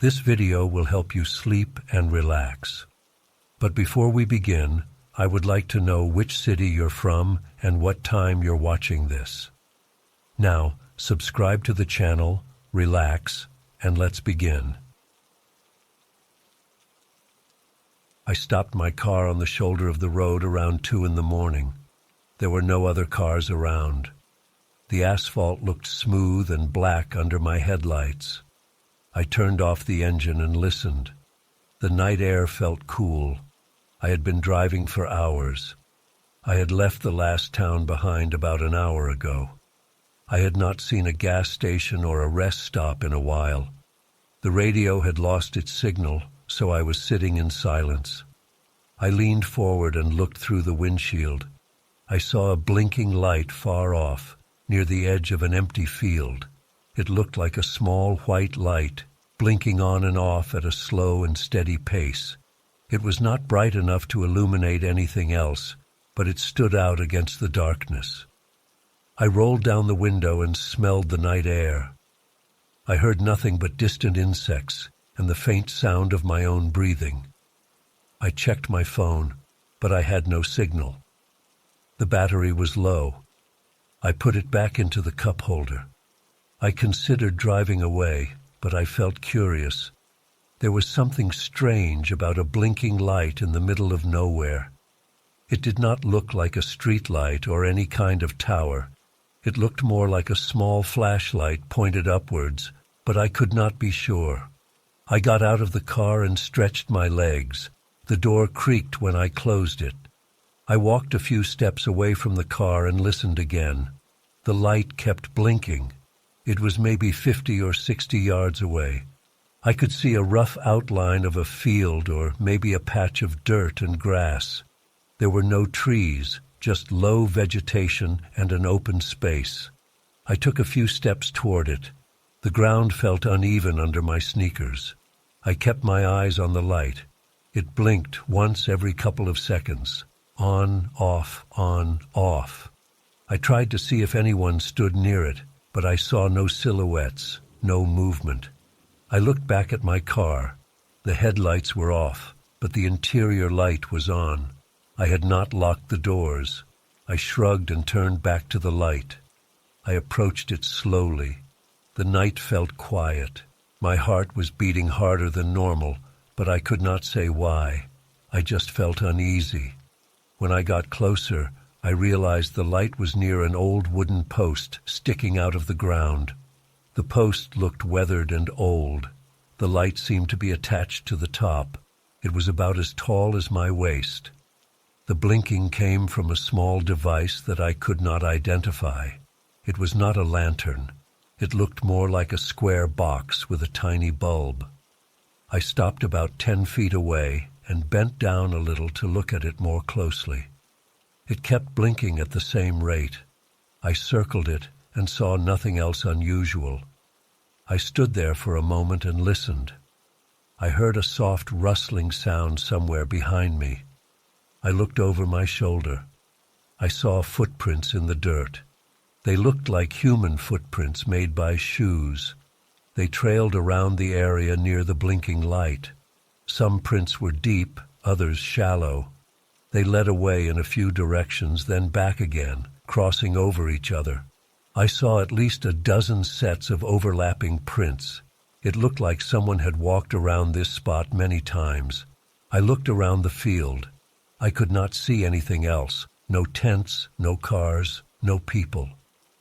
This video will help you sleep and relax. But before we begin, I would like to know which city you're from and what time you're watching this. Now, subscribe to the channel, relax, and let's begin. I stopped my car on the shoulder of the road around 2 in the morning. There were no other cars around. The asphalt looked smooth and black under my headlights. I turned off the engine and listened. The night air felt cool. I had been driving for hours. I had left the last town behind about an hour ago. I had not seen a gas station or a rest stop in a while. The radio had lost its signal, so I was sitting in silence. I leaned forward and looked through the windshield. I saw a blinking light far off, near the edge of an empty field. It looked like a small white light, blinking on and off at a slow and steady pace. It was not bright enough to illuminate anything else, but it stood out against the darkness. I rolled down the window and smelled the night air. I heard nothing but distant insects and the faint sound of my own breathing. I checked my phone, but I had no signal. The battery was low. I put it back into the cup holder. I considered driving away, but I felt curious. There was something strange about a blinking light in the middle of nowhere. It did not look like a street light or any kind of tower. It looked more like a small flashlight pointed upwards, but I could not be sure. I got out of the car and stretched my legs. The door creaked when I closed it. I walked a few steps away from the car and listened again. The light kept blinking. It was maybe 50 or 60 yards away. I could see a rough outline of a field or maybe a patch of dirt and grass. There were no trees, just low vegetation and an open space. I took a few steps toward it. The ground felt uneven under my sneakers. I kept my eyes on the light. It blinked once every couple of seconds. On, off, on, off. I tried to see if anyone stood near it, but I saw no silhouettes, no movement. I looked back at my car. The headlights were off, but the interior light was on. I had not locked the doors. I shrugged and turned back to the light. I approached it slowly. The night felt quiet. My heart was beating harder than normal, but I could not say why. I just felt uneasy. When I got closer, I realized the light was near an old wooden post sticking out of the ground. The post looked weathered and old. The light seemed to be attached to the top. It was about as tall as my waist. The blinking came from a small device that I could not identify. It was not a lantern. It looked more like a square box with a tiny bulb. I stopped about 10 feet away and bent down a little to look at it more closely. It kept blinking at the same rate. I circled it and saw nothing else unusual. I stood there for a moment and listened. I heard a soft rustling sound somewhere behind me. I looked over my shoulder. I saw footprints in the dirt. They looked like human footprints made by shoes. They trailed around the area near the blinking light. Some prints were deep, others shallow. They led away in a few directions, then back again, crossing over each other. I saw at least a dozen sets of overlapping prints. It looked like someone had walked around this spot many times. I looked around the field. I could not see anything else. No tents, no cars, no people.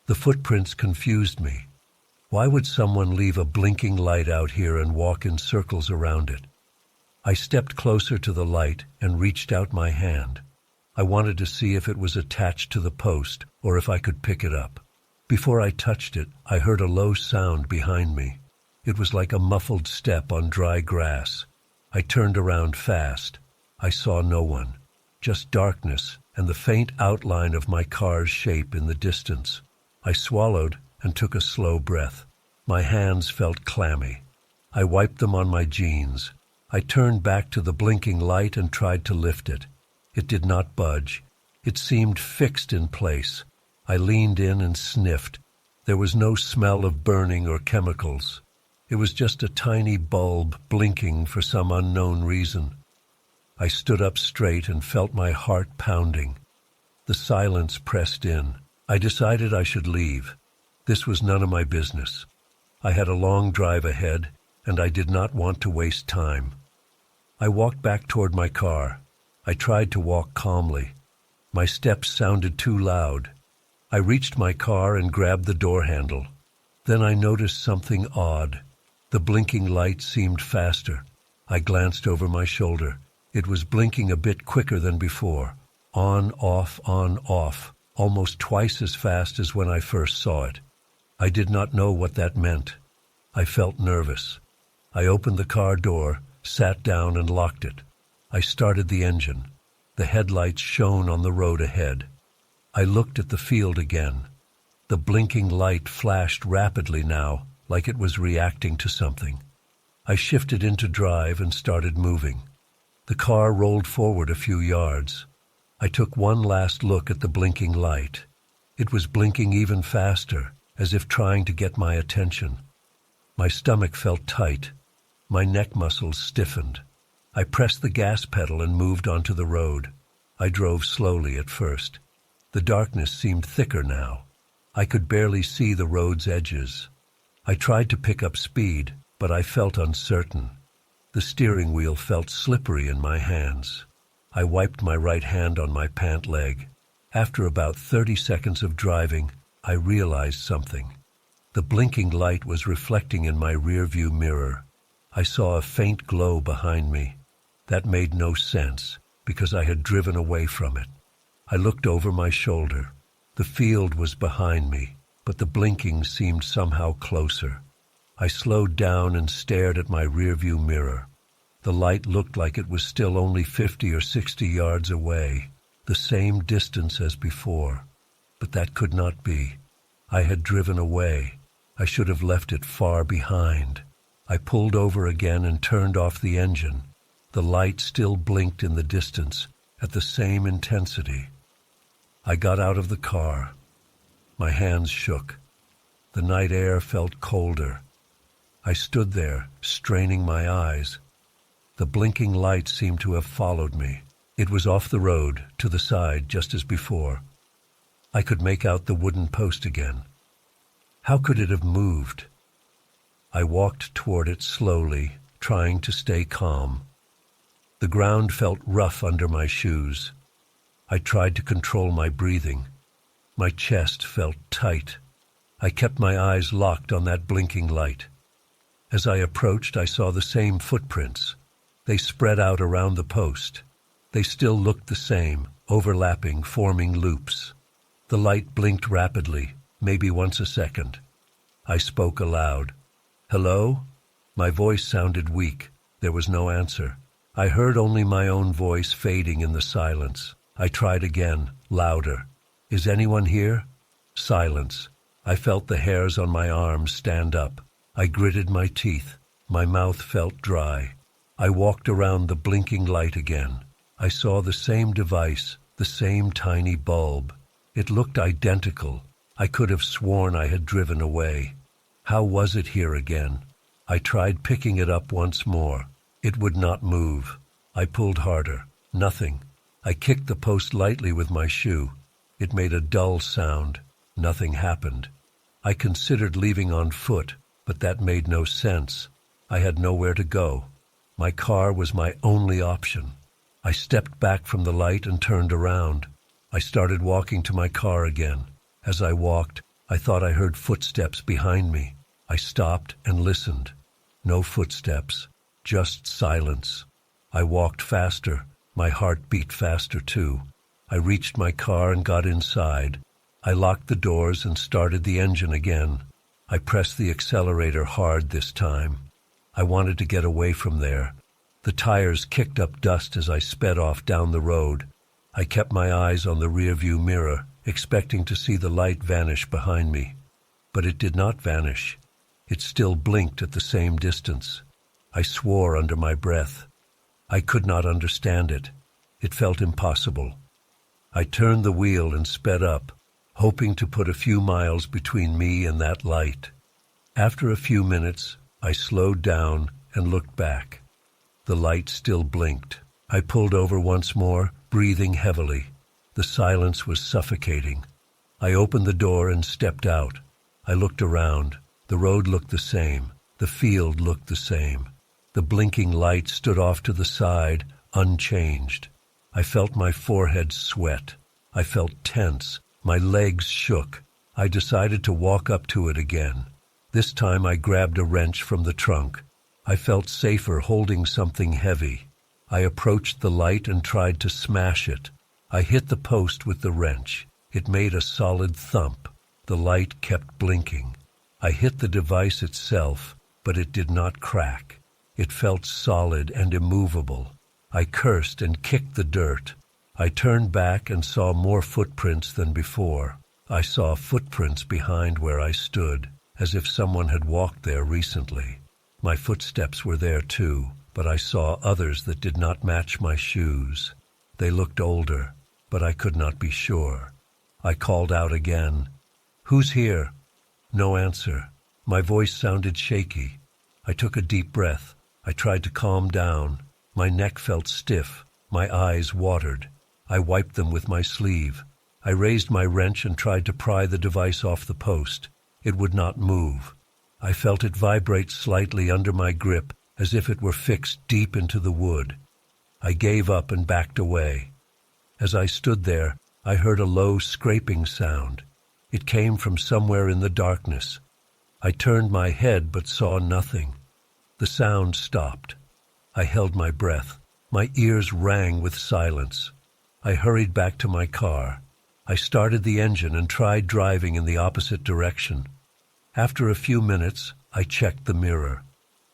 The footprints confused me. Why would someone leave a blinking light out here and walk in circles around it? I stepped closer to the light and reached out my hand. I wanted to see if it was attached to the post or if I could pick it up. Before I touched it, I heard a low sound behind me. It was like a muffled step on dry grass. I turned around fast. I saw no one, just darkness and the faint outline of my car's shape in the distance. I swallowed and took a slow breath. My hands felt clammy. I wiped them on my jeans. I turned back to the blinking light and tried to lift it. It did not budge. It seemed fixed in place. I leaned in and sniffed. There was no smell of burning or chemicals. It was just a tiny bulb blinking for some unknown reason. I stood up straight and felt my heart pounding. The silence pressed in. I decided I should leave. This was none of my business. I had a long drive ahead, and I did not want to waste time. I walked back toward my car. I tried to walk calmly. My steps sounded too loud. I reached my car and grabbed the door handle. Then I noticed something odd. The blinking light seemed faster. I glanced over my shoulder. It was blinking a bit quicker than before. On, off, almost twice as fast as when I first saw it. I did not know what that meant. I felt nervous. I opened the car door, sat down and locked it. I started the engine. The headlights shone on the road ahead. I looked at the field again. The blinking light flashed rapidly now, like it was reacting to something. I shifted into drive and started moving. The car rolled forward a few yards. I took one last look at the blinking light. It was blinking even faster, as if trying to get my attention. My stomach felt tight. My neck muscles stiffened. I pressed the gas pedal and moved onto the road. I drove slowly at first. The darkness seemed thicker now. I could barely see the road's edges. I tried to pick up speed, but I felt uncertain. The steering wheel felt slippery in my hands. I wiped my right hand on my pant leg. After about 30 seconds of driving, I realized something. The blinking light was reflecting in my rearview mirror. I saw a faint glow behind me. That made no sense, because I had driven away from it. I looked over my shoulder. The field was behind me, but the blinking seemed somehow closer. I slowed down and stared at my rearview mirror. The light looked like it was still only 50 or 60 yards away, the same distance as before. But that could not be. I had driven away. I should have left it far behind. I pulled over again and turned off the engine. The light still blinked in the distance, at the same intensity. I got out of the car. My hands shook. The night air felt colder. I stood there, straining my eyes. The blinking light seemed to have followed me. It was off the road, to the side, just as before. I could make out the wooden post again. How could it have moved? I walked toward it slowly, trying to stay calm. The ground felt rough under my shoes. I tried to control my breathing. My chest felt tight. I kept my eyes locked on that blinking light. As I approached, I saw the same footprints. They spread out around the post. They still looked the same, overlapping, forming loops. The light blinked rapidly, maybe once a second. I spoke aloud. "Hello?" My voice sounded weak. There was no answer. I heard only my own voice fading in the silence. I tried again, louder. "Is anyone here?" Silence. I felt the hairs on my arms stand up. I gritted my teeth. My mouth felt dry. I walked around the blinking light again. I saw the same device, the same tiny bulb. It looked identical. I could have sworn I had driven away. How was it here again? I tried picking it up once more. It would not move. I pulled harder. Nothing. I kicked the post lightly with my shoe. It made a dull sound. Nothing happened. I considered leaving on foot, but that made no sense. I had nowhere to go. My car was my only option. I stepped back from the light and turned around. I started walking to my car again. As I walked, I thought I heard footsteps behind me. I stopped and listened. No footsteps, just silence. I walked faster. My heart beat faster too. I reached my car and got inside. I locked the doors and started the engine again. I pressed the accelerator hard this time. I wanted to get away from there. The tires kicked up dust as I sped off down the road. I kept my eyes on the rearview mirror, expecting to see the light vanish behind me. But it did not vanish. It still blinked at the same distance. I swore under my breath. I could not understand it. It felt impossible. I turned the wheel and sped up, hoping to put a few miles between me and that light. After a few minutes, I slowed down and looked back. The light still blinked. I pulled over once more, breathing heavily. The silence was suffocating. I opened the door and stepped out. I looked around. The road looked the same. The field looked the same. The blinking light stood off to the side, unchanged. I felt my forehead sweat. I felt tense. My legs shook. I decided to walk up to it again. This time I grabbed a wrench from the trunk. I felt safer holding something heavy. I approached the light and tried to smash it. I hit the post with the wrench. It made a solid thump. The light kept blinking. I hit the device itself, but it did not crack. It felt solid and immovable. I cursed and kicked the dirt. I turned back and saw more footprints than before. I saw footprints behind where I stood, as if someone had walked there recently. My footsteps were there too, but I saw others that did not match my shoes. They looked older, but I could not be sure. I called out again, "Who's here?" No answer. My voice sounded shaky. I took a deep breath. I tried to calm down. My neck felt stiff. My eyes watered. I wiped them with my sleeve. I raised my wrench and tried to pry the device off the post. It would not move. I felt it vibrate slightly under my grip, as if it were fixed deep into the wood. I gave up and backed away. As I stood there, I heard a low scraping sound. It came from somewhere in the darkness. I turned my head but saw nothing. The sound stopped. I held my breath. My ears rang with silence. I hurried back to my car. I started the engine and tried driving in the opposite direction. After a few minutes, I checked the mirror.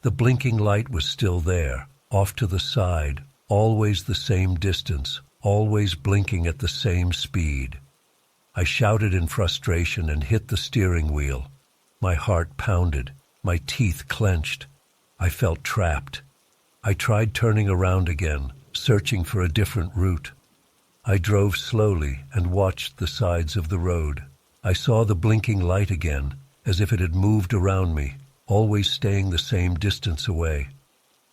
The blinking light was still there, off to the side, always the same distance, always blinking at the same speed. I shouted in frustration and hit the steering wheel. My heart pounded. My teeth clenched. I felt trapped. I tried turning around again, searching for a different route. I drove slowly and watched the sides of the road. I saw the blinking light again, as if it had moved around me, always staying the same distance away.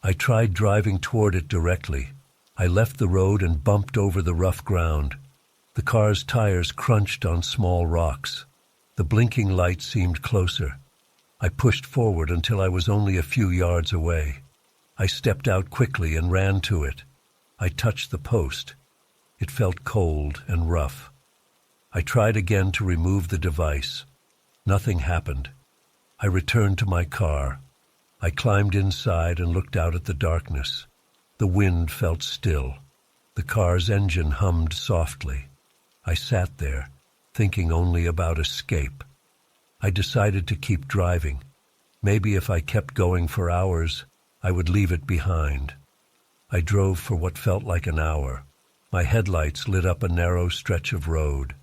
I tried driving toward it directly. I left the road and bumped over the rough ground. The car's tires crunched on small rocks. The blinking light seemed closer. I pushed forward until I was only a few yards away. I stepped out quickly and ran to it. I touched the post. It felt cold and rough. I tried again to remove the device. Nothing happened. I returned to my car. I climbed inside and looked out at the darkness. The wind felt still. The car's engine hummed softly. I sat there, thinking only about escape. I decided to keep driving. Maybe if I kept going for hours, I would leave it behind. I drove for what felt like an hour. My headlights lit up a narrow stretch of road.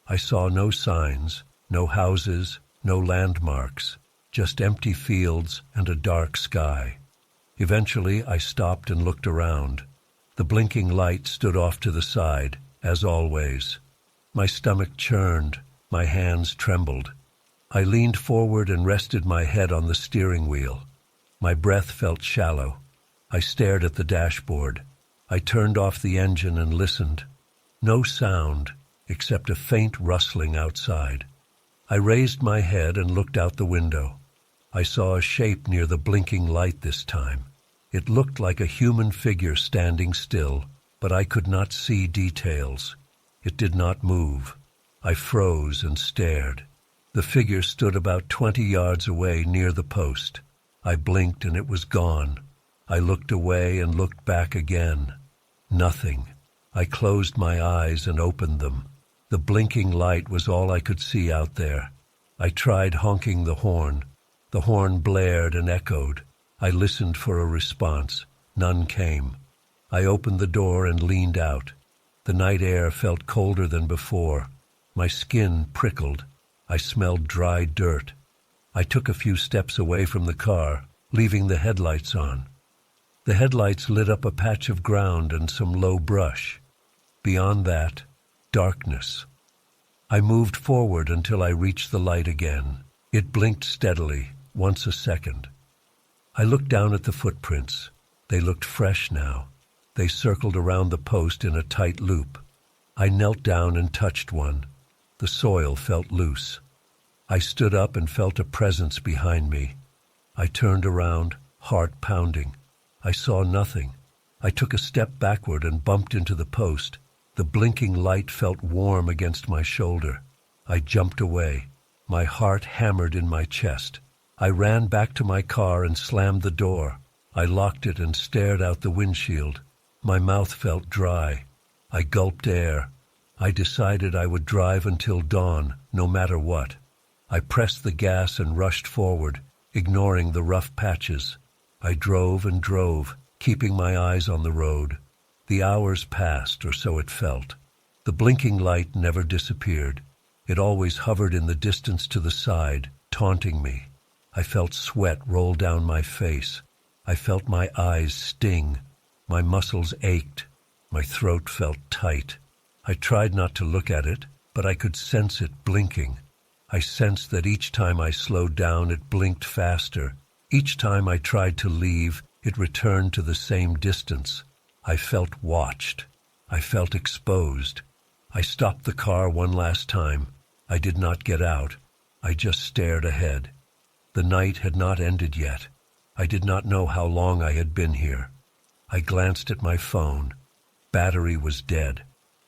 I saw no signs, no houses, no landmarks, just empty fields and a dark sky. Eventually, I stopped and looked around. The blinking light stood off to the side, as always. My stomach churned. My hands trembled. I leaned forward and rested my head on the steering wheel. My breath felt shallow. I stared at the dashboard. I turned off the engine and listened. No sound, except a faint rustling outside. I raised my head and looked out the window. I saw a shape near the blinking light this time. It looked like a human figure standing still, but I could not see details. It did not move. I froze and stared. The figure stood about 20 yards away near the post. I blinked and it was gone. I looked away and looked back again. Nothing. I closed my eyes and opened them. The blinking light was all I could see out there. I tried honking the horn. The horn blared and echoed. I listened for a response. None came. I opened the door and leaned out. The night air felt colder than before. My skin prickled. I smelled dry dirt. I took a few steps away from the car, leaving the headlights on. The headlights lit up a patch of ground and some low brush. Beyond that, darkness. I moved forward until I reached the light again. It blinked steadily, once a second. I looked down at the footprints. They looked fresh now. They circled around the post in a tight loop. I knelt down and touched one. The soil felt loose. I stood up and felt a presence behind me. I turned around, heart pounding. I saw nothing. I took a step backward and bumped into the post. The blinking light felt warm against my shoulder. I jumped away. My heart hammered in my chest. I ran back to my car and slammed the door. I locked it and stared out the windshield. My mouth felt dry. I gulped air. I decided I would drive until dawn, no matter what. I pressed the gas and rushed forward, ignoring the rough patches. I drove and drove, keeping my eyes on the road. The hours passed, or so it felt. The blinking light never disappeared. It always hovered in the distance to the side, taunting me. I felt sweat roll down my face. I felt my eyes sting. My muscles ached. My throat felt tight. I tried not to look at it, but I could sense it blinking. I sensed that each time I slowed down, it blinked faster. Each time I tried to leave, it returned to the same distance. I felt watched. I felt exposed. I stopped the car one last time. I did not get out. I just stared ahead. The night had not ended yet. I did not know how long I had been here. I glanced at my phone. Battery was dead.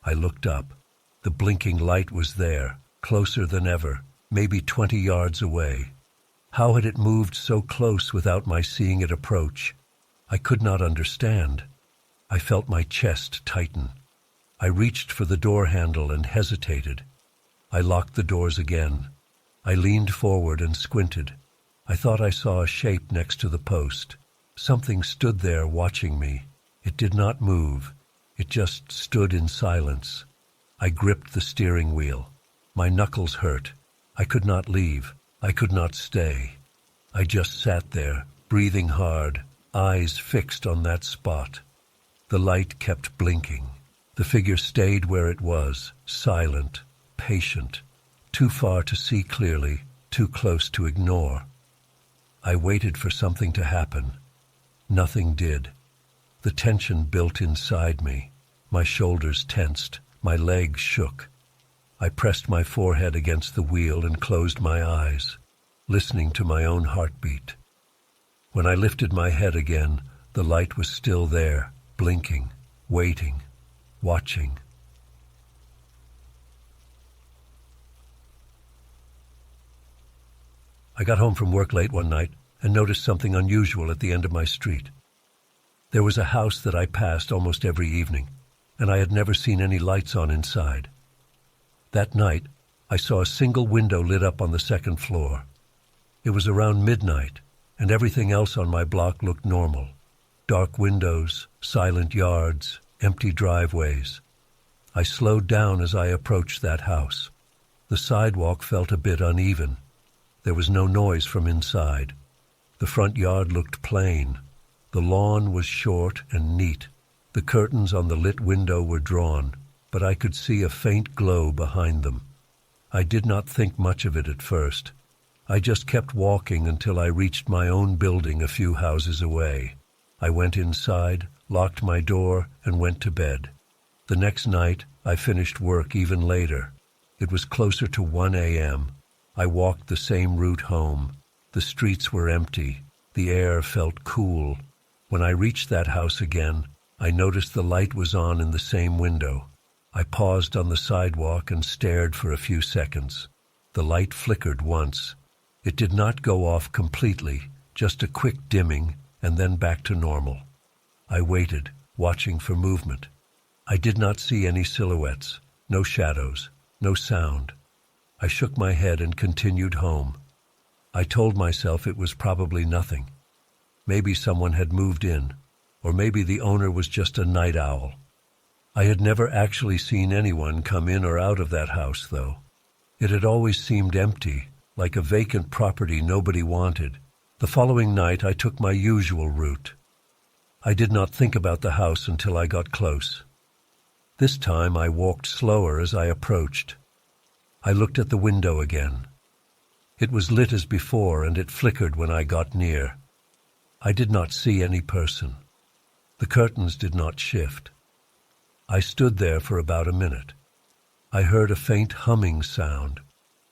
I looked up. The blinking light was there, closer than ever, maybe 20 yards away. How had it moved so close without my seeing it approach? I could not understand. I felt my chest tighten. I reached for the door handle and hesitated. I locked the doors again. I leaned forward and squinted. I thought I saw a shape next to the post. Something stood there watching me. It did not move. It just stood in silence. I gripped the steering wheel. My knuckles hurt. I could not leave. I could not stay. I just sat there, breathing hard, eyes fixed on that spot. The light kept blinking. The figure stayed where it was, silent, patient, too far to see clearly, too close to ignore. I waited for something to happen. Nothing did. The tension built inside me. My shoulders tensed. My legs shook. I pressed my forehead against the wheel and closed my eyes, listening to my own heartbeat. When I lifted my head again, the light was still there, blinking, waiting, watching. I got home from work late one night and noticed something unusual at the end of my street. There was a house that I passed almost every evening, and I had never seen any lights on inside. That night, I saw a single window lit up on the second floor. It was around midnight, and everything else on my block looked normal. Dark windows, silent yards, empty driveways. I slowed down as I approached that house. The sidewalk felt a bit uneven. There was no noise from inside. The front yard looked plain. The lawn was short and neat. The curtains on the lit window were drawn, but I could see a faint glow behind them. I did not think much of it at first. I just kept walking until I reached my own building a few houses away. I went inside, locked my door, and went to bed. The next night, I finished work even later. It was closer to 1 a.m. I walked the same route home. The streets were empty. The air felt cool. When I reached that house again, I noticed the light was on in the same window. I paused on the sidewalk and stared for a few seconds. The light flickered once. It did not go off completely, just a quick dimming, and then back to normal. I waited, watching for movement. I did not see any silhouettes, no shadows, no sound. I shook my head and continued home. I told myself it was probably nothing. Maybe someone had moved in, or maybe the owner was just a night owl. I had never actually seen anyone come in or out of that house, though. It had always seemed empty, like a vacant property nobody wanted. The following night I took my usual route. I did not think about the house until I got close. This time I walked slower as I approached. I looked at the window again. It was lit as before, and it flickered when I got near. I did not see any person. The curtains did not shift. I stood there for about a minute. I heard a faint humming sound,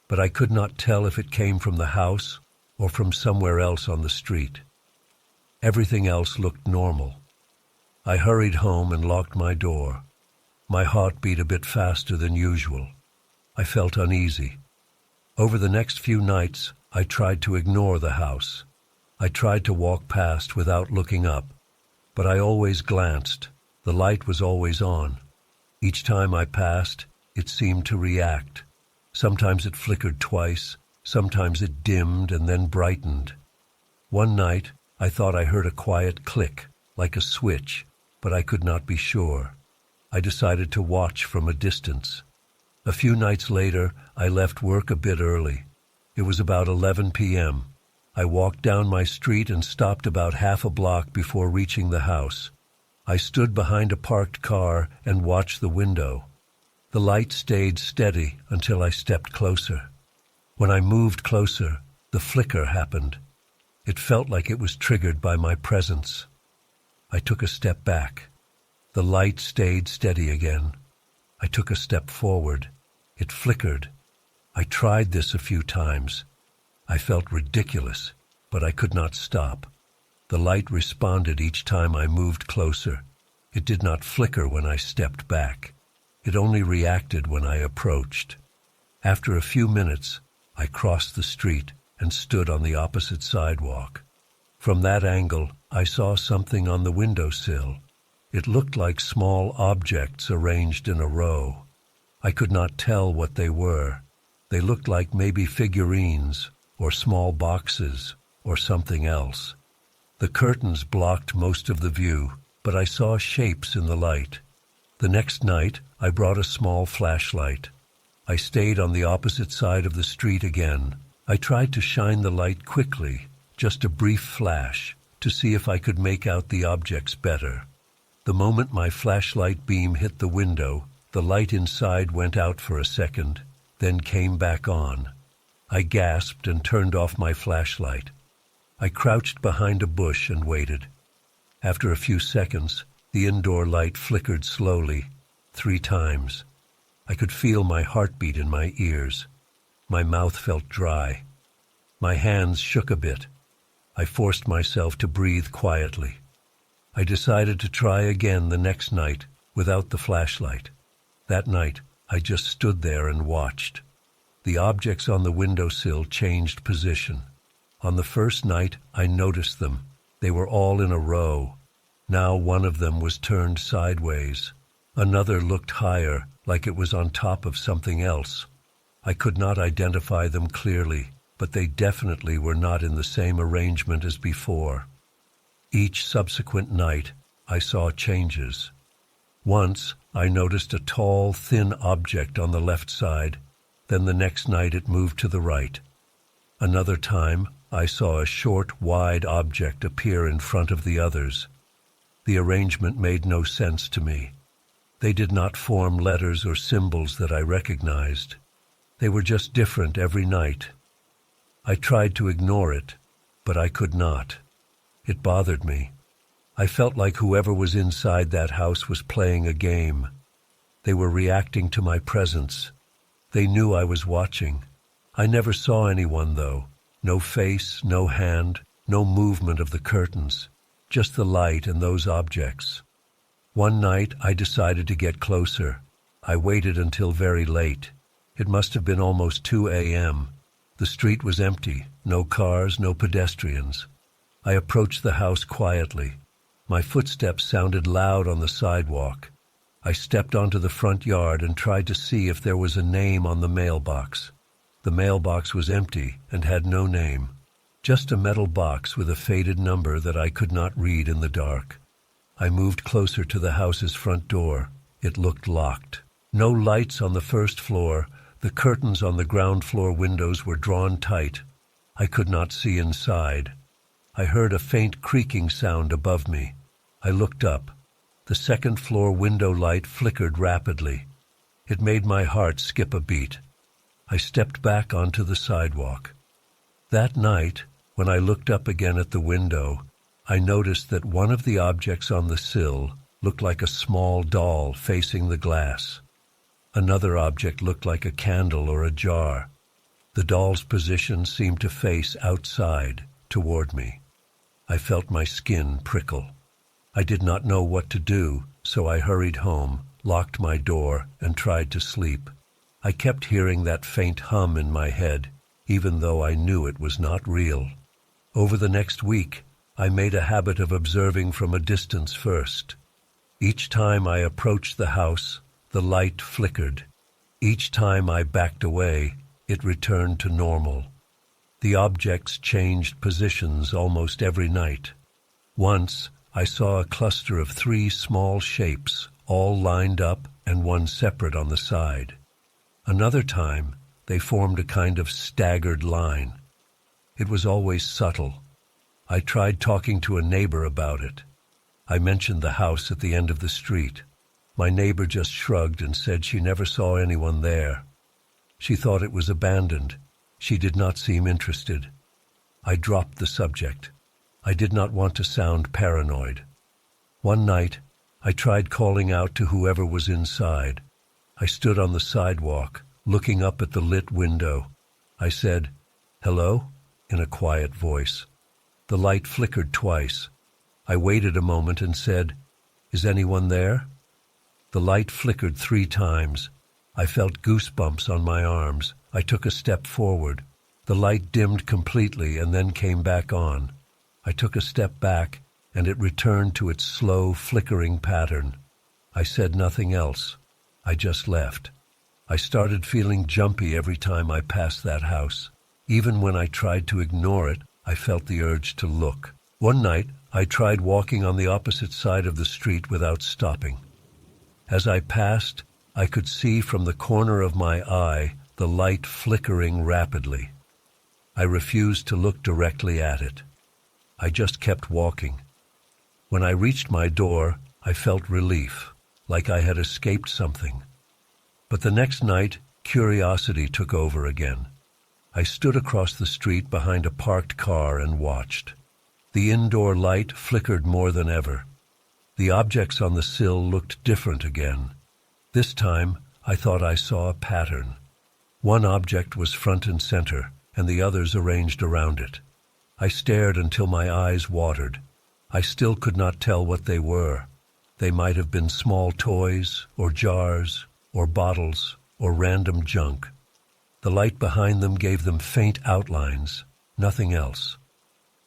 but I could not tell if it came from the house or from somewhere else on the street. Everything else looked normal. I hurried home and locked my door. My heart beat a bit faster than usual. I felt uneasy. Over the next few nights, I tried to ignore the house. I tried to walk past without looking up, but I always glanced. The light was always on. Each time I passed, it seemed to react. Sometimes it flickered twice, sometimes it dimmed and then brightened. One night, I thought I heard a quiet click, like a switch, but I could not be sure. I decided to watch from a distance. A few nights later, I left work a bit early. It was about 11 p.m. I walked down my street and stopped about half a block before reaching the house. I stood behind a parked car and watched the window. The light stayed steady until I stepped closer. When I moved closer, the flicker happened. It felt like it was triggered by my presence. I took a step back. The light stayed steady again. I took a step forward. It flickered. I tried this a few times. I felt ridiculous, but I could not stop. The light responded each time I moved closer. It did not flicker when I stepped back. It only reacted when I approached. After a few minutes, I crossed the street and stood on the opposite sidewalk. From that angle, I saw something on the windowsill. It looked like small objects arranged in a row. I could not tell what they were. They looked like maybe figurines or small boxes or something else. The curtains blocked most of the view, but I saw shapes in the light. The next night, I brought a small flashlight. I stayed on the opposite side of the street again. I tried to shine the light quickly, just a brief flash, to see if I could make out the objects better. The moment my flashlight beam hit the window, the light inside went out for a second, then came back on. I gasped and turned off my flashlight. I crouched behind a bush and waited. After a few seconds, the indoor light flickered slowly, 3 times. I could feel my heartbeat in my ears. My mouth felt dry. My hands shook a bit. I forced myself to breathe quietly. I decided to try again the next night without the flashlight. That night, I just stood there and watched. The objects on the windowsill changed position. On the first night, I noticed them. They were all in a row. Now one of them was turned sideways. Another looked higher, like it was on top of something else. I could not identify them clearly, but they definitely were not in the same arrangement as before. Each subsequent night, I saw changes. Once, I noticed a tall, thin object on the left side. Then the next night it moved to the right. Another time, I saw a short, wide object appear in front of the others. The arrangement made no sense to me. They did not form letters or symbols that I recognized. They were just different every night. I tried to ignore it, but I could not. It bothered me. I felt like whoever was inside that house was playing a game. They were reacting to my presence. They knew I was watching. I never saw anyone, though. No face, no hand, no movement of the curtains. Just the light and those objects. One night, I decided to get closer. I waited until very late. It must have been almost 2 a.m. The street was empty. No cars, no pedestrians. I approached the house quietly. My footsteps sounded loud on the sidewalk. I stepped onto the front yard and tried to see if there was a name on the mailbox. The mailbox was empty and had no name. Just a metal box with a faded number that I could not read in the dark. I moved closer to the house's front door. It looked locked. No lights on the first floor. The curtains on the ground floor windows were drawn tight. I could not see inside. I heard a faint creaking sound above me. I looked up. The second floor window light flickered rapidly. It made my heart skip a beat. I stepped back onto the sidewalk. That night, when I looked up again at the window, I noticed that one of the objects on the sill looked like a small doll facing the glass. Another object looked like a candle or a jar. The doll's position seemed to face outside, toward me. I felt my skin prickle. I did not know what to do, so I hurried home, locked my door, and tried to sleep. I kept hearing that faint hum in my head, even though I knew it was not real. Over the next week, I made a habit of observing from a distance first. Each time I approached the house, the light flickered. Each time I backed away, it returned to normal. The objects changed positions almost every night. Once, I saw a cluster of 3 small shapes, all lined up and one separate on the side. Another time, they formed a kind of staggered line. It was always subtle. I tried talking to a neighbor about it. I mentioned the house at the end of the street. My neighbor just shrugged and said she never saw anyone there. She thought it was abandoned. She did not seem interested. I dropped the subject. I did not want to sound paranoid. One night, I tried calling out to whoever was inside. I stood on the sidewalk, looking up at the lit window. I said, "Hello?" in a quiet voice. The light flickered twice. I waited a moment and said, "Is anyone there?" The light flickered 3 times. I felt goosebumps on my arms. I took a step forward. The light dimmed completely and then came back on. I took a step back, and it returned to its slow, flickering pattern. I said nothing else. I just left. I started feeling jumpy every time I passed that house. Even when I tried to ignore it, I felt the urge to look. One night, I tried walking on the opposite side of the street without stopping. As I passed, I could see from the corner of my eye the light flickering rapidly. I refused to look directly at it. I just kept walking. When I reached my door, I felt relief, like I had escaped something. But the next night, curiosity took over again. I stood across the street behind a parked car and watched. The indoor light flickered more than ever. The objects on the sill looked different again. This time, I thought I saw a pattern. One object was front and center, and the others arranged around it. I stared until my eyes watered. I still could not tell what they were. They might have been small toys, or jars, or bottles, or random junk. The light behind them gave them faint outlines, nothing else.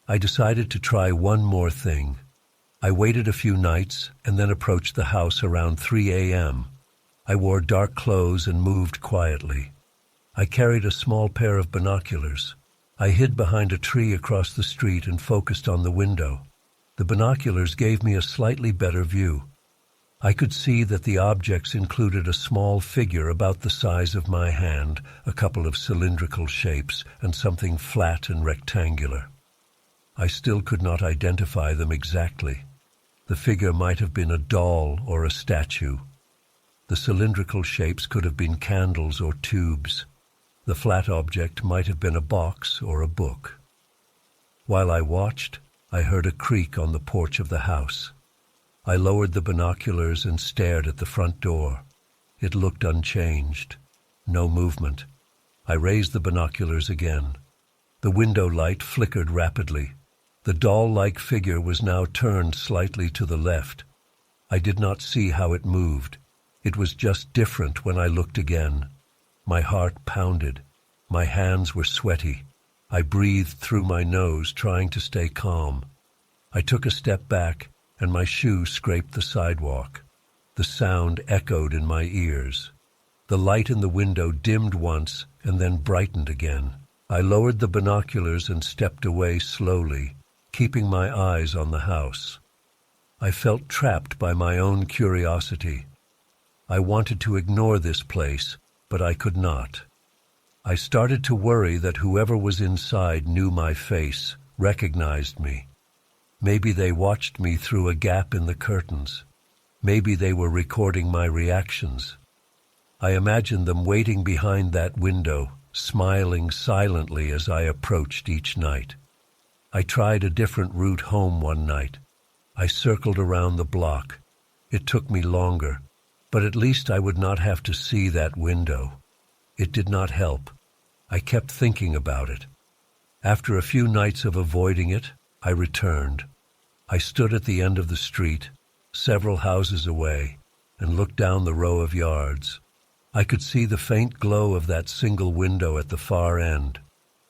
I decided to try one more thing. I waited a few nights and then approached the house around 3 a.m. I wore dark clothes and moved quietly. I carried a small pair of binoculars. I hid behind a tree across the street and focused on the window. The binoculars gave me a slightly better view. I could see that the objects included a small figure about the size of my hand, a couple of cylindrical shapes, and something flat and rectangular. I still could not identify them exactly. The figure might have been a doll or a statue. The cylindrical shapes could have been candles or tubes. The flat object might have been a box or a book. While I watched, I heard a creak on the porch of the house. I lowered the binoculars and stared at the front door. It looked unchanged. No movement. I raised the binoculars again. The window light flickered rapidly. The doll-like figure was now turned slightly to the left. I did not see how it moved. It was just different when I looked again. My heart pounded. My hands were sweaty. I breathed through my nose, trying to stay calm. I took a step back, and my shoe scraped the sidewalk. The sound echoed in my ears. The light in the window dimmed once and then brightened again. I lowered the binoculars and stepped away slowly, keeping my eyes on the house. I felt trapped by my own curiosity. I wanted to ignore this place, but I could not. I started to worry that whoever was inside knew my face, recognized me. Maybe they watched me through a gap in the curtains. Maybe they were recording my reactions. I imagined them waiting behind that window, smiling silently as I approached each night. I tried a different route home one night. I circled around the block. It took me longer, but at least I would not have to see that window. It did not help. I kept thinking about it. After a few nights of avoiding it, I returned. I stood at the end of the street, several houses away, and looked down the row of yards. I could see the faint glow of that single window at the far end.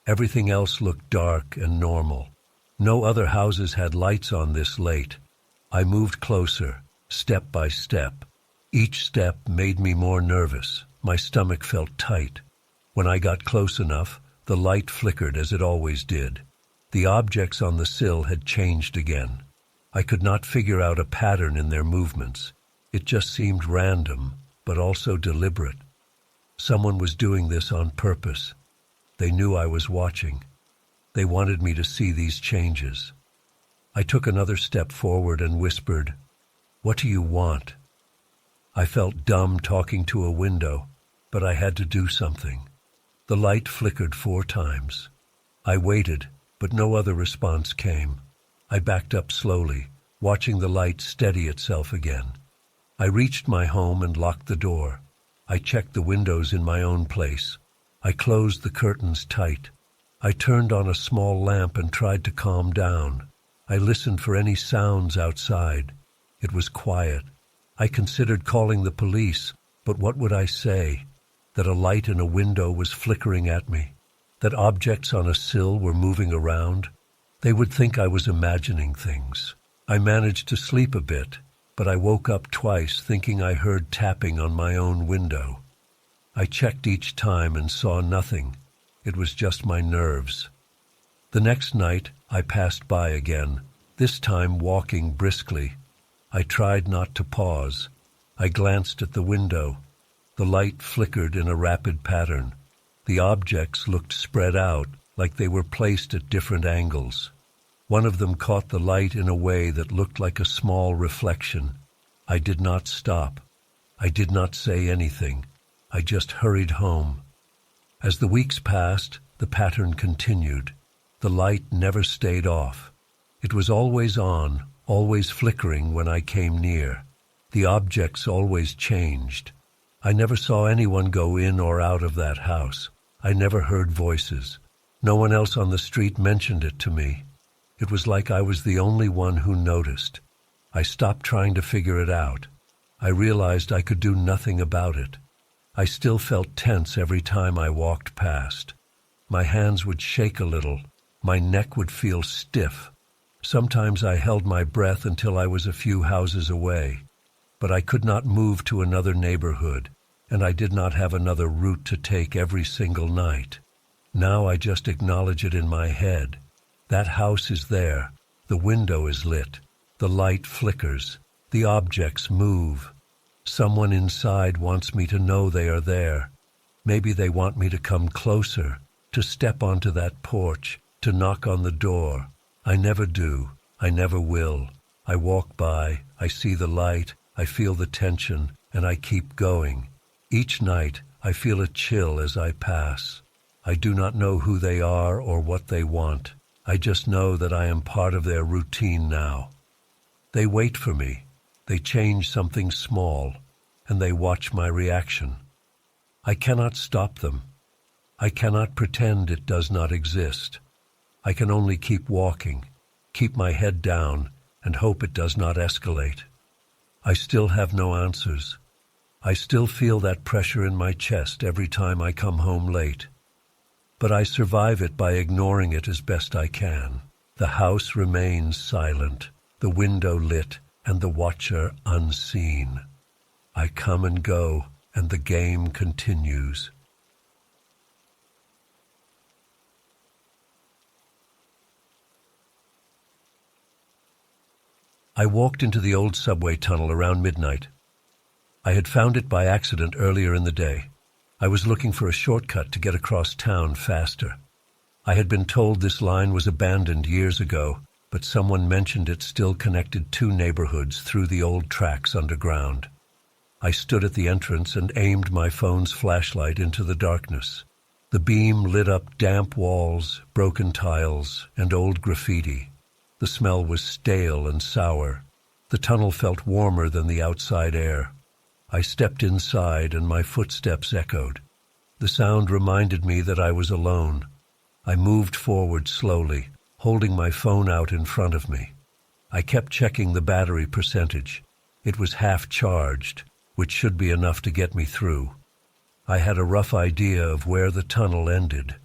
Everything else looked dark and normal. No other houses had lights on this late. I moved closer, step by step. Each step made me more nervous. My stomach felt tight. When I got close enough, the light flickered as it always did. The objects on the sill had changed again. I could not figure out a pattern in their movements. It just seemed random, but also deliberate. Someone was doing this on purpose. They knew I was watching. They wanted me to see these changes. I took another step forward and whispered, "What do you want?" I felt dumb talking to a window, but I had to do something. The light flickered 4 times. I waited, but no other response came. I backed up slowly, watching the light steady itself again. I reached my home and locked the door. I checked the windows in my own place. I closed the curtains tight. I turned on a small lamp and tried to calm down. I listened for any sounds outside. It was quiet. I considered calling the police, but what would I say? That a light in a window was flickering at me? That objects on a sill were moving around? They would think I was imagining things. I managed to sleep a bit, but I woke up twice thinking I heard tapping on my own window. I checked each time and saw nothing. It was just my nerves. The next night, I passed by again, this time walking briskly. I tried not to pause. I glanced at the window. The light flickered in a rapid pattern. The objects looked spread out, like they were placed at different angles. One of them caught the light in a way that looked like a small reflection. I did not stop. I did not say anything. I just hurried home. As the weeks passed, the pattern continued. The light never stayed off. It was always on, always flickering when I came near. The objects always changed. I never saw anyone go in or out of that house. I never heard voices. No one else on the street mentioned it to me. It was like I was the only one who noticed. I stopped trying to figure it out. I realized I could do nothing about it. I still felt tense every time I walked past. My hands would shake a little. My neck would feel stiff. Sometimes I held my breath until I was a few houses away. But I could not move to another neighborhood, and I did not have another route to take every single night. Now I just acknowledge it in my head. That house is there. The window is lit. The light flickers. The objects move. Someone inside wants me to know they are there. Maybe they want me to come closer, to step onto that porch, to knock on the door. I never do. I never will. I walk by, I see the light, I feel the tension, and I keep going. Each night, I feel a chill as I pass. I do not know who they are or what they want. I just know that I am part of their routine now. They wait for me. They change something small, and they watch my reaction. I cannot stop them. I cannot pretend it does not exist. I can only keep walking, keep my head down, and hope it does not escalate. I still have no answers. I still feel that pressure in my chest every time I come home late. But I survive it by ignoring it as best I can. The house remains silent, the window lit, and the watcher unseen. I come and go, and the game continues. I walked into the old subway tunnel around midnight. I had found it by accident earlier in the day. I was looking for a shortcut to get across town faster. I had been told this line was abandoned years ago, but someone mentioned it still connected 2 neighborhoods through the old tracks underground. I stood at the entrance and aimed my phone's flashlight into the darkness. The beam lit up damp walls, broken tiles, and old graffiti. The smell was stale and sour. The tunnel felt warmer than the outside air. I stepped inside and my footsteps echoed. The sound reminded me that I was alone. I moved forward slowly, holding my phone out in front of me. I kept checking the battery percentage. It was half charged, which should be enough to get me through. I had a rough idea of where the tunnel ended.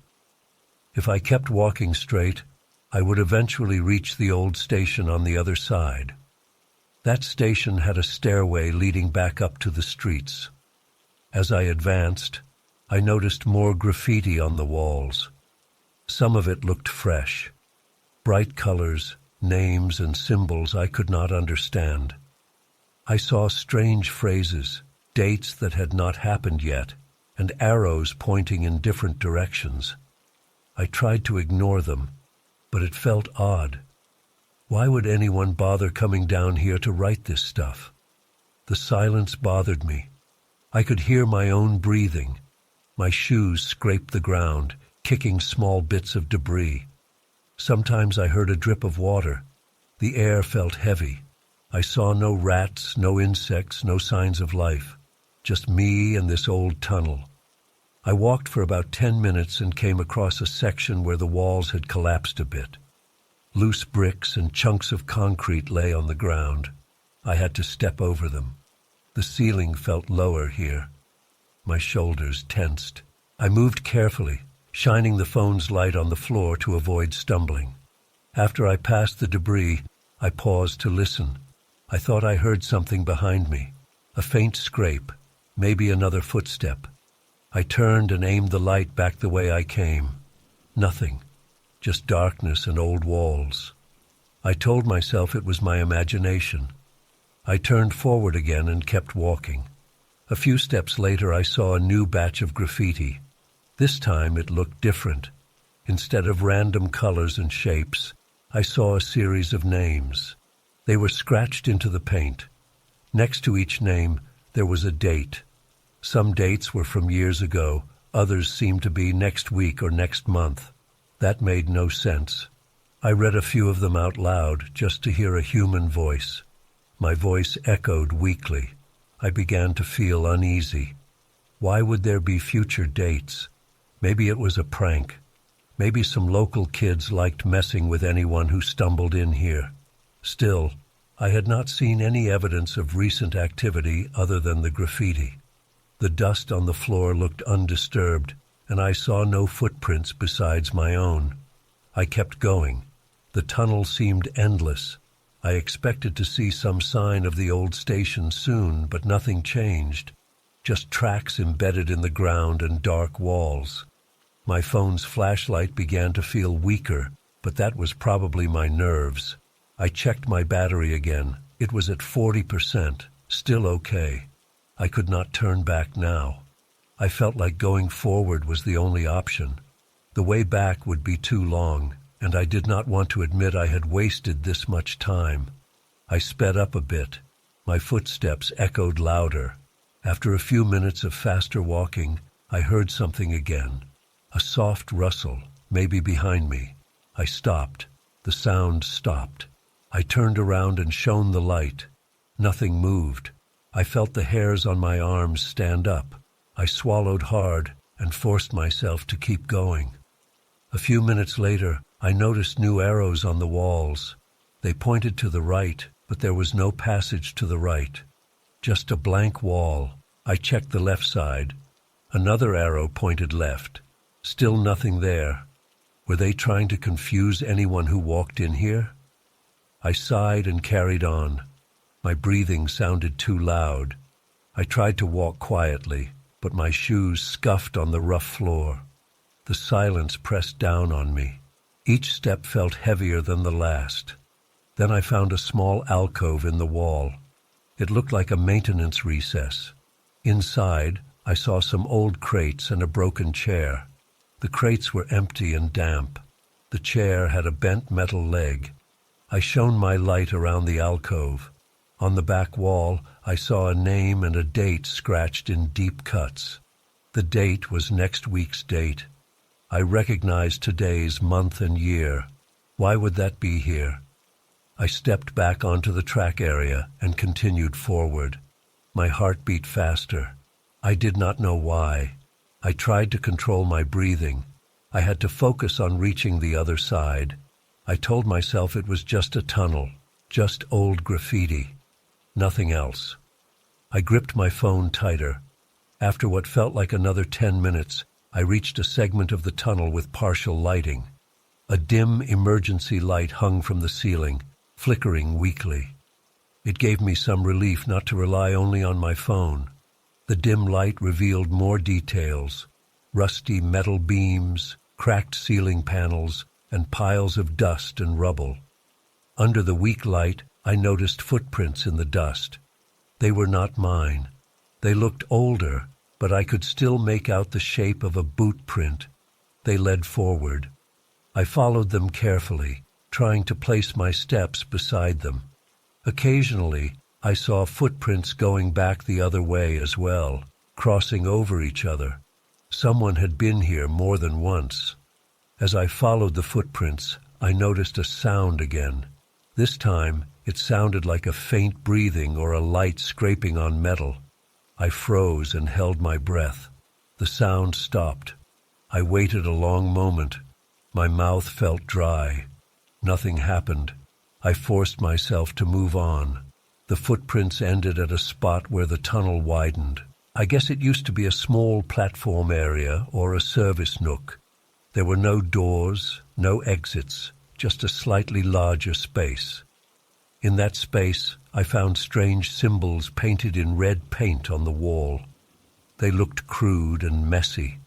If I kept walking straight, I would eventually reach the old station on the other side. That station had a stairway leading back up to the streets. As I advanced, I noticed more graffiti on the walls. Some of it looked fresh. Bright colors, names, and symbols I could not understand. I saw strange phrases, dates that had not happened yet, and arrows pointing in different directions. I tried to ignore them, but it felt odd. Why would anyone bother coming down here to write this stuff? The silence bothered me. I could hear my own breathing. My shoes scraped the ground, kicking small bits of debris. Sometimes I heard a drip of water. The air felt heavy. I saw no rats, no insects, no signs of life. Just me and this old tunnel. I walked for about 10 minutes and came across a section where the walls had collapsed a bit. Loose bricks and chunks of concrete lay on the ground. I had to step over them. The ceiling felt lower here. My shoulders tensed. I moved carefully, shining the phone's light on the floor to avoid stumbling. After I passed the debris, I paused to listen. I thought I heard something behind me. A faint scrape, maybe another footstep. I turned and aimed the light back the way I came. Nothing, just darkness and old walls. I told myself it was my imagination. I turned forward again and kept walking. A few steps later I saw a new batch of graffiti. This time it looked different. Instead of random colors and shapes, I saw a series of names. They were scratched into the paint. Next to each name, there was a date. Some dates were from years ago, others seemed to be next week or next month. That made no sense. I read a few of them out loud just to hear a human voice. My voice echoed weakly. I began to feel uneasy. Why would there be future dates? Maybe it was a prank. Maybe some local kids liked messing with anyone who stumbled in here. Still, I had not seen any evidence of recent activity other than the graffiti. The dust on the floor looked undisturbed, and I saw no footprints besides my own. I kept going. The tunnel seemed endless. I expected to see some sign of the old station soon, but nothing changed. Just tracks embedded in the ground and dark walls. My phone's flashlight began to feel weaker, but that was probably my nerves. I checked my battery again. It was at 40%, still okay. I could not turn back now. I felt like going forward was the only option. The way back would be too long, and I did not want to admit I had wasted this much time. I sped up a bit. My footsteps echoed louder. After a few minutes of faster walking, I heard something again. A soft rustle, maybe behind me. I stopped. The sound stopped. I turned around and shone the light. Nothing moved. I felt the hairs on my arms stand up. I swallowed hard and forced myself to keep going. A few minutes later, I noticed new arrows on the walls. They pointed to the right, but there was no passage to the right. Just a blank wall. I checked the left side. Another arrow pointed left. Still nothing there. Were they trying to confuse anyone who walked in here? I sighed and carried on. My breathing sounded too loud. I tried to walk quietly, but my shoes scuffed on the rough floor. The silence pressed down on me. Each step felt heavier than the last. Then I found a small alcove in the wall. It looked like a maintenance recess. Inside, I saw some old crates and a broken chair. The crates were empty and damp. The chair had a bent metal leg. I shone my light around the alcove. On the back wall, I saw a name and a date scratched in deep cuts. The date was next week's date, I recognized today's month and year. Why would that be here? I stepped back onto the track area and continued forward. My heart beat faster. I did not know why. I tried to control my breathing. I had to focus on reaching the other side. I told myself it was just a tunnel, just old graffiti, nothing else. I gripped my phone tighter. After what felt like another 10 minutes, I reached a segment of the tunnel with partial lighting. A dim emergency light hung from the ceiling, flickering weakly. It gave me some relief not to rely only on my phone. The dim light revealed more details: rusty metal beams, cracked ceiling panels, and piles of dust and rubble. Under the weak light, I noticed footprints in the dust. They were not mine. They looked older, but I could still make out the shape of a boot print. They led forward. I followed them carefully, trying to place my steps beside them. Occasionally, I saw footprints going back the other way as well, crossing over each other. Someone had been here more than once. As I followed the footprints, I noticed a sound again. This time, it sounded like a faint breathing or a light scraping on metal. I froze and held my breath. The sound stopped. I waited a long moment. My mouth felt dry. Nothing happened. I forced myself to move on. The footprints ended at a spot where the tunnel widened. I guess it used to be a small platform area or a service nook. There were no doors, no exits, just a slightly larger space. In that space, I found strange symbols painted in red paint on the wall. They looked crude and messy.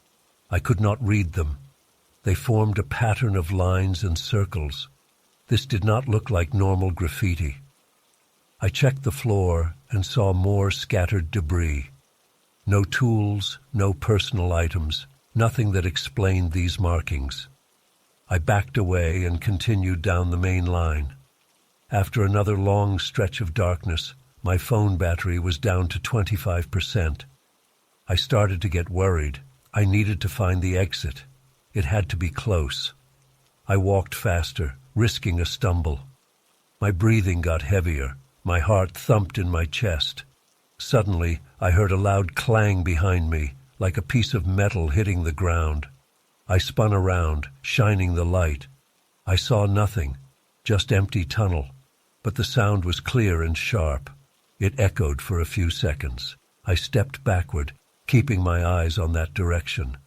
I could not read them. They formed a pattern of lines and circles. This did not look like normal graffiti. I checked the floor and saw more scattered debris. No tools, no personal items, nothing that explained these markings. I backed away and continued down the main line. After another long stretch of darkness, my phone battery was down to 25%. I started to get worried. I needed to find the exit. It had to be close. I walked faster, risking a stumble. My breathing got heavier. My heart thumped in my chest. Suddenly, I heard a loud clang behind me, like a piece of metal hitting the ground. I spun around, shining the light. I saw nothing, just empty tunnel, but the sound was clear and sharp. It echoed for a few seconds. I stepped backward, keeping my eyes on that direction.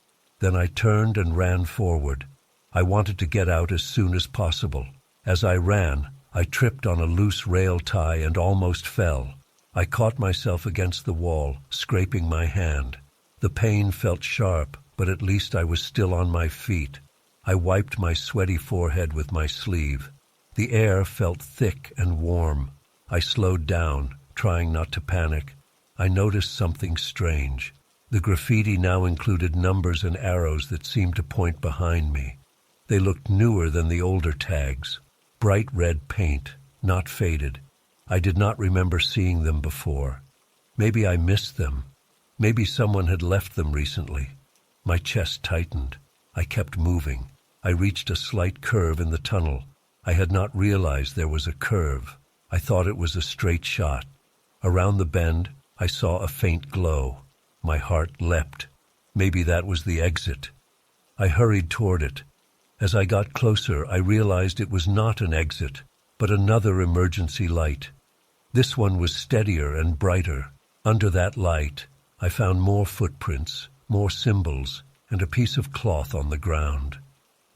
Then I turned and ran forward. I wanted to get out as soon as possible. As I ran, I tripped on a loose rail tie and almost fell. I caught myself against the wall, scraping my hand. The pain felt sharp, but at least I was still on my feet. I wiped my sweaty forehead with my sleeve. The air felt thick and warm. I slowed down, trying not to panic. I noticed something strange. The graffiti now included numbers and arrows that seemed to point behind me. They looked newer than the older tags. Bright red paint, not faded. I did not remember seeing them before. Maybe I missed them. Maybe someone had left them recently. My chest tightened. I kept moving. I reached a slight curve in the tunnel. I had not realized there was a curve. I thought it was a straight shot. Around the bend, I saw a faint glow. My heart leapt. Maybe that was the exit. I hurried toward it. As I got closer, I realized it was not an exit, but another emergency light. This one was steadier and brighter. Under that light, I found more footprints, more symbols, and a piece of cloth on the ground.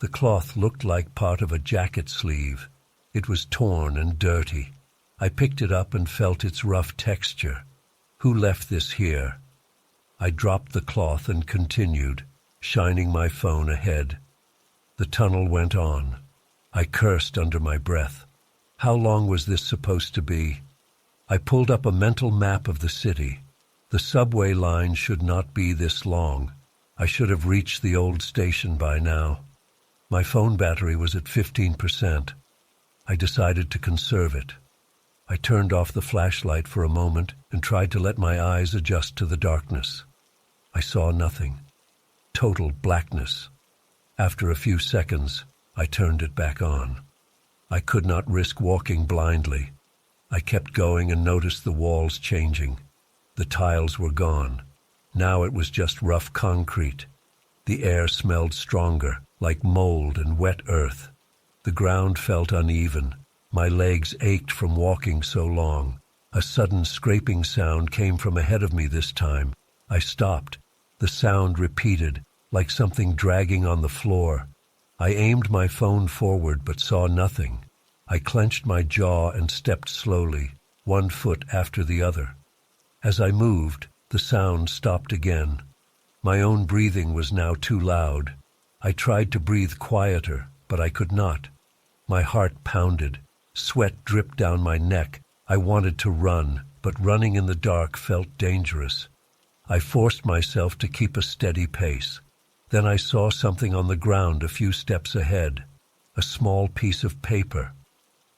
The cloth looked like part of a jacket sleeve. It was torn and dirty. I picked it up and felt its rough texture. Who left this here? I dropped the cloth and continued, shining my phone ahead. The tunnel went on. I cursed under my breath. How long was this supposed to be? I pulled up a mental map of the city. The subway line should not be this long. I should have reached the old station by now. My phone battery was at 15%. I decided to conserve it. I turned off the flashlight for a moment and tried to let my eyes adjust to the darkness. I saw nothing. Total blackness. After a few seconds, I turned it back on. I could not risk walking blindly. I kept going and noticed the walls changing. The tiles were gone. Now it was just rough concrete. The air smelled stronger, like mold and wet earth. The ground felt uneven. My legs ached from walking so long. A sudden scraping sound came from ahead of me this time. I stopped. The sound repeated, like something dragging on the floor. I aimed my phone forward but saw nothing. I clenched my jaw and stepped slowly, one foot after the other. As I moved, the sound stopped again. My own breathing was now too loud. I tried to breathe quieter, but I could not. My heart pounded. Sweat dripped down my neck. I wanted to run, but running in the dark felt dangerous. I forced myself to keep a steady pace. Then I saw something on the ground a few steps ahead, a small piece of paper.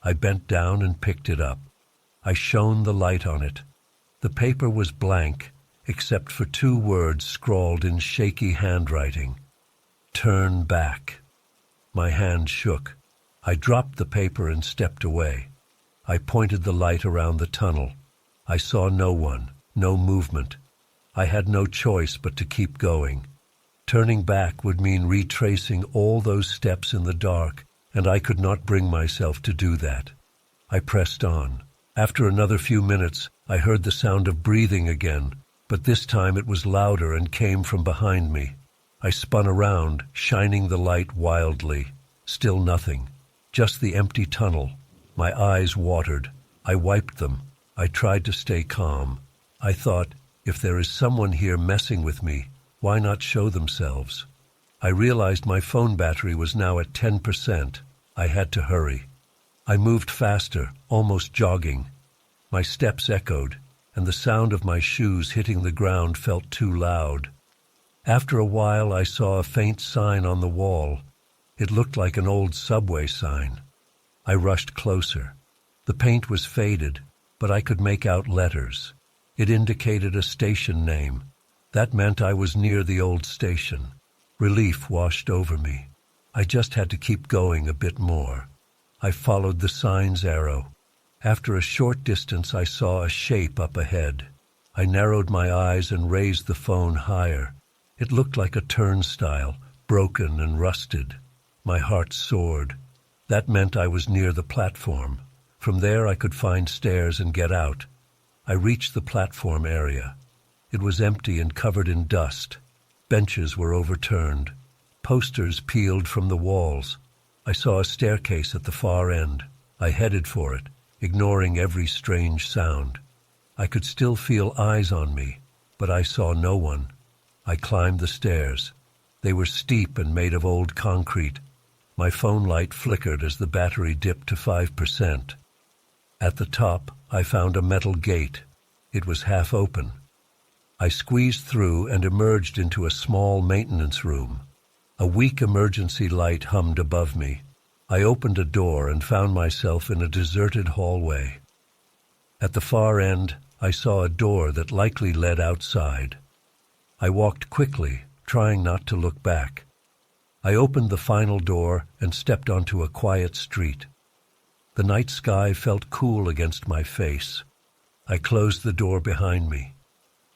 I bent down and picked it up. I shone the light on it. The paper was blank, except for 2 words scrawled in shaky handwriting. "Turn back." My hand shook. I dropped the paper and stepped away. I pointed the light around the tunnel. I saw no one, no movement. I had no choice but to keep going. Turning back would mean retracing all those steps in the dark, and I could not bring myself to do that. I pressed on. After another few minutes, I heard the sound of breathing again, but this time it was louder and came from behind me. I spun around, shining the light wildly. Still nothing. Just the empty tunnel. My eyes watered. I wiped them. I tried to stay calm. I thought, if there is someone here messing with me, why not show themselves? I realized my phone battery was now at 10%. I had to hurry. I moved faster, almost jogging. My steps echoed, and the sound of my shoes hitting the ground felt too loud. After a while, I saw a faint sign on the wall. It looked like an old subway sign. I rushed closer. The paint was faded, but I could make out letters. It indicated a station name. That meant I was near the old station. Relief washed over me. I just had to keep going a bit more. I followed the sign's arrow. After a short distance, I saw a shape up ahead. I narrowed my eyes and raised the phone higher. It looked like a turnstile, broken and rusted. My heart soared. That meant I was near the platform. From there I could find stairs and get out. I reached the platform area. It was empty and covered in dust. Benches were overturned. Posters peeled from the walls. I saw a staircase at the far end. I headed for it, ignoring every strange sound. I could still feel eyes on me, but I saw no one. I climbed the stairs. They were steep and made of old concrete. My phone light flickered as the battery dipped to 5%. At the top, I found a metal gate. It was half open. I squeezed through and emerged into a small maintenance room. A weak emergency light hummed above me. I opened a door and found myself in a deserted hallway. At the far end, I saw a door that likely led outside. I walked quickly, trying not to look back. I opened the final door and stepped onto a quiet street. The night sky felt cool against my face. I closed the door behind me.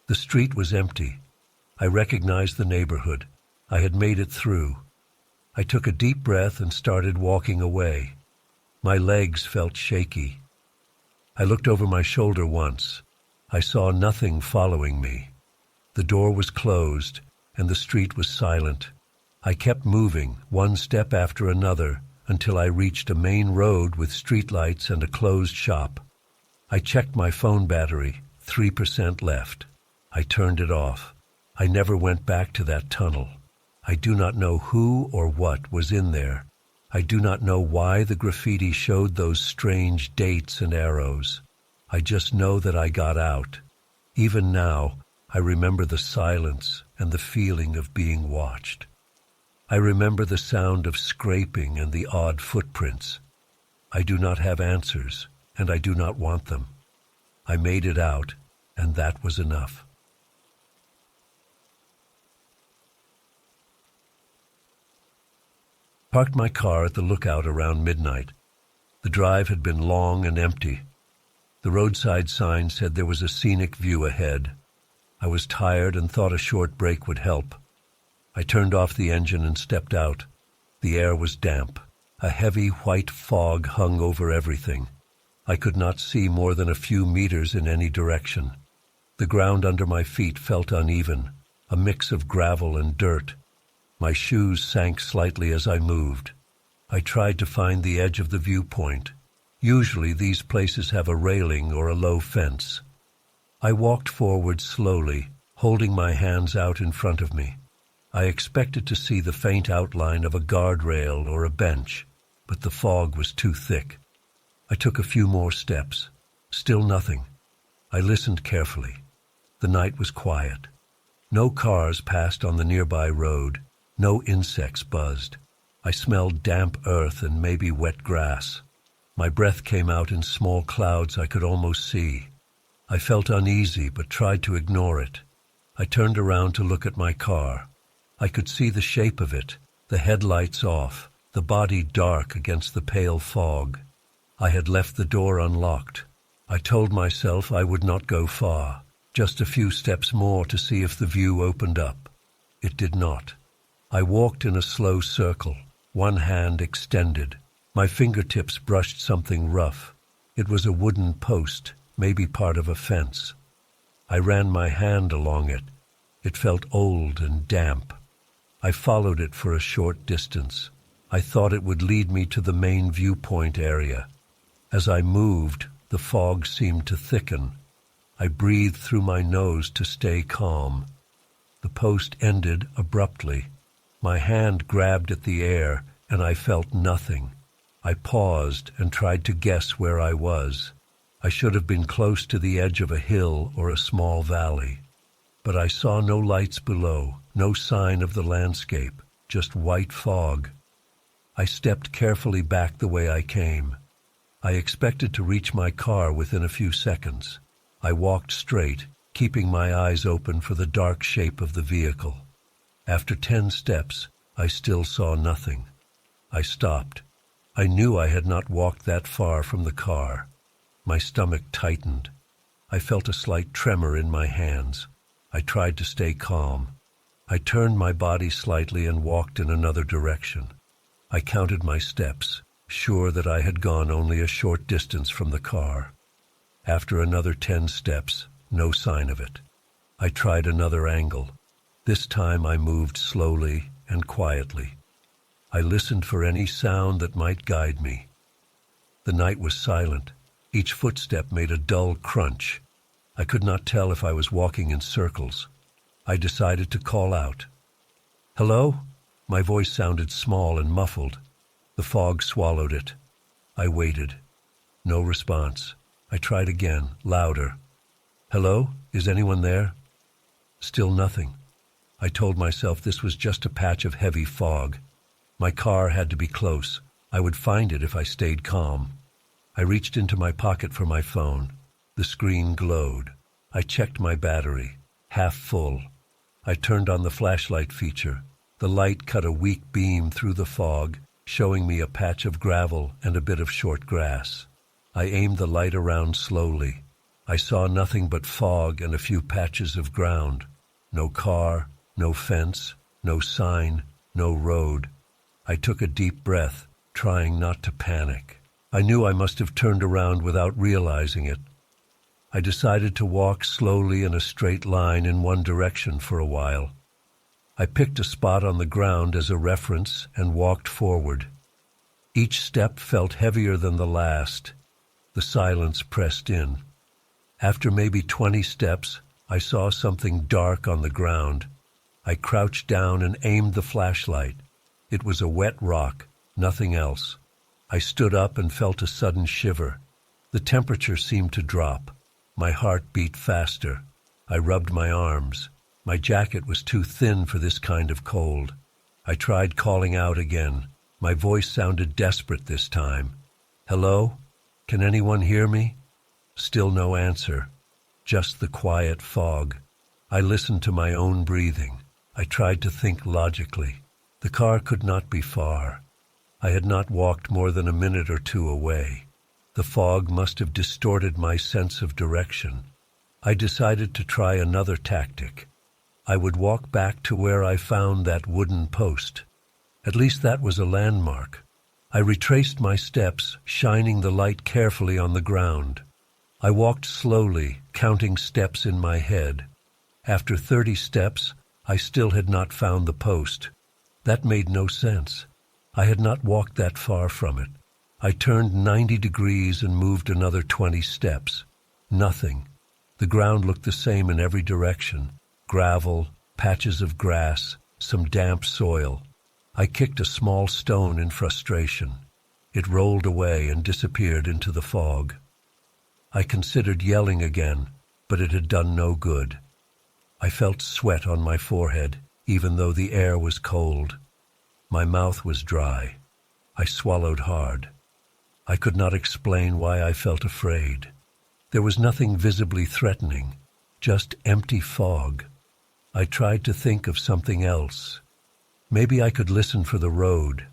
The street was empty. I recognized the neighborhood. I had made it through. I took a deep breath and started walking away. My legs felt shaky. I looked over my shoulder once. I saw nothing following me. The door was closed, and the street was silent. I kept moving, one step after another, until I reached a main road with streetlights and a closed shop. I checked my phone battery, 3% left. I turned it off. I never went back to that tunnel. I do not know who or what was in there. I do not know why the graffiti showed those strange dates and arrows. I just know that I got out. Even now, I remember the silence and the feeling of being watched. I remember the sound of scraping and the odd footprints. I do not have answers, and I do not want them. I made it out, and that was enough. Parked my car at the lookout around midnight. The drive had been long and empty. The roadside sign said there was a scenic view ahead. I was tired and thought a short break would help. I turned off the engine and stepped out. The air was damp. A heavy white fog hung over everything. I could not see more than a few meters in any direction. The ground under my feet felt uneven, a mix of gravel and dirt. My shoes sank slightly as I moved. I tried to find the edge of the viewpoint. Usually these places have a railing or a low fence. I walked forward slowly, holding my hands out in front of me. I expected to see the faint outline of a guardrail or a bench, but the fog was too thick. I took a few more steps. Still nothing. I listened carefully. The night was quiet. No cars passed on the nearby road. No insects buzzed. I smelled damp earth and maybe wet grass. My breath came out in small clouds I could almost see. I felt uneasy but tried to ignore it. I turned around to look at my car. I could see the shape of it, the headlights off, the body dark against the pale fog. I had left the door unlocked. I told myself I would not go far, just a few steps more to see if the view opened up. It did not. I walked in a slow circle, one hand extended. My fingertips brushed something rough. It was a wooden post, maybe part of a fence. I ran my hand along it. It felt old and damp. I followed it for a short distance. I thought it would lead me to the main viewpoint area. As I moved, the fog seemed to thicken. I breathed through my nose to stay calm. The post ended abruptly. My hand grabbed at the air, and I felt nothing. I paused and tried to guess where I was. I should have been close to the edge of a hill or a small valley. But I saw no lights below, no sign of the landscape, just white fog. I stepped carefully back the way I came. I expected to reach my car within a few seconds. I walked straight, keeping my eyes open for the dark shape of the vehicle. After 10 steps, I still saw nothing. I stopped. I knew I had not walked that far from the car. My stomach tightened. I felt a slight tremor in my hands. I tried to stay calm. I turned my body slightly and walked in another direction. I counted my steps, sure that I had gone only a short distance from the car. After another 10 steps, no sign of it. I tried another angle. This time I moved slowly and quietly. I listened for any sound that might guide me. The night was silent. Each footstep made a dull crunch. I could not tell if I was walking in circles. I decided to call out. "Hello?" My voice sounded small and muffled. The fog swallowed it. I waited. No response. I tried again, louder. "Hello? Is anyone there?" Still nothing. I told myself this was just a patch of heavy fog. My car had to be close. I would find it if I stayed calm. I reached into my pocket for my phone. The screen glowed. I checked my battery. Half full. I turned on the flashlight feature. The light cut a weak beam through the fog, showing me a patch of gravel and a bit of short grass. I aimed the light around slowly. I saw nothing but fog and a few patches of ground. No car, no fence, no sign, no road. I took a deep breath, trying not to panic. I knew I must have turned around without realizing it. I decided to walk slowly in a straight line in one direction for a while. I picked a spot on the ground as a reference and walked forward. Each step felt heavier than the last. The silence pressed in. After maybe 20 steps, I saw something dark on the ground. I crouched down and aimed the flashlight. It was a wet rock, nothing else. I stood up and felt a sudden shiver. The temperature seemed to drop. My heart beat faster. I rubbed my arms. My jacket was too thin for this kind of cold. I tried calling out again. My voice sounded desperate this time. "Hello? Can anyone hear me?" Still no answer. Just the quiet fog. I listened to my own breathing. I tried to think logically. The car could not be far. I had not walked more than a minute or two away. The fog must have distorted my sense of direction. I decided to try another tactic. I would walk back to where I found that wooden post. At least that was a landmark. I retraced my steps, shining the light carefully on the ground. I walked slowly, counting steps in my head. After 30 steps, I still had not found the post. That made no sense. I had not walked that far from it. I turned 90 degrees and moved another 20 steps. Nothing. The ground looked the same in every direction. Gravel, patches of grass, some damp soil. I kicked a small stone in frustration. It rolled away and disappeared into the fog. I considered yelling again, but it had done no good. I felt sweat on my forehead, even though the air was cold. My mouth was dry. I swallowed hard. I could not explain why I felt afraid. There was nothing visibly threatening, just empty fog. I tried to think of something else. Maybe I could listen for the road.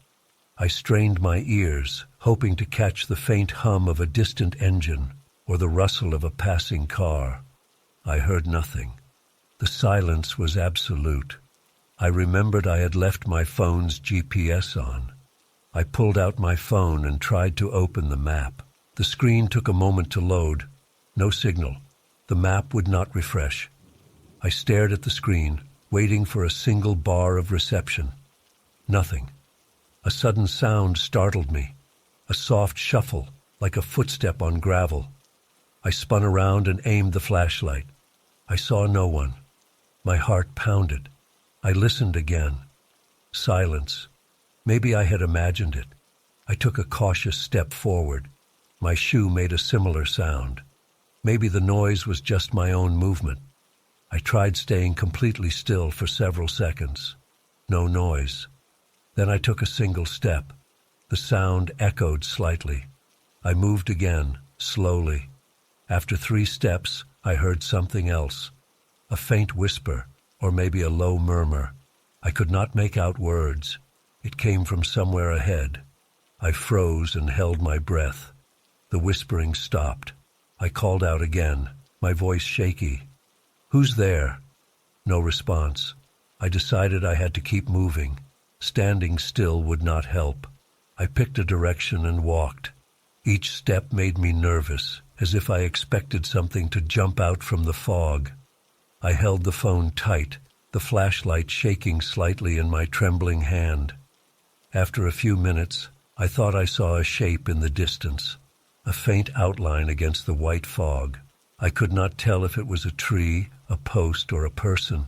I strained my ears, hoping to catch the faint hum of a distant engine or the rustle of a passing car. I heard nothing. The silence was absolute. I remembered I had left my phone's GPS on. I pulled out my phone and tried to open the map. The screen took a moment to load. No signal. The map would not refresh. I stared at the screen, waiting for a single bar of reception. Nothing. A sudden sound startled me. A soft shuffle, like a footstep on gravel. I spun around and aimed the flashlight. I saw no one. My heart pounded. I listened again. Silence. Maybe I had imagined it. I took a cautious step forward. My shoe made a similar sound. Maybe the noise was just my own movement. I tried staying completely still for several seconds. No noise. Then I took a single step. The sound echoed slightly. I moved again, slowly. After 3 steps, I heard something else. A faint whisper, or maybe a low murmur. I could not make out words. It came from somewhere ahead. I froze and held my breath. The whispering stopped. I called out again, my voice shaky. "Who's there?" No response. I decided I had to keep moving. Standing still would not help. I picked a direction and walked. Each step made me nervous, as if I expected something to jump out from the fog. I held the phone tight, the flashlight shaking slightly in my trembling hand. After a few minutes, I thought I saw a shape in the distance, a faint outline against the white fog. I could not tell if it was a tree, a post, or a person.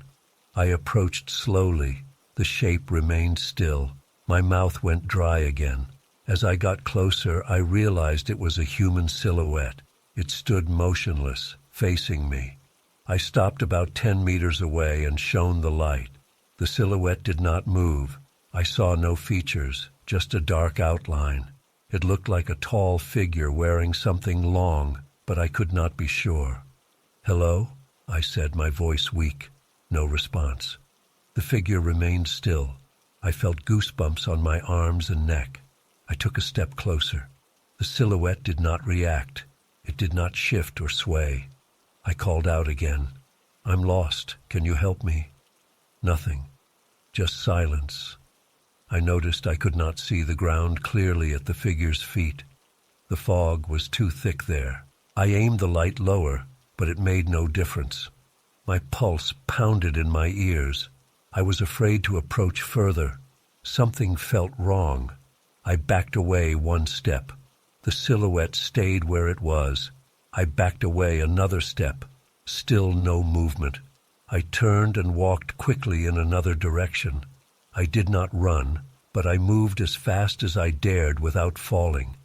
I approached slowly. The shape remained still. My mouth went dry again. As I got closer, I realized it was a human silhouette. It stood motionless, facing me. I stopped about 10 meters away and shone the light. The silhouette did not move. I saw no features, just a dark outline. It looked like a tall figure wearing something long, but I could not be sure. "Hello?" I said, my voice weak. No response. The figure remained still. I felt goosebumps on my arms and neck. I took a step closer. The silhouette did not react. It did not shift or sway. I called out again. "I'm lost. Can you help me?" Nothing. Just silence. I noticed I could not see the ground clearly at the figure's feet. The fog was too thick there. I aimed the light lower, but it made no difference. My pulse pounded in my ears. I was afraid to approach further. Something felt wrong. I backed away 1 step. The silhouette stayed where it was. I backed away another step. Still no movement. I turned and walked quickly in another direction. I did not run, but I moved as fast as I dared without falling.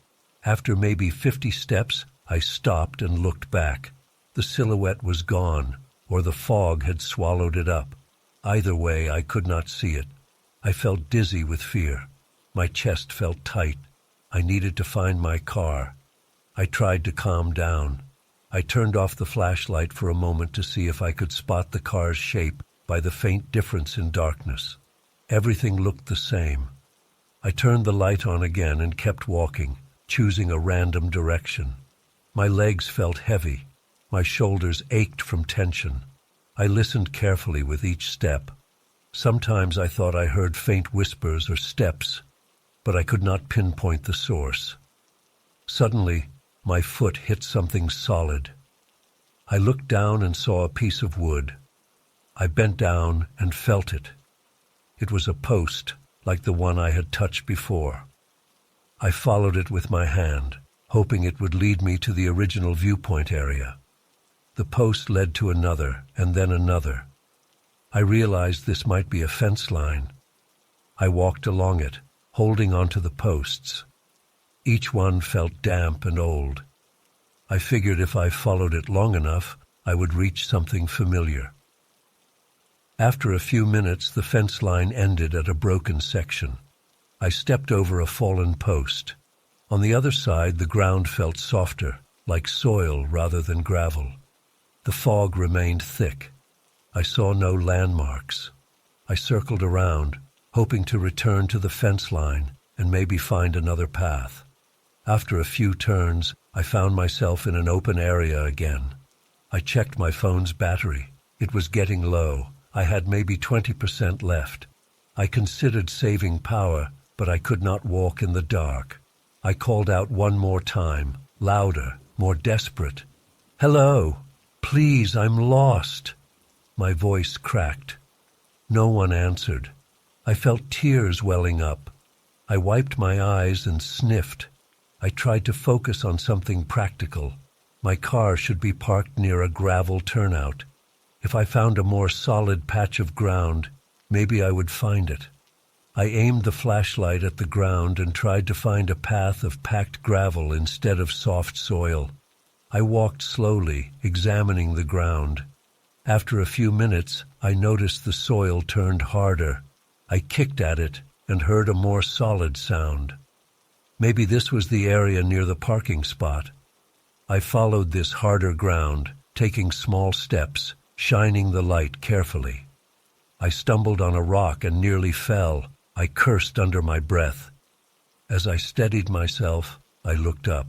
After maybe 50 steps, I stopped and looked back. The silhouette was gone, or the fog had swallowed it up. Either way, I could not see it. I felt dizzy with fear. My chest felt tight. I needed to find my car. I tried to calm down. I turned off the flashlight for a moment to see if I could spot the car's shape by the faint difference in darkness. Everything looked the same. I turned the light on again and kept walking, choosing a random direction. My legs felt heavy. My shoulders ached from tension. I listened carefully with each step. Sometimes I thought I heard faint whispers or steps, but I could not pinpoint the source. Suddenly, my foot hit something solid. I looked down and saw a piece of wood. I bent down and felt it. It was a post, like the one I had touched before. I followed it with my hand, hoping it would lead me to the original viewpoint area. The post led to another, and then another. I realized this might be a fence line. I walked along it, holding onto the posts. Each one felt damp and old. I figured if I followed it long enough, I would reach something familiar. After a few minutes, the fence line ended at a broken section. I stepped over a fallen post. On the other side, the ground felt softer, like soil rather than gravel. The fog remained thick. I saw no landmarks. I circled around, hoping to return to the fence line and maybe find another path. After a few turns, I found myself in an open area again. I checked my phone's battery. It was getting low. I had maybe 20% left. I considered saving power, but I could not walk in the dark. I called out one more time, louder, more desperate. "Hello! Please, I'm lost!" My voice cracked. No one answered. I felt tears welling up. I wiped my eyes and sniffed. I tried to focus on something practical. My car should be parked near a gravel turnout. If I found a more solid patch of ground, maybe I would find it. I aimed the flashlight at the ground and tried to find a path of packed gravel instead of soft soil. I walked slowly, examining the ground. After a few minutes, I noticed the soil turned harder. I kicked at it and heard a more solid sound. Maybe this was the area near the parking spot. I followed this harder ground, taking small steps, shining the light carefully. I stumbled on a rock and nearly fell. I cursed under my breath. As I steadied myself, I looked up.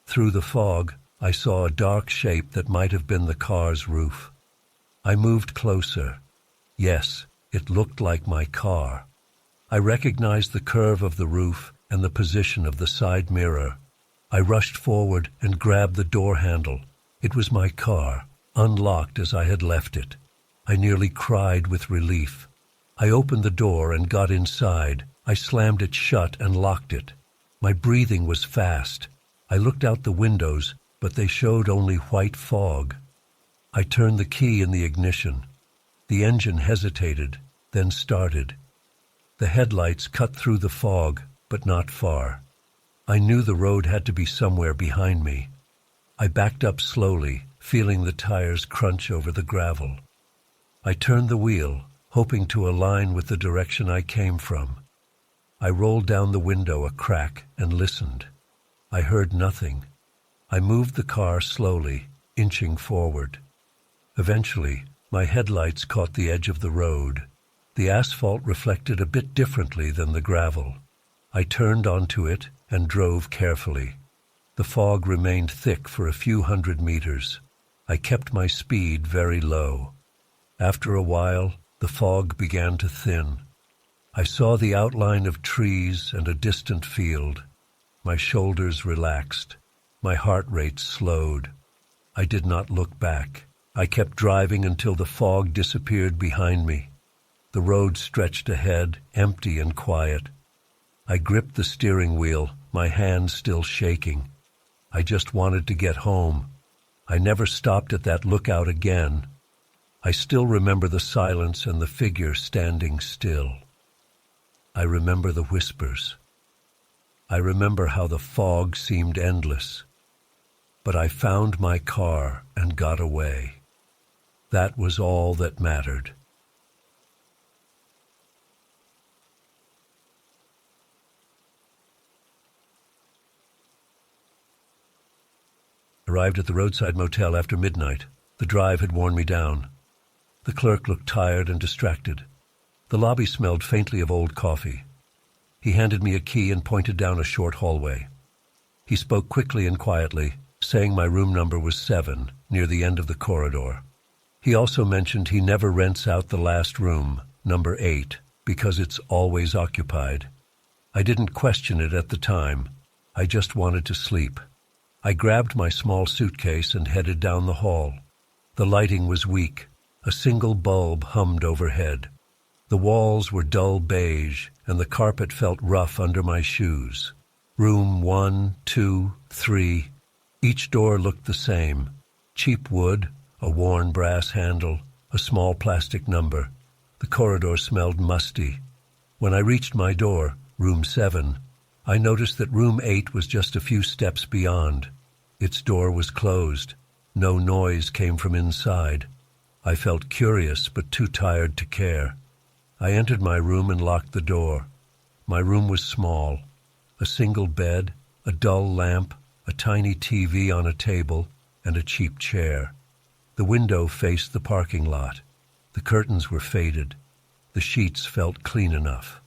Through the fog, I saw a dark shape that might have been the car's roof. I moved closer. Yes, it looked like my car. I recognized the curve of the roof and the position of the side mirror. I rushed forward and grabbed the door handle. It was my car, unlocked as I had left it. I nearly cried with relief. I opened the door and got inside. I slammed it shut and locked it. My breathing was fast. I looked out the windows, but they showed only white fog. I turned the key in the ignition. The engine hesitated, then started. The headlights cut through the fog, but not far. I knew the road had to be somewhere behind me. I backed up slowly, feeling the tires crunch over the gravel. I turned the wheel, hoping to align with the direction I came from. I rolled down the window a crack and listened. I heard nothing. I moved the car slowly, inching forward. Eventually, my headlights caught the edge of the road. The asphalt reflected a bit differently than the gravel. I turned onto it and drove carefully. The fog remained thick for a few hundred meters. I kept my speed very low. After a while, the fog began to thin. I saw the outline of trees and a distant field. My shoulders relaxed. My heart rate slowed. I did not look back. I kept driving until the fog disappeared behind me. The road stretched ahead, empty and quiet. I gripped the steering wheel, my hands still shaking. I just wanted to get home. I never stopped at that lookout again. I still remember the silence and the figure standing still. I remember the whispers. I remember how the fog seemed endless. But I found my car and got away. That was all that mattered. Arrived at the roadside motel after midnight. The drive had worn me down. The clerk looked tired and distracted. The lobby smelled faintly of old coffee. He handed me a key and pointed down a short hallway. He spoke quickly and quietly, saying my room number was 7, near the end of the corridor. He also mentioned he never rents out the last room, number 8, because it's always occupied. I didn't question it at the time. I just wanted to sleep. I grabbed my small suitcase and headed down the hall. The lighting was weak. A single bulb hummed overhead. The walls were dull beige, and the carpet felt rough under my shoes. Room 1, 2, 3. Each door looked the same. Cheap wood, a worn brass handle, a small plastic number. The corridor smelled musty. When I reached my door, room 7, I noticed that room 8 was just a few steps beyond. Its door was closed. No noise came from inside. I felt curious but too tired to care. I entered my room and locked the door. My room was small. A single bed, a dull lamp, a tiny TV on a table, and a cheap chair. The window faced the parking lot. The curtains were faded. The sheets felt clean enough.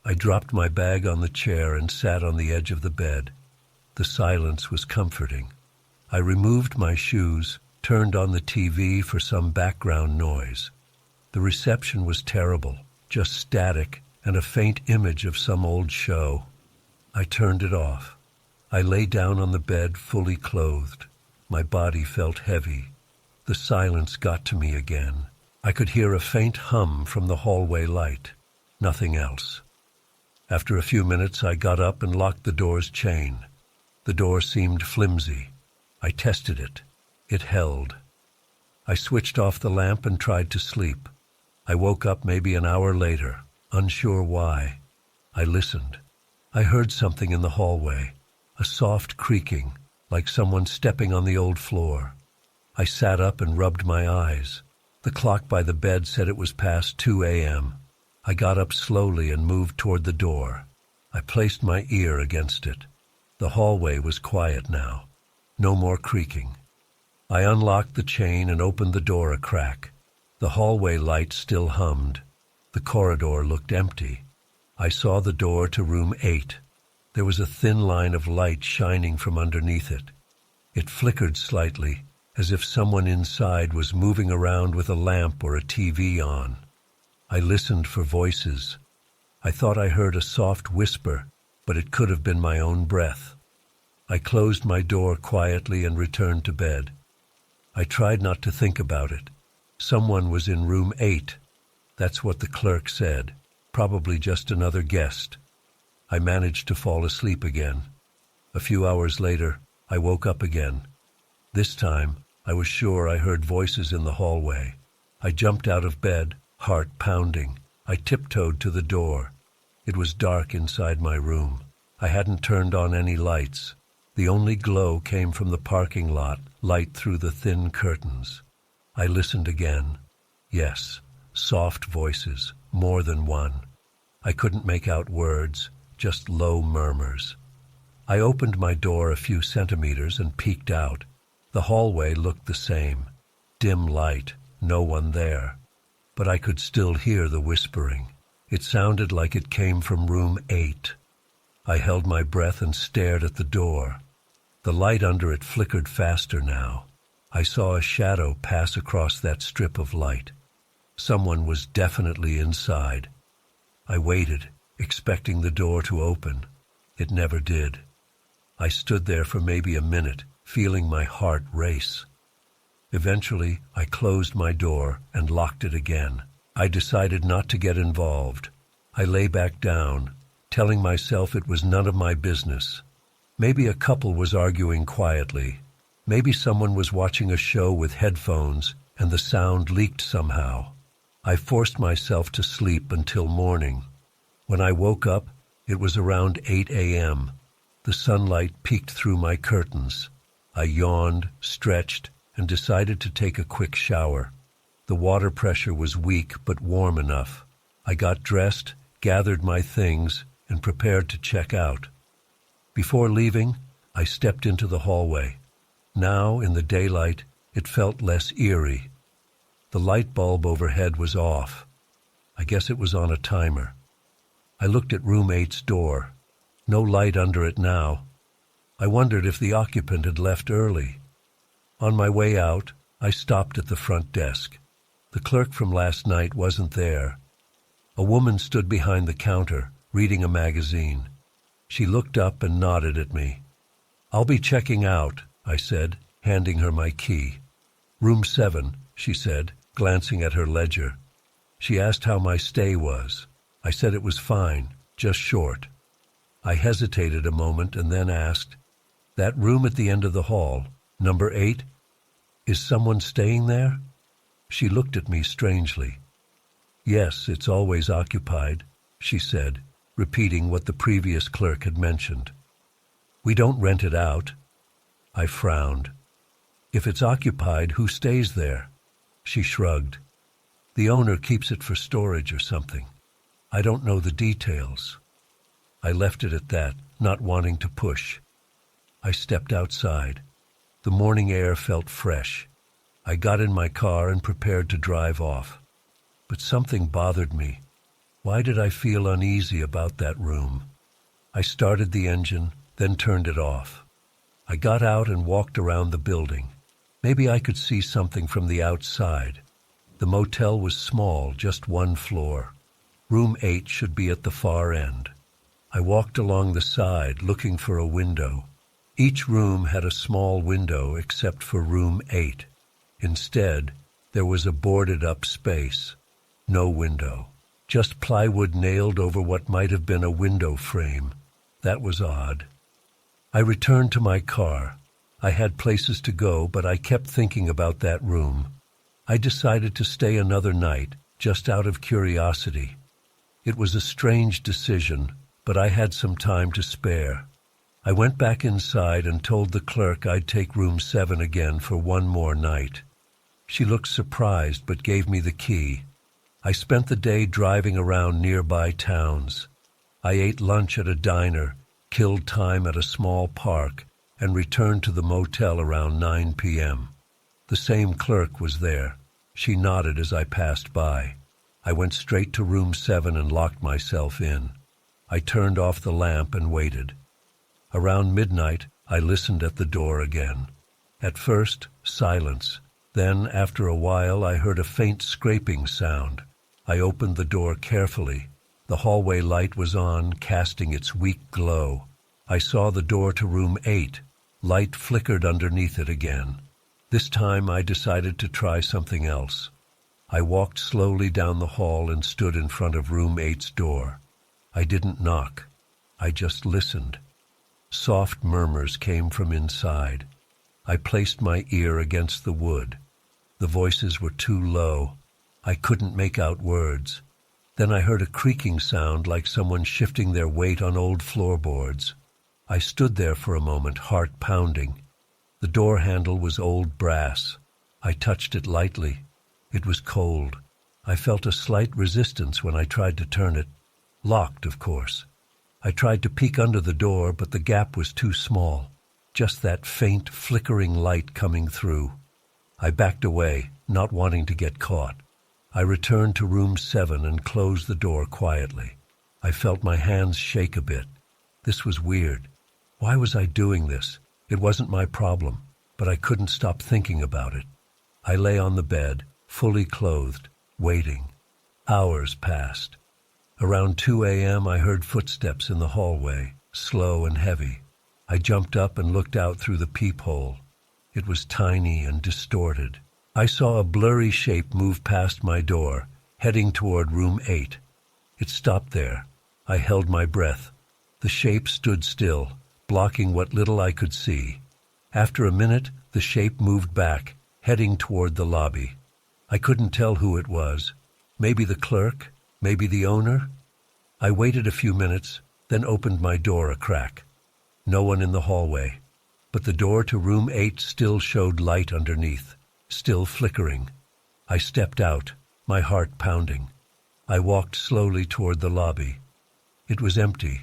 I dropped my bag on the chair and sat on the edge of the bed. The silence was comforting. I removed my shoes, turned on the TV for some background noise. The reception was terrible, just static and a faint image of some old show. I turned it off. I lay down on the bed fully clothed. My body felt heavy. The silence got to me again. I could hear a faint hum from the hallway light. Nothing else. After a few minutes, I got up and locked the door's chain. The door seemed flimsy. I tested it. It held. I switched off the lamp and tried to sleep. I woke up maybe an hour later, unsure why. I listened. I heard something in the hallway, a soft creaking, like someone stepping on the old floor. I sat up and rubbed my eyes. The clock by the bed said it was past 2 a.m. I got up slowly and moved toward the door. I placed my ear against it. The hallway was quiet now. No more creaking. I unlocked the chain and opened the door a crack. The hallway light still hummed. The corridor looked empty. I saw the door to room 8. There was a thin line of light shining from underneath it. It flickered slightly, as if someone inside was moving around with a lamp or a TV on. I listened for voices. I thought I heard a soft whisper, but it could have been my own breath. I closed my door quietly and returned to bed. I tried not to think about it. Someone was in room 8. That's what the clerk said. Probably just another guest. I managed to fall asleep again. A few hours later, I woke up again. This time, I was sure I heard voices in the hallway. I jumped out of bed, heart pounding. I tiptoed to the door. It was dark inside my room. I hadn't turned on any lights. The only glow came from the parking lot, light through the thin curtains. I listened again. Yes, soft voices, more than one. I couldn't make out words, just low murmurs. I opened my door a few centimeters and peeked out. The hallway looked the same. Dim light, no one there. But I could still hear the whispering. It sounded like it came from room 8. I held my breath and stared at the door. The light under it flickered faster now. I saw a shadow pass across that strip of light. Someone was definitely inside. I waited, expecting the door to open. It never did. I stood there for maybe a minute, feeling my heart race. Eventually, I closed my door and locked it again. I decided not to get involved. I lay back down, telling myself it was none of my business. Maybe a couple was arguing quietly. Maybe someone was watching a show with headphones and the sound leaked somehow. I forced myself to sleep until morning. When I woke up, it was around 8 a.m. The sunlight peeked through my curtains. I yawned, stretched, and decided to take a quick shower. The water pressure was weak but warm enough. I got dressed, gathered my things, and prepared to check out. Before leaving, I stepped into the hallway. Now, in the daylight, it felt less eerie. The light bulb overhead was off. I guess it was on a timer. I looked at room 8's door. No light under it now. I wondered if the occupant had left early. On my way out, I stopped at the front desk. The clerk from last night wasn't there. A woman stood behind the counter, reading a magazine. She looked up and nodded at me. "I'll be checking out," I said, handing her my key. "Room 7, she said, glancing at her ledger. She asked how my stay was. I said it was fine, just short. I hesitated a moment and then asked, "That room at the end of the hall, number 8, is someone staying there?" She looked at me strangely. "Yes, it's always occupied," she said, repeating what the previous clerk had mentioned. "We don't rent it out." I frowned. "If it's occupied, who stays there?" She shrugged. "The owner keeps it for storage or something. I don't know the details." I left it at that, not wanting to push. I stepped outside. The morning air felt fresh. I got in my car and prepared to drive off. But something bothered me. Why did I feel uneasy about that room? I started the engine, then turned it off. I got out and walked around the building. Maybe I could see something from the outside. The motel was small, just one floor. Room 8 should be at the far end. I walked along the side, looking for a window. Each room had a small window except for room 8. Instead, there was a boarded-up space. No window. Just plywood nailed over what might have been a window frame. That was odd. I returned to my car. I had places to go, but I kept thinking about that room. I decided to stay another night, just out of curiosity. It was a strange decision, but I had some time to spare. I went back inside and told the clerk I'd take room 7 again for one more night. She looked surprised but gave me the key. I spent the day driving around nearby towns. I ate lunch at a diner, killed time at a small park, and returned to the motel around 9 p.m. The same clerk was there. She nodded as I passed by. I went straight to room 7 and locked myself in. I turned off the lamp and waited. Around midnight, I listened at the door again. At first, silence. Then, after a while, I heard a faint scraping sound. I opened the door carefully. The hallway light was on, casting its weak glow. I saw the door to room 8. Light flickered underneath it again. This time I decided to try something else. I walked slowly down the hall and stood in front of room 8's door. I didn't knock. I just listened. Soft murmurs came from inside. I placed my ear against the wood. The voices were too low. I couldn't make out words. Then I heard a creaking sound like someone shifting their weight on old floorboards. I stood there for a moment, heart pounding. The door handle was old brass. I touched it lightly. It was cold. I felt a slight resistance when I tried to turn it. Locked, of course. I tried to peek under the door, but the gap was too small. Just that faint, flickering light coming through. I backed away, not wanting to get caught. I returned to room 7 and closed the door quietly. I felt my hands shake a bit. This was weird. Why was I doing this? It wasn't my problem, but I couldn't stop thinking about it. I lay on the bed, fully clothed, waiting. Hours passed. Around 2 a.m. I heard footsteps in the hallway, slow and heavy. I jumped up and looked out through the peephole. It was tiny and distorted. I saw a blurry shape move past my door, heading toward room 8. It stopped there. I held my breath. The shape stood still, blocking what little I could see. After a minute, the shape moved back, heading toward the lobby. I couldn't tell who it was. Maybe the clerk, maybe the owner. I waited a few minutes, then opened my door a crack. No one in the hallway, but the door to room 8 still showed light underneath, still flickering. I stepped out, my heart pounding. I walked slowly toward the lobby. It was empty.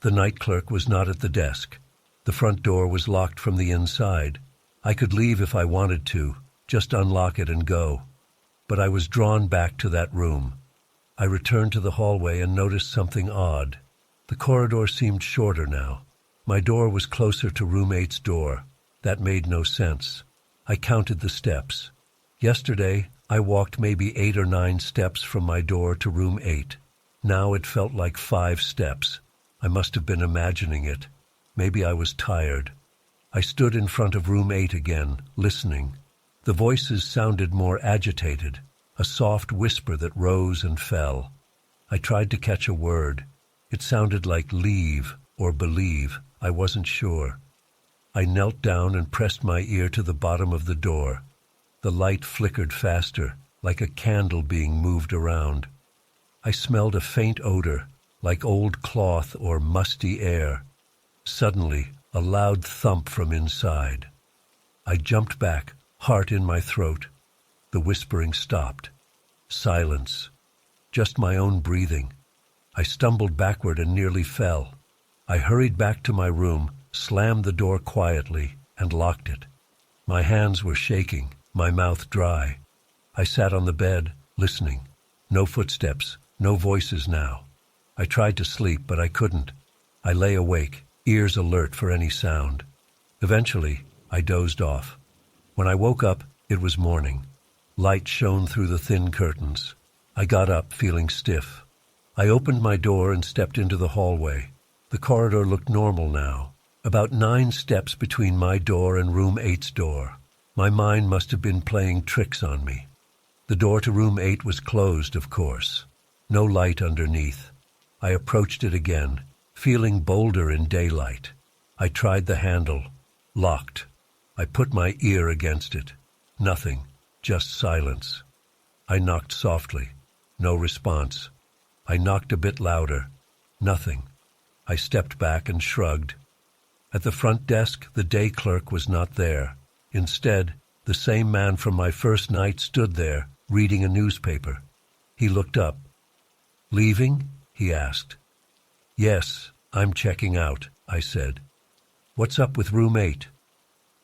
The night clerk was not at the desk. The front door was locked from the inside. I could leave if I wanted to, just unlock it and go. But I was drawn back to that room. I returned to the hallway and noticed something odd. The corridor seemed shorter now. My door was closer to room 8's door. That made no sense. I counted the steps. Yesterday, I walked maybe 8 or 9 steps from my door to room 8. Now it felt like 5 steps. I must have been imagining it. Maybe I was tired. I stood in front of room 8 again, listening. The voices sounded more agitated, a soft whisper that rose and fell. I tried to catch a word. It sounded like leave or believe. I wasn't sure. I knelt down and pressed my ear to the bottom of the door. The light flickered faster, like a candle being moved around. I smelled a faint odor, like old cloth or musty air. Suddenly, a loud thump from inside. I jumped back, heart in my throat. The whispering stopped. Silence. Just my own breathing. I stumbled backward and nearly fell. I hurried back to my room, slammed the door quietly, and locked it. My hands were shaking, my mouth dry. I sat on the bed, listening. No footsteps, no voices now. I tried to sleep, but I couldn't. I lay awake, ears alert for any sound. Eventually, I dozed off. When I woke up, it was morning. Light shone through the thin curtains. I got up, feeling stiff. I opened my door and stepped into the hallway. The corridor looked normal now. About 9 steps between my door and room 8's door. My mind must have been playing tricks on me. The door to room 8 was closed, of course. No light underneath. I approached it again, feeling bolder in daylight. I tried the handle. Locked. I put my ear against it. Nothing. Just silence. I knocked softly. No response. I knocked a bit louder. Nothing. I stepped back and shrugged. At the front desk, the day clerk was not there. Instead, the same man from my first night stood there, reading a newspaper. He looked up. "Leaving?" he asked. "Yes, I'm checking out," I said. "What's up with room 8?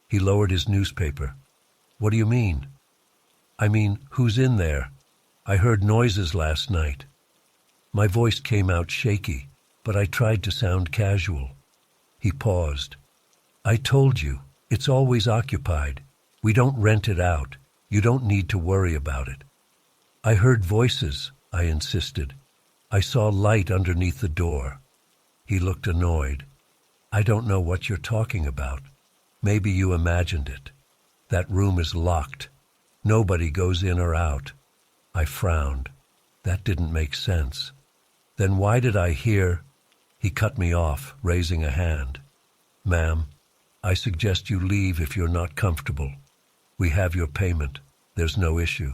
He lowered his newspaper. "What do you mean?" "I mean, who's in there? I heard noises last night." My voice came out shaky, but I tried to sound casual. He paused. "I told you, it's always occupied. We don't rent it out. You don't need to worry about it." "I heard voices," I insisted. "I saw light underneath the door." He looked annoyed. "I don't know what you're talking about. Maybe you imagined it. That room is locked. Nobody goes in or out." I frowned. That didn't make sense. Then why did I hear? He cut me off, raising a hand. "Ma'am, I suggest you leave if you're not comfortable. We have your payment. There's no issue."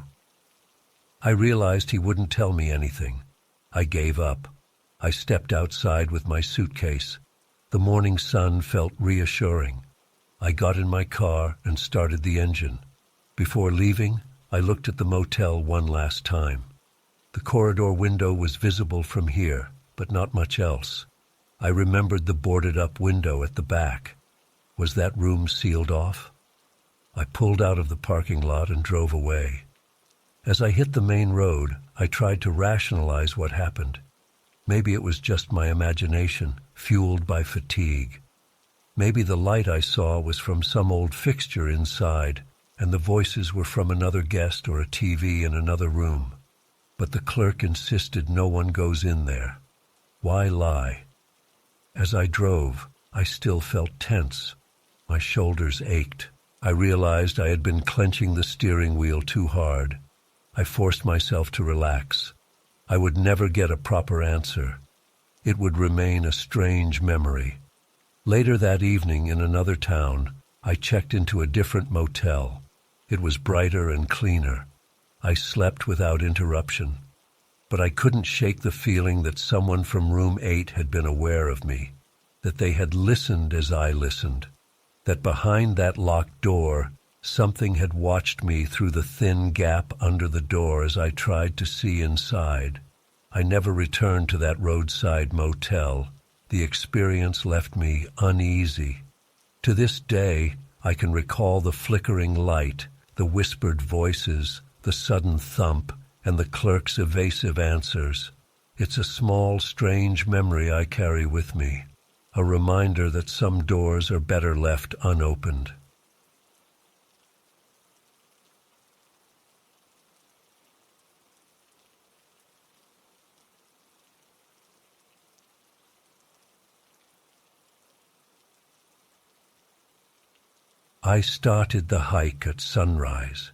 I realized he wouldn't tell me anything. I gave up. I stepped outside with my suitcase. The morning sun felt reassuring. I got in my car and started the engine. Before leaving, I looked at the motel one last time. The corridor window was visible from here, but not much else. I remembered the boarded-up window at the back. Was that room sealed off? I pulled out of the parking lot and drove away. As I hit the main road, I tried to rationalize what happened. Maybe it was just my imagination, fueled by fatigue. Maybe the light I saw was from some old fixture inside, and the voices were from another guest or a TV in another room. But the clerk insisted no one goes in there. Why lie? As I drove, I still felt tense. My shoulders ached. I realized I had been clenching the steering wheel too hard. I forced myself to relax. I would never get a proper answer. It would remain a strange memory. Later that evening in another town, I checked into a different motel. It was brighter and cleaner. I slept without interruption. But I couldn't shake the feeling that someone from room 8 had been aware of me, that they had listened as I listened, that behind that locked door, something had watched me through the thin gap under the door as I tried to see inside. I never returned to that roadside motel. The experience left me uneasy. To this day, I can recall the flickering light, the whispered voices, the sudden thump, and the clerk's evasive answers. It's a small, strange memory I carry with me, a reminder that some doors are better left unopened. I started the hike at sunrise.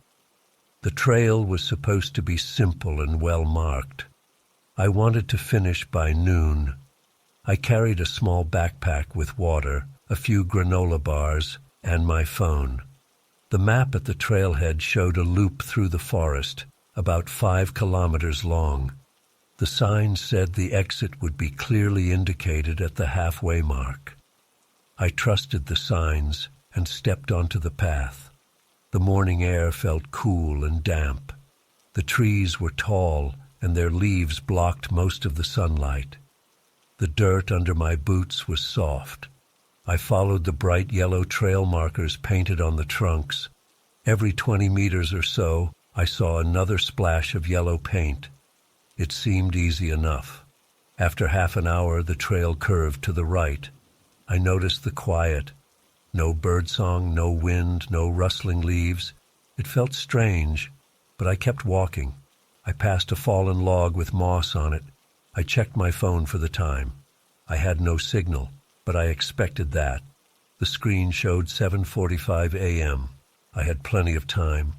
The trail was supposed to be simple and well marked. I wanted to finish by noon. I carried a small backpack with water, a few granola bars, and my phone. The map at the trailhead showed a loop through the forest, about 5 kilometers long. The sign said the exit would be clearly indicated at the halfway mark. I trusted the signs and stepped onto the path. The morning air felt cool and damp. The trees were tall, and their leaves blocked most of the sunlight. The dirt under my boots was soft. I followed the bright yellow trail markers painted on the trunks. Every 20 meters or so, I saw another splash of yellow paint. It seemed easy enough. After half an hour, the trail curved to the right. I noticed the quiet. No birdsong, no wind, no rustling leaves. It felt strange, but I kept walking. I passed a fallen log with moss on it. I checked my phone for the time. I had no signal, but I expected that. The screen showed 7:45 a.m. I had plenty of time.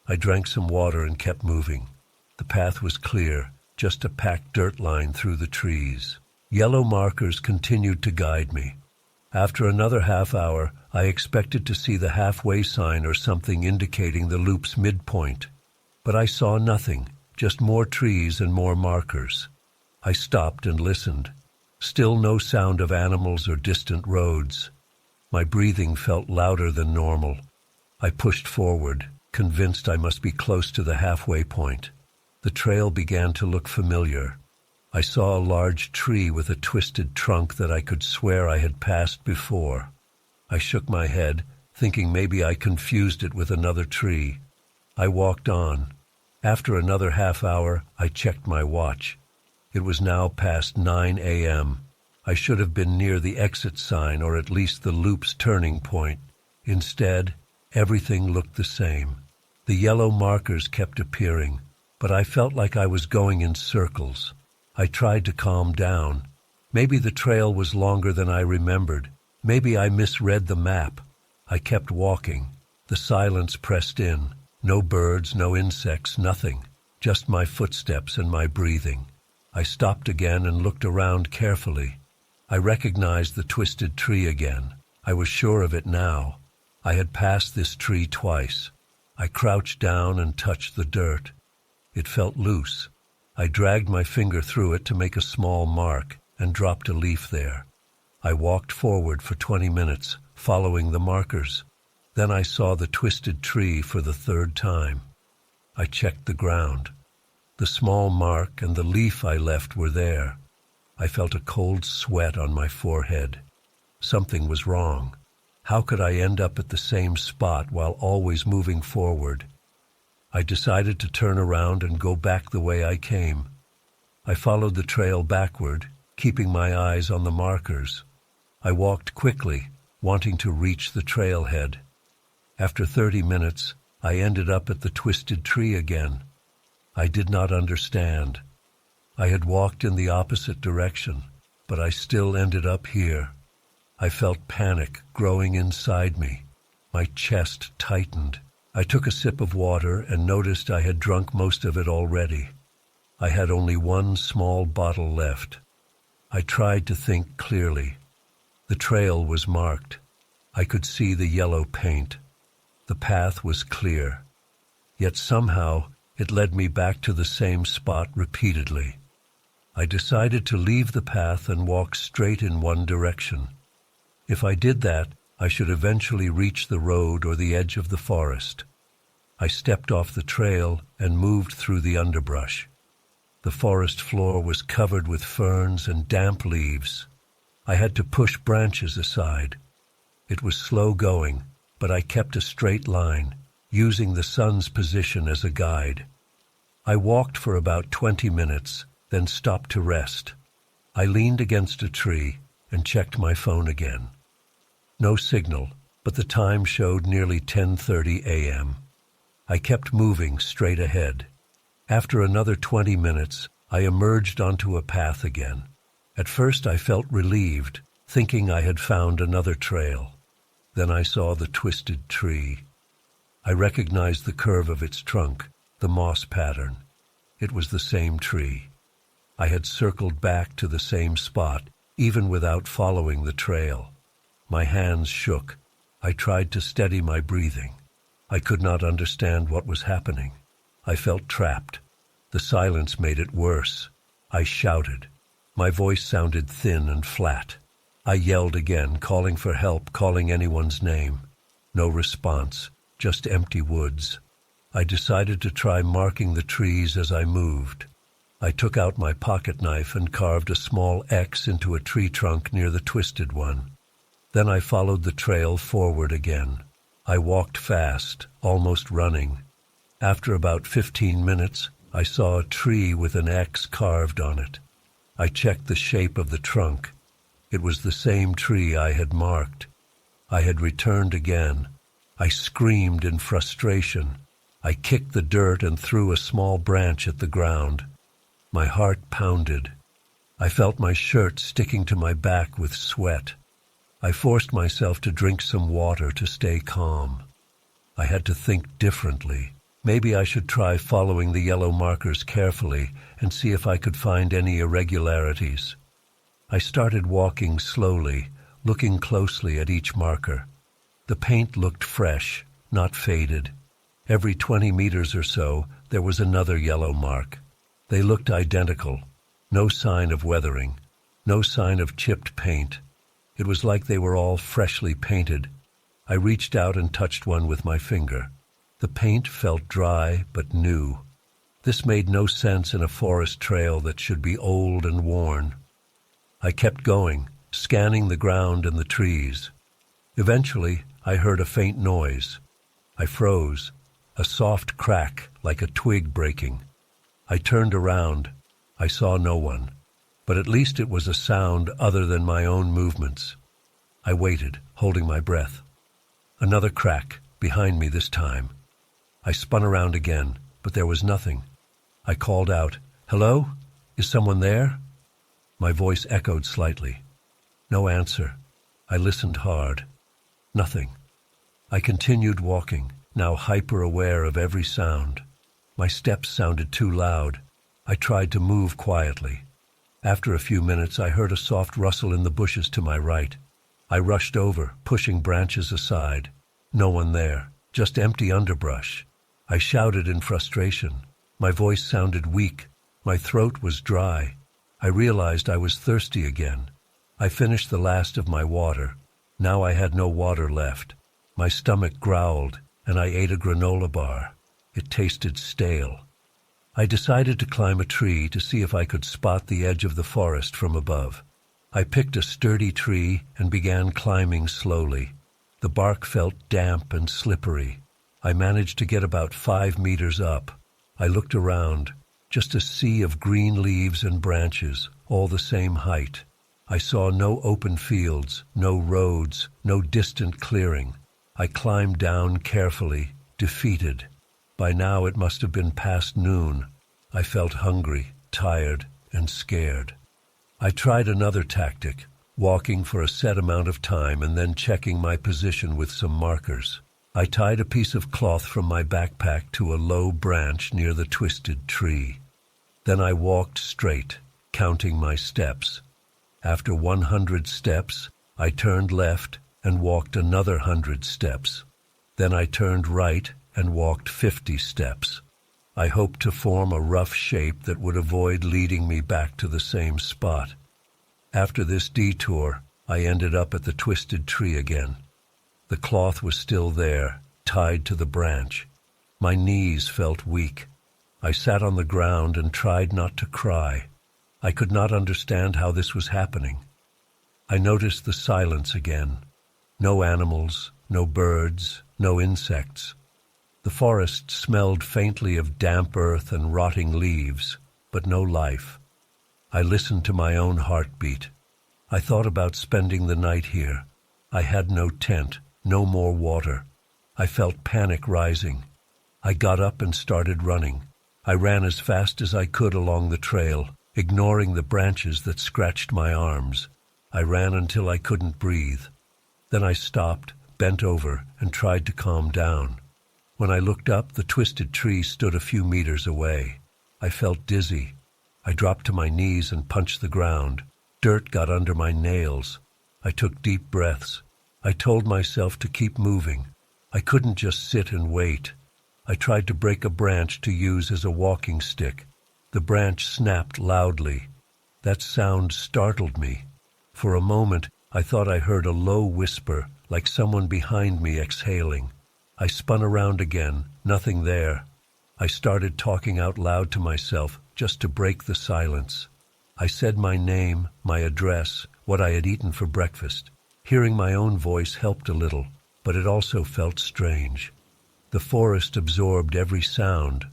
I drank some water and kept moving. The path was clear, just a packed dirt line through the trees. Yellow markers continued to guide me. After another half hour, I expected to see the halfway sign or something indicating the loop's midpoint. But I saw nothing, just more trees and more markers. I stopped and listened. Still no sound of animals or distant roads. My breathing felt louder than normal. I pushed forward, convinced I must be close to the halfway point. The trail began to look familiar. I saw a large tree with a twisted trunk that I could swear I had passed before. I shook my head, thinking maybe I confused it with another tree. I walked on. After another half hour, I checked my watch. It was now past 9 a.m. I should have been near the exit sign or at least the loop's turning point. Instead, everything looked the same. The yellow markers kept appearing, but I felt like I was going in circles. I tried to calm down. Maybe the trail was longer than I remembered. Maybe I misread the map. I kept walking. The silence pressed in. No birds, no insects, nothing. Just my footsteps and my breathing. I stopped again and looked around carefully. I recognized the twisted tree again. I was sure of it now. I had passed this tree twice. I crouched down and touched the dirt. It felt loose. I dragged my finger through it to make a small mark and dropped a leaf there. I walked forward for 20 minutes, following the markers. Then I saw the twisted tree for the third time. I checked the ground. The small mark and the leaf I left were there. I felt a cold sweat on my forehead. Something was wrong. How could I end up at the same spot while always moving forward? I decided to turn around and go back the way I came. I followed the trail backward, keeping my eyes on the markers. I walked quickly, wanting to reach the trailhead. After 30 minutes, I ended up at the twisted tree again. I did not understand. I had walked in the opposite direction, but I still ended up here. I felt panic growing inside me. My chest tightened. I took a sip of water and noticed I had drunk most of it already. I had only one small bottle left. I tried to think clearly. The trail was marked. I could see the yellow paint. The path was clear. Yet somehow it led me back to the same spot repeatedly. I decided to leave the path and walk straight in one direction. If I did that, I should eventually reach the road or the edge of the forest. I stepped off the trail and moved through the underbrush. The forest floor was covered with ferns and damp leaves. I had to push branches aside. It was slow going, but I kept a straight line, using the sun's position as a guide. I walked for about 20 minutes, then stopped to rest. I leaned against a tree and checked my phone again. No signal, but the time showed nearly 10:30 a.m. I kept moving straight ahead. After another 20 minutes, I emerged onto a path again. At first I felt relieved, thinking I had found another trail. Then I saw the twisted tree. I recognized the curve of its trunk, the moss pattern. It was the same tree. I had circled back to the same spot, even without following the trail. My hands shook. I tried to steady my breathing. I could not understand what was happening. I felt trapped. The silence made it worse. I shouted. My voice sounded thin and flat. I yelled again, calling for help, calling anyone's name. No response, just empty woods. I decided to try marking the trees as I moved. I took out my pocket knife and carved a small X into a tree trunk near the twisted one. Then I followed the trail forward again. I walked fast, almost running. After about 15 minutes, I saw a tree with an X carved on it. I checked the shape of the trunk. It was the same tree I had marked. I had returned again. I screamed in frustration. I kicked the dirt and threw a small branch at the ground. My heart pounded. I felt my shirt sticking to my back with sweat. I forced myself to drink some water to stay calm. I had to think differently. Maybe I should try following the yellow markers carefully and see if I could find any irregularities. I started walking slowly, looking closely at each marker. The paint looked fresh, not faded. Every 20 meters or so, there was another yellow mark. They looked identical. No sign of weathering. No sign of chipped paint. It was like they were all freshly painted. I reached out and touched one with my finger. The paint felt dry but new. This made no sense in a forest trail that should be old and worn. I kept going, scanning the ground and the trees. Eventually, I heard a faint noise. I froze, a soft crack like a twig breaking. I turned around. I saw no one, but at least it was a sound other than my own movements. I waited, holding my breath. Another crack, behind me this time. I spun around again, but there was nothing. I called out, "Hello? Is someone there?" My voice echoed slightly. No answer. I listened hard. Nothing. I continued walking, now hyper-aware of every sound. My steps sounded too loud. I tried to move quietly. After a few minutes, I heard a soft rustle in the bushes to my right. I rushed over, pushing branches aside. No one there, just empty underbrush. I shouted in frustration. My voice sounded weak. My throat was dry. I realized I was thirsty again. I finished the last of my water. Now I had no water left. My stomach growled, and I ate a granola bar. It tasted stale. I decided to climb a tree to see if I could spot the edge of the forest from above. I picked a sturdy tree and began climbing slowly. The bark felt damp and slippery. I managed to get about 5 meters up. I looked around, just a sea of green leaves and branches, all the same height. I saw no open fields, no roads, no distant clearing. I climbed down carefully, defeated. By now it must have been past noon. I felt hungry, tired, and scared. I tried another tactic, walking for a set amount of time and then checking my position with some markers. I tied a piece of cloth from my backpack to a low branch near the twisted tree. Then I walked straight, counting my steps. After 100 steps, I turned left and walked another 100 steps. Then I turned right and walked 50 steps. I hoped to form a rough shape that would avoid leading me back to the same spot. After this detour, I ended up at the twisted tree again. The cloth was still there, tied to the branch. My knees felt weak. I sat on the ground and tried not to cry. I could not understand how this was happening. I noticed the silence again. No animals, no birds, no insects. The forest smelled faintly of damp earth and rotting leaves, but no life. I listened to my own heartbeat. I thought about spending the night here. I had no tent, no more water. I felt panic rising. I got up and started running. I ran as fast as I could along the trail, ignoring the branches that scratched my arms. I ran until I couldn't breathe. Then I stopped, bent over, and tried to calm down. When I looked up, the twisted tree stood a few meters away. I felt dizzy. I dropped to my knees and punched the ground. Dirt got under my nails. I took deep breaths. I told myself to keep moving. I couldn't just sit and wait. I tried to break a branch to use as a walking stick. The branch snapped loudly. That sound startled me. For a moment, I thought I heard a low whisper, like someone behind me exhaling. I spun around again, nothing there. I started talking out loud to myself, just to break the silence. I said my name, my address, what I had eaten for breakfast. Hearing my own voice helped a little, but it also felt strange. The forest absorbed every sound.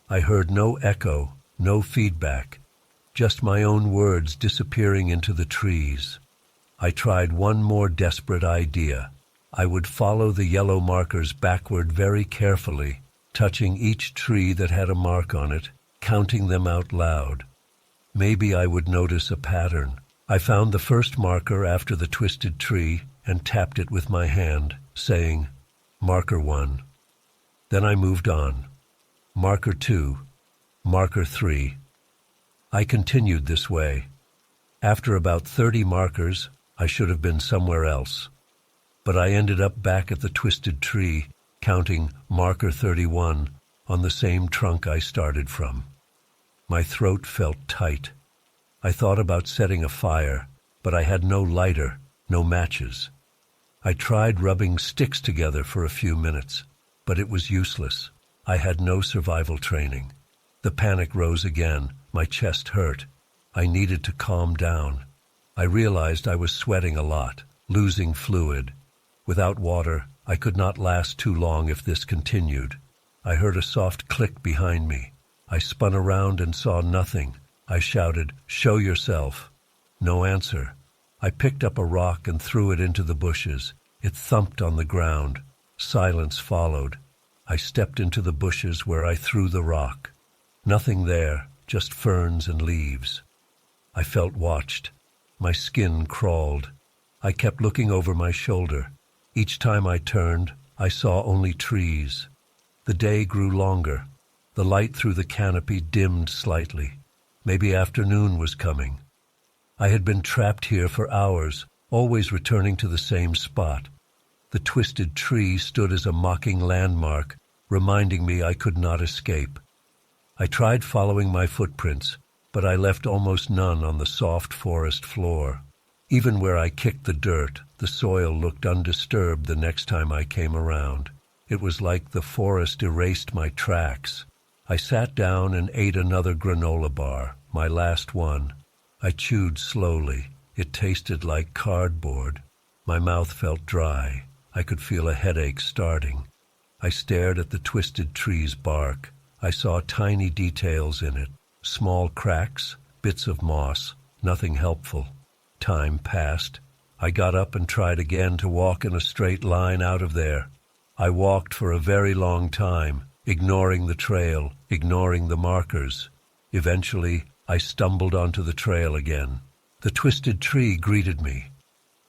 I heard no echo, no feedback, just my own words disappearing into the trees. I tried one more desperate idea. I would follow the yellow markers backward very carefully, touching each tree that had a mark on it, counting them out loud. Maybe I would notice a pattern. I found the first marker after the twisted tree and tapped it with my hand, saying, "Marker 1." Then I moved on. Marker 2. Marker 3. I continued this way. After about 30 markers, I should have been somewhere else. But I ended up back at the twisted tree, counting marker 31 on the same trunk I started from. My throat felt tight. I thought about setting a fire, but I had no lighter, no matches. I tried rubbing sticks together for a few minutes, but it was useless. I had no survival training. The panic rose again. My chest hurt. I needed to calm down. I realized I was sweating a lot, losing fluid. Without water, I could not last too long if this continued. I heard a soft click behind me. I spun around and saw nothing. I shouted, "Show yourself." No answer. I picked up a rock and threw it into the bushes. It thumped on the ground. Silence followed. I stepped into the bushes where I threw the rock. Nothing there, just ferns and leaves. I felt watched. My skin crawled. I kept looking over my shoulder. Each time I turned, I saw only trees. The day grew longer. The light through the canopy dimmed slightly. Maybe afternoon was coming. I had been trapped here for hours, always returning to the same spot. The twisted tree stood as a mocking landmark, reminding me I could not escape. I tried following my footprints, but I left almost none on the soft forest floor. Even where I kicked the dirt, the soil looked undisturbed the next time I came around. It was like the forest erased my tracks. I sat down and ate another granola bar, my last one. I chewed slowly. It tasted like cardboard. My mouth felt dry. I could feel a headache starting. I stared at the twisted tree's bark. I saw tiny details in it, small cracks, bits of moss, nothing helpful. Time passed. I got up and tried again to walk in a straight line out of there. I walked for a very long time, ignoring the trail, ignoring the markers. Eventually, I stumbled onto the trail again. The twisted tree greeted me.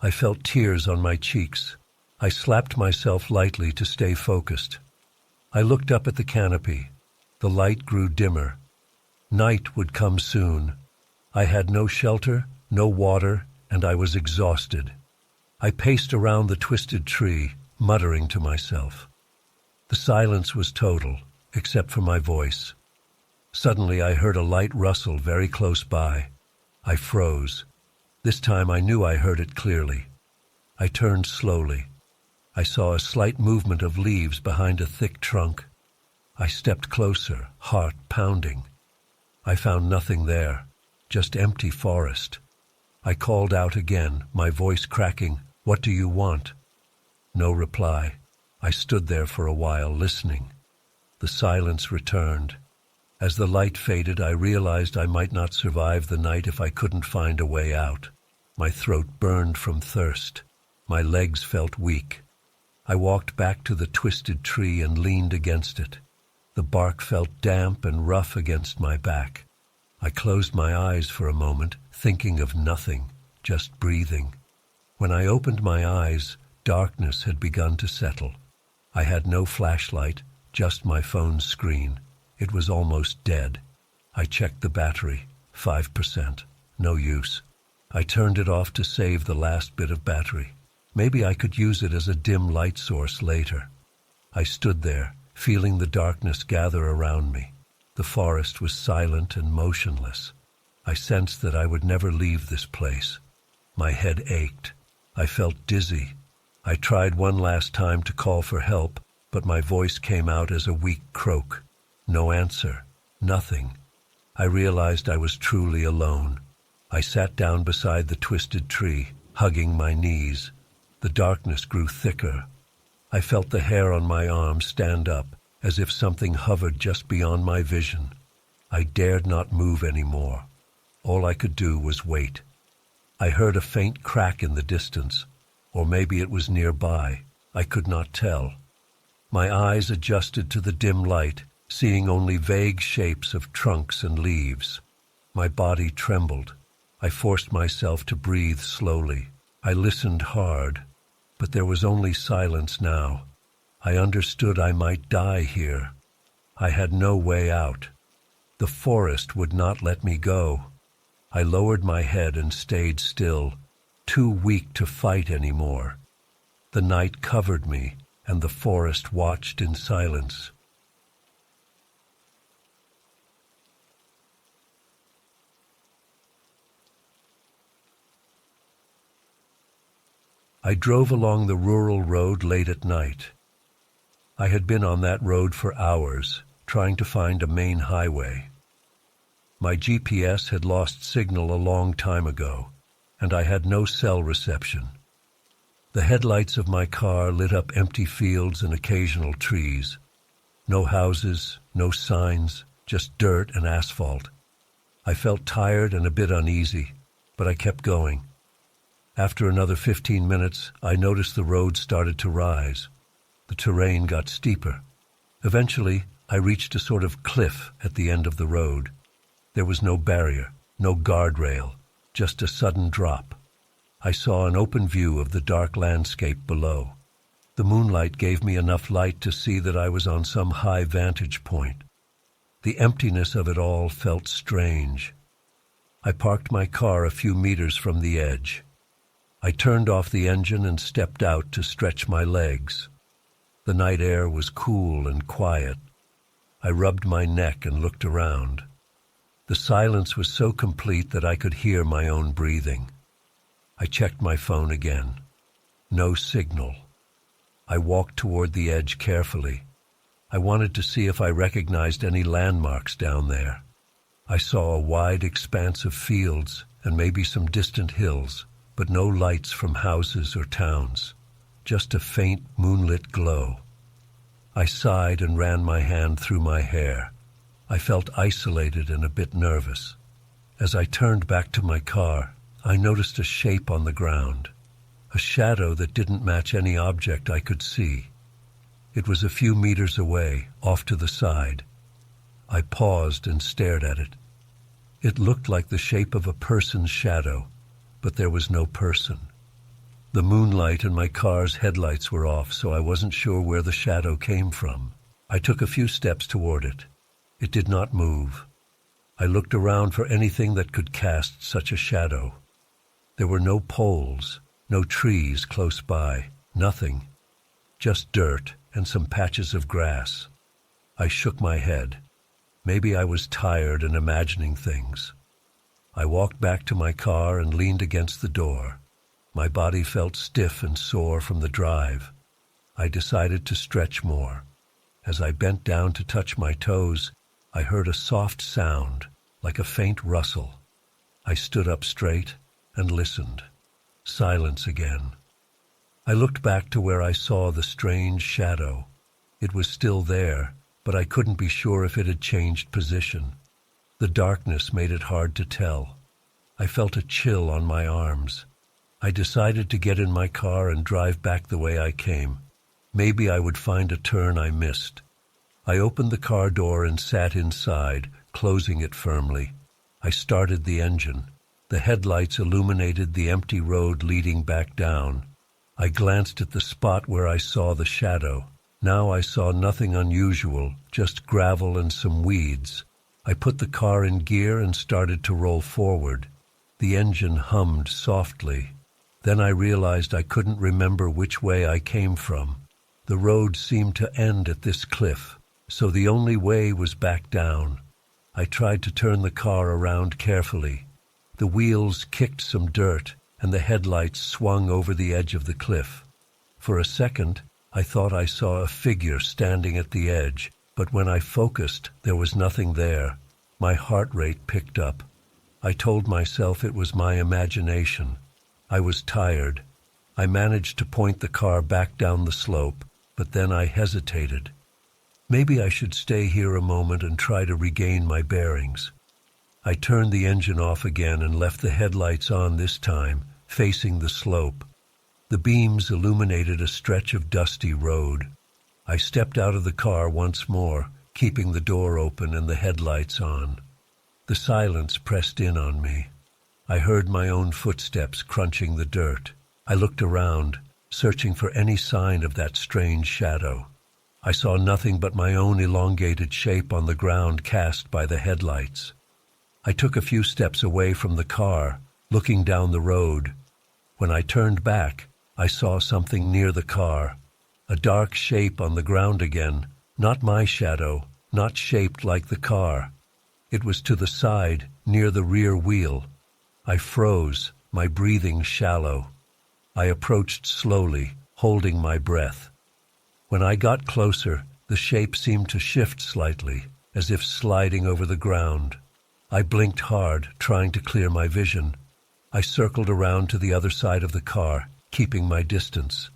I felt tears on my cheeks. I slapped myself lightly to stay focused. I looked up at the canopy. The light grew dimmer. Night would come soon. I had no shelter, no water, and I was exhausted. I paced around the twisted tree, muttering to myself. The silence was total, except for my voice. Suddenly I heard a light rustle very close by. I froze. This time I knew I heard it clearly. I turned slowly. I saw a slight movement of leaves behind a thick trunk. I stepped closer, heart pounding. I found nothing there, just empty forest. I called out again, my voice cracking, "What do you want?" No reply. I stood there for a while, listening. The silence returned. As the light faded, I realized I might not survive the night if I couldn't find a way out. My throat burned from thirst. My legs felt weak. I walked back to the twisted tree and leaned against it. The bark felt damp and rough against my back. I closed my eyes for a moment, thinking of nothing, just breathing. When I opened my eyes, darkness had begun to settle. I had no flashlight, just my phone's screen. It was almost dead. I checked the battery, 5%. No use. I turned it off to save the last bit of battery. Maybe I could use it as a dim light source later. I stood there, feeling the darkness gather around me. The forest was silent and motionless. I sensed that I would never leave this place. My head ached. I felt dizzy. I tried one last time to call for help, but my voice came out as a weak croak. No answer. Nothing. I realized I was truly alone. I sat down beside the twisted tree, hugging my knees. The darkness grew thicker. I felt the hair on my arm stand up, as if something hovered just beyond my vision. I dared not move anymore. All I could do was wait. I heard a faint crack in the distance, or maybe it was nearby. I could not tell. My eyes adjusted to the dim light, seeing only vague shapes of trunks and leaves. My body trembled. I forced myself to breathe slowly. I listened hard, but there was only silence now. I understood I might die here. I had no way out. The forest would not let me go. I lowered my head and stayed still, too weak to fight anymore. The night covered me, and the forest watched in silence. I drove along the rural road late at night. I had been on that road for hours, trying to find a main highway. My GPS had lost signal a long time ago, and I had no cell reception. The headlights of my car lit up empty fields and occasional trees. No houses, no signs, just dirt and asphalt. I felt tired and a bit uneasy, but I kept going. After another 15 minutes, I noticed the road started to rise. The terrain got steeper. Eventually, I reached a sort of cliff at the end of the road. There was no barrier, no guardrail, just a sudden drop. I saw an open view of the dark landscape below. The moonlight gave me enough light to see that I was on some high vantage point. The emptiness of it all felt strange. I parked my car a few meters from the edge. I turned off the engine and stepped out to stretch my legs. The night air was cool and quiet. I rubbed my neck and looked around. The silence was so complete that I could hear my own breathing. I checked my phone again. No signal. I walked toward the edge carefully. I wanted to see if I recognized any landmarks down there. I saw a wide expanse of fields and maybe some distant hills, but no lights from houses or towns, just a faint moonlit glow. I sighed and ran my hand through my hair. I felt isolated and a bit nervous. As I turned back to my car, I noticed a shape on the ground, a shadow that didn't match any object I could see. It was a few meters away, off to the side. I paused and stared at it. It looked like the shape of a person's shadow, but there was no person. The moonlight and my car's headlights were off, so I wasn't sure where the shadow came from. I took a few steps toward it. It did not move. I looked around for anything that could cast such a shadow. There were no poles, no trees close by, nothing. Just dirt and some patches of grass. I shook my head. Maybe I was tired and imagining things. I walked back to my car and leaned against the door. My body felt stiff and sore from the drive. I decided to stretch more. As I bent down to touch my toes, I heard a soft sound, like a faint rustle. I stood up straight and listened. Silence again. I looked back to where I saw the strange shadow. It was still there, but I couldn't be sure if it had changed position. The darkness made it hard to tell. I felt a chill on my arms. I decided to get in my car and drive back the way I came. Maybe I would find a turn I missed. I opened the car door and sat inside, closing it firmly. I started the engine. The headlights illuminated the empty road leading back down. I glanced at the spot where I saw the shadow. Now I saw nothing unusual, just gravel and some weeds. I put the car in gear and started to roll forward. The engine hummed softly. Then I realized I couldn't remember which way I came from. The road seemed to end at this cliff, so the only way was back down. I tried to turn the car around carefully. The wheels kicked some dirt, and the headlights swung over the edge of the cliff. For a second, I thought I saw a figure standing at the edge, but when I focused, there was nothing there. My heart rate picked up. I told myself it was my imagination. I was tired. I managed to point the car back down the slope, but then I hesitated. Maybe I should stay here a moment and try to regain my bearings. I turned the engine off again and left the headlights on this time, facing the slope. The beams illuminated a stretch of dusty road. I stepped out of the car once more, keeping the door open and the headlights on. The silence pressed in on me. I heard my own footsteps crunching the dirt. I looked around, searching for any sign of that strange shadow. I saw nothing but my own elongated shape on the ground cast by the headlights. I took a few steps away from the car, looking down the road. When I turned back, I saw something near the car. A dark shape on the ground again, not my shadow, not shaped like the car. It was to the side, near the rear wheel. I froze, my breathing shallow. I approached slowly, holding my breath. When I got closer, the shape seemed to shift slightly, as if sliding over the ground. I blinked hard, trying to clear my vision. I circled around to the other side of the car, keeping my distance.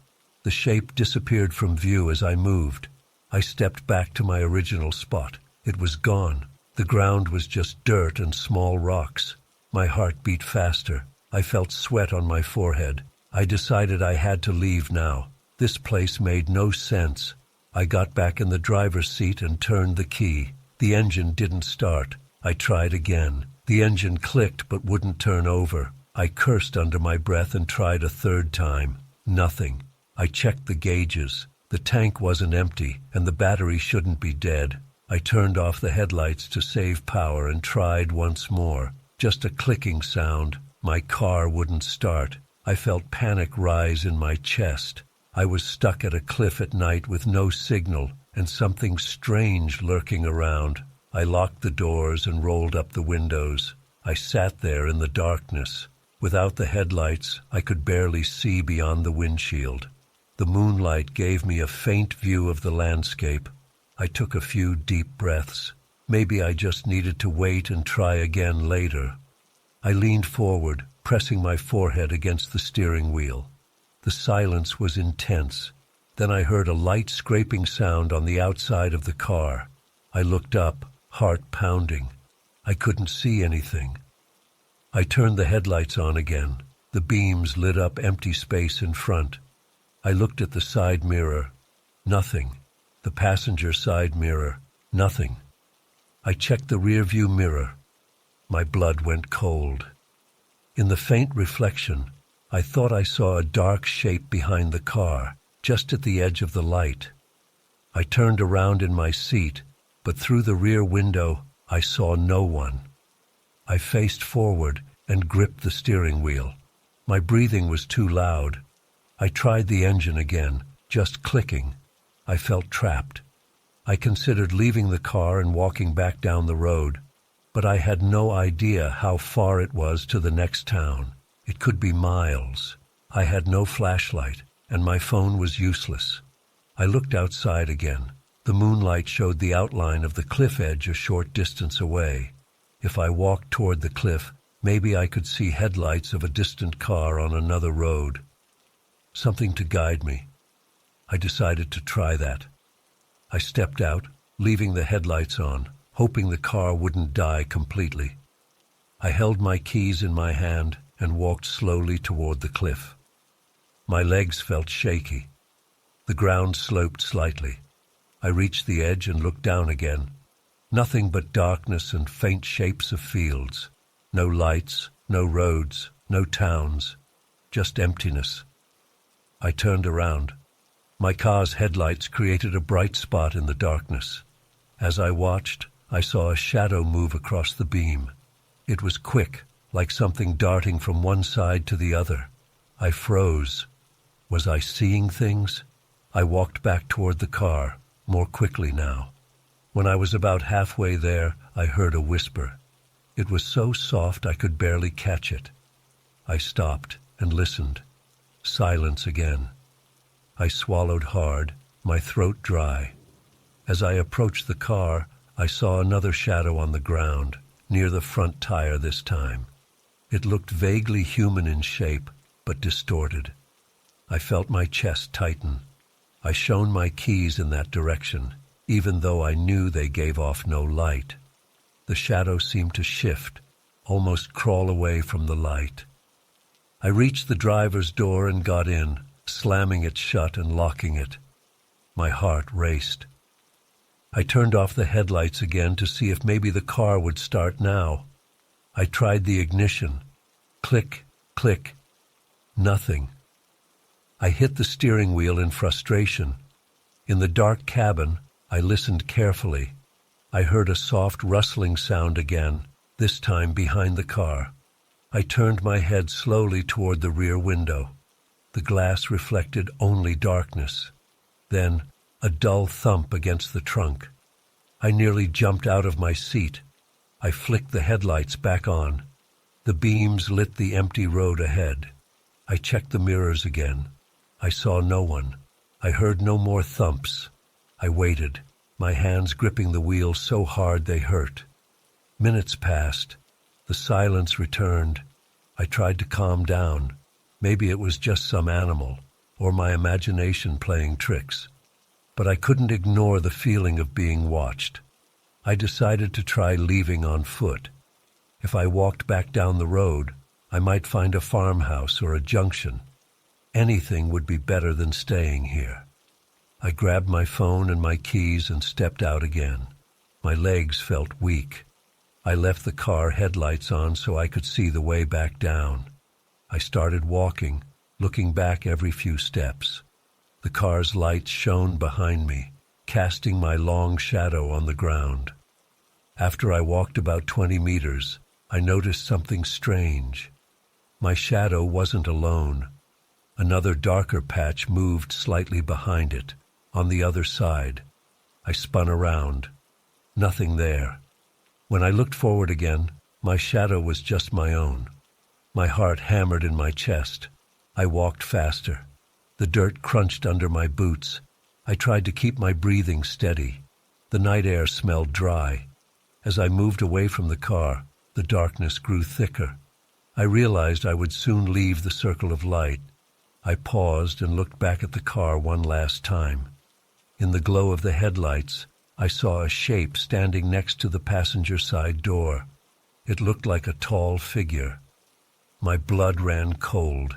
The shape disappeared from view as I moved. I stepped back to my original spot. It was gone. The ground was just dirt and small rocks. My heart beat faster. I felt sweat on my forehead. I decided I had to leave now. This place made no sense. I got back in the driver's seat and turned the key. The engine didn't start. I tried again. The engine clicked but wouldn't turn over. I cursed under my breath and tried a third time. Nothing. I checked the gauges. The tank wasn't empty, and the battery shouldn't be dead. I turned off the headlights to save power and tried once more. Just a clicking sound. My car wouldn't start. I felt panic rise in my chest. I was stuck at a cliff at night with no signal and something strange lurking around. I locked the doors and rolled up the windows. I sat there in the darkness. Without the headlights, I could barely see beyond the windshield. The moonlight gave me a faint view of the landscape. I took a few deep breaths. Maybe I just needed to wait and try again later. I leaned forward, pressing my forehead against the steering wheel. The silence was intense. Then I heard a light scraping sound on the outside of the car. I looked up, heart pounding. I couldn't see anything. I turned the headlights on again. The beams lit up empty space in front. I looked at the side mirror. Nothing. The passenger side mirror. Nothing. I checked the rearview mirror. My blood went cold. In the faint reflection, I thought I saw a dark shape behind the car, just at the edge of the light. I turned around in my seat, but through the rear window, I saw no one. I faced forward and gripped the steering wheel. My breathing was too loud. I tried the engine again, just clicking. I felt trapped. I considered leaving the car and walking back down the road, but I had no idea how far it was to the next town. It could be miles. I had no flashlight, and my phone was useless. I looked outside again. The moonlight showed the outline of the cliff edge a short distance away. If I walked toward the cliff, maybe I could see headlights of a distant car on another road. Something to guide me. I decided to try that. I stepped out, leaving the headlights on, hoping the car wouldn't die completely. I held my keys in my hand and walked slowly toward the cliff. My legs felt shaky. The ground sloped slightly. I reached the edge and looked down again. Nothing but darkness and faint shapes of fields. No lights, no roads, no towns, just emptiness. I turned around. My car's headlights created a bright spot in the darkness. As I watched, I saw a shadow move across the beam. It was quick, like something darting from one side to the other. I froze. Was I seeing things? I walked back toward the car, more quickly now. When I was about halfway there, I heard a whisper. It was so soft I could barely catch it. I stopped and listened. Silence again. I swallowed hard, my throat dry. As I approached the car, I saw another shadow on the ground, near the front tire this time. It looked vaguely human in shape, but distorted. I felt my chest tighten. I shone my keys in that direction, even though I knew they gave off no light. The shadow seemed to shift, almost crawl away from the light. I reached the driver's door and got in, slamming it shut and locking it. My heart raced. I turned off the headlights again to see if maybe the car would start now. I tried the ignition. Click, click. Nothing. I hit the steering wheel in frustration. In the dark cabin, I listened carefully. I heard a soft rustling sound again, this time behind the car. I turned my head slowly toward the rear window. The glass reflected only darkness. Then, a dull thump against the trunk. I nearly jumped out of my seat. I flicked the headlights back on. The beams lit the empty road ahead. I checked the mirrors again. I saw no one. I heard no more thumps. I waited, my hands gripping the wheel so hard they hurt. Minutes passed. The silence returned. I tried to calm down. Maybe it was just some animal, or my imagination playing tricks. But I couldn't ignore the feeling of being watched. I decided to try leaving on foot. If I walked back down the road, I might find a farmhouse or a junction. Anything would be better than staying here. I grabbed my phone and my keys and stepped out again. My legs felt weak. I left the car headlights on so I could see the way back down. I started walking, looking back every few steps. The car's lights shone behind me, casting my long shadow on the ground. After I walked about 20 meters, I noticed something strange. My shadow wasn't alone. Another darker patch moved slightly behind it, on the other side. I spun around. Nothing there. When I looked forward again, my shadow was just my own. My heart hammered in my chest. I walked faster. The dirt crunched under my boots. I tried to keep my breathing steady. The night air smelled dry. As I moved away from the car, the darkness grew thicker. I realized I would soon leave the circle of light. I paused and looked back at the car one last time. In the glow of the headlights, I saw a shape standing next to the passenger side door. It looked like a tall figure. My blood ran cold.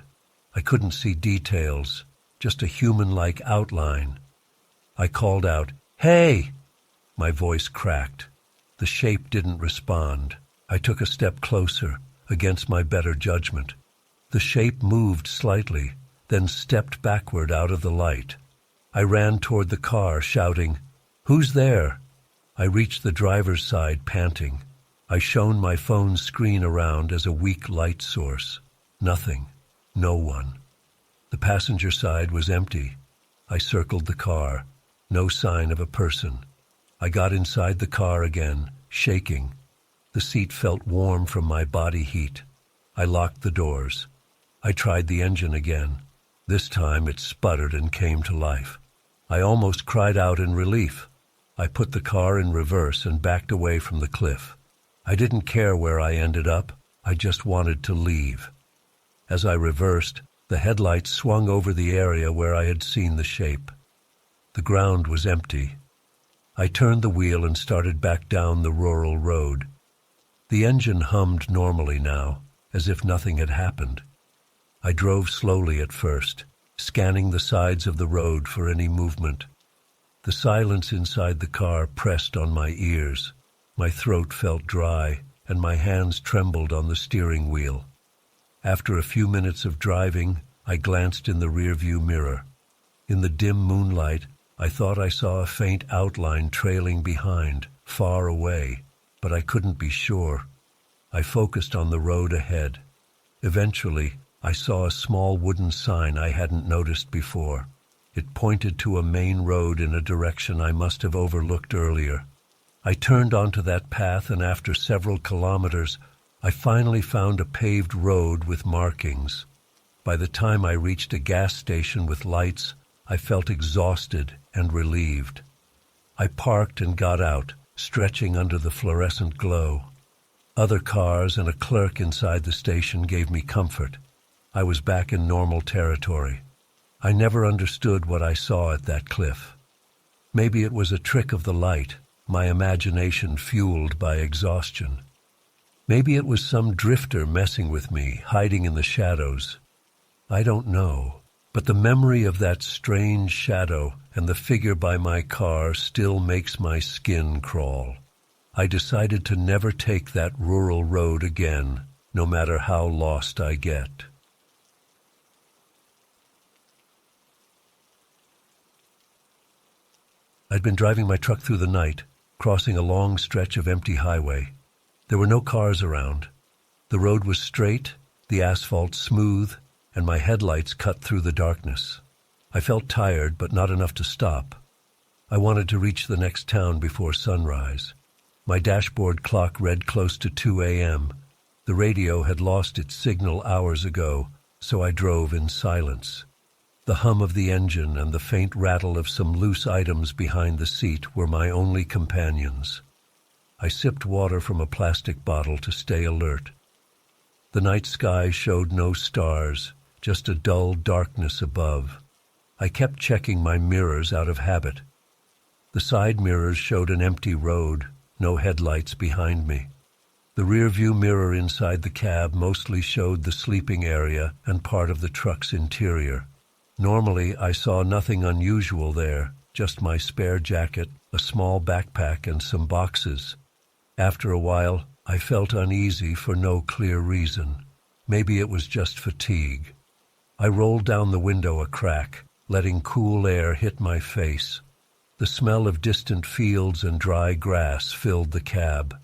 I couldn't see details, just a human-like outline. I called out, "Hey!" My voice cracked. The shape didn't respond. I took a step closer, against my better judgment. The shape moved slightly, then stepped backward out of the light. I ran toward the car, shouting, "Who's there?" I reached the driver's side, panting. I shone my phone's screen around as a weak light source. Nothing. No one. The passenger side was empty. I circled the car. No sign of a person. I got inside the car again, shaking. The seat felt warm from my body heat. I locked the doors. I tried the engine again. This time it sputtered and came to life. I almost cried out in relief. I put the car in reverse and backed away from the cliff. I didn't care where I ended up. I just wanted to leave. As I reversed, the headlights swung over the area where I had seen the shape. The ground was empty. I turned the wheel and started back down the rural road. The engine hummed normally now, as if nothing had happened. I drove slowly at first, scanning the sides of the road for any movement. The silence inside the car pressed on my ears. My throat felt dry, and my hands trembled on the steering wheel. After a few minutes of driving, I glanced in the rearview mirror. In the dim moonlight, I thought I saw a faint outline trailing behind, far away, but I couldn't be sure. I focused on the road ahead. Eventually, I saw a small wooden sign I hadn't noticed before. It pointed to a main road in a direction I must have overlooked earlier. I turned onto that path, and after several kilometers, I finally found a paved road with markings. By the time I reached a gas station with lights, I felt exhausted and relieved. I parked and got out, stretching under the fluorescent glow. Other cars and a clerk inside the station gave me comfort. I was back in normal territory. I never understood what I saw at that cliff. Maybe it was a trick of the light, my imagination fueled by exhaustion. Maybe it was some drifter messing with me, hiding in the shadows. I don't know, but the memory of that strange shadow and the figure by my car still makes my skin crawl. I decided to never take that rural road again, no matter how lost I get. I'd been driving my truck through the night, crossing a long stretch of empty highway. There were no cars around. The road was straight, the asphalt smooth, and my headlights cut through the darkness. I felt tired, but not enough to stop. I wanted to reach the next town before sunrise. My dashboard clock read close to 2 a.m. The radio had lost its signal hours ago, so I drove in silence. The hum of the engine and the faint rattle of some loose items behind the seat were my only companions. I sipped water from a plastic bottle to stay alert. The night sky showed no stars, just a dull darkness above. I kept checking my mirrors out of habit. The side mirrors showed an empty road, no headlights behind me. The rear-view mirror inside the cab mostly showed the sleeping area and part of the truck's interior. Normally, I saw nothing unusual there, just my spare jacket, a small backpack, and some boxes. After a while, I felt uneasy for no clear reason. Maybe it was just fatigue. I rolled down the window a crack, letting cool air hit my face. The smell of distant fields and dry grass filled the cab.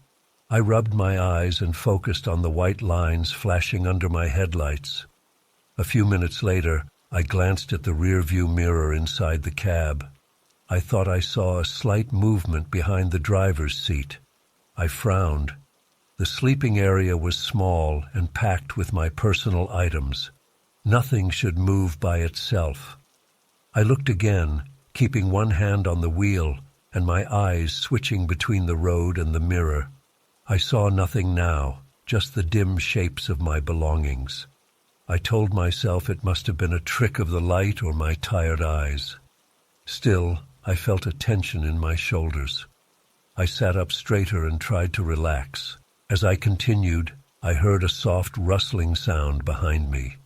I rubbed my eyes and focused on the white lines flashing under my headlights. A few minutes later, I glanced at the rear-view mirror inside the cab. I thought I saw a slight movement behind the driver's seat. I frowned. The sleeping area was small and packed with my personal items. Nothing should move by itself. I looked again, keeping one hand on the wheel and my eyes switching between the road and the mirror. I saw nothing now, just the dim shapes of my belongings. I told myself it must have been a trick of the light or my tired eyes. Still, I felt a tension in my shoulders. I sat up straighter and tried to relax. As I continued, I heard a soft rustling sound behind me.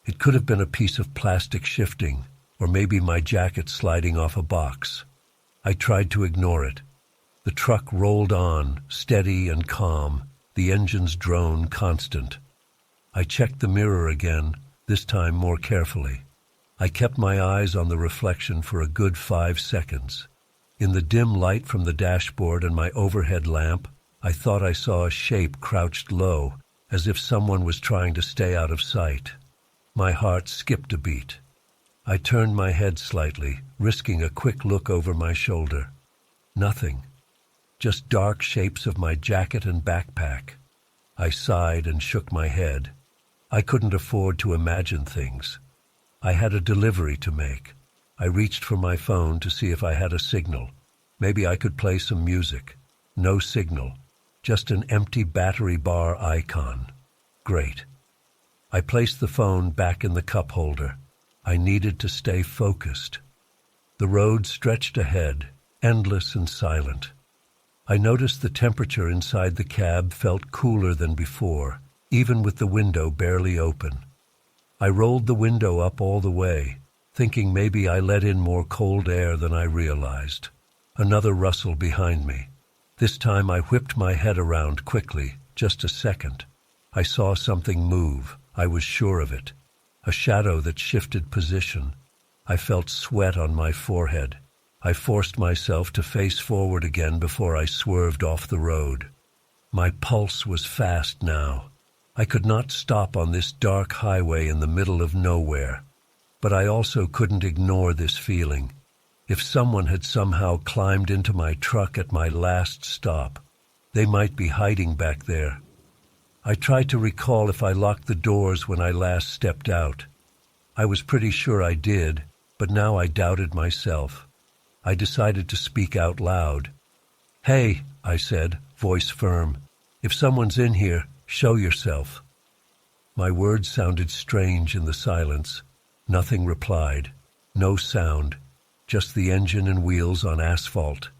It could have been a piece of plastic shifting, or maybe my jacket sliding off a box. I tried to ignore it. The truck rolled on, steady and calm, the engine's drone constant. I checked the mirror again, this time more carefully. I kept my eyes on the reflection for a good 5 seconds. In the dim light from the dashboard and my overhead lamp, I thought I saw a shape crouched low, as if someone was trying to stay out of sight. My heart skipped a beat. I turned my head slightly, risking a quick look over my shoulder. Nothing. Just dark shapes of my jacket and backpack. I sighed and shook my head. I couldn't afford to imagine things. I had a delivery to make. I reached for my phone to see if I had a signal. Maybe I could play some music. No signal. Just an empty battery bar icon. Great. I placed the phone back in the cup holder. I needed to stay focused. The road stretched ahead, endless and silent. I noticed the temperature inside the cab felt cooler than before, even with the window barely open. I rolled the window up all the way, thinking maybe I let in more cold air than I realized. Another rustle behind me. This time I whipped my head around quickly, just a second. I saw something move. I was sure of it. A shadow that shifted position. I felt sweat on my forehead. I forced myself to face forward again before I swerved off the road. My pulse was fast now. I could not stop on this dark highway in the middle of nowhere. But I also couldn't ignore this feeling. If someone had somehow climbed into my truck at my last stop, they might be hiding back there. I tried to recall if I locked the doors when I last stepped out. I was pretty sure I did, but now I doubted myself. I decided to speak out loud. "Hey," I said, voice firm. "If someone's in here, show yourself." My words sounded strange in the silence. Nothing replied. No sound. Just the engine and wheels on asphalt.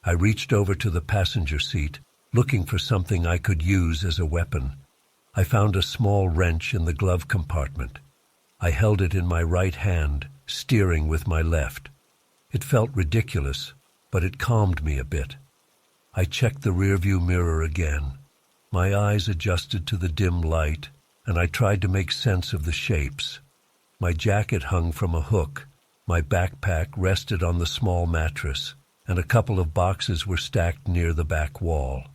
I reached over to the passenger seat, looking for something I could use as a weapon. I found a small wrench in the glove compartment. I held it in my right hand, steering with my left. It felt ridiculous, but it calmed me a bit. I checked the rearview mirror again. My eyes adjusted to the dim light, and I tried to make sense of the shapes. My jacket hung from a hook, my backpack rested on the small mattress, and a couple of boxes were stacked near the back wall.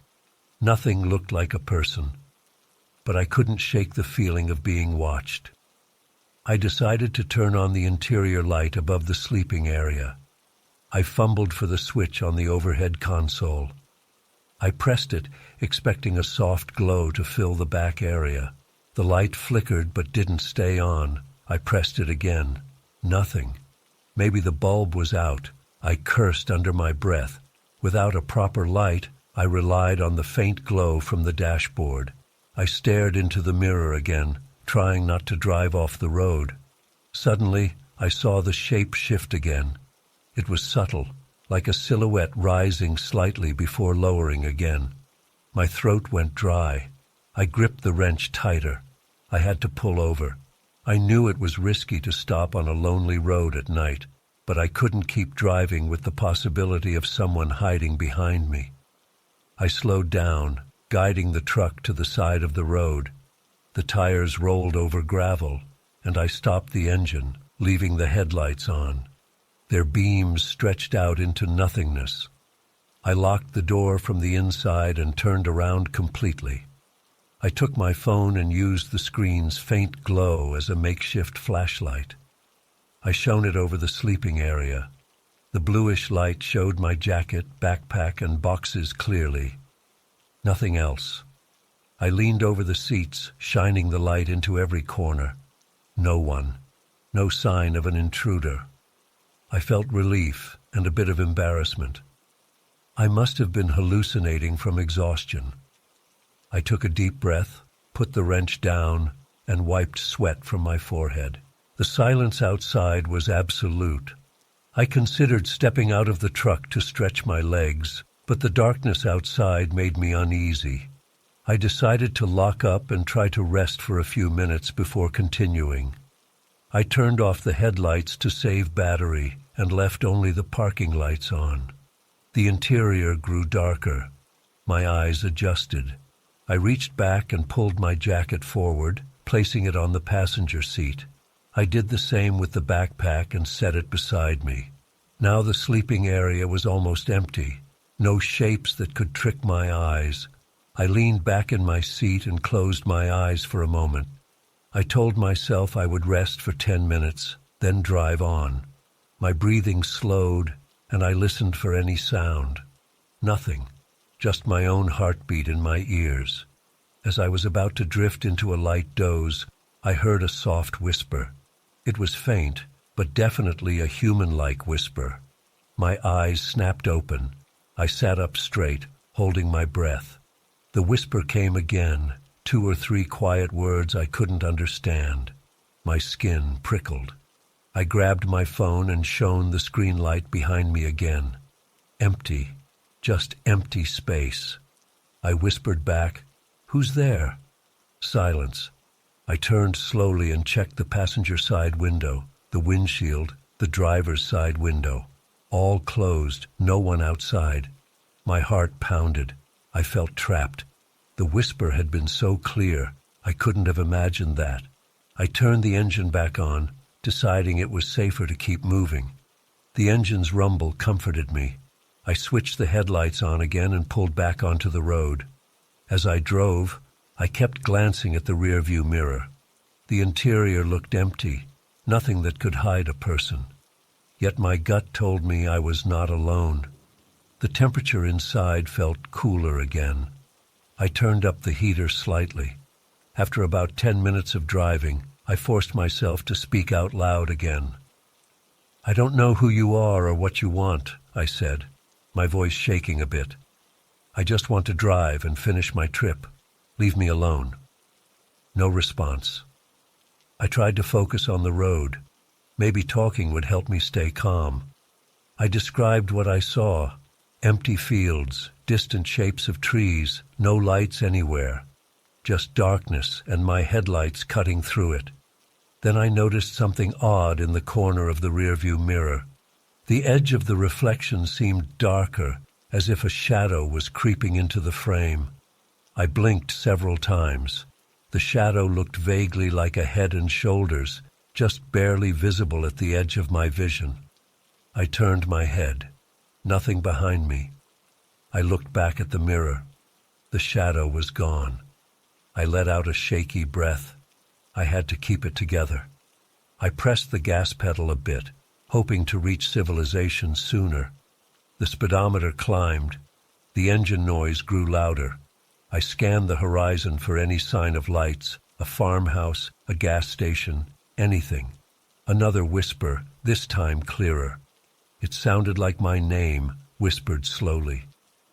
Nothing looked like a person, but I couldn't shake the feeling of being watched. I decided to turn on the interior light above the sleeping area. I fumbled for the switch on the overhead console. I pressed it, expecting a soft glow to fill the back area. The light flickered but didn't stay on. I pressed it again. Nothing. Maybe the bulb was out. I cursed under my breath. Without a proper light, I relied on the faint glow from the dashboard. I stared into the mirror again, trying not to drive off the road. Suddenly, I saw the shape shift again. It was subtle, like a silhouette rising slightly before lowering again. My throat went dry. I gripped the wrench tighter. I had to pull over. I knew it was risky to stop on a lonely road at night, but I couldn't keep driving with the possibility of someone hiding behind me. I slowed down, guiding the truck to the side of the road. The tires rolled over gravel, and I stopped the engine, leaving the headlights on. Their beams stretched out into nothingness. I locked the door from the inside and turned around completely. I took my phone and used the screen's faint glow as a makeshift flashlight. I shone it over the sleeping area. The bluish light showed my jacket, backpack, and boxes clearly. Nothing else. I leaned over the seats, shining the light into every corner. No one. No sign of an intruder. I felt relief and a bit of embarrassment. I must have been hallucinating from exhaustion. I took a deep breath, put the wrench down, and wiped sweat from my forehead. The silence outside was absolute. I considered stepping out of the truck to stretch my legs, but the darkness outside made me uneasy. I decided to lock up and try to rest for a few minutes before continuing. I turned off the headlights to save battery and left only the parking lights on. The interior grew darker. My eyes adjusted. I reached back and pulled my jacket forward, placing it on the passenger seat. I did the same with the backpack and set it beside me. Now the sleeping area was almost empty. No shapes that could trick my eyes. I leaned back in my seat and closed my eyes for a moment. I told myself I would rest for 10 minutes, then drive on. My breathing slowed, and I listened for any sound. Nothing, just my own heartbeat in my ears. As I was about to drift into a light doze, I heard a soft whisper. It was faint, but definitely a human-like whisper. My eyes snapped open. I sat up straight, holding my breath. The whisper came again, 2 or 3 quiet words I couldn't understand. My skin prickled. I grabbed my phone and shone the screen light behind me again. Empty. Just empty space. I whispered back, "Who's there?" Silence. I turned slowly and checked the passenger side window, the windshield, the driver's side window. All closed, no one outside. My heart pounded. I felt trapped. The whisper had been so clear, I couldn't have imagined that. I turned the engine back on, deciding it was safer to keep moving. The engine's rumble comforted me. I switched the headlights on again and pulled back onto the road. As I drove, I kept glancing at the rearview mirror. The interior looked empty, nothing that could hide a person. Yet my gut told me I was not alone. The temperature inside felt cooler again. I turned up the heater slightly. After about 10 minutes of driving, I forced myself to speak out loud again. "I don't know who you are or what you want," I said, my voice shaking a bit. "I just want to drive and finish my trip. Leave me alone." No response. I tried to focus on the road. Maybe talking would help me stay calm. I described what I saw. Empty fields, distant shapes of trees, no lights anywhere. Just darkness and my headlights cutting through it. Then I noticed something odd in the corner of the rearview mirror. The edge of the reflection seemed darker, as if a shadow was creeping into the frame. I blinked several times. The shadow looked vaguely like a head and shoulders, just barely visible at the edge of my vision. I turned my head. Nothing behind me. I looked back at the mirror. The shadow was gone. I let out a shaky breath. I had to keep it together. I pressed the gas pedal a bit, hoping to reach civilization sooner. The speedometer climbed. The engine noise grew louder. I scanned the horizon for any sign of lights, a farmhouse, a gas station, anything. Another whisper, this time clearer. It sounded like my name, whispered slowly.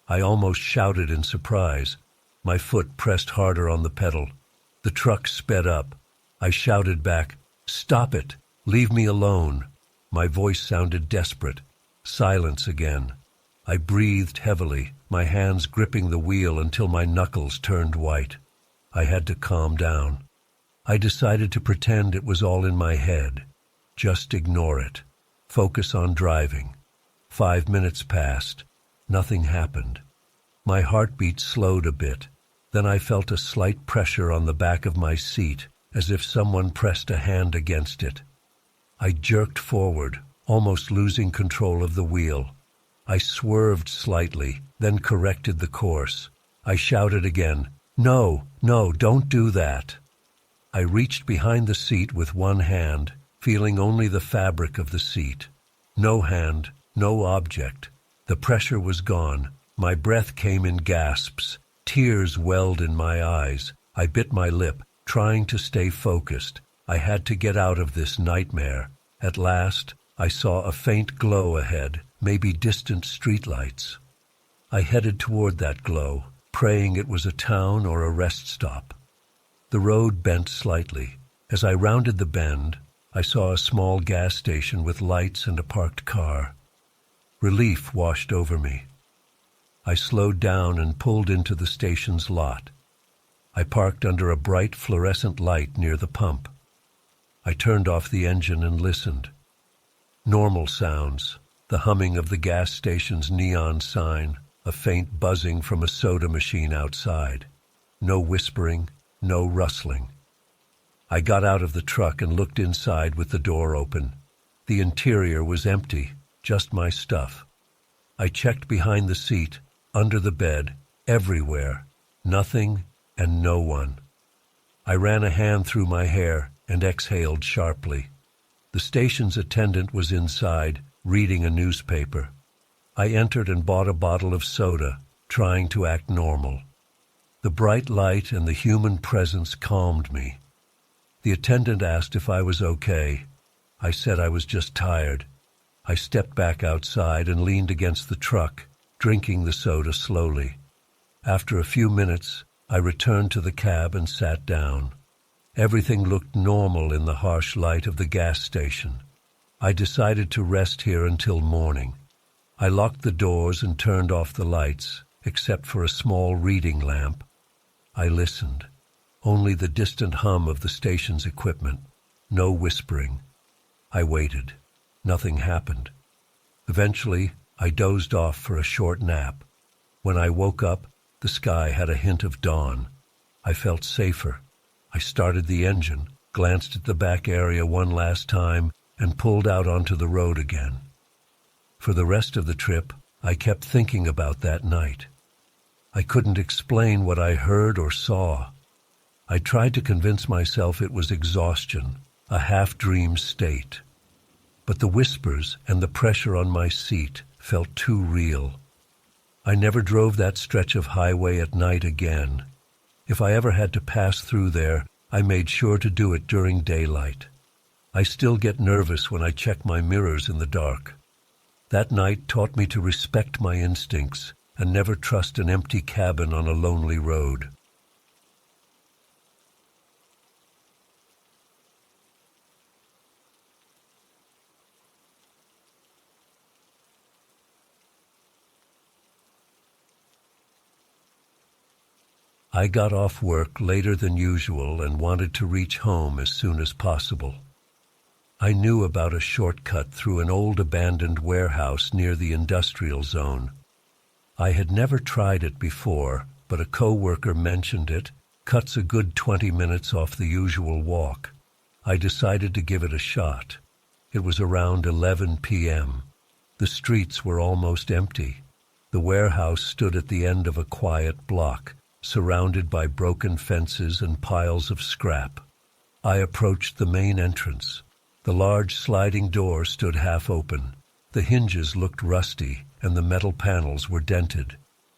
I almost shouted in surprise. My foot pressed harder on the pedal. The truck sped up. I shouted back, "Stop it! Leave me alone!" My voice sounded desperate. Silence again. I breathed heavily, my hands gripping the wheel until my knuckles turned white. I had to calm down. I decided to pretend it was all in my head. Just ignore it. Focus on driving. 5 minutes passed. Nothing happened. My heartbeat slowed a bit. Then I felt a slight pressure on the back of my seat, as if someone pressed a hand against it. I jerked forward, almost losing control of the wheel. I swerved slightly, then corrected the course. I shouted again, "No, no, don't do that." I reached behind the seat with one hand, feeling only the fabric of the seat. No hand, no object. The pressure was gone. My breath came in gasps. Tears welled in my eyes. I bit my lip, trying to stay focused. I had to get out of this nightmare. At last, I saw a faint glow ahead, maybe distant streetlights. I headed toward that glow, praying it was a town or a rest stop. The road bent slightly. As I rounded the bend, I saw a small gas station with lights and a parked car. Relief washed over me. I slowed down and pulled into the station's lot. I parked under a bright fluorescent light near the pump. I turned off the engine and listened. Normal sounds, the humming of the gas station's neon sign, a faint buzzing from a soda machine outside. No whispering, no rustling. I got out of the truck and looked inside with the door open. The interior was empty, just my stuff. I checked behind the seat, under the bed, everywhere. Nothing and no one. I ran a hand through my hair and exhaled sharply. The station's attendant was inside, reading a newspaper. I entered and bought a bottle of soda, trying to act normal. The bright light and the human presence calmed me. The attendant asked if I was okay. I said I was just tired. I stepped back outside and leaned against the truck, drinking the soda slowly. After a few minutes, I returned to the cab and sat down. Everything looked normal in the harsh light of the gas station. I decided to rest here until morning. I locked the doors and turned off the lights, except for a small reading lamp. I listened. Only the distant hum of the station's equipment. No whispering. I waited. Nothing happened. Eventually, I dozed off for a short nap. When I woke up, the sky had a hint of dawn. I felt safer. I started the engine, glanced at the back area one last time, and pulled out onto the road again. For the rest of the trip, I kept thinking about that night. I couldn't explain what I heard or saw. I tried to convince myself it was exhaustion, a half-dream state. But the whispers and the pressure on my seat felt too real. I never drove that stretch of highway at night again. If I ever had to pass through there, I made sure to do it during daylight. I still get nervous when I check my mirrors in the dark. That night taught me to respect my instincts and never trust an empty cabin on a lonely road. I got off work later than usual and wanted to reach home as soon as possible. I knew about a shortcut through an old abandoned warehouse near the industrial zone. I had never tried it before, but a coworker mentioned it. Cuts a good 20 minutes off the usual walk. I decided to give it a shot. It was around 11 p.m. The streets were almost empty. The warehouse stood at the end of a quiet block, surrounded by broken fences and piles of scrap. I approached the main entrance. The large sliding door stood half open. The hinges looked rusty, and the metal panels were dented.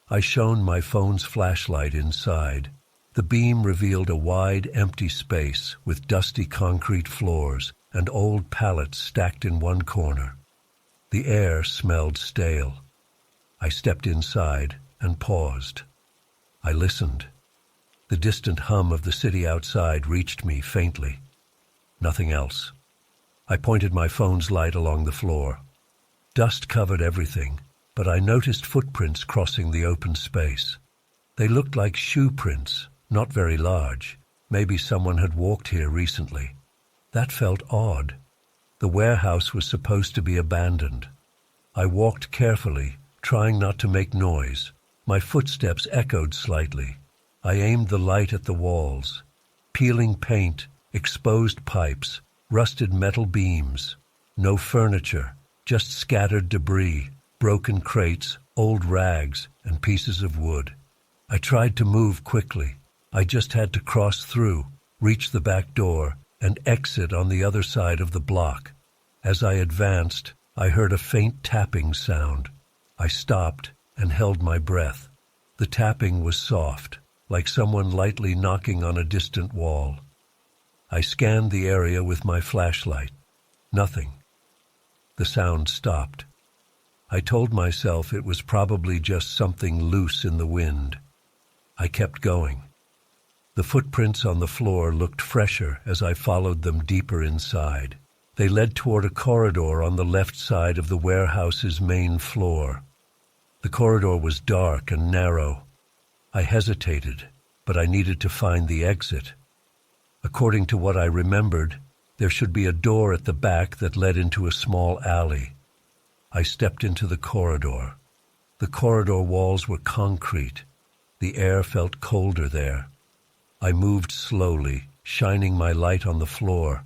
I shone my phone's flashlight inside. The beam revealed a wide, empty space with dusty concrete floors and old pallets stacked in one corner. The air smelled stale. I stepped inside and paused. I listened. The distant hum of the city outside reached me faintly. Nothing else. I pointed my phone's light along the floor. Dust covered everything, but I noticed footprints crossing the open space. They looked like shoe prints, not very large. Maybe someone had walked here recently. That felt odd. The warehouse was supposed to be abandoned. I walked carefully, trying not to make noise. My footsteps echoed slightly. I aimed the light at the walls. Peeling paint, exposed pipes, rusted metal beams. No furniture, just scattered debris, broken crates, old rags, and pieces of wood. I tried to move quickly. I just had to cross through, reach the back door, and exit on the other side of the block. As I advanced, I heard a faint tapping sound. I stopped and held my breath. The tapping was soft, like someone lightly knocking on a distant wall. I scanned the area with my flashlight. Nothing. The sound stopped. I told myself it was probably just something loose in the wind. I kept going. The footprints on the floor looked fresher as I followed them deeper inside. They led toward a corridor on the left side of the warehouse's main floor. The corridor was dark and narrow. I hesitated, but I needed to find the exit. According to what I remembered, there should be a door at the back that led into a small alley. I stepped into the corridor. The corridor walls were concrete. The air felt colder there. I moved slowly, shining my light on the floor.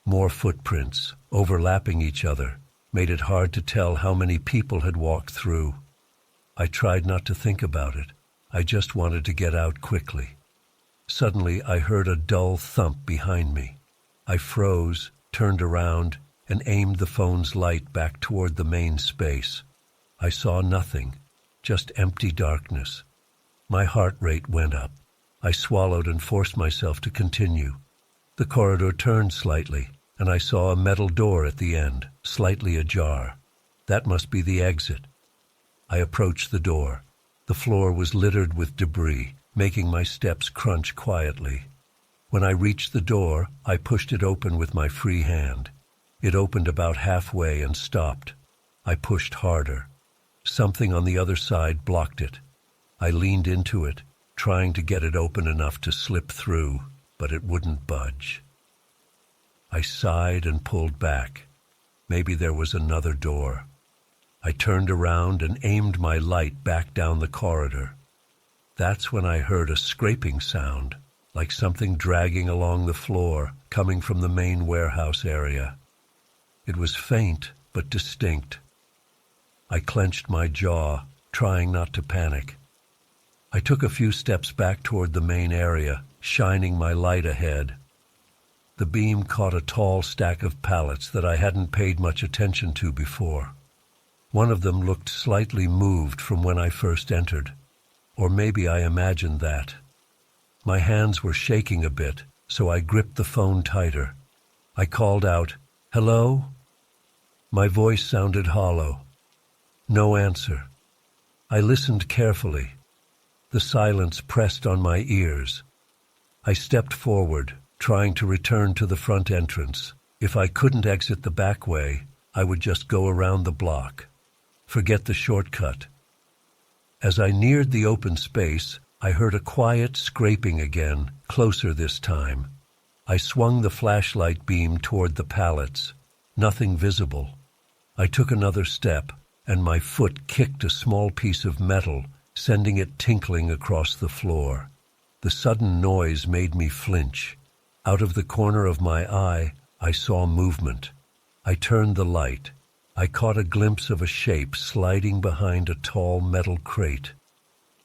More footprints, overlapping each other, made it hard to tell how many people had walked through. I tried not to think about it. I just wanted to get out quickly. Suddenly, I heard a dull thump behind me. I froze, turned around, and aimed the phone's light back toward the main space. I saw nothing, just empty darkness. My heart rate went up. I swallowed and forced myself to continue. The corridor turned slightly, and I saw a metal door at the end, slightly ajar. That must be the exit. I approached the door. The floor was littered with debris, making my steps crunch quietly. When I reached the door, I pushed it open with my free hand. It opened about halfway and stopped. I pushed harder. Something on the other side blocked it. I leaned into it, trying to get it open enough to slip through, but it wouldn't budge. I sighed and pulled back. Maybe there was another door. I turned around and aimed my light back down the corridor. That's when I heard a scraping sound, like something dragging along the floor, coming from the main warehouse area. It was faint, but distinct. I clenched my jaw, trying not to panic. I took a few steps back toward the main area, shining my light ahead. The beam caught a tall stack of pallets that I hadn't paid much attention to before. One of them looked slightly moved from when I first entered, or maybe I imagined that. My hands were shaking a bit, so I gripped the phone tighter. I called out, "Hello?" My voice sounded hollow. No answer. I listened carefully. The silence pressed on my ears. I stepped forward, trying to return to the front entrance. If I couldn't exit the back way, I would just go around the block. Forget the shortcut. As I neared the open space, I heard a quiet scraping again, closer this time. I swung the flashlight beam toward the pallets. Nothing visible. I took another step, and my foot kicked a small piece of metal, sending it tinkling across the floor. The sudden noise made me flinch. Out of the corner of my eye, I saw movement. I turned the light. I caught a glimpse of a shape sliding behind a tall metal crate.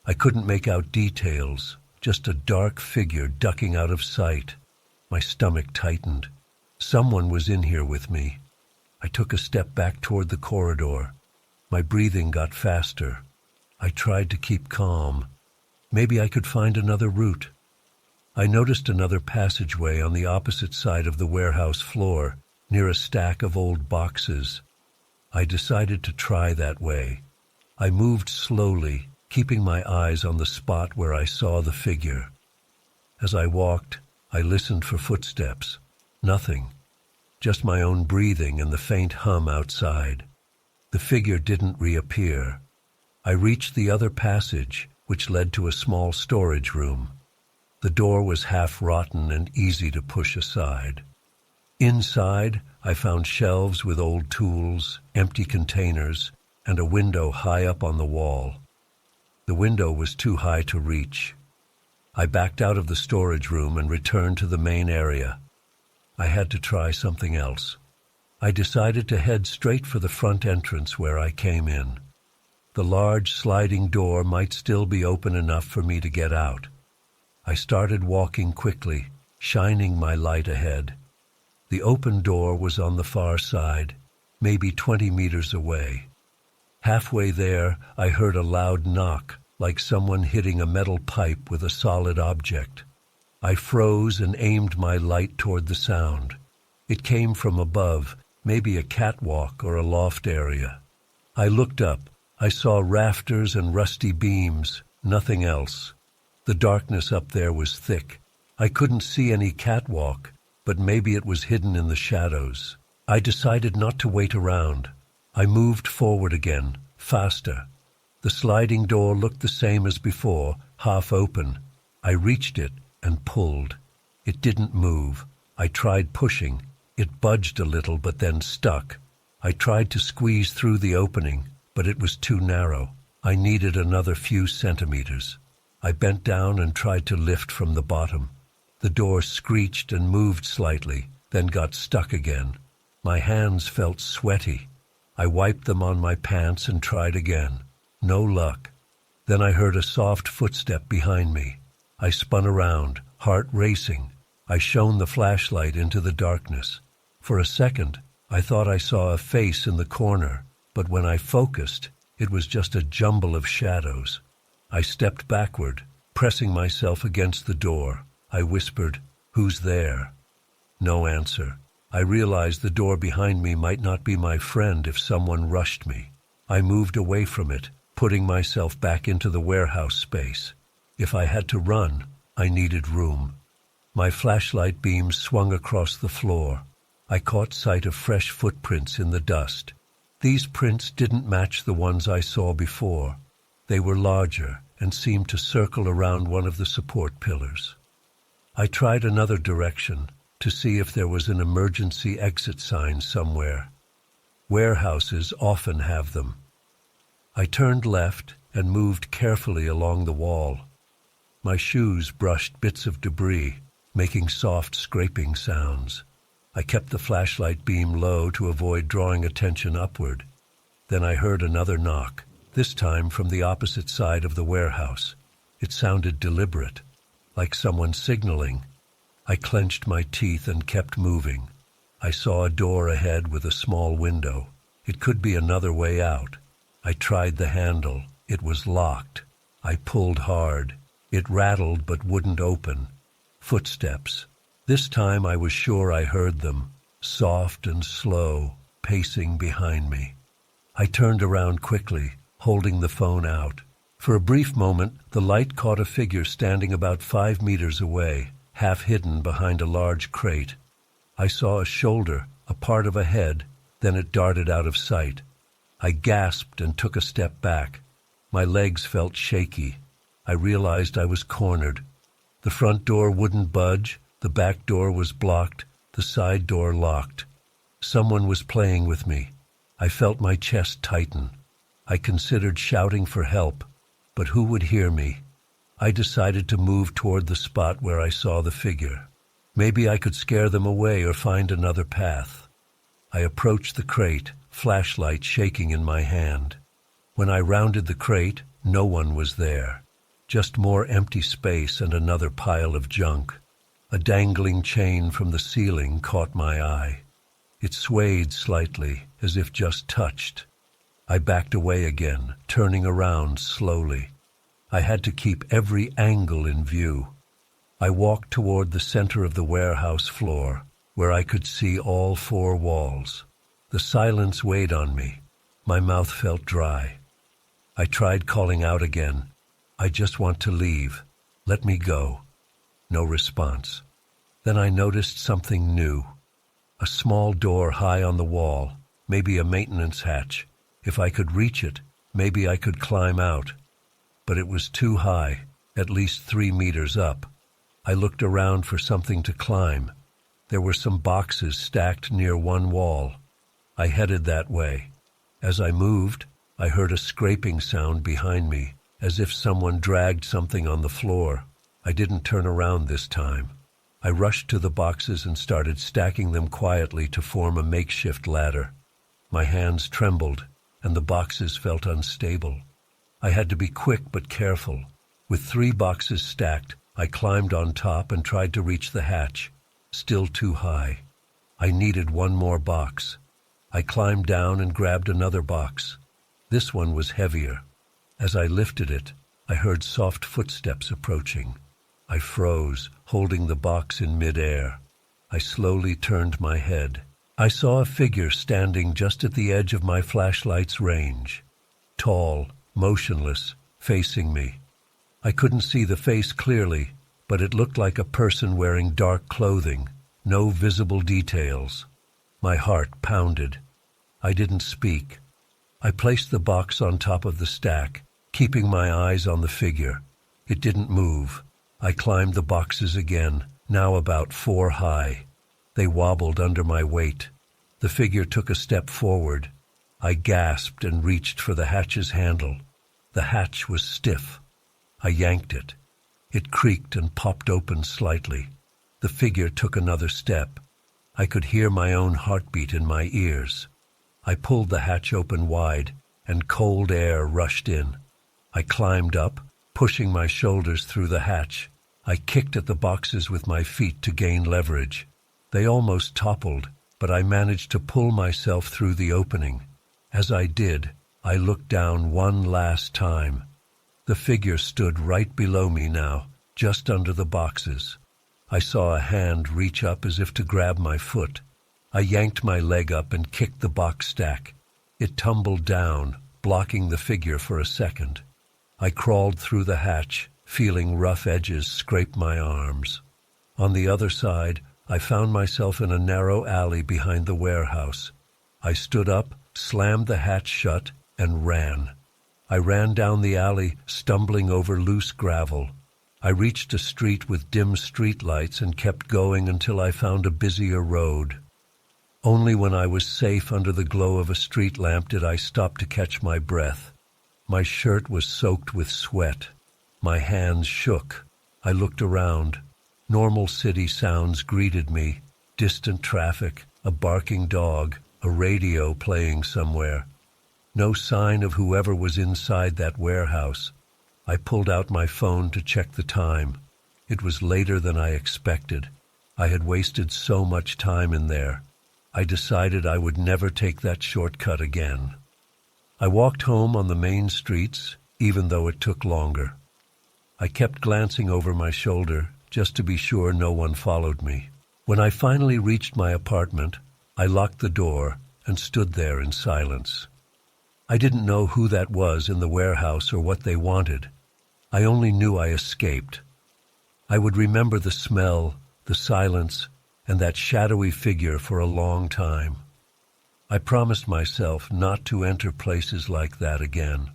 I couldn't make out details, just a dark figure ducking out of sight. My stomach tightened. Someone was in here with me. I took a step back toward the corridor. My breathing got faster. I tried to keep calm. Maybe I could find another route. I noticed another passageway on the opposite side of the warehouse floor, near a stack of old boxes. I decided to try that way. I moved slowly, keeping my eyes on the spot where I saw the figure. As I walked, I listened for footsteps. Nothing. Just my own breathing and the faint hum outside. The figure didn't reappear. I reached the other passage, which led to a small storage room. The door was half-rotten and easy to push aside. Inside, I found shelves with old tools, empty containers, and a window high up on the wall. The window was too high to reach. I backed out of the storage room and returned to the main area. I had to try something else. I decided to head straight for the front entrance where I came in. The large sliding door might still be open enough for me to get out. I started walking quickly, shining my light ahead. The open door was on the far side, maybe 20 meters away. Halfway there, I heard a loud knock, like someone hitting a metal pipe with a solid object. I froze and aimed my light toward the sound. It came from above, maybe a catwalk or a loft area. I looked up. I saw rafters and rusty beams, nothing else. The darkness up there was thick. I couldn't see any catwalk, but maybe it was hidden in the shadows. I decided not to wait around. I moved forward again, faster. The sliding door looked the same as before, half open. I reached it and pulled. It didn't move. I tried pushing. It budged a little but then stuck. I tried to squeeze through the opening, but it was too narrow. I needed another few centimeters. I bent down and tried to lift from the bottom. The door screeched and moved slightly, then got stuck again. My hands felt sweaty. I wiped them on my pants and tried again. No luck. Then I heard a soft footstep behind me. I spun around, heart racing. I shone the flashlight into the darkness. For a second, I thought I saw a face in the corner, but when I focused, it was just a jumble of shadows. I stepped backward, pressing myself against the door. I whispered, "Who's there?" No answer. I realized the door behind me might not be my friend if someone rushed me. I moved away from it, putting myself back into the warehouse space. If I had to run, I needed room. My flashlight beam swung across the floor. I caught sight of fresh footprints in the dust. These prints didn't match the ones I saw before. They were larger and seemed to circle around one of the support pillars. I tried another direction to see if there was an emergency exit sign somewhere. Warehouses often have them. I turned left and moved carefully along the wall. My shoes brushed bits of debris, making soft scraping sounds. I kept the flashlight beam low to avoid drawing attention upward. Then I heard another knock, this time from the opposite side of the warehouse. It sounded deliberate, like someone signaling. I clenched my teeth and kept moving. I saw a door ahead with a small window. It could be another way out. I tried the handle. It was locked. I pulled hard. It rattled but wouldn't open. Footsteps. This time I was sure I heard them, soft and slow, pacing behind me. I turned around quickly, holding the phone out. For a brief moment, the light caught a figure standing about 5 meters away, half hidden behind a large crate. I saw a shoulder, a part of a head, then it darted out of sight. I gasped and took a step back. My legs felt shaky. I realized I was cornered. The front door wouldn't budge, the back door was blocked, the side door locked. Someone was playing with me. I felt my chest tighten. I considered shouting for help, but who would hear me? I decided to move toward the spot where I saw the figure. Maybe I could scare them away or find another path. I approached the crate, flashlight shaking in my hand. When I rounded the crate, no one was there. Just more empty space and another pile of junk. A dangling chain from the ceiling caught my eye. It swayed slightly, as if just touched. I backed away again, turning around slowly. I had to keep every angle in view. I walked toward the center of the warehouse floor, where I could see all 4 walls. The silence weighed on me. My mouth felt dry. I tried calling out again. I just want to leave. Let me go. No response. Then I noticed something new. A small door high on the wall, maybe a maintenance hatch. If I could reach it, maybe I could climb out. But it was too high, at least 3 meters up. I looked around for something to climb. There were some boxes stacked near one wall. I headed that way. As I moved, I heard a scraping sound behind me, as if someone dragged something on the floor. I didn't turn around this time. I rushed to the boxes and started stacking them quietly to form a makeshift ladder. My hands trembled, and the boxes felt unstable. I had to be quick but careful. With 3 boxes stacked, I climbed on top and tried to reach the hatch. Still too high. I needed one more box. I climbed down and grabbed another box. This one was heavier. As I lifted it, I heard soft footsteps approaching. I froze, holding the box in midair. I slowly turned my head. I saw a figure standing just at the edge of my flashlight's range. Tall, motionless, facing me. I couldn't see the face clearly, but it looked like a person wearing dark clothing, no visible details. My heart pounded. I didn't speak. I placed the box on top of the stack, keeping my eyes on the figure. It didn't move. I climbed the boxes again, now about 4 high. They wobbled under my weight. The figure took a step forward. I gasped and reached for the hatch's handle. The hatch was stiff. I yanked it. It creaked and popped open slightly. The figure took another step. I could hear my own heartbeat in my ears. I pulled the hatch open wide, and cold air rushed in. I climbed up, pushing my shoulders through the hatch. I kicked at the boxes with my feet to gain leverage. They almost toppled, but I managed to pull myself through the opening. As I did, I looked down one last time. The figure stood right below me now, just under the boxes. I saw a hand reach up as if to grab my foot. I yanked my leg up and kicked the box stack. It tumbled down, blocking the figure for a second. I crawled through the hatch, feeling rough edges scrape my arms. On the other side, I found myself in a narrow alley behind the warehouse. I stood up, slammed the hatch shut, and ran. I ran down the alley, stumbling over loose gravel. I reached a street with dim streetlights and kept going until I found a busier road. Only when I was safe under the glow of a street lamp did I stop to catch my breath. My shirt was soaked with sweat. My hands shook. I looked around. Normal city sounds greeted me. Distant traffic, a barking dog, a radio playing somewhere. No sign of whoever was inside that warehouse. I pulled out my phone to check the time. It was later than I expected. I had wasted so much time in there. I decided I would never take that shortcut again. I walked home on the main streets, even though it took longer. I kept glancing over my shoulder, just to be sure no one followed me. When I finally reached my apartment, I locked the door and stood there in silence. I didn't know who that was in the warehouse or what they wanted. I only knew I escaped. I would remember the smell, the silence, and that shadowy figure for a long time. I promised myself not to enter places like that again.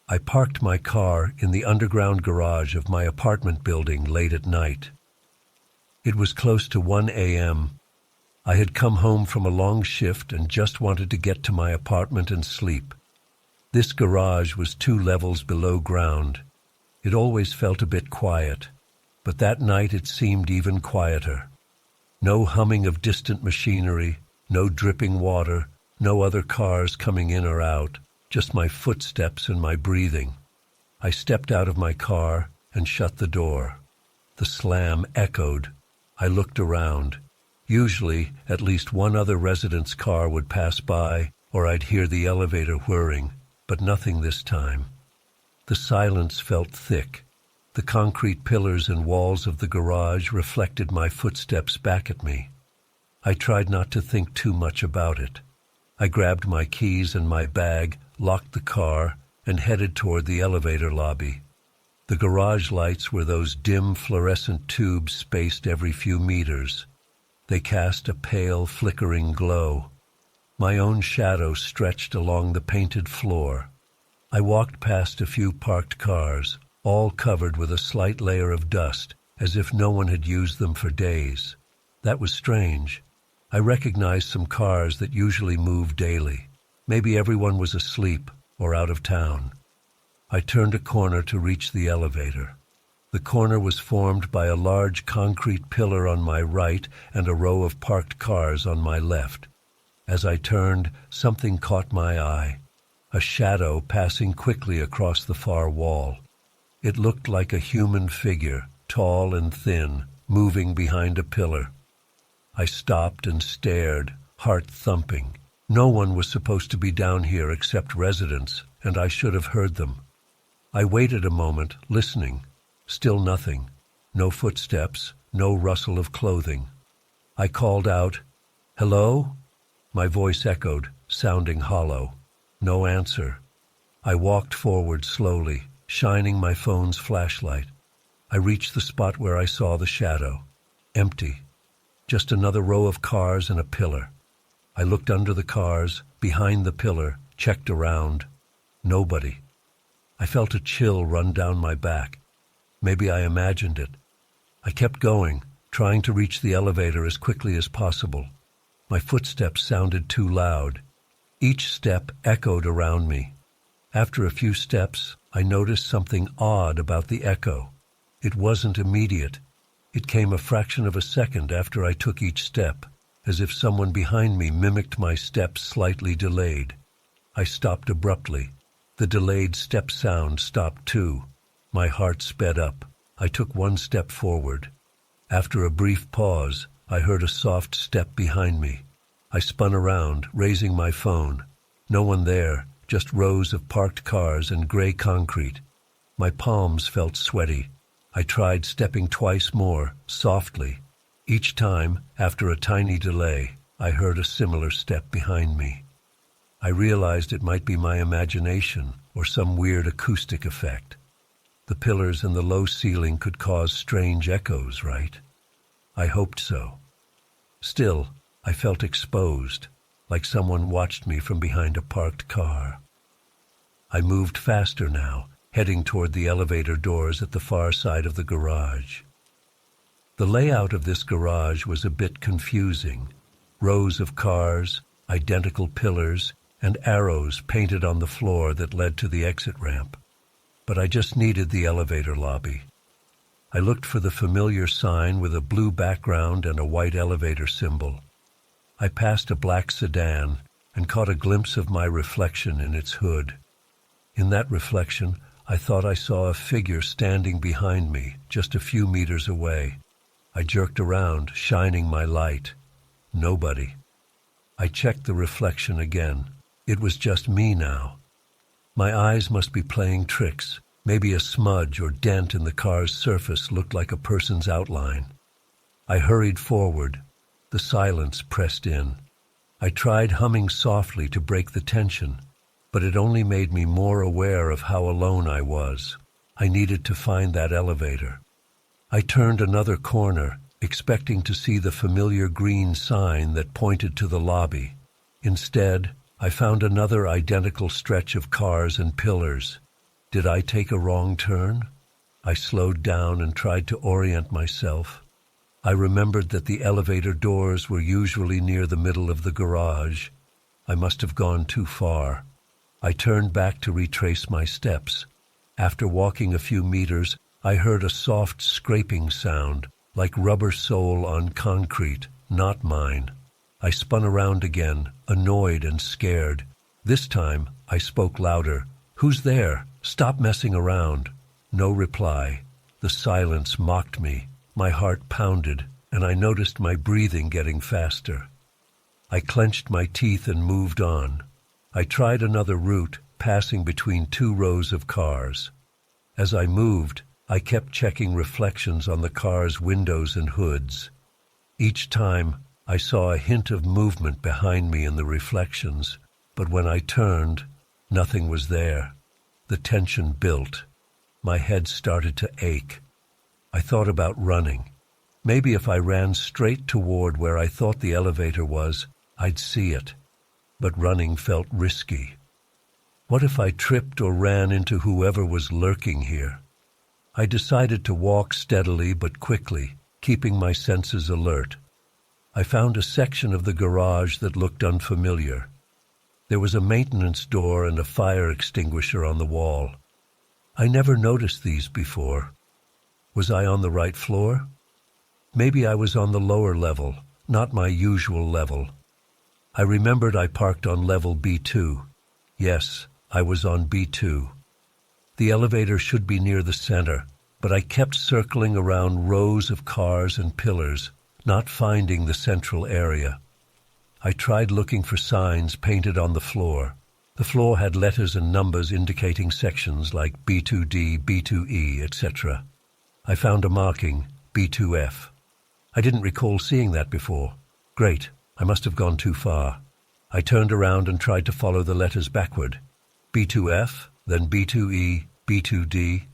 I parked my car in the underground garage of my apartment building late at night. It was close to 1 a.m. I had come home from a long shift and just wanted to get to my apartment and sleep. This garage was 2 levels below ground. It always felt a bit quiet, but that night it seemed even quieter. No humming of distant machinery, no dripping water, no other cars coming in or out. Just my footsteps and my breathing. I stepped out of my car and shut the door. The slam echoed. I looked around. Usually, at least one other resident's car would pass by, or I'd hear the elevator whirring, but nothing this time. The silence felt thick. The concrete pillars and walls of the garage reflected my footsteps back at me. I tried not to think too much about it. I grabbed my keys and my bag, locked the car, and headed toward the elevator lobby. The garage lights were those dim fluorescent tubes spaced every few meters. They cast a pale, flickering glow. My own shadow stretched along the painted floor. I walked past a few parked cars, all covered with a slight layer of dust, as if no one had used them for days. That was strange. I recognized some cars that usually move daily. Maybe everyone was asleep or out of town. I turned a corner to reach the elevator. The corner was formed by a large concrete pillar on my right and a row of parked cars on my left. As I turned, something caught my eye. A shadow passing quickly across the far wall. It looked like a human figure, tall and thin, moving behind a pillar. I stopped and stared, heart thumping. No one was supposed to be down here except residents, and I should have heard them. I waited a moment, listening. Still nothing. No footsteps, no rustle of clothing. I called out, "Hello?" My voice echoed, sounding hollow. No answer. I walked forward slowly, shining my phone's flashlight. I reached the spot where I saw the shadow. Empty. Just another row of cars and a pillar. I looked under the cars, behind the pillar, checked around. Nobody. I felt a chill run down my back. Maybe I imagined it. I kept going, trying to reach the elevator as quickly as possible. My footsteps sounded too loud. Each step echoed around me. After a few steps, I noticed something odd about the echo. It wasn't immediate. It came a fraction of a second after I took each step, as if someone behind me mimicked my steps slightly delayed. I stopped abruptly. The delayed step sound stopped too. My heart sped up. I took one step forward. After a brief pause, I heard a soft step behind me. I spun around, raising my phone. No one there, just rows of parked cars and gray concrete. My palms felt sweaty. I tried stepping twice more, softly. Each time, after a tiny delay, I heard a similar step behind me. I realized it might be my imagination, or some weird acoustic effect. The pillars and the low ceiling could cause strange echoes, right? I hoped so. Still, I felt exposed, like someone watched me from behind a parked car. I moved faster now, heading toward the elevator doors at the far side of the garage. The layout of this garage was a bit confusing. Rows of cars, identical pillars, and arrows painted on the floor that led to the exit ramp. But I just needed the elevator lobby. I looked for the familiar sign with a blue background and a white elevator symbol. I passed a black sedan and caught a glimpse of my reflection in its hood. In that reflection, I thought I saw a figure standing behind me, just a few meters away. I jerked around, shining my light. Nobody. I checked the reflection again. It was just me now. My eyes must be playing tricks. Maybe a smudge or dent in the car's surface looked like a person's outline. I hurried forward. The silence pressed in. I tried humming softly to break the tension, but it only made me more aware of how alone I was. I needed to find that elevator. I turned another corner, expecting to see the familiar green sign that pointed to the lobby. Instead, I found another identical stretch of cars and pillars. Did I take a wrong turn? I slowed down and tried to orient myself. I remembered that the elevator doors were usually near the middle of the garage. I must have gone too far. I turned back to retrace my steps. After walking a few meters, I heard a soft scraping sound, like rubber sole on concrete, not mine. I spun around again, annoyed and scared. This time, I spoke louder. "Who's there? Stop messing around." No reply. The silence mocked me. My heart pounded, and I noticed my breathing getting faster. I clenched my teeth and moved on. I tried another route, passing between two rows of cars. As I moved, I kept checking reflections on the car's windows and hoods. Each time, I saw a hint of movement behind me in the reflections, but when I turned, nothing was there. The tension built. My head started to ache. I thought about running. Maybe if I ran straight toward where I thought the elevator was, I'd see it. But running felt risky. What if I tripped or ran into whoever was lurking here? I decided to walk steadily but quickly, keeping my senses alert. I found a section of the garage that looked unfamiliar. There was a maintenance door and a fire extinguisher on the wall. I never noticed these before. Was I on the right floor? Maybe I was on the lower level, not my usual level. I remembered I parked on level B2. Yes, I was on B2. The elevator should be near the center, but I kept circling around rows of cars and pillars, not finding the central area. I tried looking for signs painted on the floor. The floor had letters and numbers indicating sections like B2D, B2E, etc. I found a marking, B2F. I didn't recall seeing that before. Great, I must have gone too far. I turned around and tried to follow the letters backward. B2F, then B2E, B2D.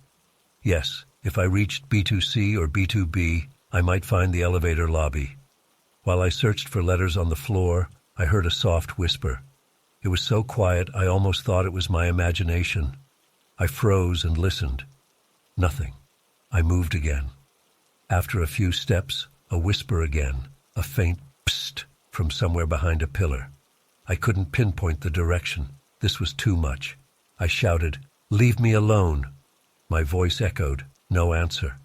Yes, if I reached B2C or B2B, I might find the elevator lobby. While I searched for letters on the floor, I heard a soft whisper. It was so quiet I almost thought it was my imagination. I froze and listened. Nothing. I moved again. After a few steps, a whisper again, a faint psst from somewhere behind a pillar. I couldn't pinpoint the direction. This was too much. I shouted, "Leave me alone!" My voice echoed, no answer.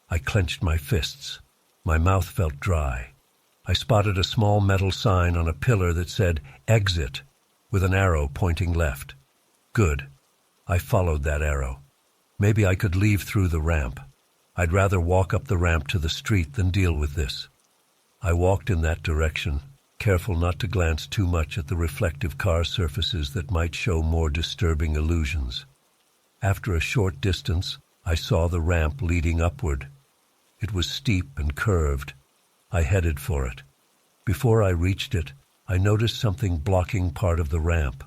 I clenched my fists. My mouth felt dry. I spotted a small metal sign on a pillar that said, "Exit," with an arrow pointing left. Good. I followed that arrow. Maybe I could leave through the ramp. I'd rather walk up the ramp to the street than deal with this. I walked in that direction, careful not to glance too much at the reflective car surfaces that might show more disturbing illusions. After a short distance, I saw the ramp leading upward. It was steep and curved. I headed for it. Before I reached it, I noticed something blocking part of the ramp.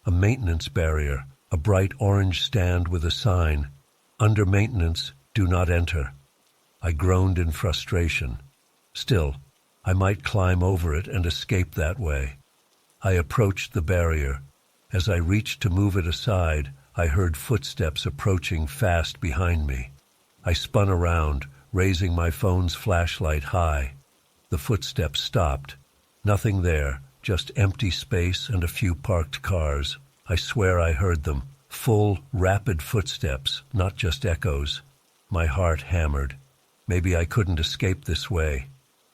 A maintenance barrier, a bright orange stand with a sign, "Under maintenance, do not enter." I groaned in frustration. Still, I might climb over it and escape that way. I approached the barrier. As I reached to move it aside, I heard footsteps approaching fast behind me. I spun around, raising my phone's flashlight high. The footsteps stopped. Nothing there, just empty space and a few parked cars. I swear I heard them. Full, rapid footsteps, not just echoes. My heart hammered. Maybe I couldn't escape this way.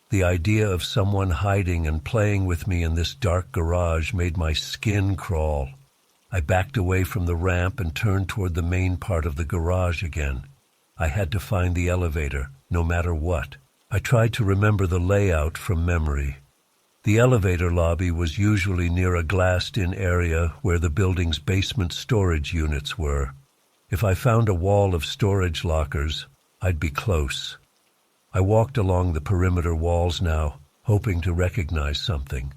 The idea of someone hiding and playing with me in this dark garage made my skin crawl. I backed away from the ramp and turned toward the main part of the garage again. I had to find the elevator, no matter what. I tried to remember the layout from memory. The elevator lobby was usually near a glassed-in area where the building's basement storage units were. If I found a wall of storage lockers, I'd be close. I walked along the perimeter walls now, hoping to recognize something.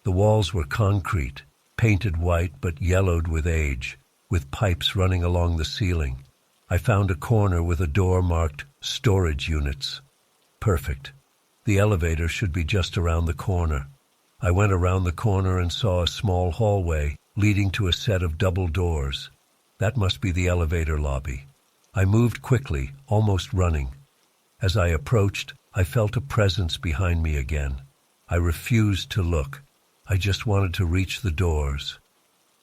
The walls were concrete, painted white but yellowed with age, with pipes running along the ceiling. I found a corner with a door marked "Storage Units." Perfect. The elevator should be just around the corner. I went around the corner and saw a small hallway leading to a set of double doors. That must be the elevator lobby. I moved quickly, almost running. As I approached, I felt a presence behind me again. I refused to look. I just wanted to reach the doors.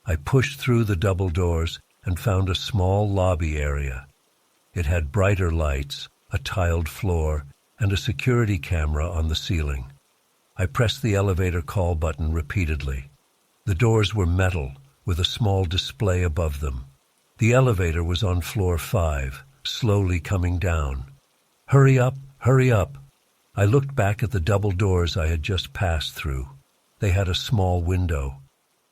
I pushed through the double doors and found a small lobby area. It had brighter lights, a tiled floor, and a security camera on the ceiling. I pressed the elevator call button repeatedly. The doors were metal, with a small display above them. The elevator was on floor 5, slowly coming down. "Hurry up, hurry up." I looked back at the double doors I had just passed through. They had a small window.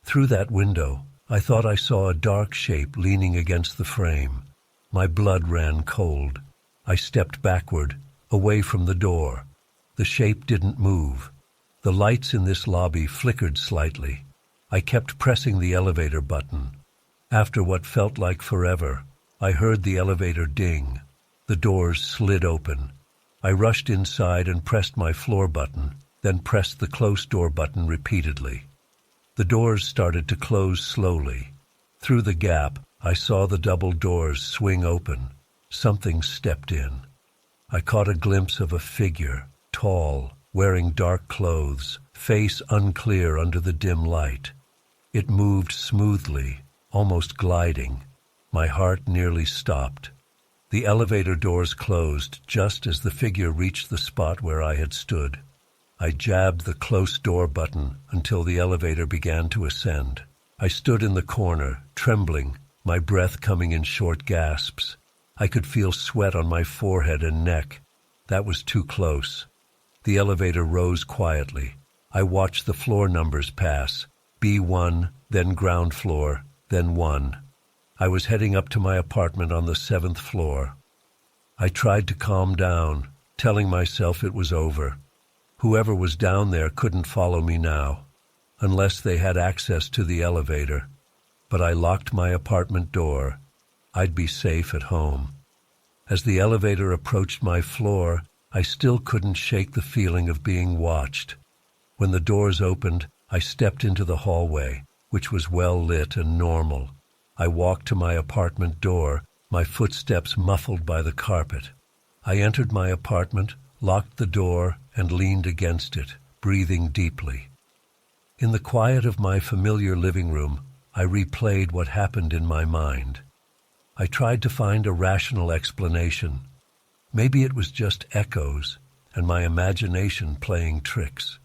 Through that window, I thought I saw a dark shape leaning against the frame. My blood ran cold. I stepped backward, away from the door. The shape didn't move. The lights in this lobby flickered slightly. I kept pressing the elevator button. After what felt like forever, I heard the elevator ding. The doors slid open. I rushed inside and pressed my floor button, then pressed the close door button repeatedly. The doors started to close slowly. Through the gap, I saw the double doors swing open. Something stepped in. I caught a glimpse of a figure, tall, wearing dark clothes, face unclear under the dim light. It moved smoothly, almost gliding. My heart nearly stopped. The elevator doors closed just as the figure reached the spot where I had stood. I jabbed the close door button until the elevator began to ascend. I stood in the corner, trembling, my breath coming in short gasps. I could feel sweat on my forehead and neck. That was too close. The elevator rose quietly. I watched the floor numbers pass. B1, then ground floor, then 1. I was heading up to my apartment on the 7th floor. I tried to calm down, telling myself it was over. Whoever was down there couldn't follow me now, unless they had access to the elevator. But I locked my apartment door. I'd be safe at home. As the elevator approached my floor, I still couldn't shake the feeling of being watched. When the doors opened, I stepped into the hallway, which was well lit and normal. I walked to my apartment door, my footsteps muffled by the carpet. I entered my apartment, locked the door, and leaned against it, breathing deeply. In the quiet of my familiar living room, I replayed what happened in my mind. I tried to find a rational explanation. Maybe it was just echoes and my imagination playing tricks.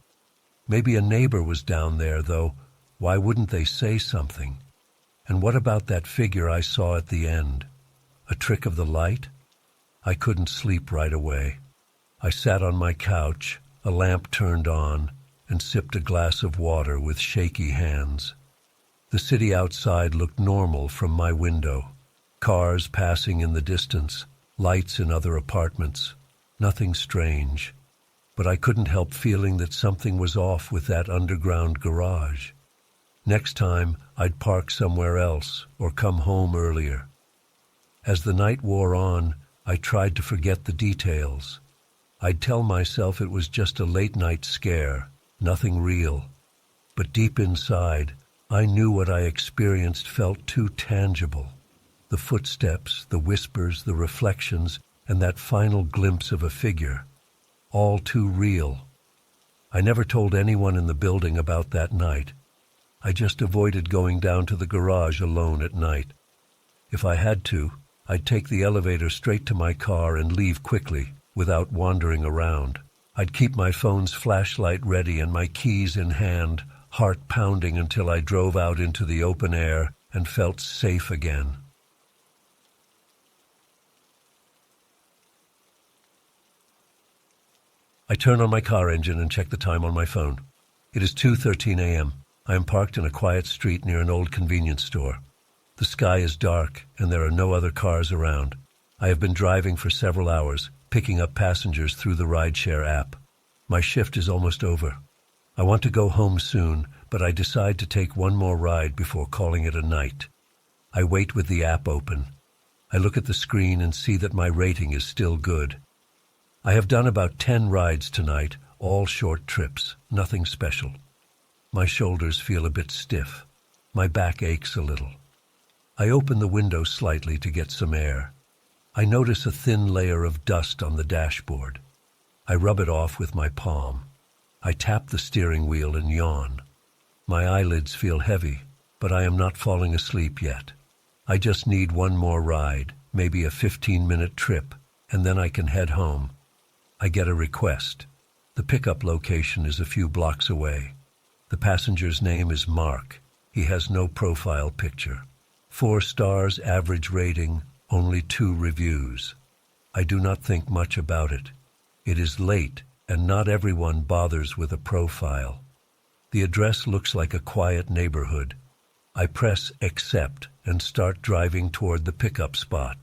Maybe a neighbor was down there, though why wouldn't they say something? And what about that figure I saw at the end? A trick of the light? I couldn't sleep right away. I sat on my couch, a lamp turned on, and sipped a glass of water with shaky hands. The city outside looked normal from my window. Cars passing in the distance, lights in other apartments. Nothing strange. But I couldn't help feeling that something was off with that underground garage. Next time, I'd park somewhere else or come home earlier. As the night wore on, I tried to forget the details. I'd tell myself it was just a late-night scare, nothing real. But deep inside, I knew what I experienced felt too tangible. The footsteps, the whispers, the reflections, and that final glimpse of a figure. All too real. I never told anyone in the building about that night. I just avoided going down to the garage alone at night. If I had to, I'd take the elevator straight to my car and leave quickly, without wandering around. I'd keep my phone's flashlight ready and my keys in hand, heart pounding until I drove out into the open air and felt safe again. I turn on my car engine and check the time on my phone. It is 2:13 a.m. I am parked in a quiet street near an old convenience store. The sky is dark and there are no other cars around. I have been driving for several hours, picking up passengers through the rideshare app. My shift is almost over. I want to go home soon, but I decide to take one more ride before calling it a night. I wait with the app open. I look at the screen and see that my rating is still good. I have done about 10 rides tonight, all short trips, nothing special. My shoulders feel a bit stiff. My back aches a little. I open the window slightly to get some air. I notice a thin layer of dust on the dashboard. I rub it off with my palm. I tap the steering wheel and yawn. My eyelids feel heavy, but I am not falling asleep yet. I just need one more ride, maybe a 15-minute trip, and then I can head home. I get a request. The pickup location is a few blocks away. The passenger's name is Mark. He has no profile picture. 4 stars average rating, only 2 reviews. I do not think much about it. It is late, and not everyone bothers with a profile. The address looks like a quiet neighborhood. I press accept and start driving toward the pickup spot.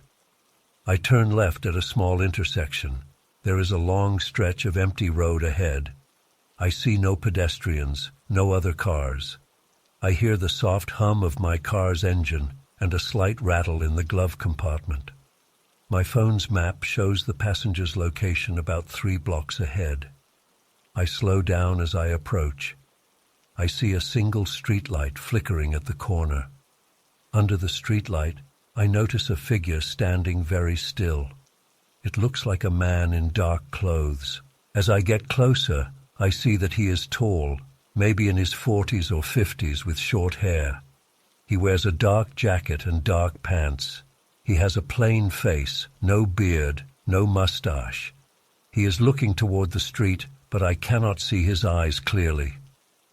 I turn left at a small intersection. There is a long stretch of empty road ahead. I see no pedestrians, no other cars. I hear the soft hum of my car's engine and a slight rattle in the glove compartment. My phone's map shows the passenger's location about 3 blocks ahead. I slow down as I approach. I see a single streetlight flickering at the corner. Under the streetlight, I notice a figure standing very still. It looks like a man in dark clothes. As I get closer, I see that he is tall, maybe in his 40s or 50s with short hair. He wears a dark jacket and dark pants. He has a plain face, no beard, no mustache. He is looking toward the street, but I cannot see his eyes clearly.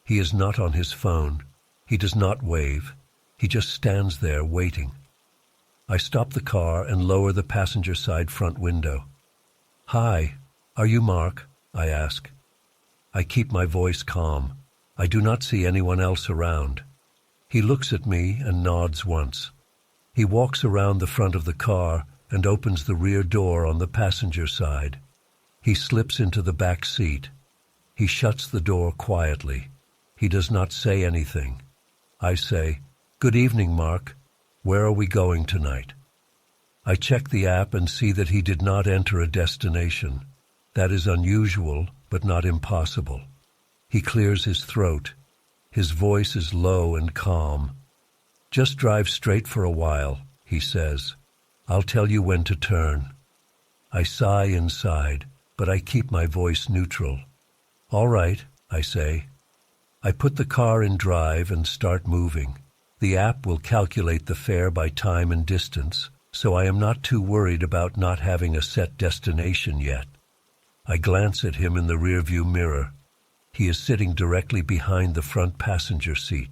He is not on his phone. He does not wave. He just stands there waiting. I stop the car and lower the passenger side front window. "Hi, are you Mark?" I ask. I keep my voice calm. I do not see anyone else around. He looks at me and nods once. He walks around the front of the car and opens the rear door on the passenger side. He slips into the back seat. He shuts the door quietly. He does not say anything. I say, "Good evening, Mark. Where are we going tonight?" I check the app and see that he did not enter a destination. That is unusual, but not impossible. He clears his throat. His voice is low and calm. "Just drive straight for a while," he says. "I'll tell you when to turn." I sigh inside, but I keep my voice neutral. "All right," I say. I put the car in drive and start moving. The app will calculate the fare by time and distance, so I am not too worried about not having a set destination yet. I glance at him in the rearview mirror. He is sitting directly behind the front passenger seat.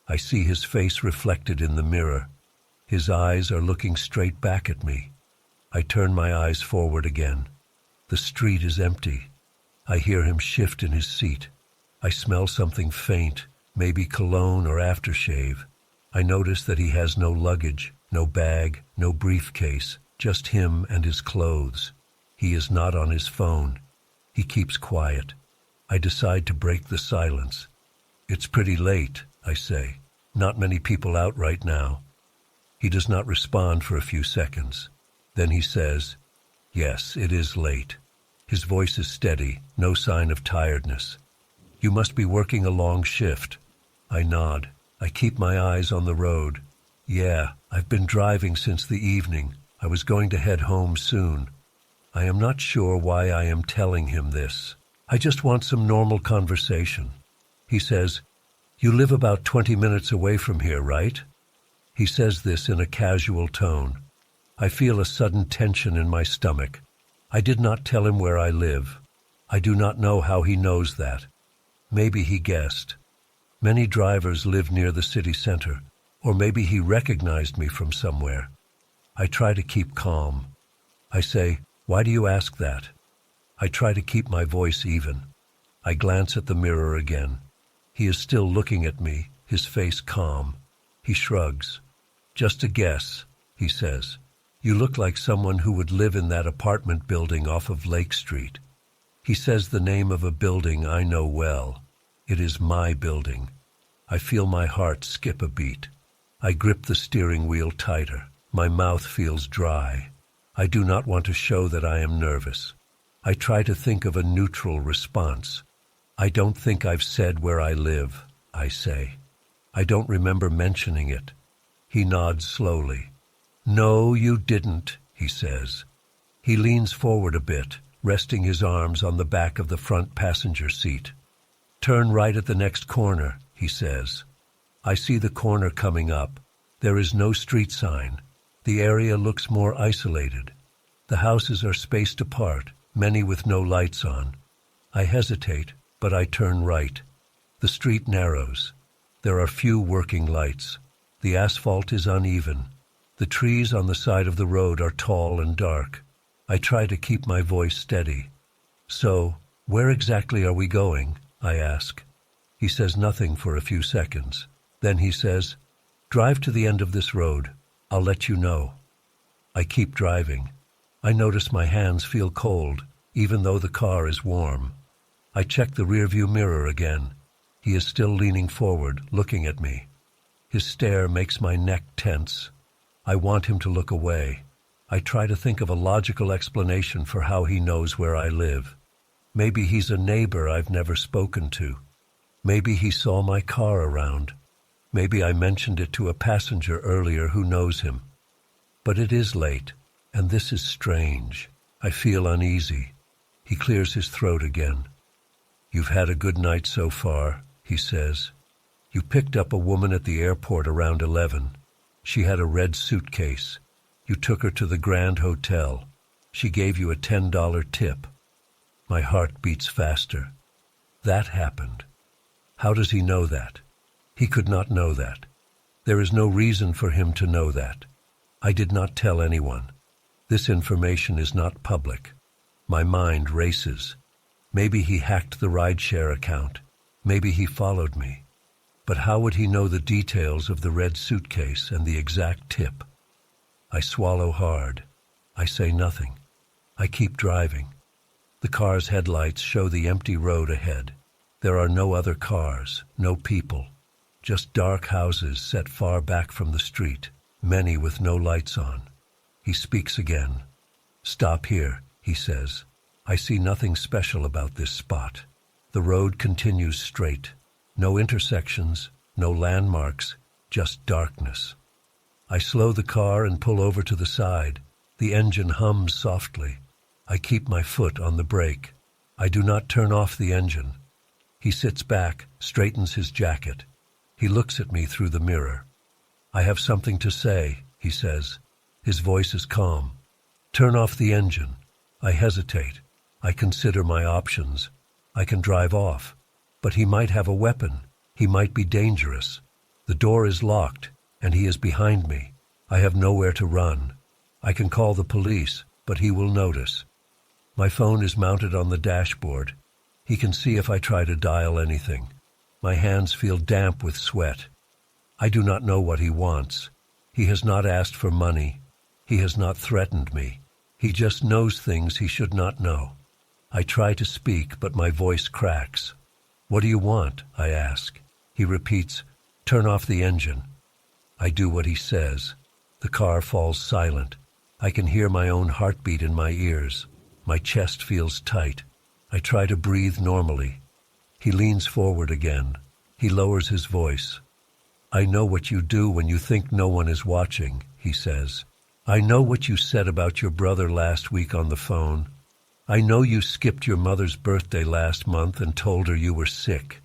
I see his face reflected in the mirror. His eyes are looking straight back at me. I turn my eyes forward again. The street is empty. I hear him shift in his seat. I smell something faint, maybe cologne or aftershave. I notice that he has no luggage, no bag, no briefcase, just him and his clothes. He is not on his phone. He keeps quiet. I decide to break the silence. "It's pretty late," I say. Not many people out right now. He does not respond for a few seconds. Then he says, "Yes, it is late." His voice is steady, no sign of tiredness. "You must be working a long shift." I nod. I keep my eyes on the road. "Yeah, I've been driving since the evening. I was going to head home soon." I am not sure why I am telling him this. I just want some normal conversation. He says, "You live about 20 minutes away from here, right?" He says this in a casual tone. I feel a sudden tension in my stomach. I did not tell him where I live. I do not know how he knows that. Maybe he guessed. Many drivers live near the city center, or maybe he recognized me from somewhere. I try to keep calm. I say, "Why do you ask that?" I try to keep my voice even. I glance at the mirror again. He is still looking at me, his face calm. He shrugs. "Just a guess," he says. "You look like someone who would live in that apartment building off of Lake Street." He says the name of a building I know well. It is my building. I feel my heart skip a beat. I grip the steering wheel tighter. My mouth feels dry. I do not want to show that I am nervous. I try to think of a neutral response. "I don't think I've said where I live," I say. "I don't remember mentioning it." He nods slowly. "No, you didn't," he says. He leans forward a bit, resting his arms on the back of the front passenger seat. "Turn right at the next corner," he says. I see the corner coming up. There is no street sign. The area looks more isolated. The houses are spaced apart, many with no lights on. I hesitate, but I turn right. The street narrows. There are few working lights. The asphalt is uneven. The trees on the side of the road are tall and dark. I try to keep my voice steady. "So, where exactly are we going?" I ask. He says nothing for a few seconds. Then he says, "Drive to the end of this road. I'll let you know." I keep driving. I notice my hands feel cold, even though the car is warm. I check the rearview mirror again. He is still leaning forward, looking at me. His stare makes my neck tense. I want him to look away. I try to think of a logical explanation for how he knows where I live. Maybe he's a neighbor I've never spoken to. Maybe he saw my car around. Maybe I mentioned it to a passenger earlier who knows him. But it is late, and this is strange. I feel uneasy. He clears his throat again. "You've had a good night so far," he says. "You picked up a woman at the airport around 11. She had a red suitcase. You took her to the Grand Hotel. She gave you a $10 tip." My heart beats faster. That happened. How does he know that? He could not know that. There is no reason for him to know that. I did not tell anyone. This information is not public. My mind races. Maybe he hacked the rideshare account. Maybe he followed me. But how would he know the details of the red suitcase and the exact tip? I swallow hard. I say nothing. I keep driving. The car's headlights show the empty road ahead. There are no other cars, no people, just dark houses set far back from the street, many with no lights on. He speaks again. "Stop here," he says. "I see nothing special about this spot." The road continues straight. No intersections, no landmarks, just darkness. I slow the car and pull over to the side. The engine hums softly. I keep my foot on the brake. I do not turn off the engine. He sits back, straightens his jacket. He looks at me through the mirror. "I have something to say," he says. His voice is calm. "Turn off the engine." I hesitate. I consider my options. I can drive off. But he might have a weapon. He might be dangerous. The door is locked, and he is behind me. I have nowhere to run. I can call the police, but he will notice. My phone is mounted on the dashboard. He can see if I try to dial anything. My hands feel damp with sweat. I do not know what he wants. He has not asked for money. He has not threatened me. He just knows things he should not know. I try to speak, but my voice cracks. "What do you want?" I ask. He repeats, Turn off the engine. I do what he says. The car falls silent. I can hear my own heartbeat in my ears. My chest feels tight. I try to breathe normally. He leans forward again. He lowers his voice. I know what you do when you think no one is watching, he says. I know what you said about your brother last week on the phone. I know you skipped your mother's birthday last month and told her you were sick.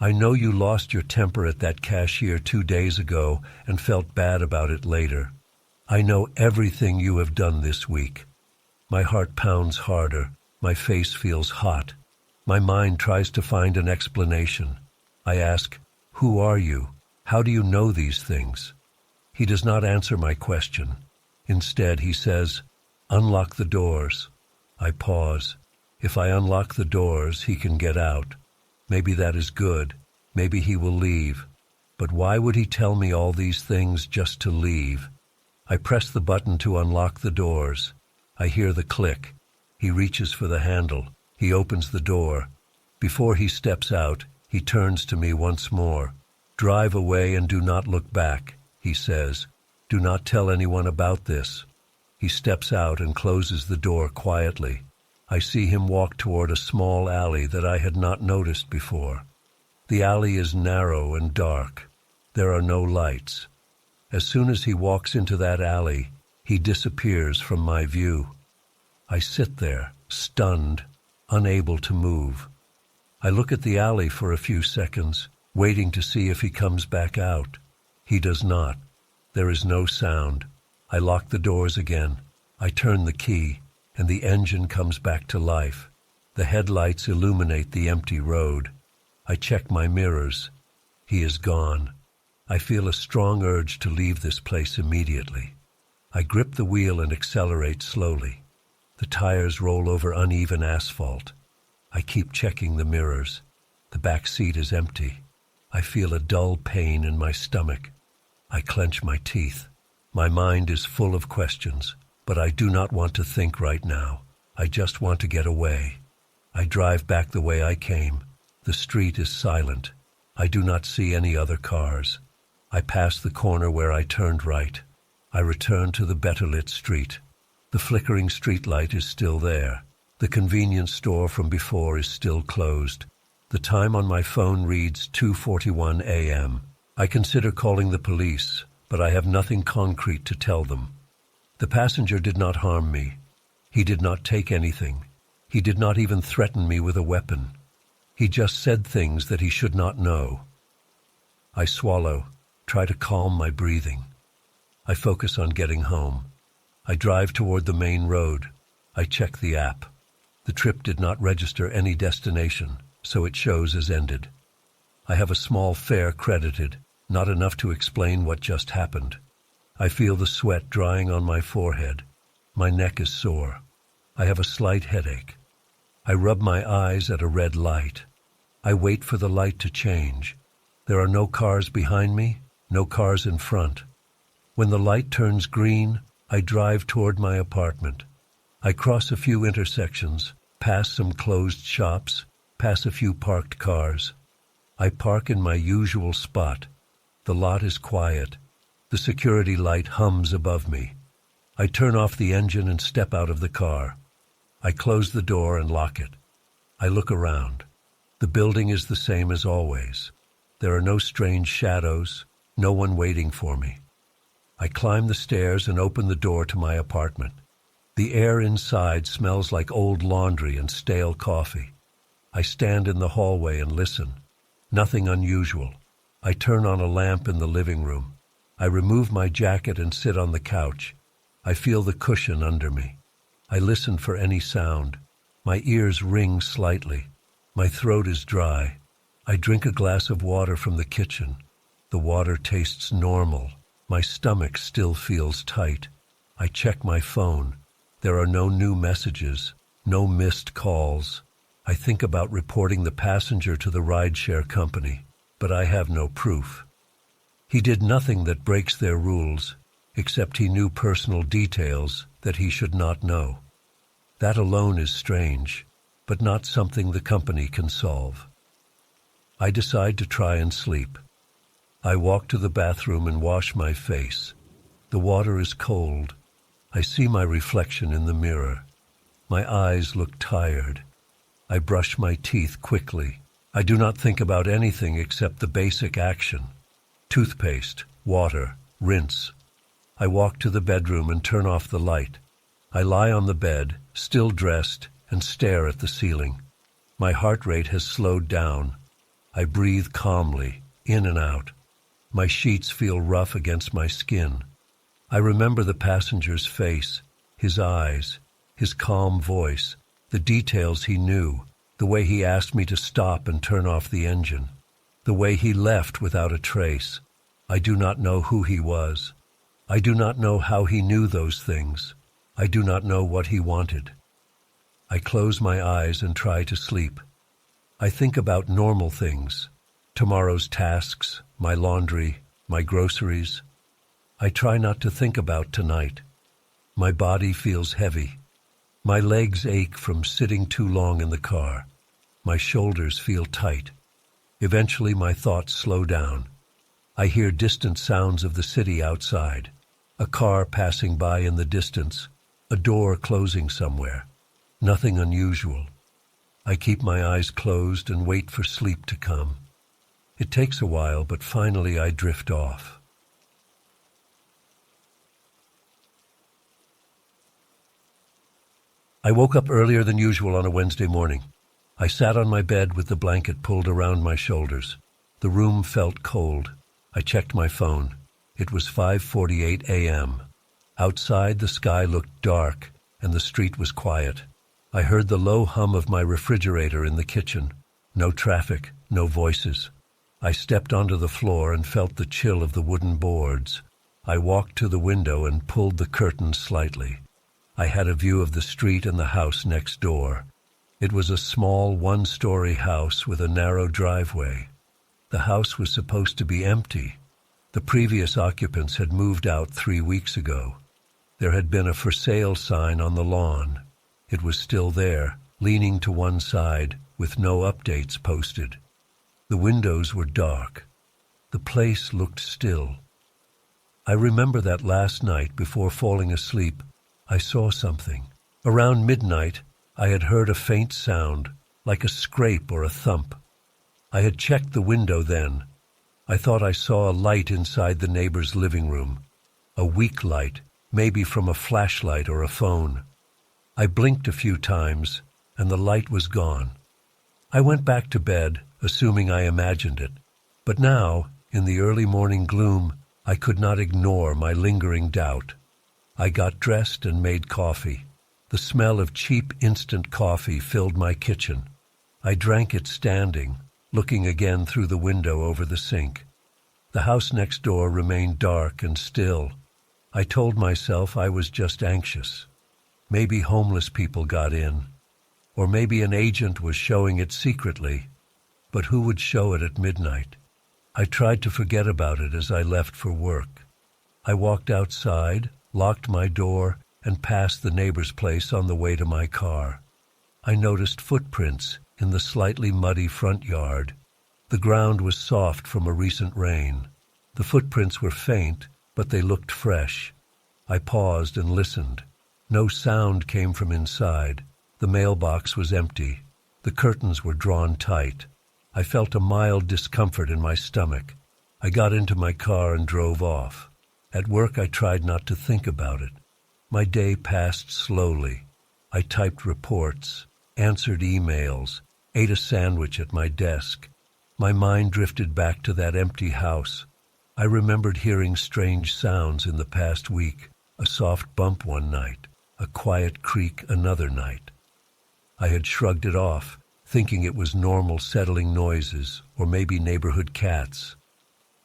I know you lost your temper at that cashier 2 days ago and felt bad about it later. I know everything you have done this week. My heart pounds harder. My face feels hot. My mind tries to find an explanation. I ask, who are you? How do you know these things? He does not answer my question. Instead, he says, unlock the doors. I pause. If I unlock the doors, he can get out. Maybe that is good. Maybe he will leave. But why would he tell me all these things just to leave? I press the button to unlock the doors. I hear the click. He reaches for the handle. He opens the door. Before he steps out, he turns to me once more. Drive away and do not look back, he says. Do not tell anyone about this. He steps out and closes the door quietly. I see him walk toward a small alley that I had not noticed before. The alley is narrow and dark. There are no lights. As soon as he walks into that alley, he disappears from my view. I sit there, stunned, unable to move. I look at the alley for a few seconds, waiting to see if he comes back out. He does not. There is no sound. I lock the doors again. I turn the key, and the engine comes back to life. The headlights illuminate the empty road. I check my mirrors. He is gone. I feel a strong urge to leave this place immediately. I grip the wheel and accelerate slowly. The tires roll over uneven asphalt. I keep checking the mirrors. The back seat is empty. I feel a dull pain in my stomach. I clench my teeth. My mind is full of questions, but I do not want to think right now. I just want to get away. I drive back the way I came. The street is silent. I do not see any other cars. I pass the corner where I turned right. I return to the better-lit street. The flickering streetlight is still there. The convenience store from before is still closed. The time on my phone reads 2:41 a.m. I consider calling the police, but I have nothing concrete to tell them. The passenger did not harm me. He did not take anything. He did not even threaten me with a weapon. He just said things that he should not know. I swallow, try to calm my breathing. I focus on getting home. I drive toward the main road. I check the app. The trip did not register any destination, so it shows as ended. I have a small fare credited, not enough to explain what just happened. I feel the sweat drying on my forehead. My neck is sore. I have a slight headache. I rub my eyes at a red light. I wait for the light to change. There are no cars behind me, no cars in front. When the light turns green, I drive toward my apartment. I cross a few intersections, pass some closed shops, pass a few parked cars. I park in my usual spot. The lot is quiet. The security light hums above me. I turn off the engine and step out of the car. I close the door and lock it. I look around. The building is the same as always. There are no strange shadows, no one waiting for me. I climb the stairs and open the door to my apartment. The air inside smells like old laundry and stale coffee. I stand in the hallway and listen. Nothing unusual. I turn on a lamp in the living room. I remove my jacket and sit on the couch. I feel the cushion under me. I listen for any sound. My ears ring slightly. My throat is dry. I drink a glass of water from the kitchen. The water tastes normal. My stomach still feels tight. I check my phone. There are no new messages, no missed calls. I think about reporting the passenger to the rideshare company, but I have no proof. He did nothing that breaks their rules, except he knew personal details that he should not know. That alone is strange, but not something the company can solve. I decide to try and sleep. I walk to the bathroom and wash my face. The water is cold. I see my reflection in the mirror. My eyes look tired. I brush my teeth quickly. I do not think about anything except the basic action. Toothpaste, water, rinse. I walk to the bedroom and turn off the light. I lie on the bed, still dressed, and stare at the ceiling. My heart rate has slowed down. I breathe calmly, in and out. My sheets feel rough against my skin. I remember the passenger's face, his eyes, his calm voice, the details he knew, the way he asked me to stop and turn off the engine, the way he left without a trace. I do not know who he was. I do not know how he knew those things. I do not know what he wanted. I close my eyes and try to sleep. I think about normal things, tomorrow's tasks, my laundry, my groceries. I try not to think about tonight. My body feels heavy. My legs ache from sitting too long in the car. My shoulders feel tight. Eventually my thoughts slow down. I hear distant sounds of the city outside. A car passing by in the distance, a door closing somewhere. Nothing unusual. I keep my eyes closed and wait for sleep to come. It takes a while, but finally I drift off. I woke up earlier than usual on a Wednesday morning. I sat on my bed with the blanket pulled around my shoulders. The room felt cold. I checked my phone. It was 5:48 a.m. Outside, the sky looked dark, and the street was quiet. I heard the low hum of my refrigerator in the kitchen. No traffic, no voices. I stepped onto the floor and felt the chill of the wooden boards. I walked to the window and pulled the curtain slightly. I had a view of the street and the house next door. It was a small one-story house with a narrow driveway. The house was supposed to be empty. The previous occupants had moved out 3 weeks ago. There had been a for sale sign on the lawn. It was still there, leaning to one side, with no updates posted. The windows were dark. The place looked still. I remember that last night, before falling asleep, I saw something. Around midnight, I had heard a faint sound, like a scrape or a thump. I had checked the window then. I thought I saw a light inside the neighbor's living room. A weak light, maybe from a flashlight or a phone. I blinked a few times, and the light was gone. I went back to bed, assuming I imagined it. But now, in the early morning gloom, I could not ignore my lingering doubt. I got dressed and made coffee. The smell of cheap instant coffee filled my kitchen. I drank it standing, looking again through the window over the sink. The house next door remained dark and still. I told myself I was just anxious. Maybe homeless people got in, or maybe an agent was showing it secretly. But who would show it at midnight? I tried to forget about it as I left for work. I walked outside, locked my door, and passed the neighbor's place on the way to my car. I noticed footprints in the slightly muddy front yard. The ground was soft from a recent rain. The footprints were faint, but they looked fresh. I paused and listened. No sound came from inside. The mailbox was empty. The curtains were drawn tight. I felt a mild discomfort in my stomach. I got into my car and drove off. At work, I tried not to think about it. My day passed slowly. I typed reports, answered emails, ate a sandwich at my desk. My mind drifted back to that empty house. I remembered hearing strange sounds in the past week, a soft bump one night, a quiet creak another night. I had shrugged it off, thinking it was normal settling noises, or maybe neighborhood cats.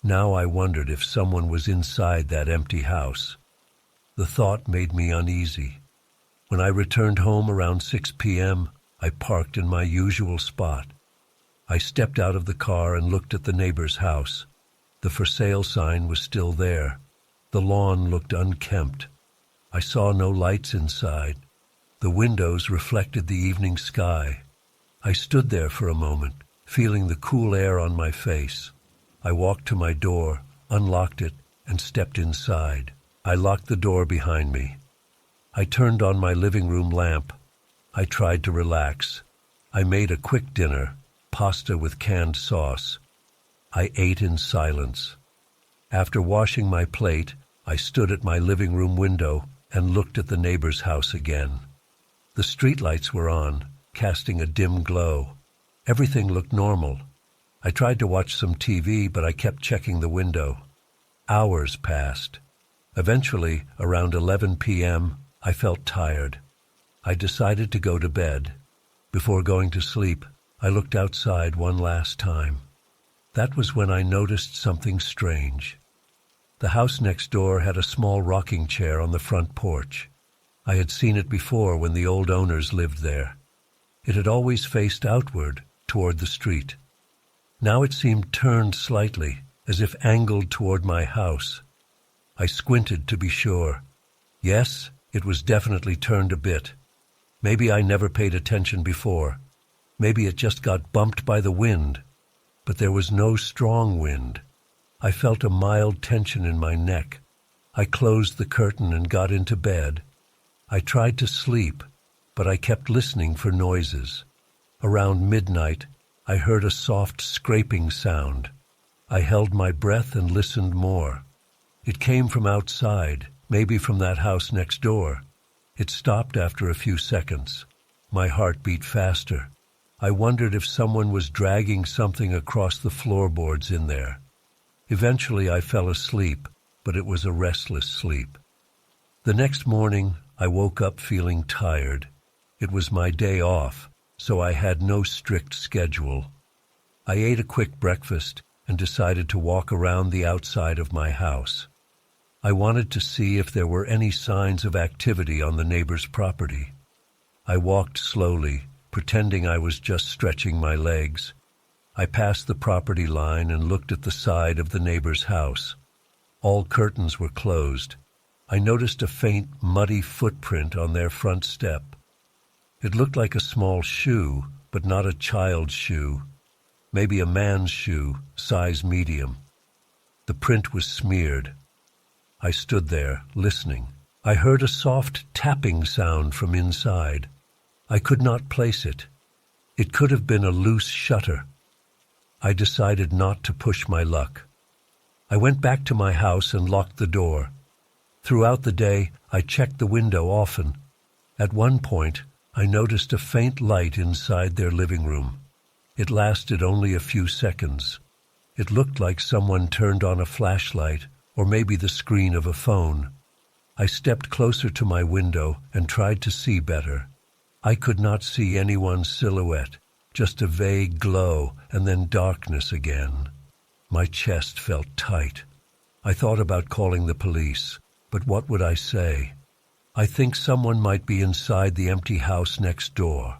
Now I wondered if someone was inside that empty house. The thought made me uneasy. When I returned home around 6 p.m., I parked in my usual spot. I stepped out of the car and looked at the neighbor's house. The for sale sign was still there. The lawn looked unkempt. I saw no lights inside. The windows reflected the evening sky. I stood there for a moment, feeling the cool air on my face. I walked to my door, unlocked it, and stepped inside. I locked the door behind me. I turned on my living room lamp. I tried to relax. I made a quick dinner, pasta with canned sauce. I ate in silence. After washing my plate, I stood at my living room window and looked at the neighbor's house again. The streetlights were on, casting a dim glow. Everything looked normal. I tried to watch some TV, but I kept checking the window. Hours passed. Eventually, around 11 p.m., I felt tired. I decided to go to bed. Before going to sleep, I looked outside one last time. That was when I noticed something strange. The house next door had a small rocking chair on the front porch. I had seen it before when the old owners lived there. It had always faced outward, toward the street. Now it seemed turned slightly, as if angled toward my house. I squinted to be sure. Yes, it was definitely turned a bit. Maybe I never paid attention before. Maybe it just got bumped by the wind. But there was no strong wind. I felt a mild tension in my neck. I closed the curtain and got into bed. I tried to sleep, but I kept listening for noises. Around midnight, I heard a soft scraping sound. I held my breath and listened more. It came from outside, maybe from that house next door. It stopped after a few seconds. My heart beat faster. I wondered if someone was dragging something across the floorboards in there. Eventually I fell asleep, but it was a restless sleep. The next morning, I woke up feeling tired. It was my day off, so I had no strict schedule. I ate a quick breakfast and decided to walk around the outside of my house. I wanted to see if there were any signs of activity on the neighbor's property. I walked slowly, pretending I was just stretching my legs. I passed the property line and looked at the side of the neighbor's house. All curtains were closed. I noticed a faint, muddy footprint on their front step. It looked like a small shoe, but not a child's shoe. Maybe a man's shoe, size medium. The print was smeared. I stood there, listening. I heard a soft tapping sound from inside. I could not place it. It could have been a loose shutter. I decided not to push my luck. I went back to my house and locked the door. Throughout the day, I checked the window often. At one point, I noticed a faint light inside their living room. It lasted only a few seconds. It looked like someone turned on a flashlight, or maybe the screen of a phone. I stepped closer to my window and tried to see better. I could not see anyone's silhouette, just a vague glow and then darkness again. My chest felt tight. I thought about calling the police, but what would I say? I think someone might be inside the empty house next door.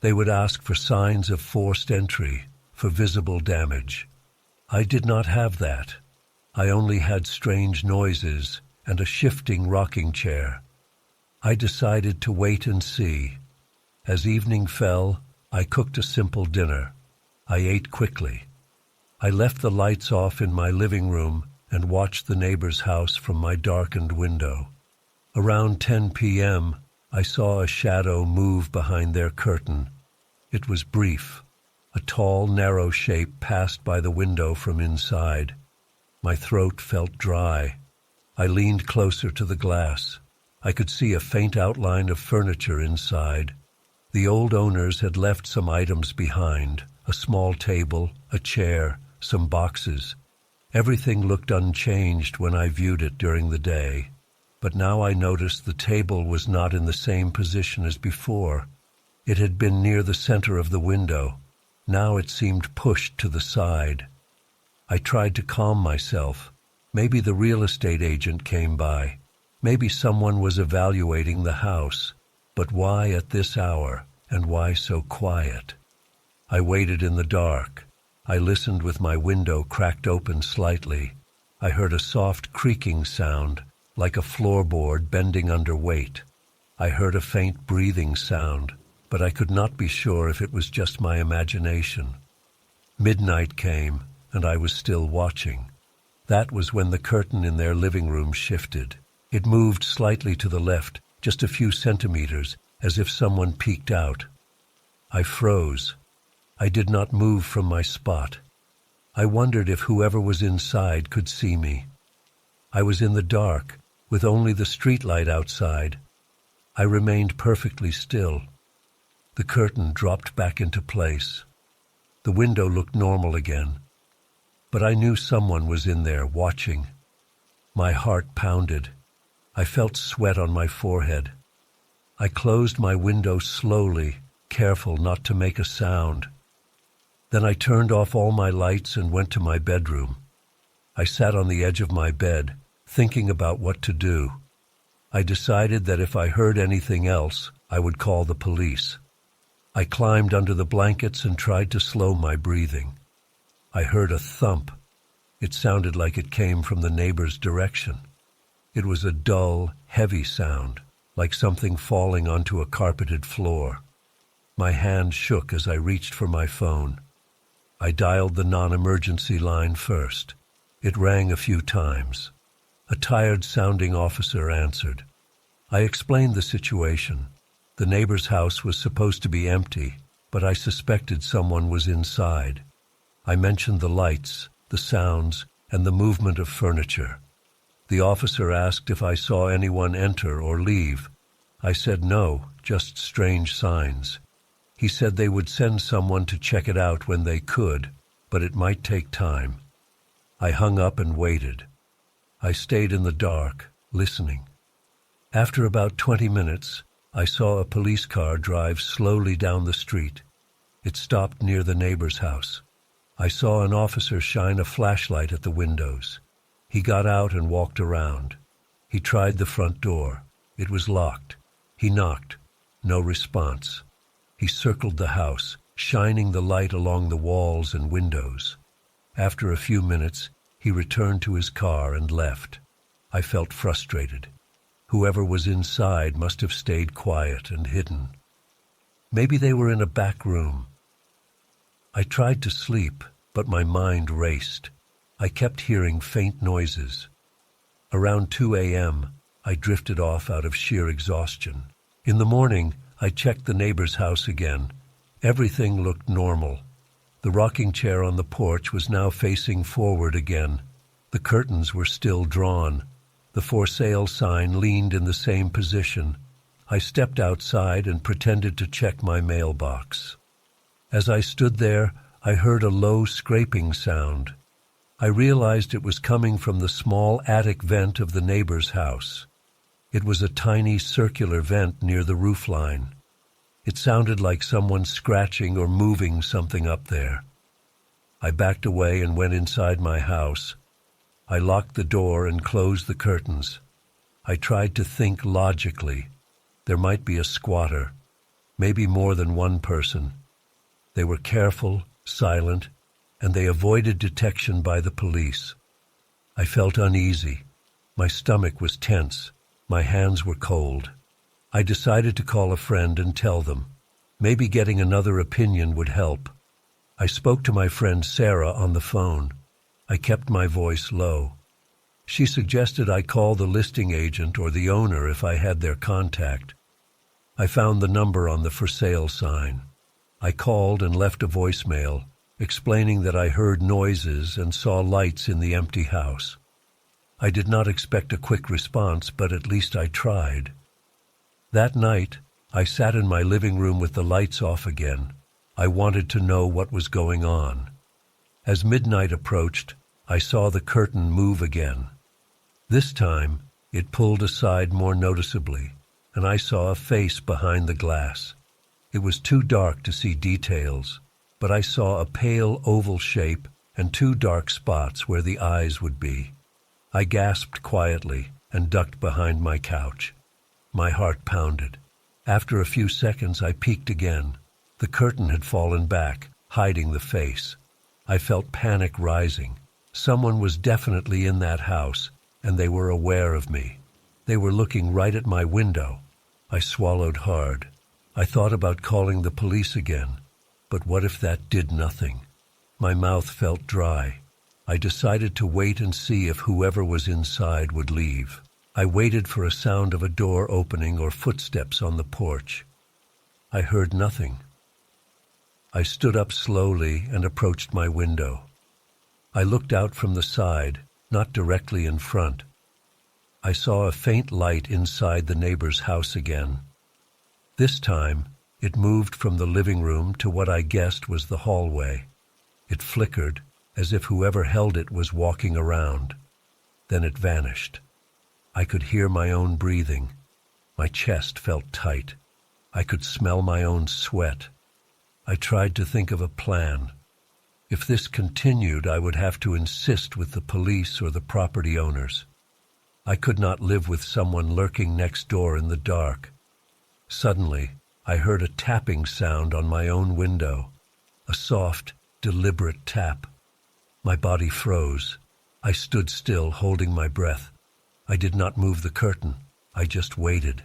They would ask for signs of forced entry, for visible damage. I did not have that. I only had strange noises and a shifting rocking chair. I decided to wait and see. As evening fell, I cooked a simple dinner. I ate quickly. I left the lights off in my living room and watched the neighbor's house from my darkened window. Around 10 p.m., I saw a shadow move behind their curtain. It was brief. A tall, narrow shape passed by the window from inside. My throat felt dry. I leaned closer to the glass. I could see a faint outline of furniture inside. The old owners had left some items behind, a small table, a chair, some boxes. Everything looked unchanged when I viewed it during the day. But now I noticed the table was not in the same position as before. It had been near the center of the window. Now it seemed pushed to the side. I tried to calm myself. Maybe the real estate agent came by. Maybe someone was evaluating the house. But why at this hour, and why so quiet? I waited in the dark. I listened with my window cracked open slightly. I heard a soft creaking sound, like a floorboard bending under weight. I heard a faint breathing sound, but I could not be sure if it was just my imagination. Midnight came. and I was still watching. That was when the curtain in their living room shifted. It moved slightly to the left, just a few centimeters, as if someone peeked out. I froze. I did not move from my spot. I wondered if whoever was inside could see me. I was in the dark, with only the streetlight outside. I remained perfectly still. The curtain dropped back into place. The window looked normal again. But I knew someone was in there, watching. My heart pounded. I felt sweat on my forehead. I closed my window slowly, careful not to make a sound. Then I turned off all my lights and went to my bedroom. I sat on the edge of my bed, thinking about what to do. I decided that if I heard anything else, I would call the police. I climbed under the blankets and tried to slow my breathing. I heard a thump. It sounded like it came from the neighbor's direction. It was a dull, heavy sound, like something falling onto a carpeted floor. My hand shook as I reached for my phone. I dialed the non-emergency line first. It rang a few times. A tired-sounding officer answered. I explained the situation. The neighbor's house was supposed to be empty, but I suspected someone was inside. I mentioned the lights, the sounds, and the movement of furniture. The officer asked if I saw anyone enter or leave. I said no, just strange signs. He said they would send someone to check it out when they could, but it might take time. I hung up and waited. I stayed in the dark, listening. After about 20 minutes, I saw a police car drive slowly down the street. It stopped near the neighbor's house. I saw an officer shine a flashlight at the windows. He got out and walked around. He tried the front door. It was locked. He knocked. No response. He circled the house, shining the light along the walls and windows. After a few minutes, he returned to his car and left. I felt frustrated. Whoever was inside must have stayed quiet and hidden. Maybe they were in a back room. I tried to sleep, but my mind raced. I kept hearing faint noises. Around 2 a.m., I drifted off out of sheer exhaustion. In the morning, I checked the neighbor's house again. Everything looked normal. The rocking chair on the porch was now facing forward again. The curtains were still drawn. The for sale sign leaned in the same position. I stepped outside and pretended to check my mailbox. As I stood there, I heard a low scraping sound. I realized it was coming from the small attic vent of the neighbor's house. It was a tiny circular vent near the roofline. It sounded like someone scratching or moving something up there. I backed away and went inside my house. I locked the door and closed the curtains. I tried to think logically. There might be a squatter, maybe more than one person. They were careful, silent, and they avoided detection by the police. I felt uneasy. My stomach was tense. My hands were cold. I decided to call a friend and tell them. Maybe getting another opinion would help. I spoke to my friend Sarah on the phone. I kept my voice low. She suggested I call the listing agent or the owner if I had their contact. I found the number on the for sale sign. I called and left a voicemail, explaining that I heard noises and saw lights in the empty house. I did not expect a quick response, but at least I tried. That night, I sat in my living room with the lights off again. I wanted to know what was going on. As midnight approached, I saw the curtain move again. This time, it pulled aside more noticeably, and I saw a face behind the glass. It was too dark to see details, but I saw a pale oval shape and 2 dark spots where the eyes would be. I gasped quietly and ducked behind my couch. My heart pounded. After a few seconds, I peeked again. The curtain had fallen back, hiding the face. I felt panic rising. Someone was definitely in that house, and they were aware of me. They were looking right at my window. I swallowed hard. I thought about calling the police again, but what if that did nothing? My mouth felt dry. I decided to wait and see if whoever was inside would leave. I waited for a sound of a door opening or footsteps on the porch. I heard nothing. I stood up slowly and approached my window. I looked out from the side, not directly in front. I saw a faint light inside the neighbor's house again. This time, it moved from the living room to what I guessed was the hallway. It flickered, as if whoever held it was walking around. Then it vanished. I could hear my own breathing. My chest felt tight. I could smell my own sweat. I tried to think of a plan. If this continued, I would have to insist with the police or the property owners. I could not live with someone lurking next door in the dark. Suddenly, I heard a tapping sound on my own window, a soft, deliberate tap. My body froze. I stood still, holding my breath. I did not move the curtain. I just waited.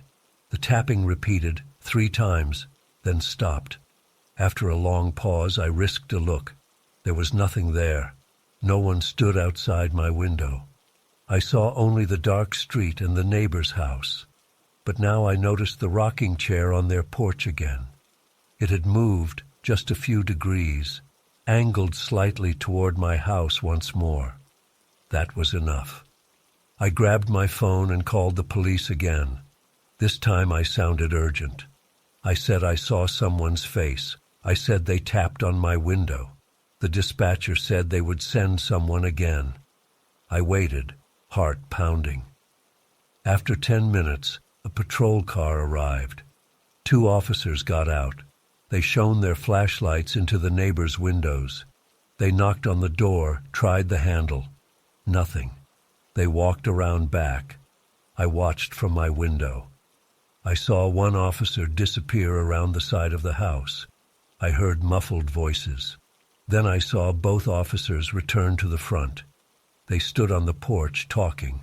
The tapping repeated 3 times, then stopped. After a long pause, I risked a look. There was nothing there. No one stood outside my window. I saw only the dark street and the neighbor's house. But now I noticed the rocking chair on their porch again. It had moved just a few degrees, angled slightly toward my house once more. That was enough. I grabbed my phone and called the police again. This time I sounded urgent. I said I saw someone's face. I said they tapped on my window. The dispatcher said they would send someone again. I waited, heart pounding. After 10 minutes, a patrol car arrived. 2 officers got out. They shone their flashlights into the neighbors' windows. They knocked on the door, tried the handle. Nothing. They walked around back. I watched from my window. I saw one officer disappear around the side of the house. I heard muffled voices. Then I saw both officers return to the front. They stood on the porch talking.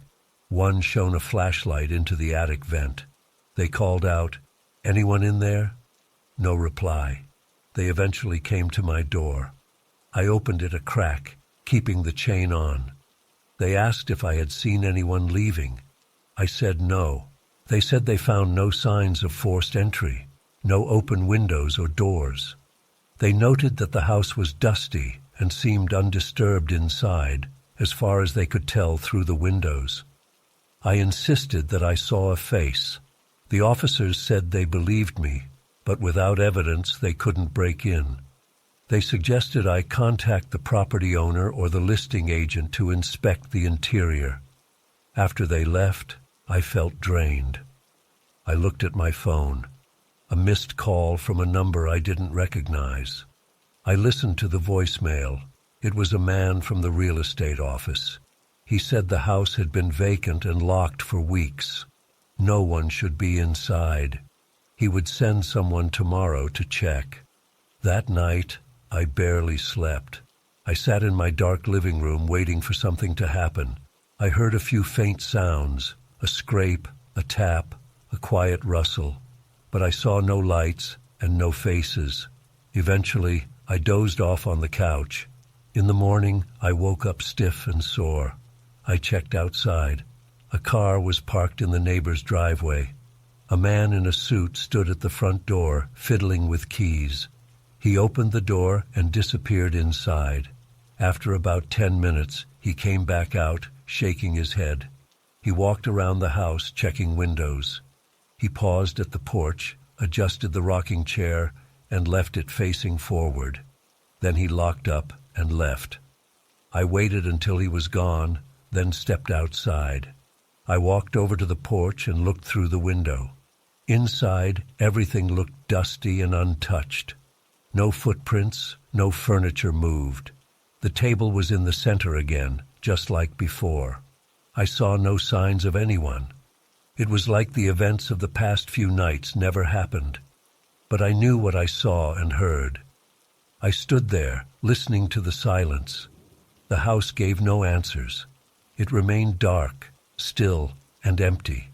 One shone a flashlight into the attic vent. They called out, "Anyone in there?" No reply. They eventually came to my door. I opened it a crack, keeping the chain on. They asked if I had seen anyone leaving. I said no. They said they found no signs of forced entry, no open windows or doors. They noted that the house was dusty and seemed undisturbed inside, as far as they could tell through the windows. I insisted that I saw a face. The officers said they believed me, but without evidence they couldn't break in. They suggested I contact the property owner or the listing agent to inspect the interior. After they left, I felt drained. I looked at my phone. A missed call from a number I didn't recognize. I listened to the voicemail. It was a man from the real estate office. He said the house had been vacant and locked for weeks. No one should be inside. He would send someone tomorrow to check. That night, I barely slept. I sat in my dark living room waiting for something to happen. I heard a few faint sounds, a scrape, a tap, a quiet rustle, but I saw no lights and no faces. Eventually, I dozed off on the couch. In the morning, I woke up stiff and sore. I checked outside. A car was parked in the neighbor's driveway. A man in a suit stood at the front door, fiddling with keys. He opened the door and disappeared inside. After about 10 minutes, he came back out, shaking his head. He walked around the house, checking windows. He paused at the porch, adjusted the rocking chair, and left it facing forward. Then he locked up and left. I waited until he was gone, then stepped outside. I walked over to the porch and looked through the window. Inside, everything looked dusty and untouched. No footprints, no furniture moved. The table was in the center again, just like before. I saw no signs of anyone. It was like the events of the past few nights never happened. But I knew what I saw and heard. I stood there, listening to the silence. The house gave no answers. It remained dark, still, and empty.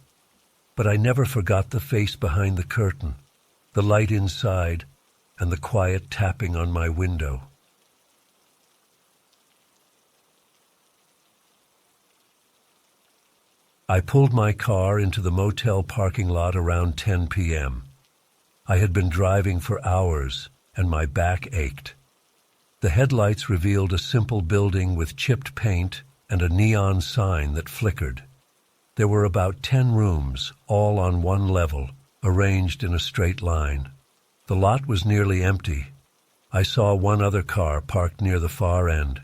But I never forgot the face behind the curtain, the light inside, and the quiet tapping on my window. I pulled my car into the motel parking lot around 10 p.m. I had been driving for hours, and my back ached. The headlights revealed a simple building with chipped paint and a neon sign that flickered. There were about 10 rooms, all on one level, arranged in a straight line. The lot was nearly empty. I saw one other car parked near the far end.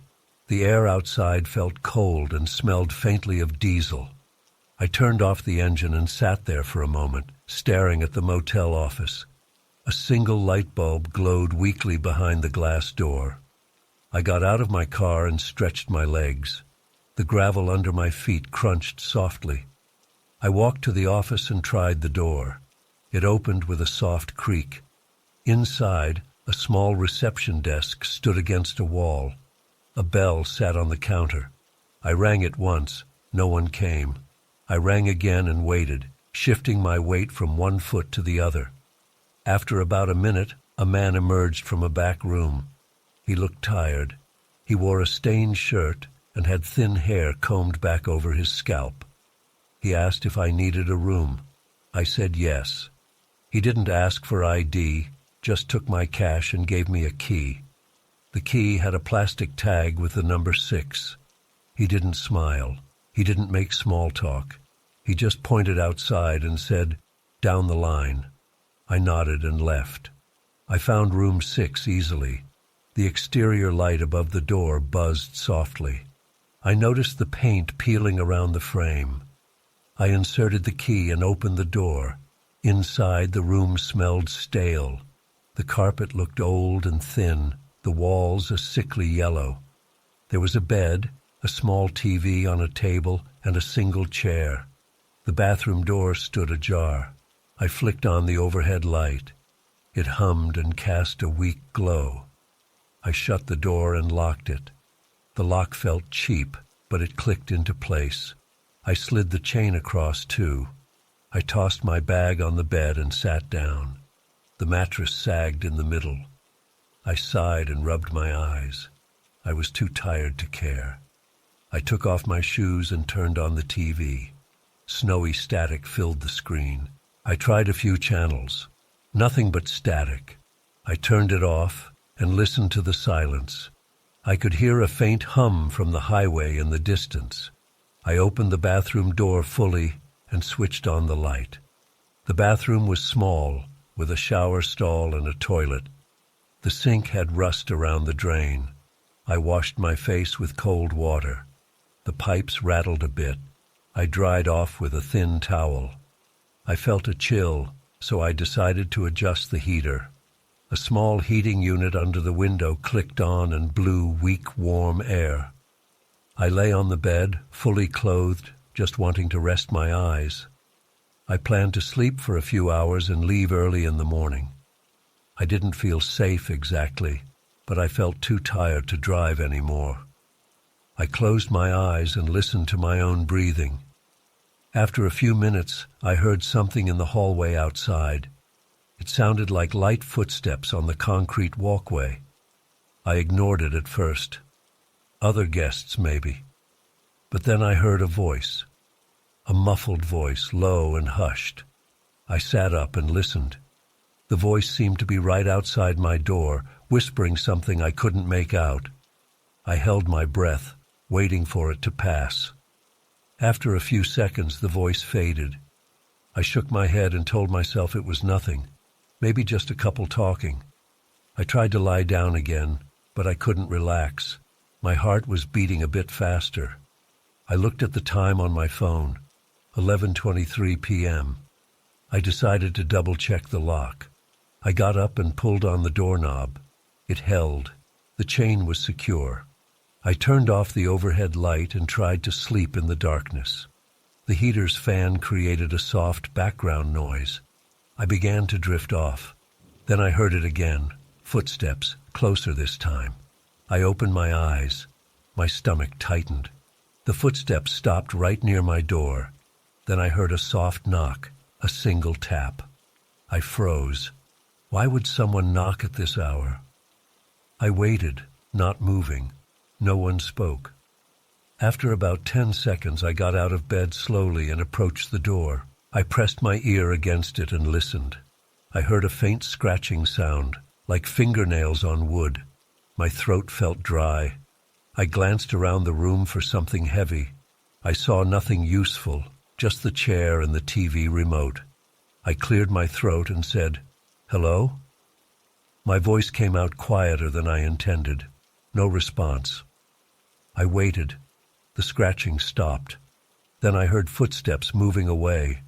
The air outside felt cold and smelled faintly of diesel. I turned off the engine and sat there for a moment, staring at the motel office. A single light bulb glowed weakly behind the glass door. I got out of my car and stretched my legs. The gravel under my feet crunched softly. I walked to the office and tried the door. It opened with a soft creak. Inside, a small reception desk stood against a wall. A bell sat on the counter. I rang it once. No one came. I rang again and waited, shifting my weight from one foot to the other. After about a minute, a man emerged from a back room. He looked tired. He wore a stained shirt and had thin hair combed back over his scalp. He asked if I needed a room. I said yes. He didn't ask for ID, just took my cash and gave me a key. The key had a plastic tag with the number 6. He didn't smile. He didn't make small talk. He just pointed outside and said, "Down the line." I nodded and left. I found room 6 easily. The exterior light above the door buzzed softly. I noticed the paint peeling around the frame. I inserted the key and opened the door. Inside, the room smelled stale. The carpet looked old and thin, the walls a sickly yellow. There was a bed, a small TV on a table, and a single chair. The bathroom door stood ajar. I flicked on the overhead light. It hummed and cast a weak glow. I shut the door and locked it. The lock felt cheap, but it clicked into place. I slid the chain across, too. I tossed my bag on the bed and sat down. The mattress sagged in the middle. I sighed and rubbed my eyes. I was too tired to care. I took off my shoes and turned on the TV. Snowy static filled the screen. I tried a few channels. Nothing but static. I turned it off and listened to the silence. I could hear a faint hum from the highway in the distance. I opened the bathroom door fully and switched on the light. The bathroom was small, with a shower stall and a toilet. The sink had rust around the drain. I washed my face with cold water. The pipes rattled a bit. I dried off with a thin towel. I felt a chill, so I decided to adjust the heater. A small heating unit under the window clicked on and blew weak, warm air. I lay on the bed, fully clothed, just wanting to rest my eyes. I planned to sleep for a few hours and leave early in the morning. I didn't feel safe exactly, but I felt too tired to drive anymore. I closed my eyes and listened to my own breathing. After a few minutes, I heard something in the hallway outside. It sounded like light footsteps on the concrete walkway. I ignored it at first. Other guests, maybe. But then I heard a voice. A muffled voice, low and hushed. I sat up and listened. The voice seemed to be right outside my door, whispering something I couldn't make out. I held my breath, waiting for it to pass. After a few seconds, the voice faded. I shook my head and told myself it was nothing, maybe just a couple talking. I tried to lie down again, but I couldn't relax. My heart was beating a bit faster. I looked at the time on my phone, 11:23 p.m. I decided to double-check the lock. I got up and pulled on the doorknob. It held. The chain was secure. I turned off the overhead light and tried to sleep in the darkness. The heater's fan created a soft background noise. I began to drift off. Then I heard it again, footsteps, closer this time. I opened my eyes. My stomach tightened. The footsteps stopped right near my door. Then I heard a soft knock, a single tap. I froze. Why would someone knock at this hour? I waited, not moving. No one spoke. After about 10 seconds, I got out of bed slowly and approached the door. I pressed my ear against it and listened. I heard a faint scratching sound, like fingernails on wood. My throat felt dry. I glanced around the room for something heavy. I saw nothing useful, just the chair and the TV remote. I cleared my throat and said, "Hello?" My voice came out quieter than I intended. No response. I waited. The scratching stopped. Then I heard footsteps moving away.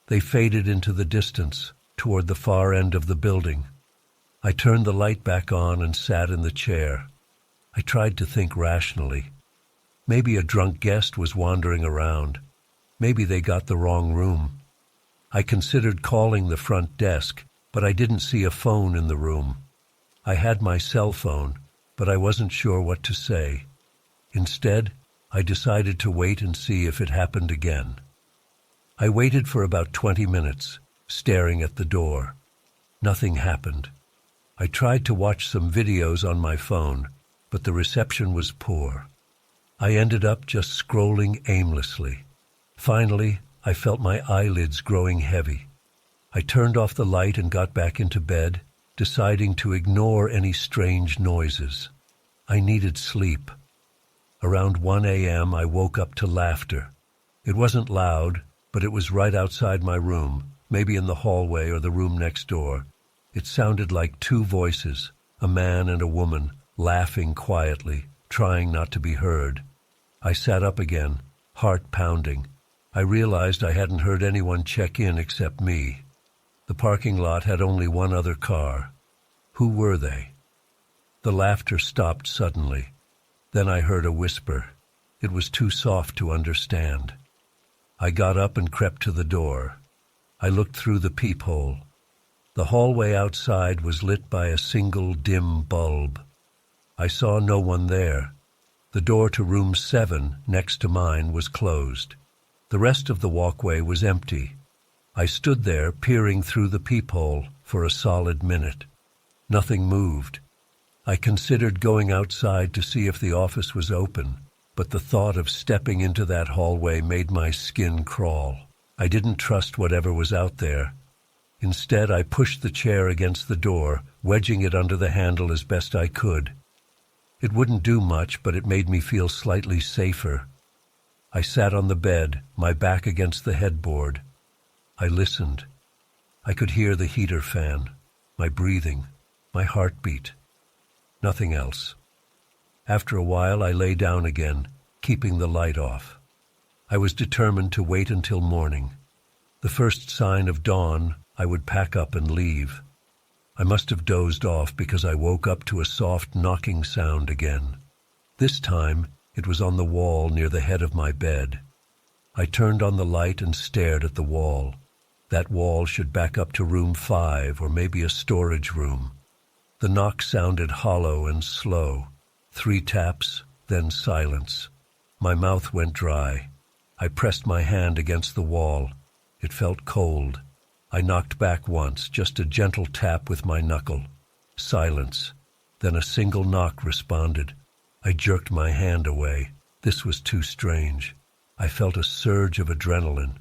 They faded into the distance, toward the far end of the building. I turned the light back on and sat in the chair. I tried to think rationally. Maybe a drunk guest was wandering around. Maybe they got the wrong room. I considered calling the front desk, but I didn't see a phone in the room. I had my cell phone, but I wasn't sure what to say. Instead, I decided to wait and see if it happened again. I waited for about 20 minutes, staring at the door. Nothing happened. I tried to watch some videos on my phone, but the reception was poor. I ended up just scrolling aimlessly. Finally, I felt my eyelids growing heavy. I turned off the light and got back into bed, deciding to ignore any strange noises. I needed sleep. Around 1 a.m., I woke up to laughter. It wasn't loud, but it was right outside my room, maybe in the hallway or the room next door. It sounded like two voices, a man and a woman, laughing quietly, trying not to be heard. I sat up again, heart pounding. I realized I hadn't heard anyone check in except me. The parking lot had only one other car. Who were they? The laughter stopped suddenly. Then I heard a whisper. It was too soft to understand. I got up and crept to the door. I looked through the peephole. The hallway outside was lit by a single dim bulb. I saw no one there. The door to room 7, next to mine, was closed. The rest of the walkway was empty. I stood there, peering through the peephole, for a solid minute. Nothing moved. I considered going outside to see if the office was open, but the thought of stepping into that hallway made my skin crawl. I didn't trust whatever was out there. Instead, I pushed the chair against the door, wedging it under the handle as best I could. It wouldn't do much, but it made me feel slightly safer. I sat on the bed, my back against the headboard. I listened. I could hear the heater fan, my breathing, my heartbeat. Nothing else. After a while, I lay down again, keeping the light off. I was determined to wait until morning. The first sign of dawn, I would pack up and leave. I must have dozed off because I woke up to a soft knocking sound again. This time, it was on the wall near the head of my bed. I turned on the light and stared at the wall. That wall should back up to room 5 or maybe a storage room. The knock sounded hollow and slow. 3 taps, then silence. My mouth went dry. I pressed my hand against the wall. It felt cold. I knocked back once, just a gentle tap with my knuckle. Silence. Then a single knock responded. I jerked my hand away. This was too strange. I felt a surge of adrenaline.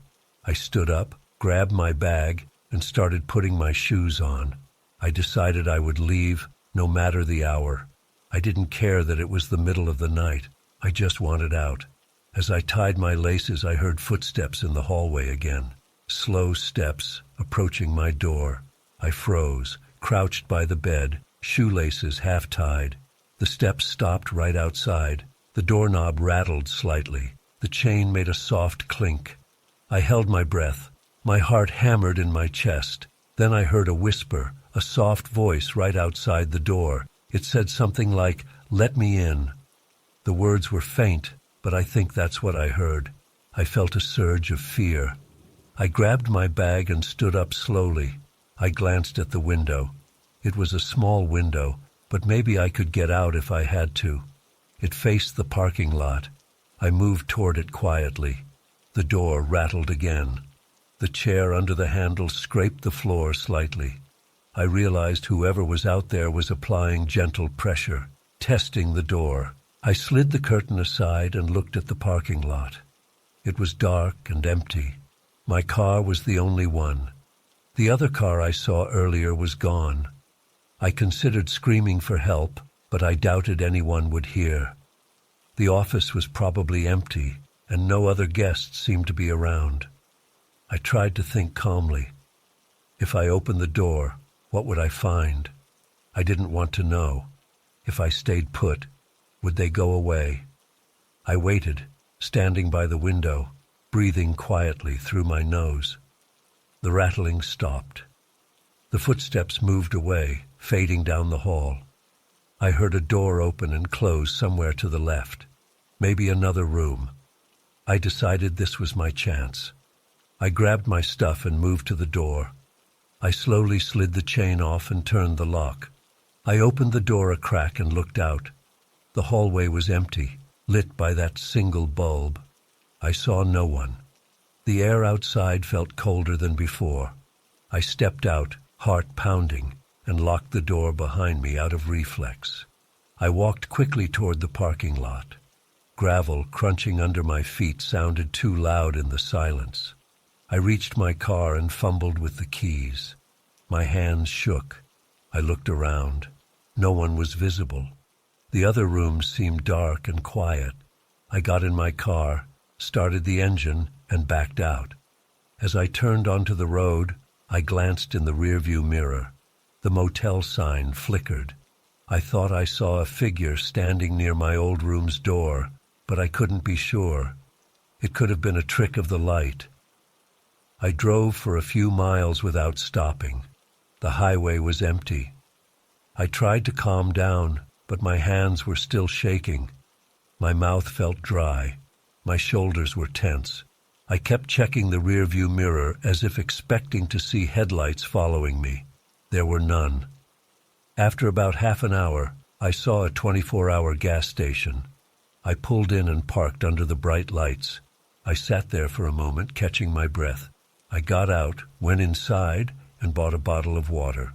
I stood up, grabbed my bag, and started putting my shoes on. I decided I would leave, no matter the hour. I didn't care that it was the middle of the night. I just wanted out. As I tied my laces, I heard footsteps in the hallway again. Slow steps, approaching my door. I froze, crouched by the bed, shoelaces half-tied. The steps stopped right outside. The doorknob rattled slightly. The chain made a soft clink. I held my breath. My heart hammered in my chest. Then I heard a whisper, a soft voice right outside the door. It said something like, "Let me in." The words were faint, but I think that's what I heard. I felt a surge of fear. I grabbed my bag and stood up slowly. I glanced at the window. It was a small window, but maybe I could get out if I had to. It faced the parking lot. I moved toward it quietly. The door rattled again. The chair under the handle scraped the floor slightly. I realized whoever was out there was applying gentle pressure, testing the door. I slid the curtain aside and looked at the parking lot. It was dark and empty. My car was the only one. The other car I saw earlier was gone. I considered screaming for help, but I doubted anyone would hear. The office was probably empty, and no other guests seemed to be around. I tried to think calmly. If I opened the door, what would I find? I didn't want to know. If I stayed put, would they go away? I waited, standing by the window, breathing quietly through my nose. The rattling stopped. The footsteps moved away, fading down the hall. I heard a door open and close somewhere to the left, maybe another room. I decided this was my chance. I grabbed my stuff and moved to the door. I slowly slid the chain off and turned the lock. I opened the door a crack and looked out. The hallway was empty, lit by that single bulb. I saw no one. The air outside felt colder than before. I stepped out, heart pounding, and locked the door behind me out of reflex. I walked quickly toward the parking lot. Gravel crunching under my feet sounded too loud in the silence. I reached my car and fumbled with the keys. My hands shook. I looked around. No one was visible. The other rooms seemed dark and quiet. I got in my car, started the engine, and backed out. As I turned onto the road, I glanced in the rearview mirror. The motel sign flickered. I thought I saw a figure standing near my old room's door, but I couldn't be sure. It could have been a trick of the light. I drove for a few miles without stopping. The highway was empty. I tried to calm down, but my hands were still shaking. My mouth felt dry. My shoulders were tense. I kept checking the rearview mirror as if expecting to see headlights following me. There were none. After about half an hour, I saw a 24-hour gas station. I pulled in and parked under the bright lights. I sat there for a moment, catching my breath. I got out, went inside, and bought a bottle of water.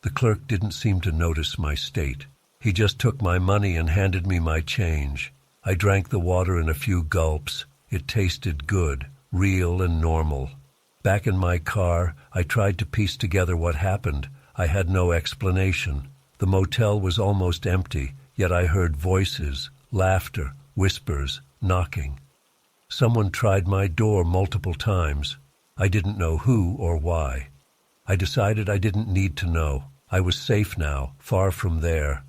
The clerk didn't seem to notice my state. He just took my money and handed me my change. I drank the water in a few gulps. It tasted good, real and normal. Back in my car, I tried to piece together what happened. I had no explanation. The motel was almost empty, yet I heard voices, laughter, whispers, knocking. Someone tried my door multiple times. I didn't know who or why. I decided I didn't need to know. I was safe now, far from there.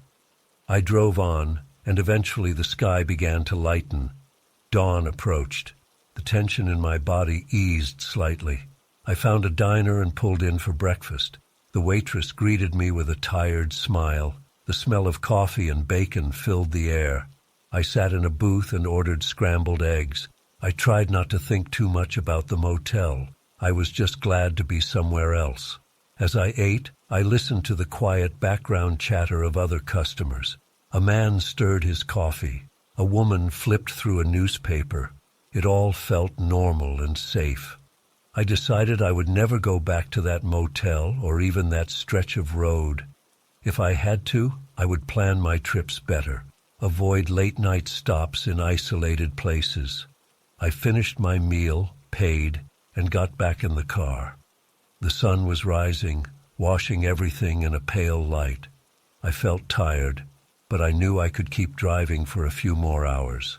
I drove on, and eventually the sky began to lighten. Dawn approached. The tension in my body eased slightly. I found a diner and pulled in for breakfast. The waitress greeted me with a tired smile. The smell of coffee and bacon filled the air. I sat in a booth and ordered scrambled eggs. I tried not to think too much about the motel. I was just glad to be somewhere else. As I ate, I listened to the quiet background chatter of other customers. A man stirred his coffee. A woman flipped through a newspaper. It all felt normal and safe. I decided I would never go back to that motel or even that stretch of road. If I had to, I would plan my trips better, avoid late-night stops in isolated places. I finished my meal, paid, and got back in the car. The sun was rising, washing everything in a pale light. I felt tired, but I knew I could keep driving for a few more hours.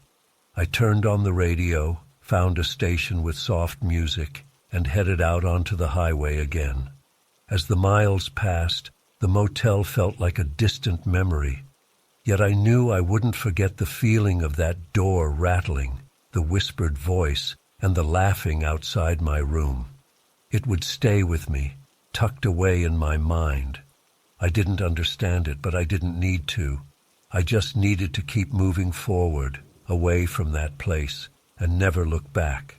I turned on the radio, found a station with soft music, and headed out onto the highway again. As the miles passed, the motel felt like a distant memory. Yet I knew I wouldn't forget the feeling of that door rattling, the whispered voice, and the laughing outside my room. It would stay with me, tucked away in my mind. I didn't understand it, but I didn't need to. I just needed to keep moving forward, away from that place, and never look back.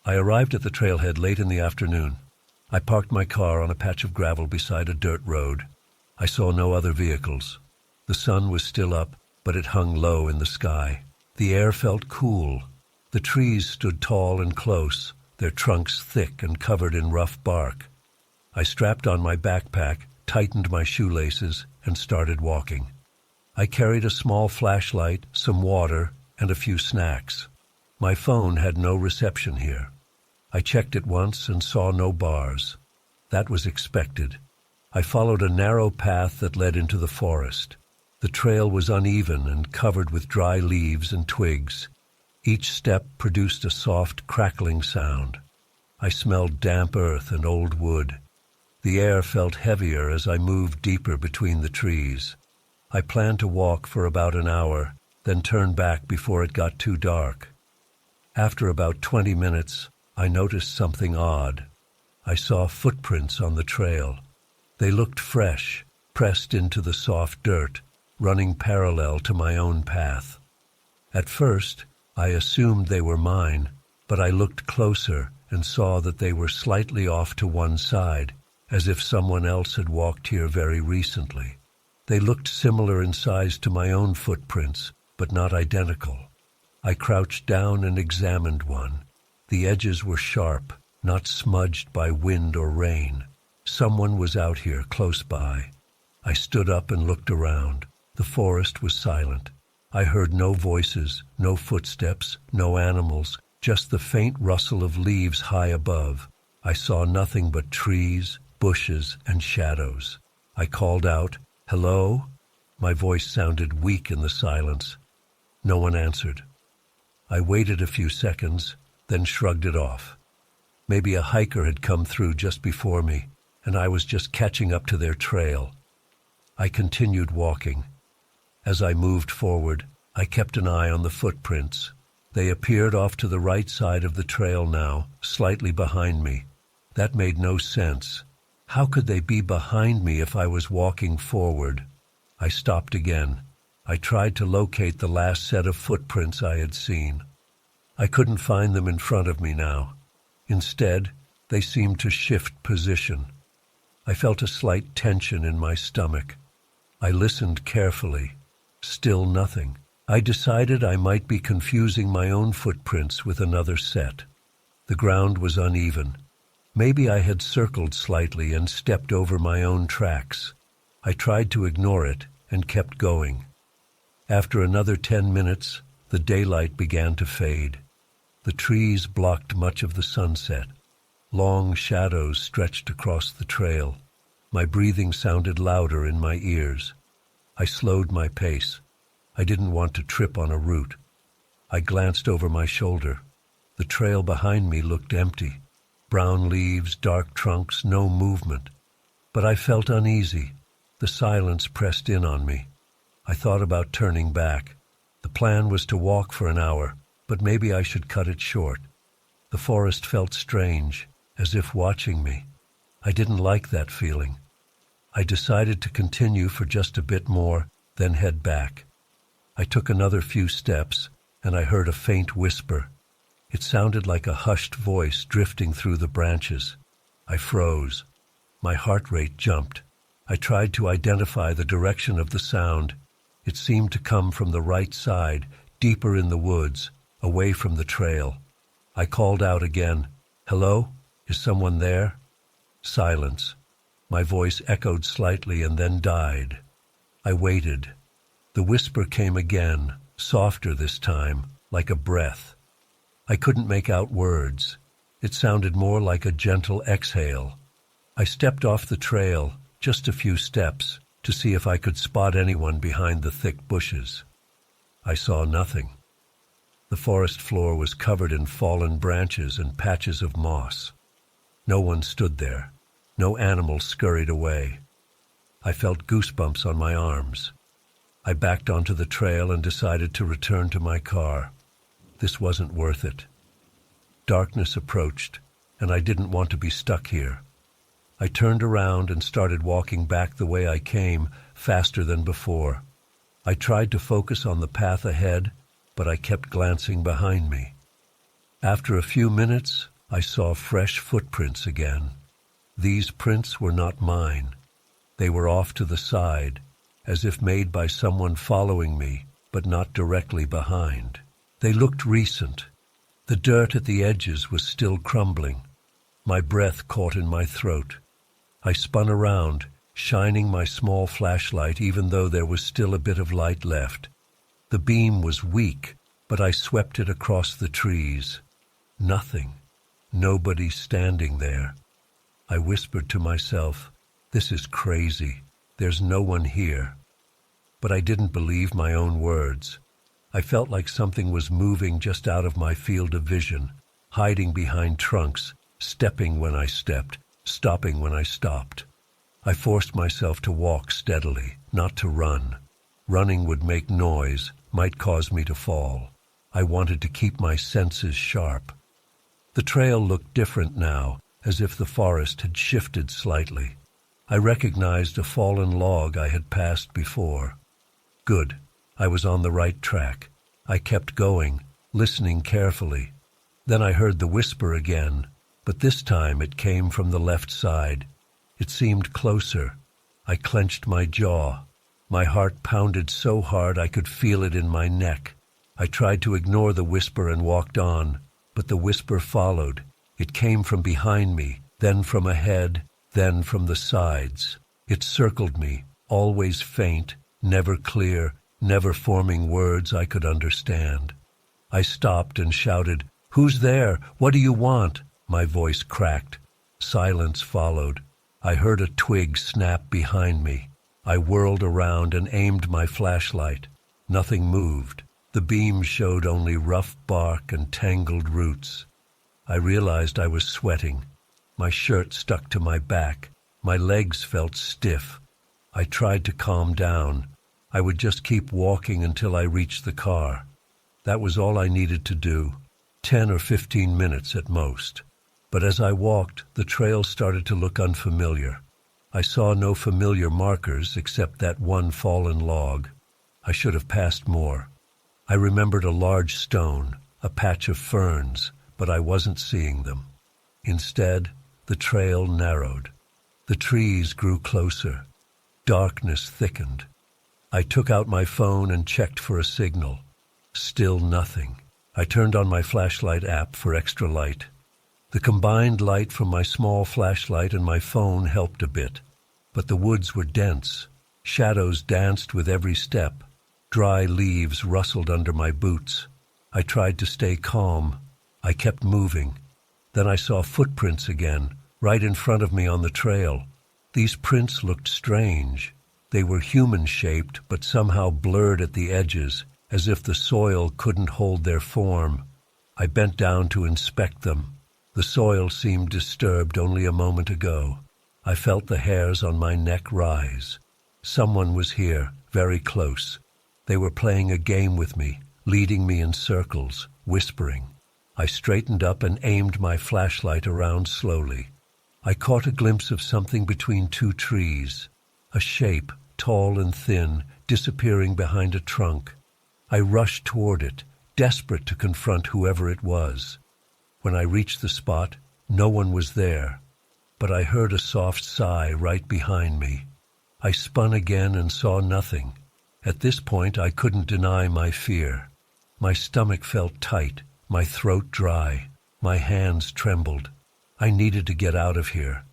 I arrived at the trailhead late in the afternoon. I parked my car on a patch of gravel beside a dirt road. I saw no other vehicles. The sun was still up, but it hung low in the sky. The air felt cool. The trees stood tall and close, their trunks thick and covered in rough bark. I strapped on my backpack, tightened my shoelaces, and started walking. I carried a small flashlight, some water, and a few snacks. My phone had no reception here. I checked it once and saw no bars. That was expected. I followed a narrow path that led into the forest. The trail was uneven and covered with dry leaves and twigs. Each step produced a soft, crackling sound. I smelled damp earth and old wood. The air felt heavier as I moved deeper between the trees. I planned to walk for about an hour, then turn back before it got too dark. After about 20 minutes, I noticed something odd. I saw footprints on the trail. They looked fresh, pressed into the soft dirt, running parallel to my own path. At first, I assumed they were mine, but I looked closer and saw that they were slightly off to one side, as if someone else had walked here very recently. They looked similar in size to my own footprints, but not identical. I crouched down and examined one. The edges were sharp, not smudged by wind or rain. Someone was out here close by. I stood up and looked around. The forest was silent. I heard no voices, no footsteps, no animals, just the faint rustle of leaves high above. I saw nothing but trees, bushes, and shadows. I called out, "Hello?" My voice sounded weak in the silence. No one answered. I waited a few seconds, then shrugged it off. Maybe a hiker had come through just before me, and I was just catching up to their trail. I continued walking. As I moved forward, I kept an eye on the footprints. They appeared off to the right side of the trail now, slightly behind me. That made no sense. How could they be behind me if I was walking forward? I stopped again. I tried to locate the last set of footprints I had seen. I couldn't find them in front of me now. Instead, they seemed to shift position. I felt a slight tension in my stomach. I listened carefully. Still nothing. I decided I might be confusing my own footprints with another set. The ground was uneven. Maybe I had circled slightly and stepped over my own tracks. I tried to ignore it and kept going. After another 10 minutes, the daylight began to fade. The trees blocked much of the sunset. Long shadows stretched across the trail. My breathing sounded louder in my ears. I slowed my pace. I didn't want to trip on a root. I glanced over my shoulder. The trail behind me looked empty. Brown leaves, dark trunks, no movement. But I felt uneasy. The silence pressed in on me. I thought about turning back. The plan was to walk for an hour, but maybe I should cut it short. The forest felt strange, as if watching me. I didn't like that feeling. I decided to continue for just a bit more, then head back. I took another few steps, and I heard a faint whisper. It sounded like a hushed voice drifting through the branches. I froze. My heart rate jumped. I tried to identify the direction of the sound. It seemed to come from the right side, deeper in the woods, away from the trail. I called out again, "Hello? Is someone there?" Silence. My voice echoed slightly and then died. I waited. The whisper came again, softer this time, like a breath. I couldn't make out words. It sounded more like a gentle exhale. I stepped off the trail, just a few steps, to see if I could spot anyone behind the thick bushes. I saw nothing. The forest floor was covered in fallen branches and patches of moss. No one stood there. No animal scurried away. I felt goosebumps on my arms. I backed onto the trail and decided to return to my car. This wasn't worth it. Darkness approached, and I didn't want to be stuck here. I turned around and started walking back the way I came, faster than before. I tried to focus on the path ahead, but I kept glancing behind me. After a few minutes, I saw fresh footprints again. These prints were not mine. They were off to the side, as if made by someone following me, but not directly behind. They looked recent. The dirt at the edges was still crumbling. My breath caught in my throat. I spun around, shining my small flashlight even though there was still a bit of light left. The beam was weak, but I swept it across the trees. Nothing. Nobody standing there. I whispered to myself, "This is crazy. There's no one here." But I didn't believe my own words. I felt like something was moving just out of my field of vision, hiding behind trunks, stepping when I stepped, stopping when I stopped. I forced myself to walk steadily, not to run. Running would make noise, might cause me to fall. I wanted to keep my senses sharp. The trail looked different now, as if the forest had shifted slightly. I recognized a fallen log I had passed before. Good. I was on the right track. I kept going, listening carefully. Then I heard the whisper again, but this time it came from the left side. It seemed closer. I clenched my jaw. My heart pounded so hard I could feel it in my neck. I tried to ignore the whisper and walked on, but the whisper followed. It came from behind me, then from ahead, then from the sides. It circled me, always faint, never clear, never forming words I could understand. I stopped and shouted, "Who's there? What do you want?" My voice cracked. Silence followed. I heard a twig snap behind me. I whirled around and aimed my flashlight. Nothing moved. The beam showed only rough bark and tangled roots. I realized I was sweating. My shirt stuck to my back. My legs felt stiff. I tried to calm down. I would just keep walking until I reached the car. That was all I needed to do, 10 or 15 minutes at most. But as I walked, the trail started to look unfamiliar. I saw no familiar markers except that one fallen log. I should have passed more. I remembered a large stone, a patch of ferns, but I wasn't seeing them. Instead, the trail narrowed. The trees grew closer. Darkness thickened. I took out my phone and checked for a signal. Still nothing. I turned on my flashlight app for extra light. The combined light from my small flashlight and my phone helped a bit, but the woods were dense. Shadows danced with every step. Dry leaves rustled under my boots. I tried to stay calm. I kept moving. Then I saw footprints again, right in front of me on the trail. These prints looked strange. They were human-shaped, but somehow blurred at the edges, as if the soil couldn't hold their form. I bent down to inspect them. The soil seemed disturbed only a moment ago. I felt the hairs on my neck rise. Someone was here, very close. They were playing a game with me, leading me in circles, whispering. I straightened up and aimed my flashlight around slowly. I caught a glimpse of something between two trees. A shape, tall and thin, disappearing behind a trunk. I rushed toward it, desperate to confront whoever it was. When I reached the spot, no one was there, but I heard a soft sigh right behind me. I spun again and saw nothing. At this point, I couldn't deny my fear. My stomach felt tight, my throat dry, my hands trembled. I needed to get out of here.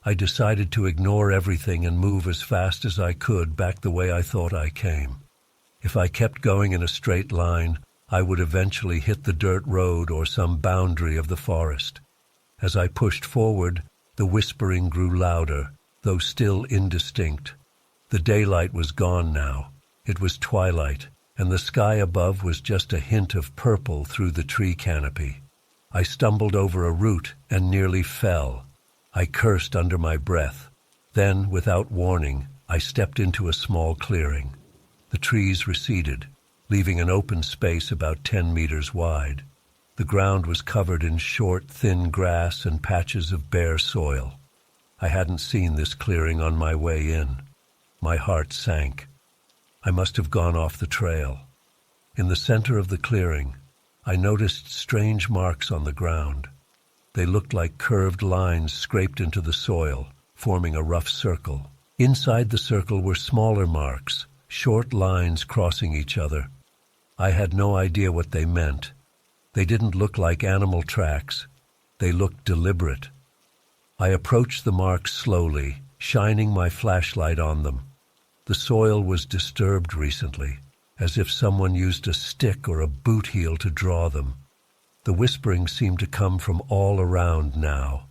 I decided to ignore everything and move as fast as I could back the way I thought I came. If I kept going in a straight line, I would eventually hit the dirt road or some boundary of the forest. As I pushed forward, the whispering grew louder, though still indistinct. The daylight was gone now. It was twilight, and the sky above was just a hint of purple through the tree canopy. I stumbled over a root and nearly fell. I cursed under my breath. Then, without warning, I stepped into a small clearing. The trees receded, leaving an open space about 10 meters wide. The ground was covered in short, thin grass and patches of bare soil. I hadn't seen this clearing on my way in. My heart sank. I must have gone off the trail. In the center of the clearing, I noticed strange marks on the ground. They looked like curved lines scraped into the soil, forming a rough circle. Inside the circle were smaller marks, short lines crossing each other. I had no idea what they meant. They didn't look like animal tracks. They looked deliberate. I approached the marks slowly, shining my flashlight on them. The soil was disturbed recently, as if someone used a stick or a boot heel to draw them. The whispering seemed to come from all around now.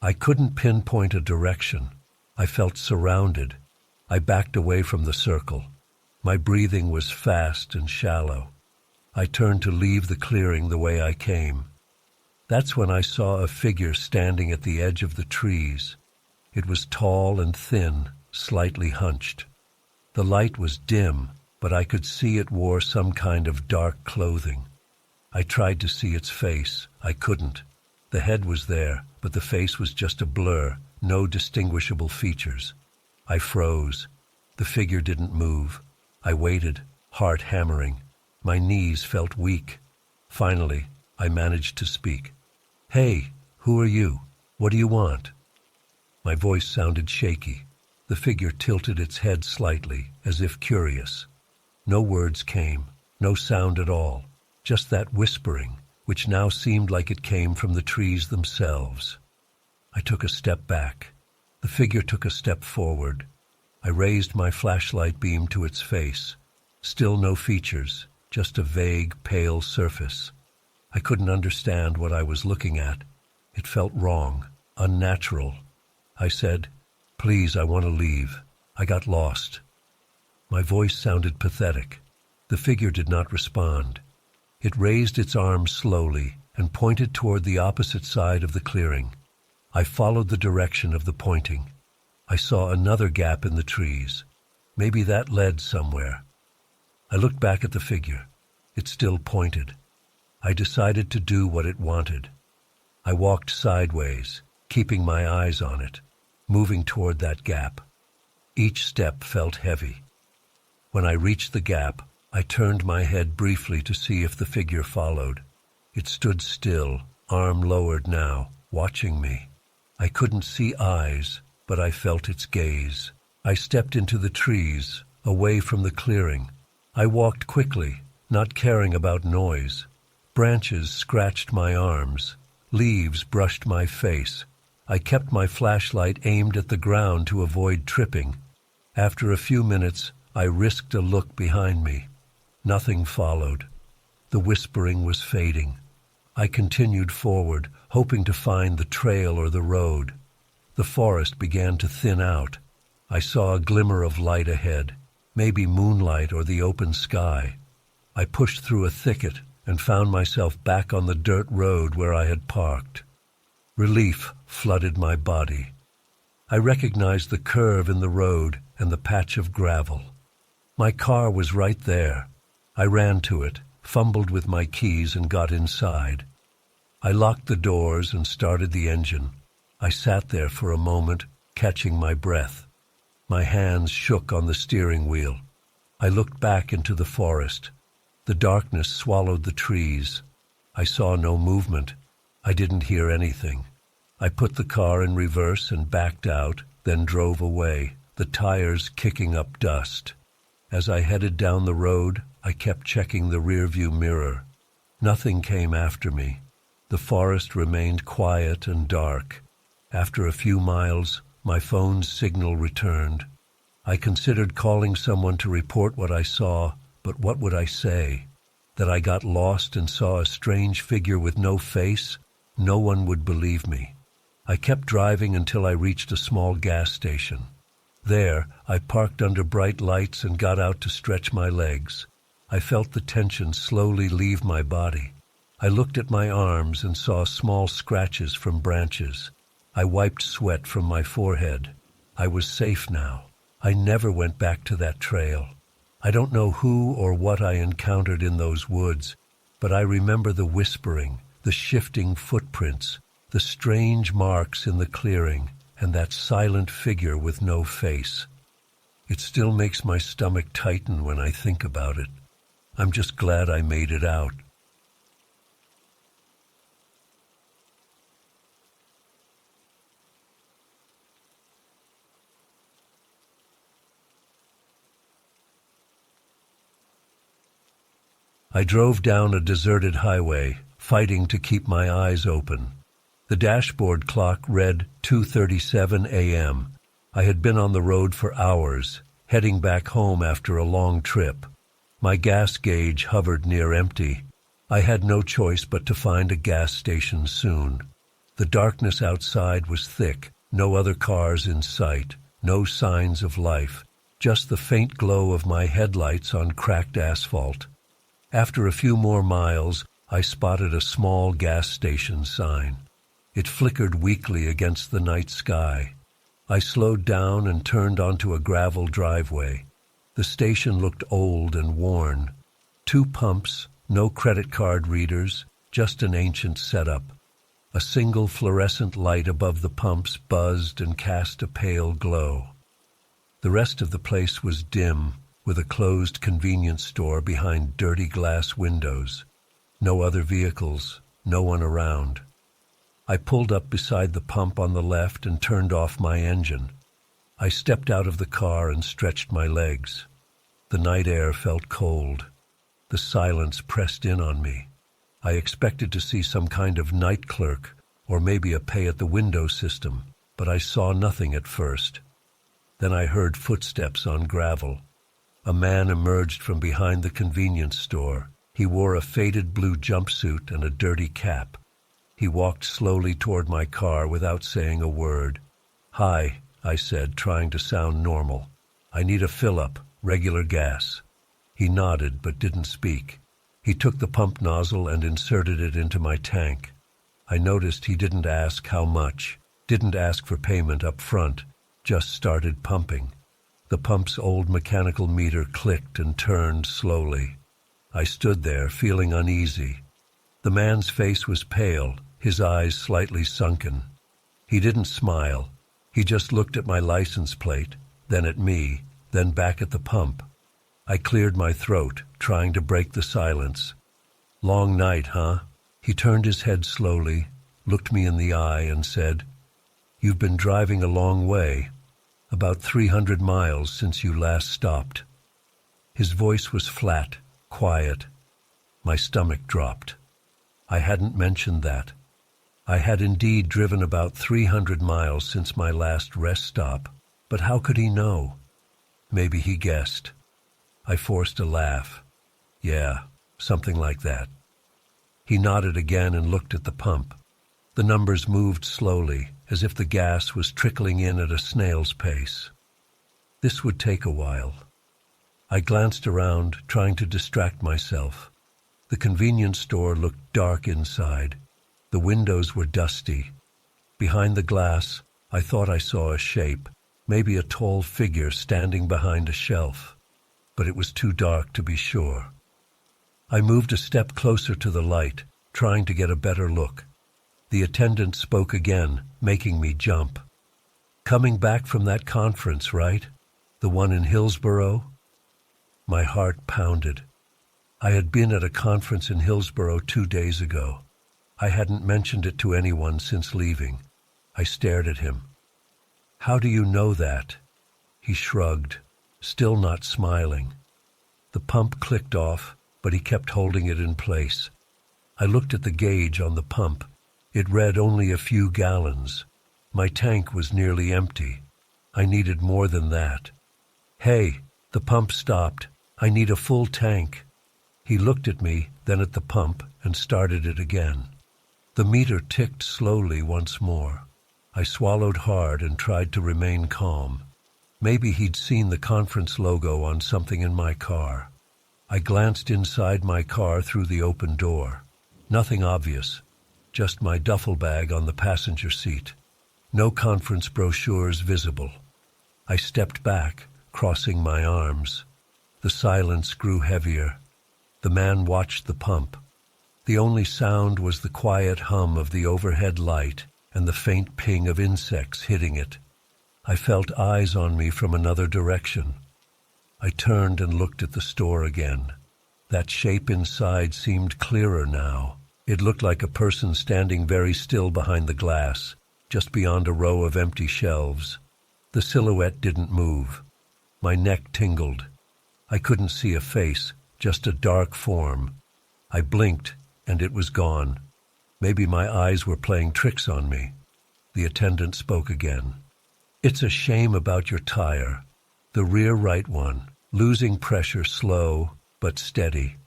I couldn't pinpoint a direction. I felt surrounded. I backed away from the circle. My breathing was fast and shallow. I turned to leave the clearing the way I came. That's when I saw a figure standing at the edge of the trees. It was tall and thin, slightly hunched. The light was dim, but I could see it wore some kind of dark clothing. I tried to see its face. I couldn't. The head was there, but the face was just a blur, no distinguishable features. I froze. The figure didn't move. I waited, heart hammering. My knees felt weak. Finally, I managed to speak. "Hey, who are you? What do you want?" My voice sounded shaky. The figure tilted its head slightly, as if curious. No words came, no sound at all, just that whispering, which now seemed like it came from the trees themselves. I took a step back. The figure took a step forward. I raised my flashlight beam to its face. Still no features, just a vague, pale surface. I couldn't understand what I was looking at. It felt wrong, unnatural. I said, "Please, I want to leave. I got lost." My voice sounded pathetic. The figure did not respond. It raised its arms slowly and pointed toward the opposite side of the clearing. I followed the direction of the pointing. I saw another gap in the trees. Maybe that led somewhere. I looked back at the figure. It still pointed. I decided to do what it wanted. I walked sideways, keeping my eyes on it, moving toward that gap. Each step felt heavy. When I reached the gap, I turned my head briefly to see if the figure followed. It stood still, arm lowered now, watching me. I couldn't see eyes, but I felt its gaze. I stepped into the trees, away from the clearing. I walked quickly, not caring about noise. Branches scratched my arms. Leaves brushed my face. I kept my flashlight aimed at the ground to avoid tripping. After a few minutes, I risked a look behind me. Nothing followed. The whispering was fading. I continued forward, hoping to find the trail or the road. The forest began to thin out. I saw a glimmer of light ahead, maybe moonlight or the open sky. I pushed through a thicket and found myself back on the dirt road where I had parked. Relief flooded my body. I recognized the curve in the road and the patch of gravel. My car was right there. I ran to it, fumbled with my keys, and got inside. I locked the doors and started the engine. I sat there for a moment, catching my breath. My hands shook on the steering wheel. I looked back into the forest. The darkness swallowed the trees. I saw no movement. I didn't hear anything. I put the car in reverse and backed out, then drove away, the tires kicking up dust. As I headed down the road, I kept checking the rearview mirror. Nothing came after me. The forest remained quiet and dark. After a few miles, my phone's signal returned. I considered calling someone to report what I saw, but what would I say? That I got lost and saw a strange figure with no face? No one would believe me. I kept driving until I reached a small gas station. There, I parked under bright lights and got out to stretch my legs. I felt the tension slowly leave my body. I looked at my arms and saw small scratches from branches. I wiped sweat from my forehead. I was safe now. I never went back to that trail. I don't know who or what I encountered in those woods, but I remember the whispering, the shifting footprints, the strange marks in the clearing, and that silent figure with no face. It still makes my stomach tighten when I think about it. I'm just glad I made it out. I drove down a deserted highway, fighting to keep my eyes open. The dashboard clock read 2:37 a.m. I had been on the road for hours, heading back home after a long trip. My gas gauge hovered near empty. I had no choice but to find a gas station soon. The darkness outside was thick, no other cars in sight, no signs of life, just the faint glow of my headlights on cracked asphalt. After a few more miles, I spotted a small gas station sign. It flickered weakly against the night sky. I slowed down and turned onto a gravel driveway. The station looked old and worn. 2 pumps, no credit card readers, just an ancient setup. A single fluorescent light above the pumps buzzed and cast a pale glow. The rest of the place was dim, with a closed convenience store behind dirty glass windows. No other vehicles, no one around. I pulled up beside the pump on the left and turned off my engine. I stepped out of the car and stretched my legs. The night air felt cold. The silence pressed in on me. I expected to see some kind of night clerk or maybe a pay-at-the-window system, but I saw nothing at first. Then I heard footsteps on gravel. A man emerged from behind the convenience store. He wore a faded blue jumpsuit and a dirty cap. He walked slowly toward my car without saying a word. "Hi," I said, trying to sound normal. "I need a fill-up, regular gas." He nodded but didn't speak. He took the pump nozzle and inserted it into my tank. I noticed he didn't ask how much, didn't ask for payment up front, just started pumping. The pump's old mechanical meter clicked and turned slowly. I stood there, feeling uneasy. The man's face was pale, his eyes slightly sunken. He didn't smile. He just looked at my license plate, then at me, then back at the pump. I cleared my throat, trying to break the silence. "Long night, huh?" He turned his head slowly, looked me in the eye, and said, "You've been driving a long way, about 300 miles since you last stopped." His voice was flat, quiet. My stomach dropped. I hadn't mentioned that. I had indeed driven about 300 miles since my last rest stop, but how could he know? Maybe he guessed. I forced a laugh. "Yeah, something like that." He nodded again and looked at the pump. The numbers moved slowly, as if the gas was trickling in at a snail's pace. This would take a while. I glanced around, trying to distract myself. The convenience store looked dark inside. The windows were dusty. Behind the glass, I thought I saw a shape, maybe a tall figure standing behind a shelf. But it was too dark to be sure. I moved a step closer to the light, trying to get a better look. The attendant spoke again, making me jump. "Coming back from that conference, right? The one in Hillsborough?" My heart pounded. I had been at a conference in Hillsborough 2 days ago. I hadn't mentioned it to anyone since leaving. I stared at him. "How do you know that?" He shrugged, still not smiling. The pump clicked off, but he kept holding it in place. I looked at the gauge on the pump. It read only a few gallons. My tank was nearly empty. I needed more than that. "Hey," the pump stopped. "I need a full tank." He looked at me, then at the pump, and started it again. The meter ticked slowly once more. I swallowed hard and tried to remain calm. Maybe he'd seen the conference logo on something in my car. I glanced inside my car through the open door. Nothing obvious, just my duffel bag on the passenger seat. No conference brochures visible. I stepped back, crossing my arms. The silence grew heavier. The man watched the pump. The only sound was the quiet hum of the overhead light and the faint ping of insects hitting it. I felt eyes on me from another direction. I turned and looked at the store again. That shape inside seemed clearer now. It looked like a person standing very still behind the glass, just beyond a row of empty shelves. The silhouette didn't move. My neck tingled. I couldn't see a face, just a dark form. I blinked, and it was gone. Maybe my eyes were playing tricks on me. The attendant spoke again. "It's a shame about your tire. The rear right one, losing pressure slow but steady."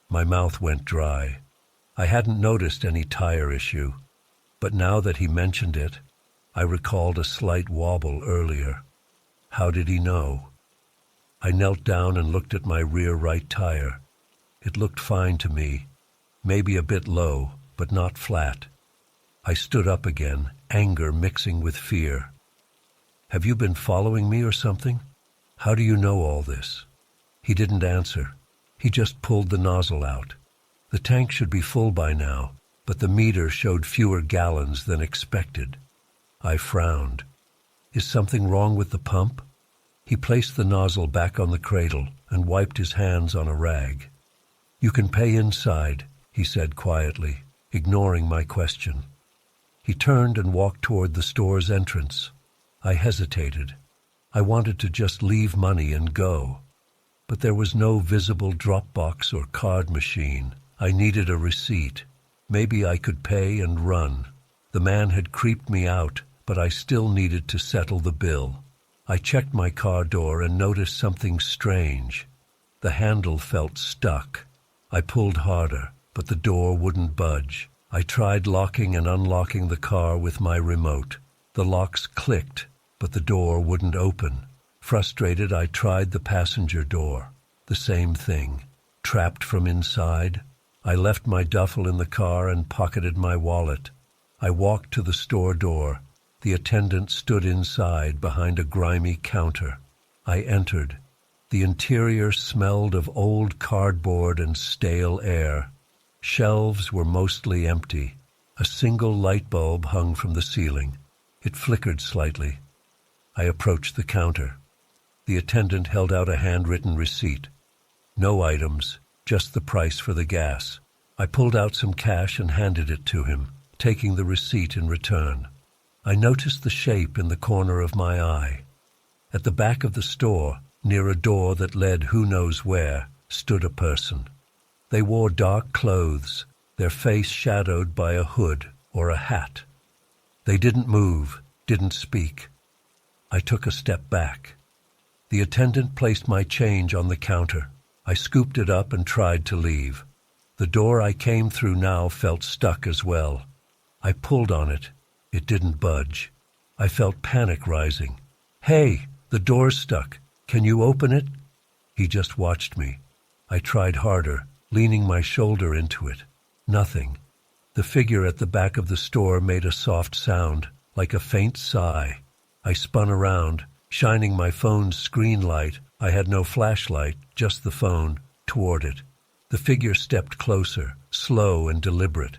My mouth went dry. I hadn't noticed any tire issue, but now that he mentioned it, I recalled a slight wobble earlier. How did he know? I knelt down and looked at my rear right tire. It looked fine to me, maybe a bit low, but not flat. I stood up again, anger mixing with fear. "Have you been following me or something? How do you know all this?" He didn't answer. He just pulled the nozzle out. The tank should be full by now, but the meter showed fewer gallons than expected. I frowned. "Is something wrong with the pump?" He placed the nozzle back on the cradle and wiped his hands on a rag. "You can pay inside," he said quietly, ignoring my question. He turned and walked toward the store's entrance. I hesitated. I wanted to just leave money and go. But there was no visible drop box or card machine. I needed a receipt. Maybe I could pay and run. The man had creeped me out, but I still needed to settle the bill. I checked my car door and noticed something strange. The handle felt stuck. I pulled harder, but the door wouldn't budge. I tried locking and unlocking the car with my remote. The locks clicked, but the door wouldn't open. Frustrated, I tried the passenger door. The same thing. Trapped from inside. I left my duffel in the car and pocketed my wallet. I walked to the store door. The attendant stood inside behind a grimy counter. I entered. The interior smelled of old cardboard and stale air. Shelves were mostly empty. A single light bulb hung from the ceiling. It flickered slightly. I approached the counter. The attendant held out a handwritten receipt. No items, just the price for the gas. I pulled out some cash and handed it to him, taking the receipt in return. I noticed the shape in the corner of my eye. At the back of the store, near a door that led who knows where, stood a person. They wore dark clothes, their face shadowed by a hood or a hat. They didn't move, didn't speak. I took a step back. The attendant placed my change on the counter. I scooped it up and tried to leave. The door I came through now felt stuck as well. I pulled on it. It didn't budge. I felt panic rising. "Hey, the door's stuck. Can you open it?" He just watched me. I tried harder, leaning my shoulder into it. Nothing. The figure at the back of the store made a soft sound, like a faint sigh. I spun around, shining my phone's screen light, I had no flashlight, just the phone, toward it. The figure stepped closer, slow and deliberate.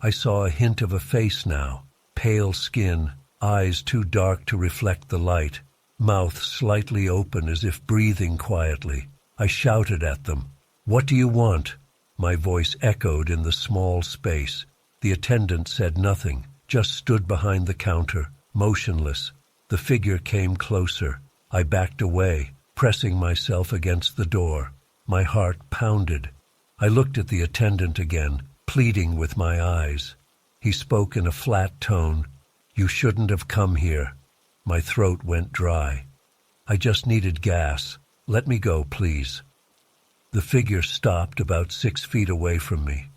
I saw a hint of a face now, pale skin, eyes too dark to reflect the light, mouth slightly open as if breathing quietly. I shouted at them. "What do you want?" My voice echoed in the small space. The attendant said nothing, just stood behind the counter, motionless. The figure came closer. I backed away, pressing myself against the door. My heart pounded. I looked at the attendant again, pleading with my eyes. He spoke in a flat tone. "You shouldn't have come here." My throat went dry. "I just needed gas. Let me go, please." The figure stopped about 6 feet away from me.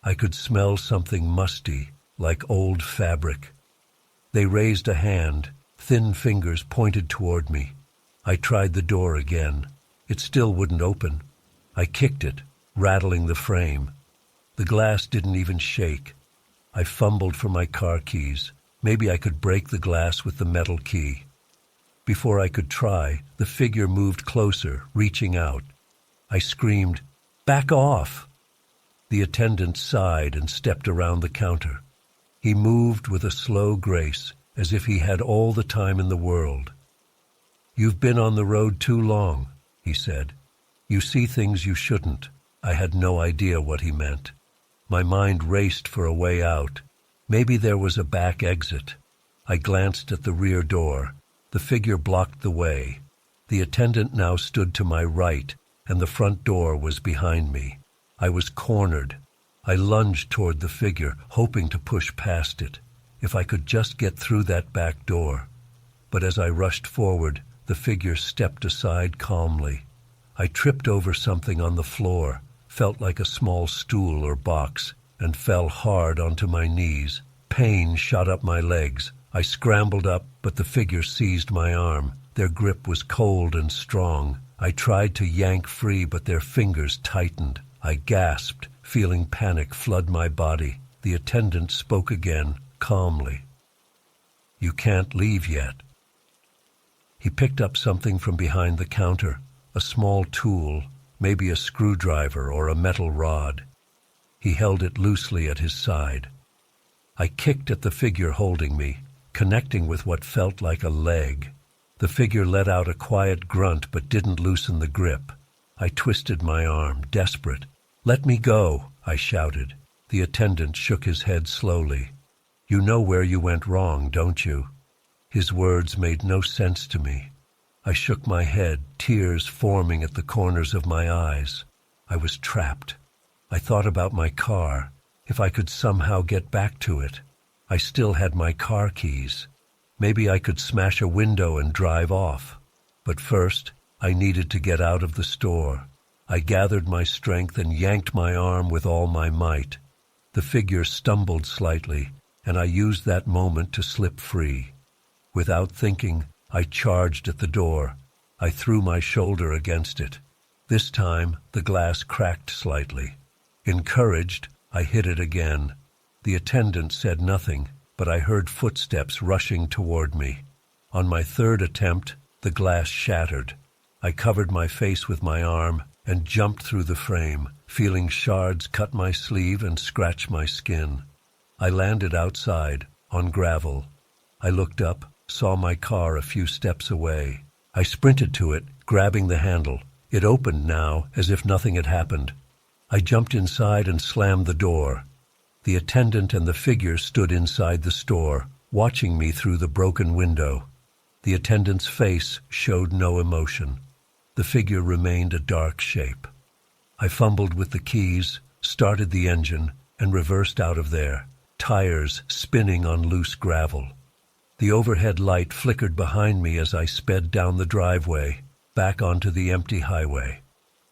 I could smell something musty, like old fabric. They raised a hand. Thin fingers pointed toward me. I tried the door again. It still wouldn't open. I kicked it, rattling the frame. The glass didn't even shake. I fumbled for my car keys. Maybe I could break the glass with the metal key. Before I could try, the figure moved closer, reaching out. I screamed, "Back off!" The attendant sighed and stepped around the counter. He moved with a slow grace, as if he had all the time in the world. "You've been on the road too long," he said. "You see things you shouldn't." I had no idea what he meant. My mind raced for a way out. Maybe there was a back exit. I glanced at the rear door. The figure blocked the way. The attendant now stood to my right, and the front door was behind me. I was cornered. I lunged toward the figure, hoping to push past it. If I could just get through that back door. But as I rushed forward, the figure stepped aside calmly. I tripped over something on the floor, felt like a small stool or box, and fell hard onto my knees. Pain shot up my legs. I scrambled up, but the figure seized my arm. Their grip was cold and strong. I tried to yank free, but their fingers tightened. I gasped, feeling panic flood my body. The attendant spoke again, calmly. "You can't leave yet." He picked up something from behind the counter, a small tool, maybe a screwdriver or a metal rod. He held it loosely at his side. I kicked at the figure holding me, connecting with what felt like a leg. The figure let out a quiet grunt but didn't loosen the grip. I twisted my arm, desperate. "Let me go," I shouted. The attendant shook his head slowly. "You know where you went wrong, don't you?" His words made no sense to me. I shook my head, tears forming at the corners of my eyes. I was trapped. I thought about my car, if I could somehow get back to it. I still had my car keys. Maybe I could smash a window and drive off. But first, I needed to get out of the store. I gathered my strength and yanked my arm with all my might. The figure stumbled slightly, and I used that moment to slip free. Without thinking, I charged at the door. I threw my shoulder against it. This time, the glass cracked slightly. Encouraged, I hit it again. The attendant said nothing, but I heard footsteps rushing toward me. On my third attempt, the glass shattered. I covered my face with my arm and jumped through the frame, feeling shards cut my sleeve and scratch my skin. I landed outside, on gravel. I looked up, saw my car a few steps away. I sprinted to it, grabbing the handle. It opened now, as if nothing had happened. I jumped inside and slammed the door. The attendant and the figure stood inside the store, watching me through the broken window. The attendant's face showed no emotion. The figure remained a dark shape. I fumbled with the keys, started the engine, and reversed out of there, tires spinning on loose gravel. The overhead light flickered behind me as I sped down the driveway, back onto the empty highway.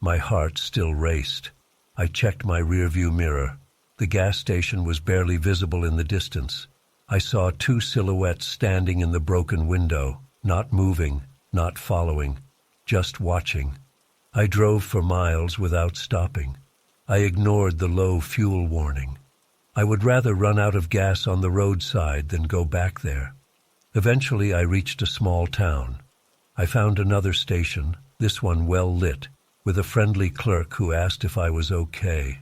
My heart still raced. I checked my rearview mirror. The gas station was barely visible in the distance. I saw two silhouettes standing in the broken window, not moving, not following, just watching. I drove for miles without stopping. I ignored the low fuel warning. I would rather run out of gas on the roadside than go back there. Eventually, I reached a small town. I found another station, this one well lit, with a friendly clerk who asked if I was okay.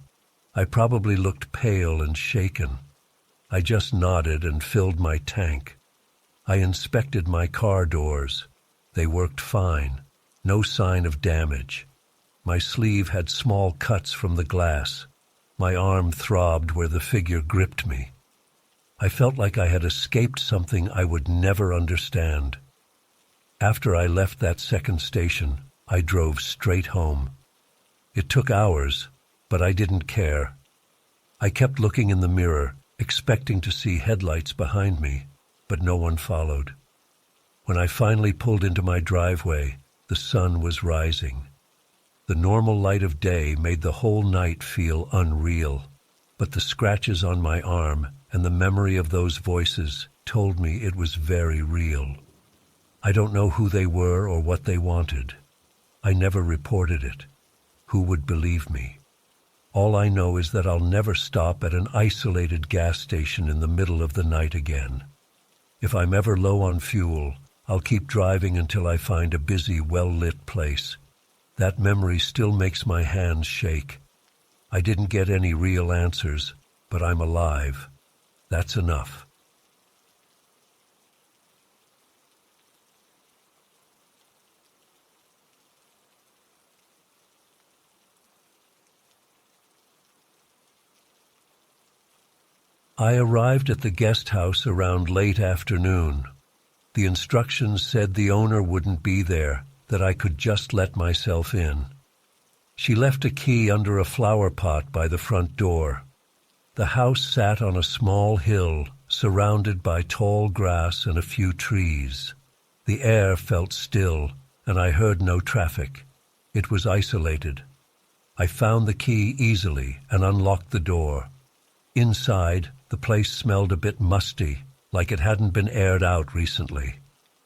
I probably looked pale and shaken. I just nodded and filled my tank. I inspected my car doors. They worked fine. No sign of damage. My sleeve had small cuts from the glass. My arm throbbed where the figure gripped me. I felt like I had escaped something I would never understand. After I left that second station, I drove straight home. It took hours, but I didn't care. I kept looking in the mirror, expecting to see headlights behind me, but no one followed. When I finally pulled into my driveway, the sun was rising. The normal light of day made the whole night feel unreal, but the scratches on my arm and the memory of those voices told me it was very real. I don't know who they were or what they wanted. I never reported it. Who would believe me? All I know is that I'll never stop at an isolated gas station in the middle of the night again. If I'm ever low on fuel, I'll keep driving until I find a busy, well-lit place. That memory still makes my hands shake. I didn't get any real answers, but I'm alive. That's enough. I arrived at the guest house around late afternoon. The instructions said the owner wouldn't be there, that I could just let myself in. She left a key under a flower pot by the front door. The house sat on a small hill, surrounded by tall grass and a few trees. The air felt still, and I heard no traffic. It was isolated. I found the key easily and unlocked the door. Inside, the place smelled a bit musty, like it hadn't been aired out recently.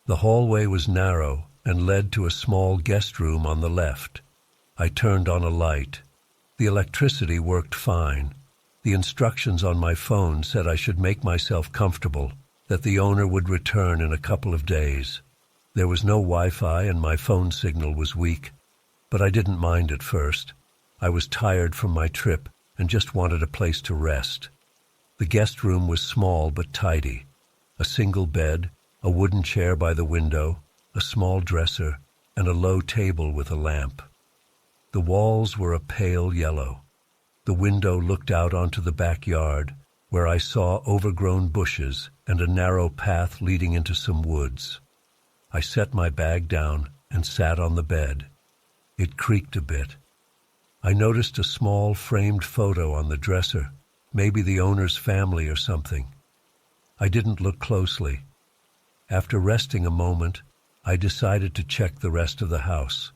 The hallway was narrow and led to a small guest room on the left. I turned on a light. The electricity worked fine. The instructions on my phone said I should make myself comfortable, that the owner would return in a couple of days. There was no Wi-Fi and my phone signal was weak, but I didn't mind at first. I was tired from my trip and just wanted a place to rest. The guest room was small but tidy. A single bed, a wooden chair by the window, a small dresser, and a low table with a lamp. The walls were a pale yellow. The window looked out onto the backyard, where I saw overgrown bushes and a narrow path leading into some woods. I set my bag down and sat on the bed. It creaked a bit. I noticed a small framed photo on the dresser, maybe the owner's family or something. I didn't look closely. After resting a moment, I decided to check the rest of the house.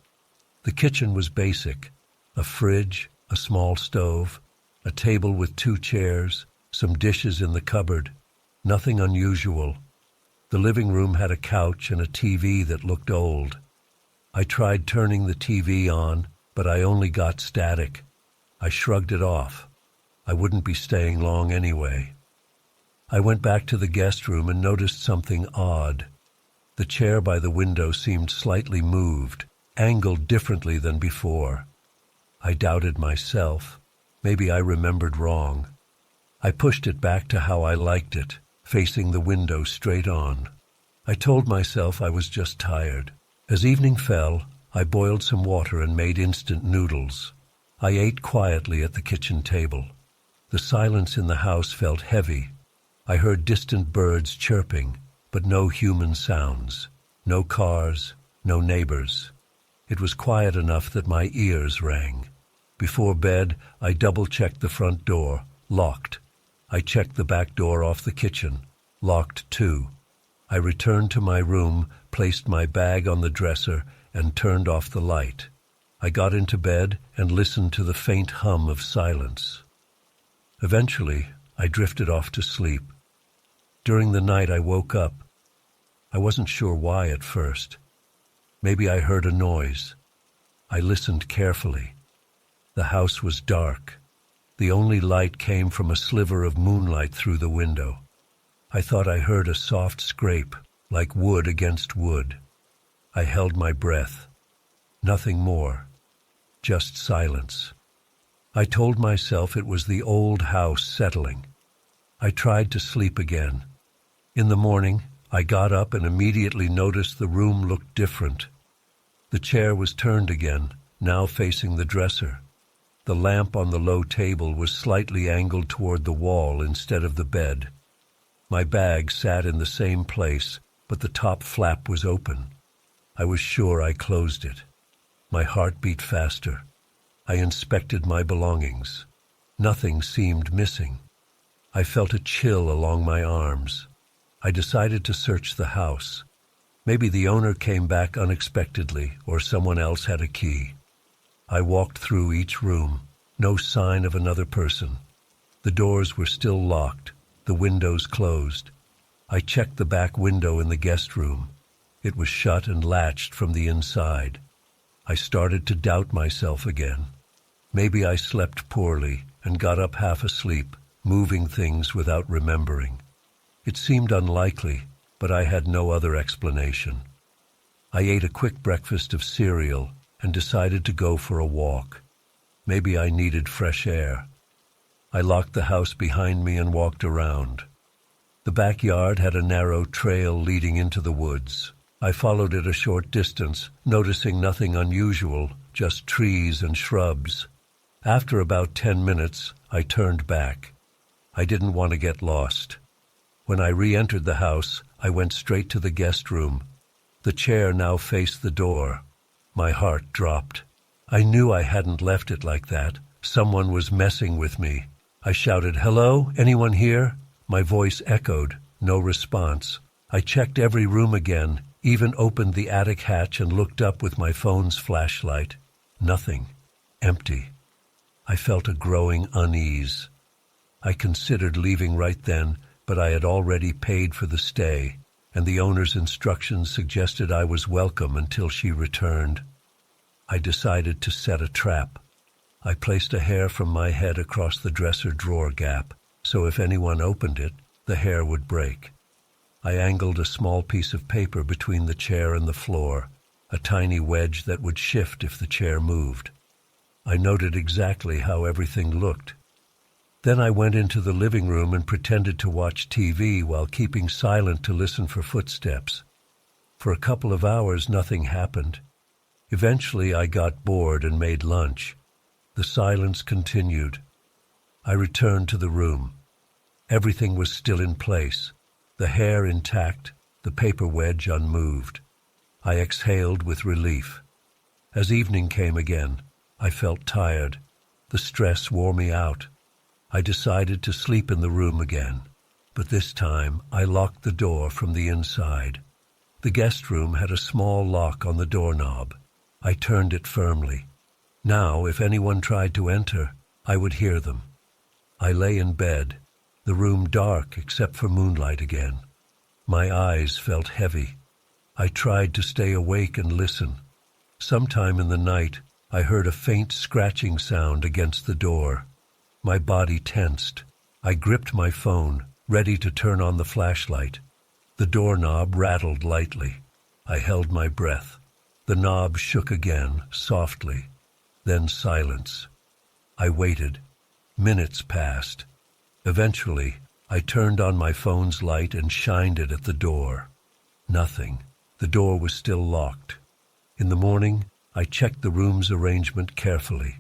The kitchen was basic: a fridge, a small stove, a table with 2 chairs, some dishes in the cupboard. Nothing unusual. The living room had a couch and a TV that looked old. I tried turning the TV on, but I only got static. I shrugged it off. I wouldn't be staying long anyway. I went back to the guest room and noticed something odd. The chair by the window seemed slightly moved, angled differently than before. I doubted myself. Maybe I remembered wrong. I pushed it back to how I liked it, facing the window straight on. I told myself I was just tired. As evening fell, I boiled some water and made instant noodles. I ate quietly at the kitchen table. The silence in the house felt heavy. I heard distant birds chirping, but no human sounds. No cars, no neighbors. It was quiet enough that my ears rang. Before bed, I double-checked the front door, locked. I checked the back door off the kitchen, locked too. I returned to my room, placed my bag on the dresser, and turned off the light. I got into bed and listened to the faint hum of silence. Eventually, I drifted off to sleep. During the night, I woke up. I wasn't sure why at first. Maybe I heard a noise. I listened carefully. The house was dark. The only light came from a sliver of moonlight through the window. I thought I heard a soft scrape, like wood against wood. I held my breath. Nothing more. Just silence. I told myself it was the old house settling. I tried to sleep again. In the morning, I got up and immediately noticed the room looked different. The chair was turned again, now facing the dresser. The lamp on the low table was slightly angled toward the wall instead of the bed. My bag sat in the same place, but the top flap was open. I was sure I closed it. My heart beat faster. I inspected my belongings. Nothing seemed missing. I felt a chill along my arms. I decided to search the house. Maybe the owner came back unexpectedly, or someone else had a key. I walked through each room. No sign of another person. The doors were still locked, the windows closed. I checked the back window in the guest room. It was shut and latched from the inside. I started to doubt myself again. Maybe I slept poorly and got up half asleep, moving things without remembering. It seemed unlikely, but I had no other explanation. I ate a quick breakfast of cereal and decided to go for a walk. Maybe I needed fresh air. I locked the house behind me and walked around. The backyard had a narrow trail leading into the woods. I followed it a short distance, noticing nothing unusual, just trees and shrubs. After about 10 minutes, I turned back. I didn't want to get lost. When I re-entered the house, I went straight to the guest room. The chair now faced the door. My heart dropped. I knew I hadn't left it like that. Someone was messing with me. I shouted, "Hello? Anyone here?" My voice echoed. No response. I checked every room again, even opened the attic hatch and looked up with my phone's flashlight. Nothing. Empty. I felt a growing unease. I considered leaving right then, but I had already paid for the stay, and the owner's instructions suggested I was welcome until she returned. I decided to set a trap. I placed a hair from my head across the dresser drawer gap, so if anyone opened it, the hair would break. I angled a small piece of paper between the chair and the floor, a tiny wedge that would shift if the chair moved. I noted exactly how everything looked. Then I went into the living room and pretended to watch TV while keeping silent to listen for footsteps. For a couple of hours, nothing happened. Eventually, I got bored and made lunch. The silence continued. I returned to the room. Everything was still in place, the hair intact, the paper wedge unmoved. I exhaled with relief. As evening came again, I felt tired. The stress wore me out. I decided to sleep in the room again, but this time I locked the door from the inside. The guest room had a small lock on the doorknob. I turned it firmly. Now, if anyone tried to enter, I would hear them. I lay in bed, the room dark except for moonlight again. My eyes felt heavy. I tried to stay awake and listen. Sometime in the night, I heard a faint scratching sound against the door. My body tensed. I gripped my phone, ready to turn on the flashlight. The doorknob rattled lightly. I held my breath. The knob shook again, softly. Then silence. I waited. Minutes passed. Eventually, I turned on my phone's light and shined it at the door. Nothing. The door was still locked. In the morning, I checked the room's arrangement carefully.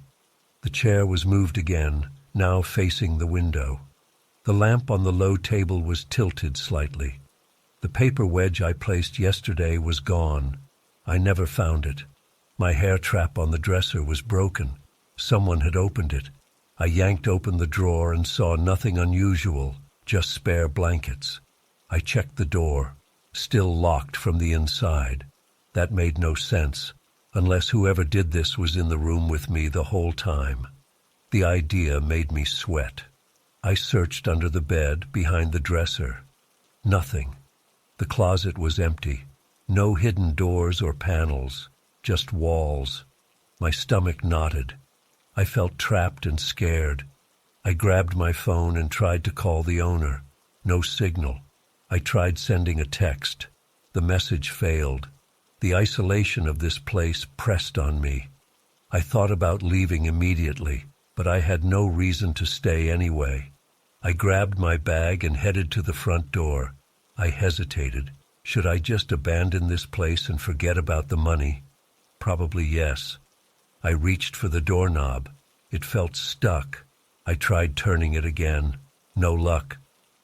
The chair was moved again, now facing the window. The lamp on the low table was tilted slightly. The paper wedge I placed yesterday was gone. I never found it. My hair trap on the dresser was broken. Someone had opened it. I yanked open the drawer and saw nothing unusual, just spare blankets. I checked the door, still locked from the inside. That made no sense, unless whoever did this was in the room with me the whole time. The idea made me sweat. I searched under the bed, behind the dresser. Nothing. The closet was empty. No hidden doors or panels, just walls. My stomach knotted. I felt trapped and scared. I grabbed my phone and tried to call the owner. No signal. I tried sending a text. The message failed. The isolation of this place pressed on me. I thought about leaving immediately, but I had no reason to stay anyway. I grabbed my bag and headed to the front door. I hesitated. Should I just abandon this place and forget about the money? Probably yes. I reached for the doorknob. It felt stuck. I tried turning it again. No luck.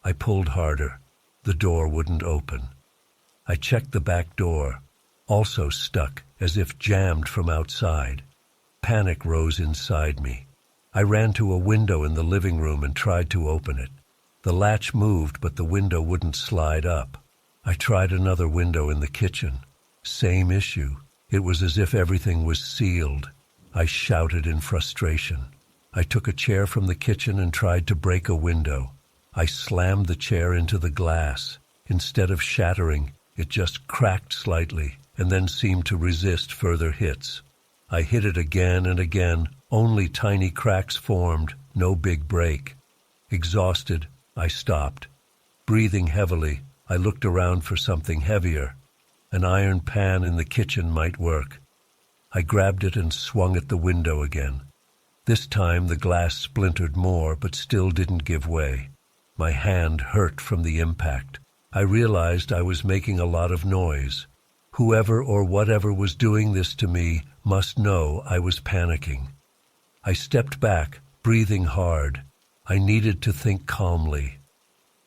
I pulled harder. The door wouldn't open. I checked the back door. Also stuck, as if jammed from outside. Panic rose inside me. I ran to a window in the living room and tried to open it. The latch moved, but the window wouldn't slide up. I tried another window in the kitchen. Same issue. It was as if everything was sealed. I shouted in frustration. I took a chair from the kitchen and tried to break a window. I slammed the chair into the glass. Instead of shattering, it just cracked slightly and then seemed to resist further hits. I hit it again and again. Only tiny cracks formed, no big break. Exhausted, I stopped. Breathing heavily, I looked around for something heavier. An iron pan in the kitchen might work. I grabbed it and swung at the window again. This time the glass splintered more, but still didn't give way. My hand hurt from the impact. I realized I was making a lot of noise. Whoever or whatever was doing this to me must know I was panicking. I stepped back, breathing hard. I needed to think calmly.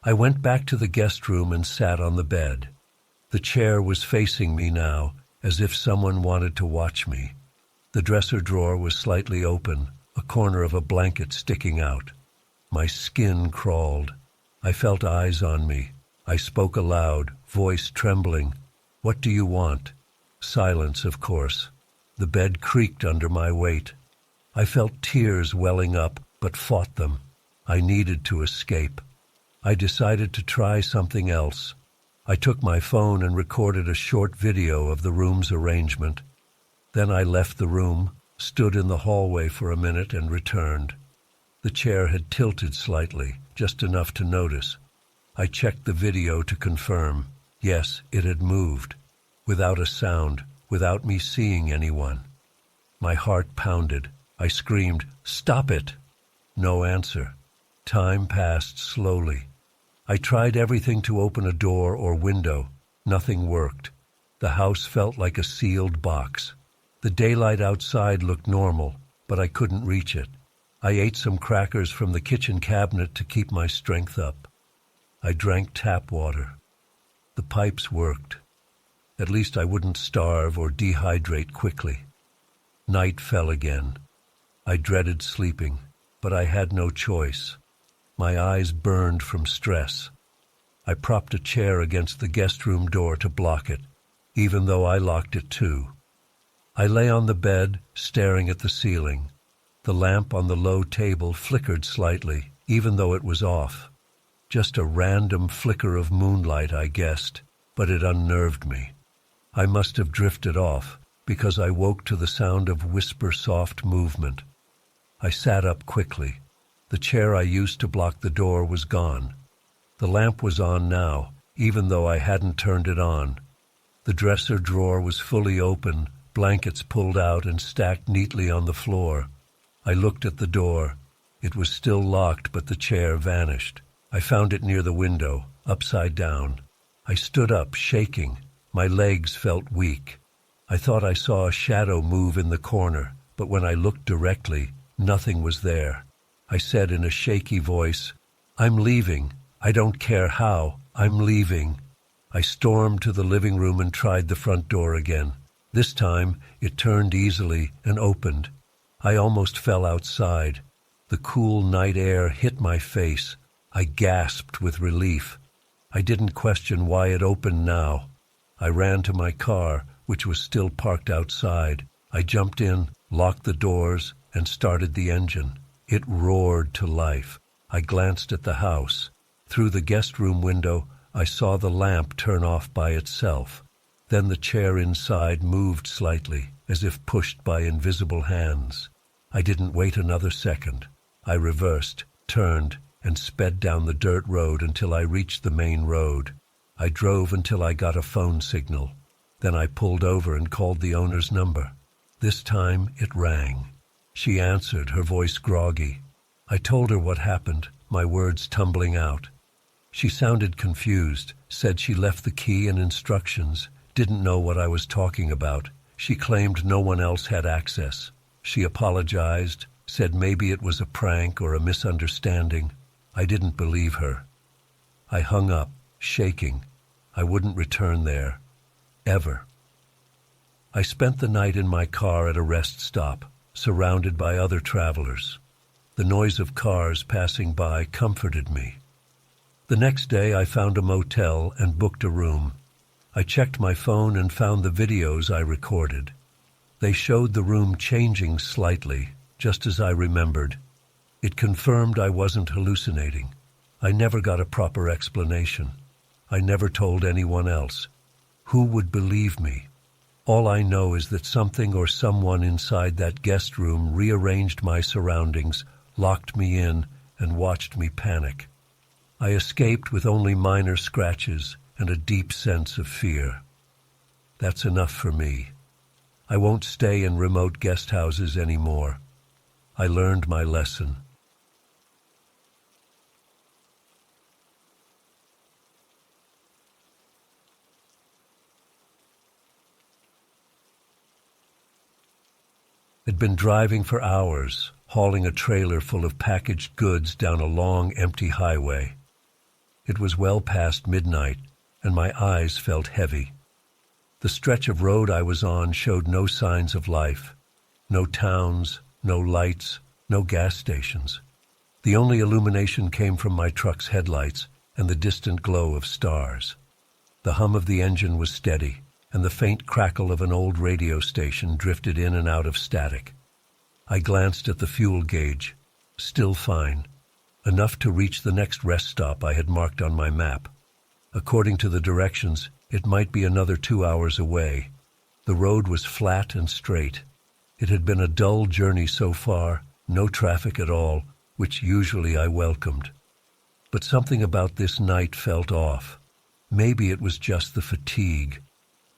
I went back to the guest room and sat on the bed. The chair was facing me now, as if someone wanted to watch me. The dresser drawer was slightly open, a corner of a blanket sticking out. My skin crawled. I felt eyes on me. I spoke aloud, voice trembling. "What do you want?" Silence, of course. The bed creaked under my weight. I felt tears welling up, but fought them. I needed to escape. I decided to try something else. I took my phone and recorded a short video of the room's arrangement. Then I left the room, stood in the hallway for a minute, and returned. The chair had tilted slightly, just enough to notice. I checked the video to confirm. Yes, it had moved. Without a sound, without me seeing anyone. My heart pounded. I screamed, "Stop it!" No answer. Time passed slowly. I tried everything to open a door or window. Nothing worked. The house felt like a sealed box. The daylight outside looked normal, but I couldn't reach it. I ate some crackers from the kitchen cabinet to keep my strength up. I drank tap water. The pipes worked. At least I wouldn't starve or dehydrate quickly. Night fell again. I dreaded sleeping, but I had no choice. My eyes burned from stress. I propped a chair against the guest room door to block it, even though I locked it too. I lay on the bed, staring at the ceiling. The lamp on the low table flickered slightly, even though it was off. Just a random flicker of moonlight, I guessed, but it unnerved me. I must have drifted off, because I woke to the sound of whisper-soft movement. I sat up quickly. The chair I used to block the door was gone. The lamp was on now, even though I hadn't turned it on. The dresser drawer was fully open, blankets pulled out and stacked neatly on the floor. I looked at the door. It was still locked, but the chair vanished. I found it near the window, upside down. I stood up, shaking. My legs felt weak. I thought I saw a shadow move in the corner, but when I looked directly, nothing was there. I said in a shaky voice, "I'm leaving. I don't care how. I'm leaving." I stormed to the living room and tried the front door again. This time, it turned easily and opened. I almost fell outside. The cool night air hit my face. I gasped with relief. I didn't question why it opened now. I ran to my car, which was still parked outside. I jumped in, locked the doors, and started the engine. It roared to life. I glanced at the house. Through the guest room window, I saw the lamp turn off by itself. Then the chair inside moved slightly, as if pushed by invisible hands. I didn't wait another second. I reversed, turned, and sped down the dirt road until I reached the main road. I drove until I got a phone signal. Then I pulled over and called the owner's number. This time it rang. She answered, her voice groggy. I told her what happened, my words tumbling out. She sounded confused, said she left the key and instructions, didn't know what I was talking about. She claimed no one else had access. She apologized, said maybe it was a prank or a misunderstanding. I didn't believe her. I hung up, shaking. I wouldn't return there. Ever. I spent the night in my car at a rest stop, surrounded by other travelers. The noise of cars passing by comforted me. The next day I found a motel and booked a room. I checked my phone and found the videos I recorded. They showed the room changing slightly, just as I remembered. It confirmed I wasn't hallucinating. I never got a proper explanation. I never told anyone else. Who would believe me? All I know is that something or someone inside that guest room rearranged my surroundings, locked me in, and watched me panic. I escaped with only minor scratches and a deep sense of fear. That's enough for me. I won't stay in remote guest houses anymore. I learned my lesson. I'd been driving for hours, hauling a trailer full of packaged goods down a long, empty highway. It was well past midnight, and my eyes felt heavy. The stretch of road I was on showed no signs of life. No towns, no lights, no gas stations. The only illumination came from my truck's headlights and the distant glow of stars. The hum of the engine was steady, and the faint crackle of an old radio station drifted in and out of static. I glanced at the fuel gauge. Still fine. Enough to reach the next rest stop I had marked on my map. According to the directions, it might be another 2 hours away. The road was flat and straight. It had been a dull journey so far, no traffic at all, which usually I welcomed. But something about this night felt off. Maybe it was just the fatigue.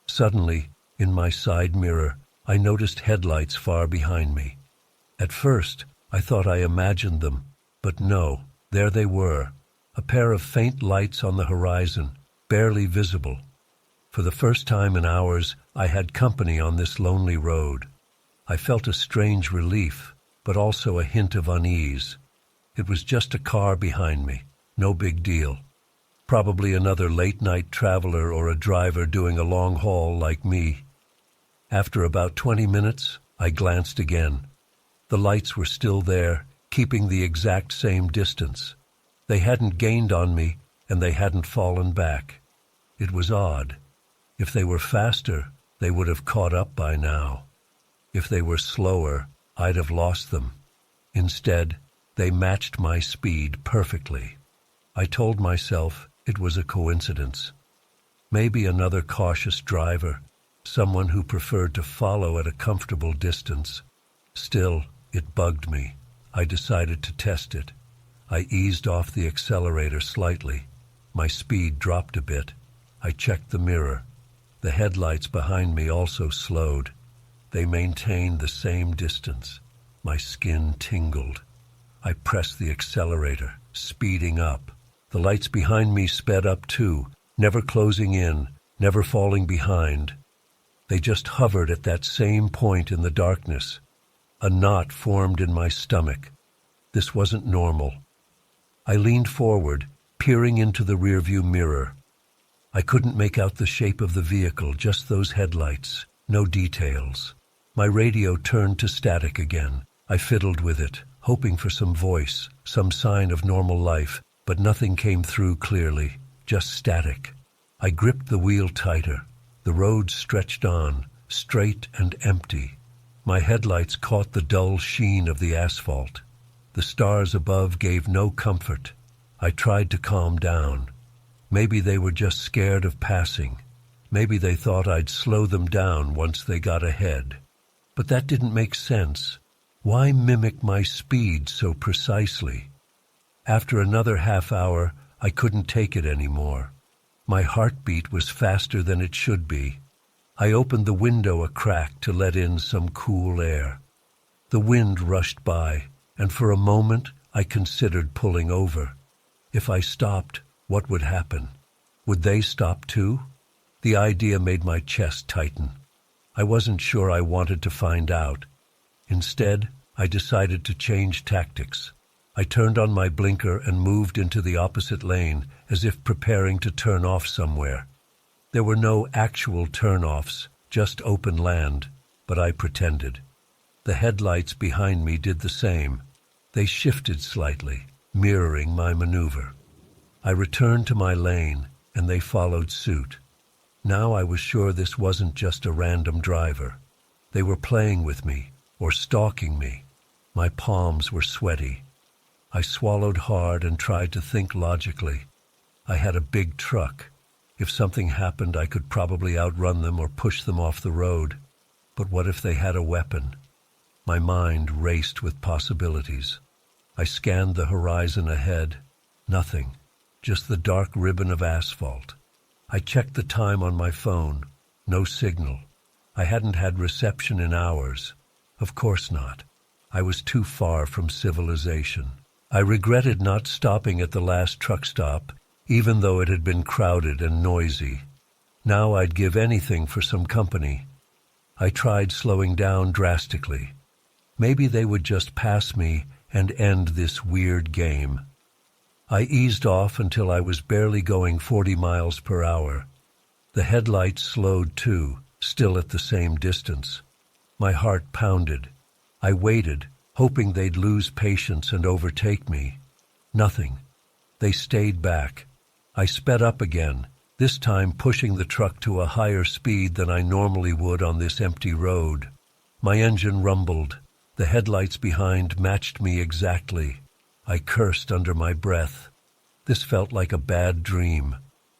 Suddenly, in my side mirror, I noticed headlights far behind me. At first, I thought I imagined them, but no, there they were, a pair of faint lights on the horizon, barely visible. For the first time in hours, I had company on this lonely road. I felt a strange relief, but also a hint of unease. It was just a car behind me, no big deal. Probably another late-night traveler or a driver doing a long haul like me. After about 20 minutes, I glanced again. The lights were still there, keeping the exact same distance. They hadn't gained on me, and they hadn't fallen back. It was odd. If they were faster, they would have caught up by now. If they were slower, I'd have lost them. Instead, they matched my speed perfectly. I told myself it was a coincidence. Maybe another cautious driver, someone who preferred to follow at a comfortable distance. Still, it bugged me. I decided to test it. I eased off the accelerator slightly. My speed dropped a bit. I checked the mirror. The headlights behind me also slowed. They maintained the same distance. My skin tingled. I pressed the accelerator, speeding up. The lights behind me sped up too, never closing in, never falling behind. They just hovered at that same point in the darkness. A knot formed in my stomach. This wasn't normal. I leaned forward, peering into the rearview mirror. I couldn't make out the shape of the vehicle, just those headlights, no details. My radio turned to static again. I fiddled with it, hoping for some voice, some sign of normal life, but nothing came through clearly, just static. I gripped the wheel tighter. The road stretched on, straight and empty. My headlights caught the dull sheen of the asphalt. The stars above gave no comfort. I tried to calm down. Maybe they were just scared of passing. Maybe they thought I'd slow them down once they got ahead. But that didn't make sense. Why mimic my speed so precisely? After another half hour, I couldn't take it anymore. My heartbeat was faster than it should be. I opened the window a crack to let in some cool air. The wind rushed by, and for a moment I considered pulling over. If I stopped, what would happen? Would they stop too? The idea made my chest tighten. I wasn't sure I wanted to find out. Instead, I decided to change tactics. I turned on my blinker and moved into the opposite lane, as if preparing to turn off somewhere. There were no actual turn-offs, just open land, but I pretended. The headlights behind me did the same. They shifted slightly, mirroring my maneuver. I returned to my lane, and they followed suit. Now I was sure this wasn't just a random driver. They were playing with me, or stalking me. My palms were sweaty. I swallowed hard and tried to think logically. I had a big truck. If something happened, I could probably outrun them or push them off the road. But what if they had a weapon? My mind raced with possibilities. I scanned the horizon ahead. Nothing. Just the dark ribbon of asphalt. I checked the time on my phone. No signal. I hadn't had reception in hours. Of course not. I was too far from civilization. I regretted not stopping at the last truck stop, even though it had been crowded and noisy. Now I'd give anything for some company. I tried slowing down drastically. Maybe they would just pass me and end this weird game. I eased off until I was barely going 40 miles per hour. The headlights slowed too, still at the same distance. My heart pounded. I waited, hoping they'd lose patience and overtake me. Nothing. They stayed back. I sped up again, this time pushing the truck to a higher speed than I normally would on this empty road. My engine rumbled. The headlights behind matched me exactly. I cursed under my breath. This felt like a bad dream.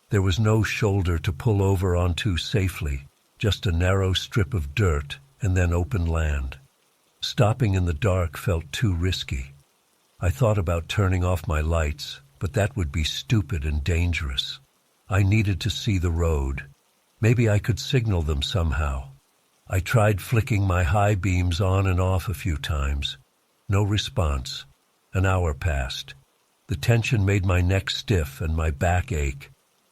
There was no shoulder to pull over onto safely, just a narrow strip of dirt and then open land. Stopping in the dark felt too risky. I thought about turning off my lights, but that would be stupid and dangerous. I needed to see the road. Maybe I could signal them somehow. I tried flicking my high beams on and off a few times. No response. An hour passed. The tension made my neck stiff and my back ache.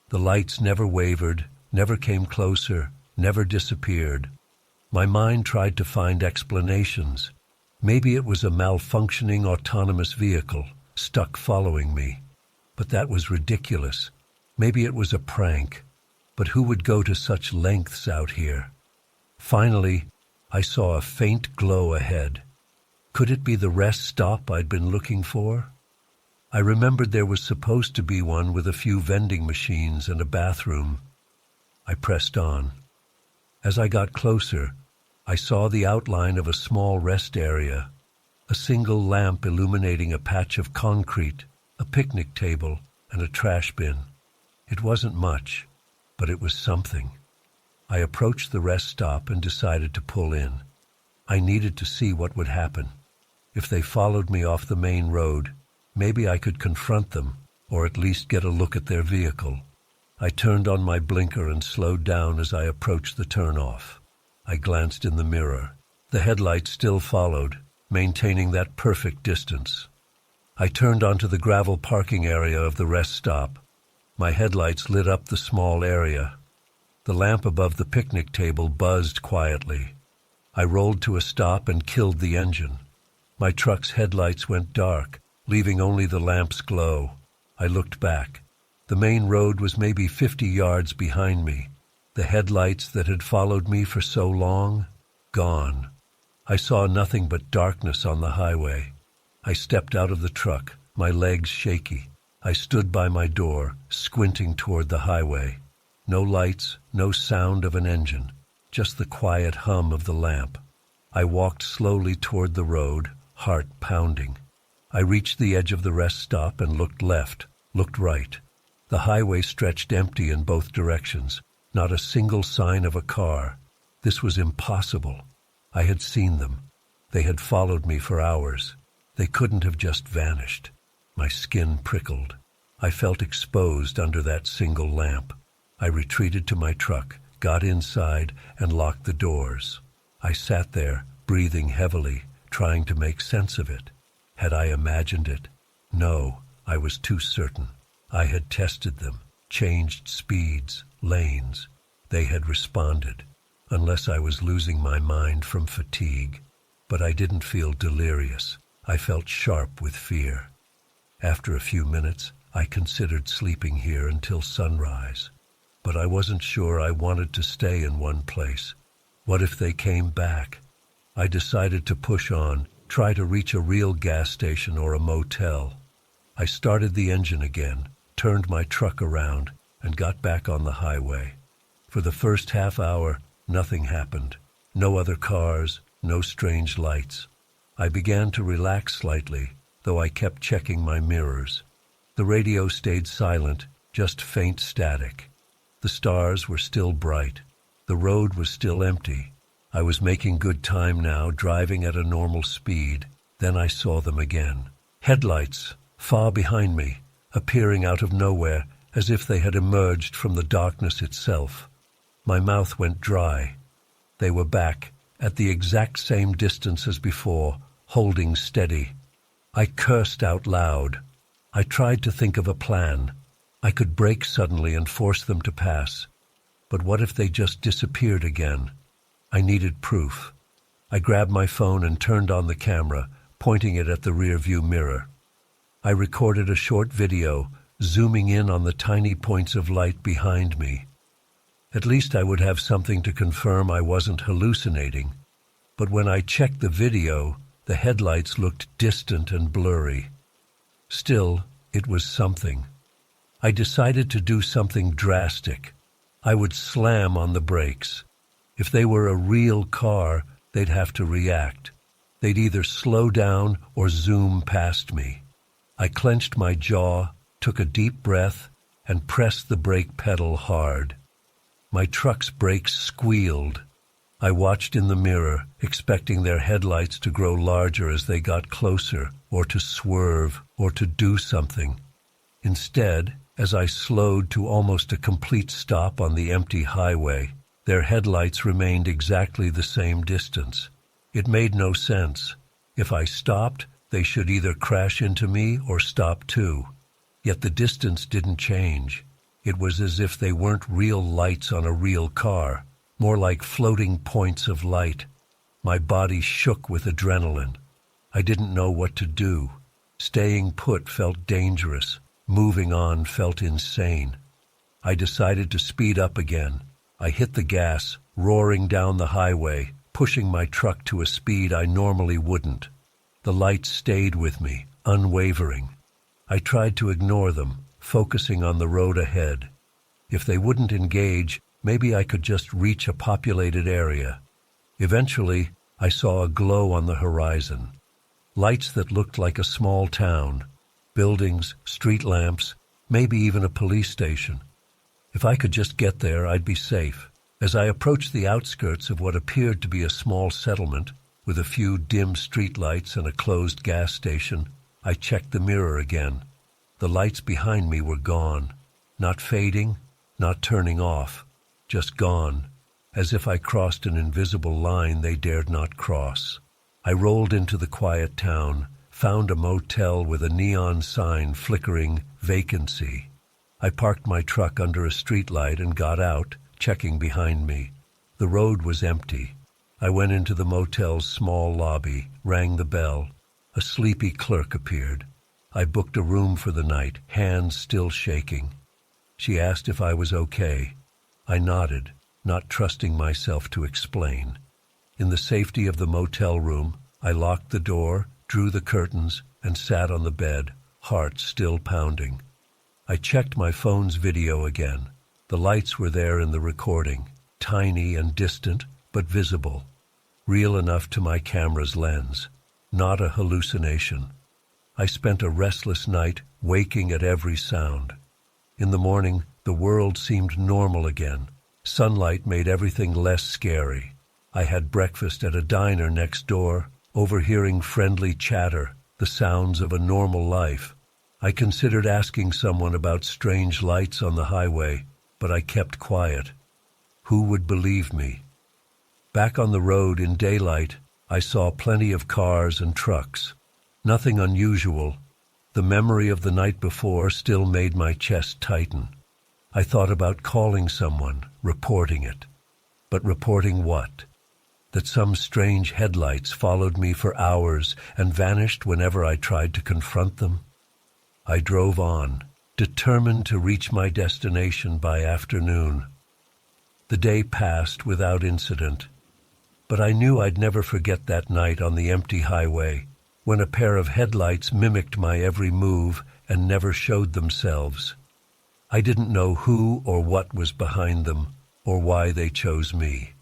The lights never wavered, never came closer, never disappeared. My mind tried to find explanations. Maybe it was a malfunctioning autonomous vehicle, stuck following me. But that was ridiculous. Maybe it was a prank. But who would go to such lengths out here? Finally, I saw a faint glow ahead. Could it be the rest stop I'd been looking for? I remembered there was supposed to be one with a few vending machines and a bathroom. I pressed on. As I got closer, I saw the outline of a small rest area, a single lamp illuminating a patch of concrete, a picnic table, and a trash bin. It wasn't much, but it was something. I approached the rest stop and decided to pull in. I needed to see what would happen. If they followed me off the main road, maybe I could confront them, or at least get a look at their vehicle. I turned on my blinker and slowed down as I approached the turnoff. I glanced in the mirror. The headlights still followed, maintaining that perfect distance. I turned onto the gravel parking area of the rest stop. My headlights lit up the small area. The lamp above the picnic table buzzed quietly. I rolled to a stop and killed the engine. My truck's headlights went dark, leaving only the lamp's glow. I looked back. The main road was maybe 50 yards behind me. The headlights that had followed me for so long, gone. I saw nothing but darkness on the highway. I stepped out of the truck, my legs shaky. I stood by my door, squinting toward the highway. No lights, no sound of an engine, just the quiet hum of the lamp. I walked slowly toward the road, heart pounding. I reached the edge of the rest stop and looked left, looked right. The highway stretched empty in both directions, not a single sign of a car. This was impossible. I had seen them. They had followed me for hours. They couldn't have just vanished. My skin prickled. I felt exposed under that single lamp. I retreated to my truck, got inside, and locked the doors. I sat there, breathing heavily, trying to make sense of it. Had I imagined it? No, I was too certain. I had tested them, changed speeds, lanes. They had responded, unless I was losing my mind from fatigue. But I didn't feel delirious. I felt sharp with fear. After a few minutes, I considered sleeping here until sunrise. But I wasn't sure I wanted to stay in one place. What if they came back? I decided to push on, try to reach a real gas station or a motel. I started the engine again, turned my truck around, and got back on the highway. For the first half hour, nothing happened. No other cars, no strange lights. I began to relax slightly, though I kept checking my mirrors. The radio stayed silent, just faint static. The stars were still bright. The road was still empty. I was making good time now, driving at a normal speed. Then I saw them again. Headlights, far behind me, appearing out of nowhere, as if they had emerged from the darkness itself. My mouth went dry. They were back, at the exact same distance as before, holding steady. I cursed out loud. I tried to think of a plan. I could brake suddenly and force them to pass. But what if they just disappeared again? I needed proof. I grabbed my phone and turned on the camera, pointing it at the rear-view mirror. I recorded a short video, zooming in on the tiny points of light behind me. At least I would have something to confirm I wasn't hallucinating. But when I checked the video, The headlights looked distant and blurry. Still, it was something. I decided to do something drastic. I would slam on the brakes. If they were a real car, they'd have to react. They'd either slow down or zoom past me. I clenched my jaw, took a deep breath, and pressed the brake pedal hard. My truck's brakes squealed. I watched in the mirror, expecting their headlights to grow larger as they got closer, or to swerve, or to do something. Instead, as I slowed to almost a complete stop on the empty highway, their headlights remained exactly the same distance. It made no sense. If I stopped, they should either crash into me or stop too. Yet the distance didn't change. It was as if they weren't real lights on a real car, more like floating points of light. My body shook with adrenaline. I didn't know what to do. Staying put felt dangerous. Moving on felt insane. I decided to speed up again. I hit the gas, roaring down the highway, pushing my truck to a speed I normally wouldn't. The lights stayed with me, unwavering. I tried to ignore them, focusing on the road ahead. If they wouldn't engage, maybe I could just reach a populated area. Eventually, I saw a glow on the horizon. Lights that looked like a small town. Buildings, street lamps, maybe even a police station. If I could just get there, I'd be safe. As I approached the outskirts of what appeared to be a small settlement, with a few dim streetlights and a closed gas station, I checked the mirror again. The lights behind me were gone. Not fading, not turning off. Just gone. As if I crossed an invisible line they dared not cross. I rolled into the quiet town, found a motel with a neon sign flickering vacancy. I parked my truck under a streetlight and got out, checking behind me. The road was empty. I went into the motel's small lobby, rang the bell. A sleepy clerk appeared. I booked a room for the night, hands still shaking. She asked if I was okay. I nodded, not trusting myself to explain. In the safety of the motel room, I locked the door, drew the curtains, and sat on the bed, heart still pounding. I checked my phone's video again. The lights were there in the recording, tiny and distant, but visible. Real enough to my camera's lens, not a hallucination. I spent a restless night, waking at every sound. In the morning, the world seemed normal again. Sunlight made everything less scary. I had breakfast at a diner next door, overhearing friendly chatter, the sounds of a normal life. I considered asking someone about strange lights on the highway, but I kept quiet. Who would believe me? Back on the road in daylight, I saw plenty of cars and trucks. Nothing unusual. The memory of the night before still made my chest tighten. I thought about calling someone, reporting it. But reporting what? That some strange headlights followed me for hours and vanished whenever I tried to confront them? I drove on, determined to reach my destination by afternoon. The day passed without incident, but I knew I'd never forget that night on the empty highway, when a pair of headlights mimicked my every move and never showed themselves. I didn't know who or what was behind them, or why they chose me.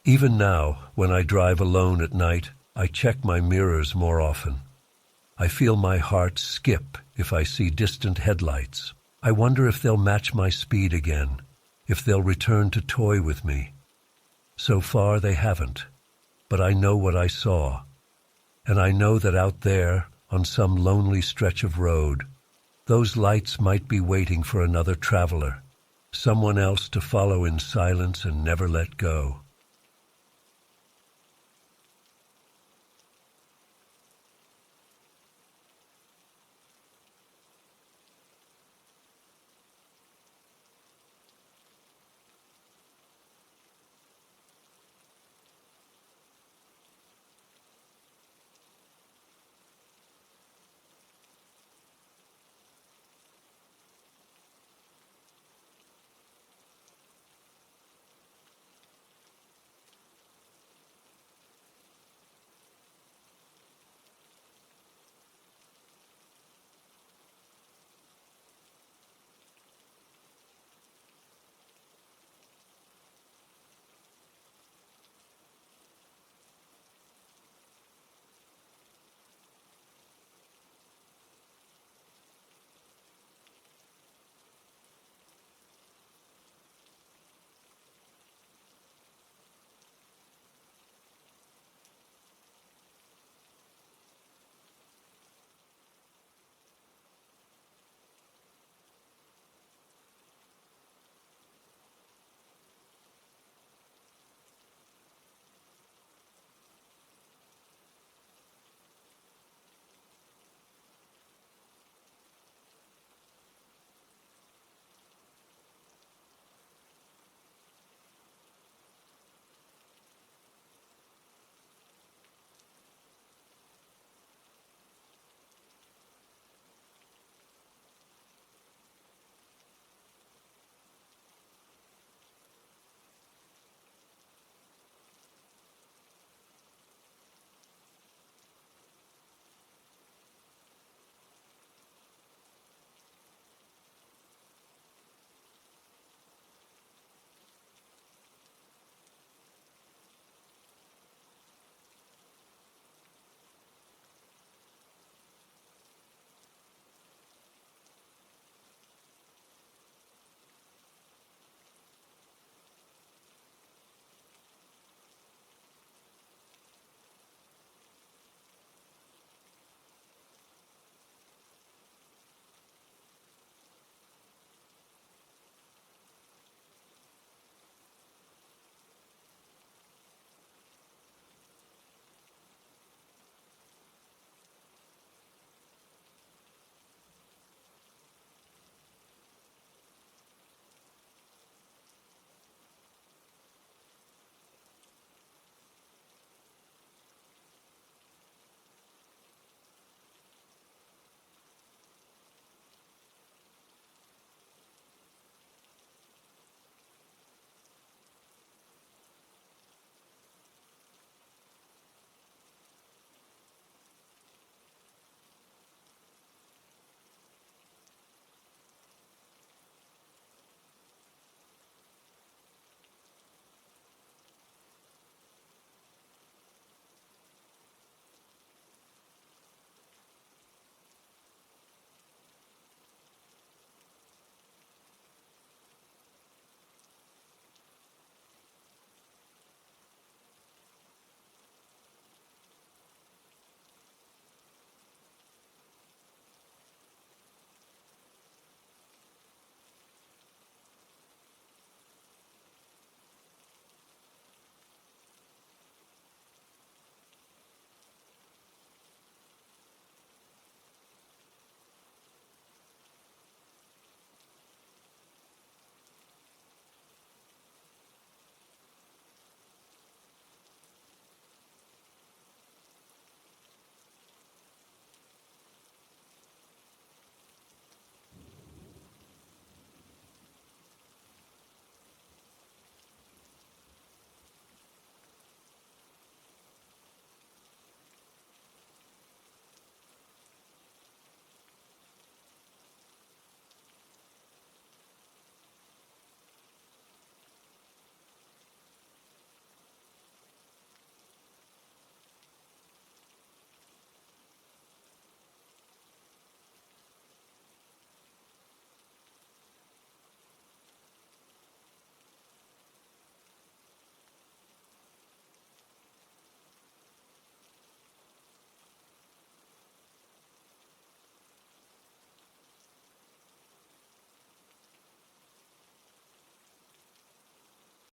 Even now, when I drive alone at night, I check my mirrors more often. I feel my heart skip if I see distant headlights. I wonder if they'll match my speed again, if they'll return to toy with me. So far they haven't, but I know what I saw. And I know that out there, on some lonely stretch of road, those lights might be waiting for another traveler, someone else to follow in silence and never let go.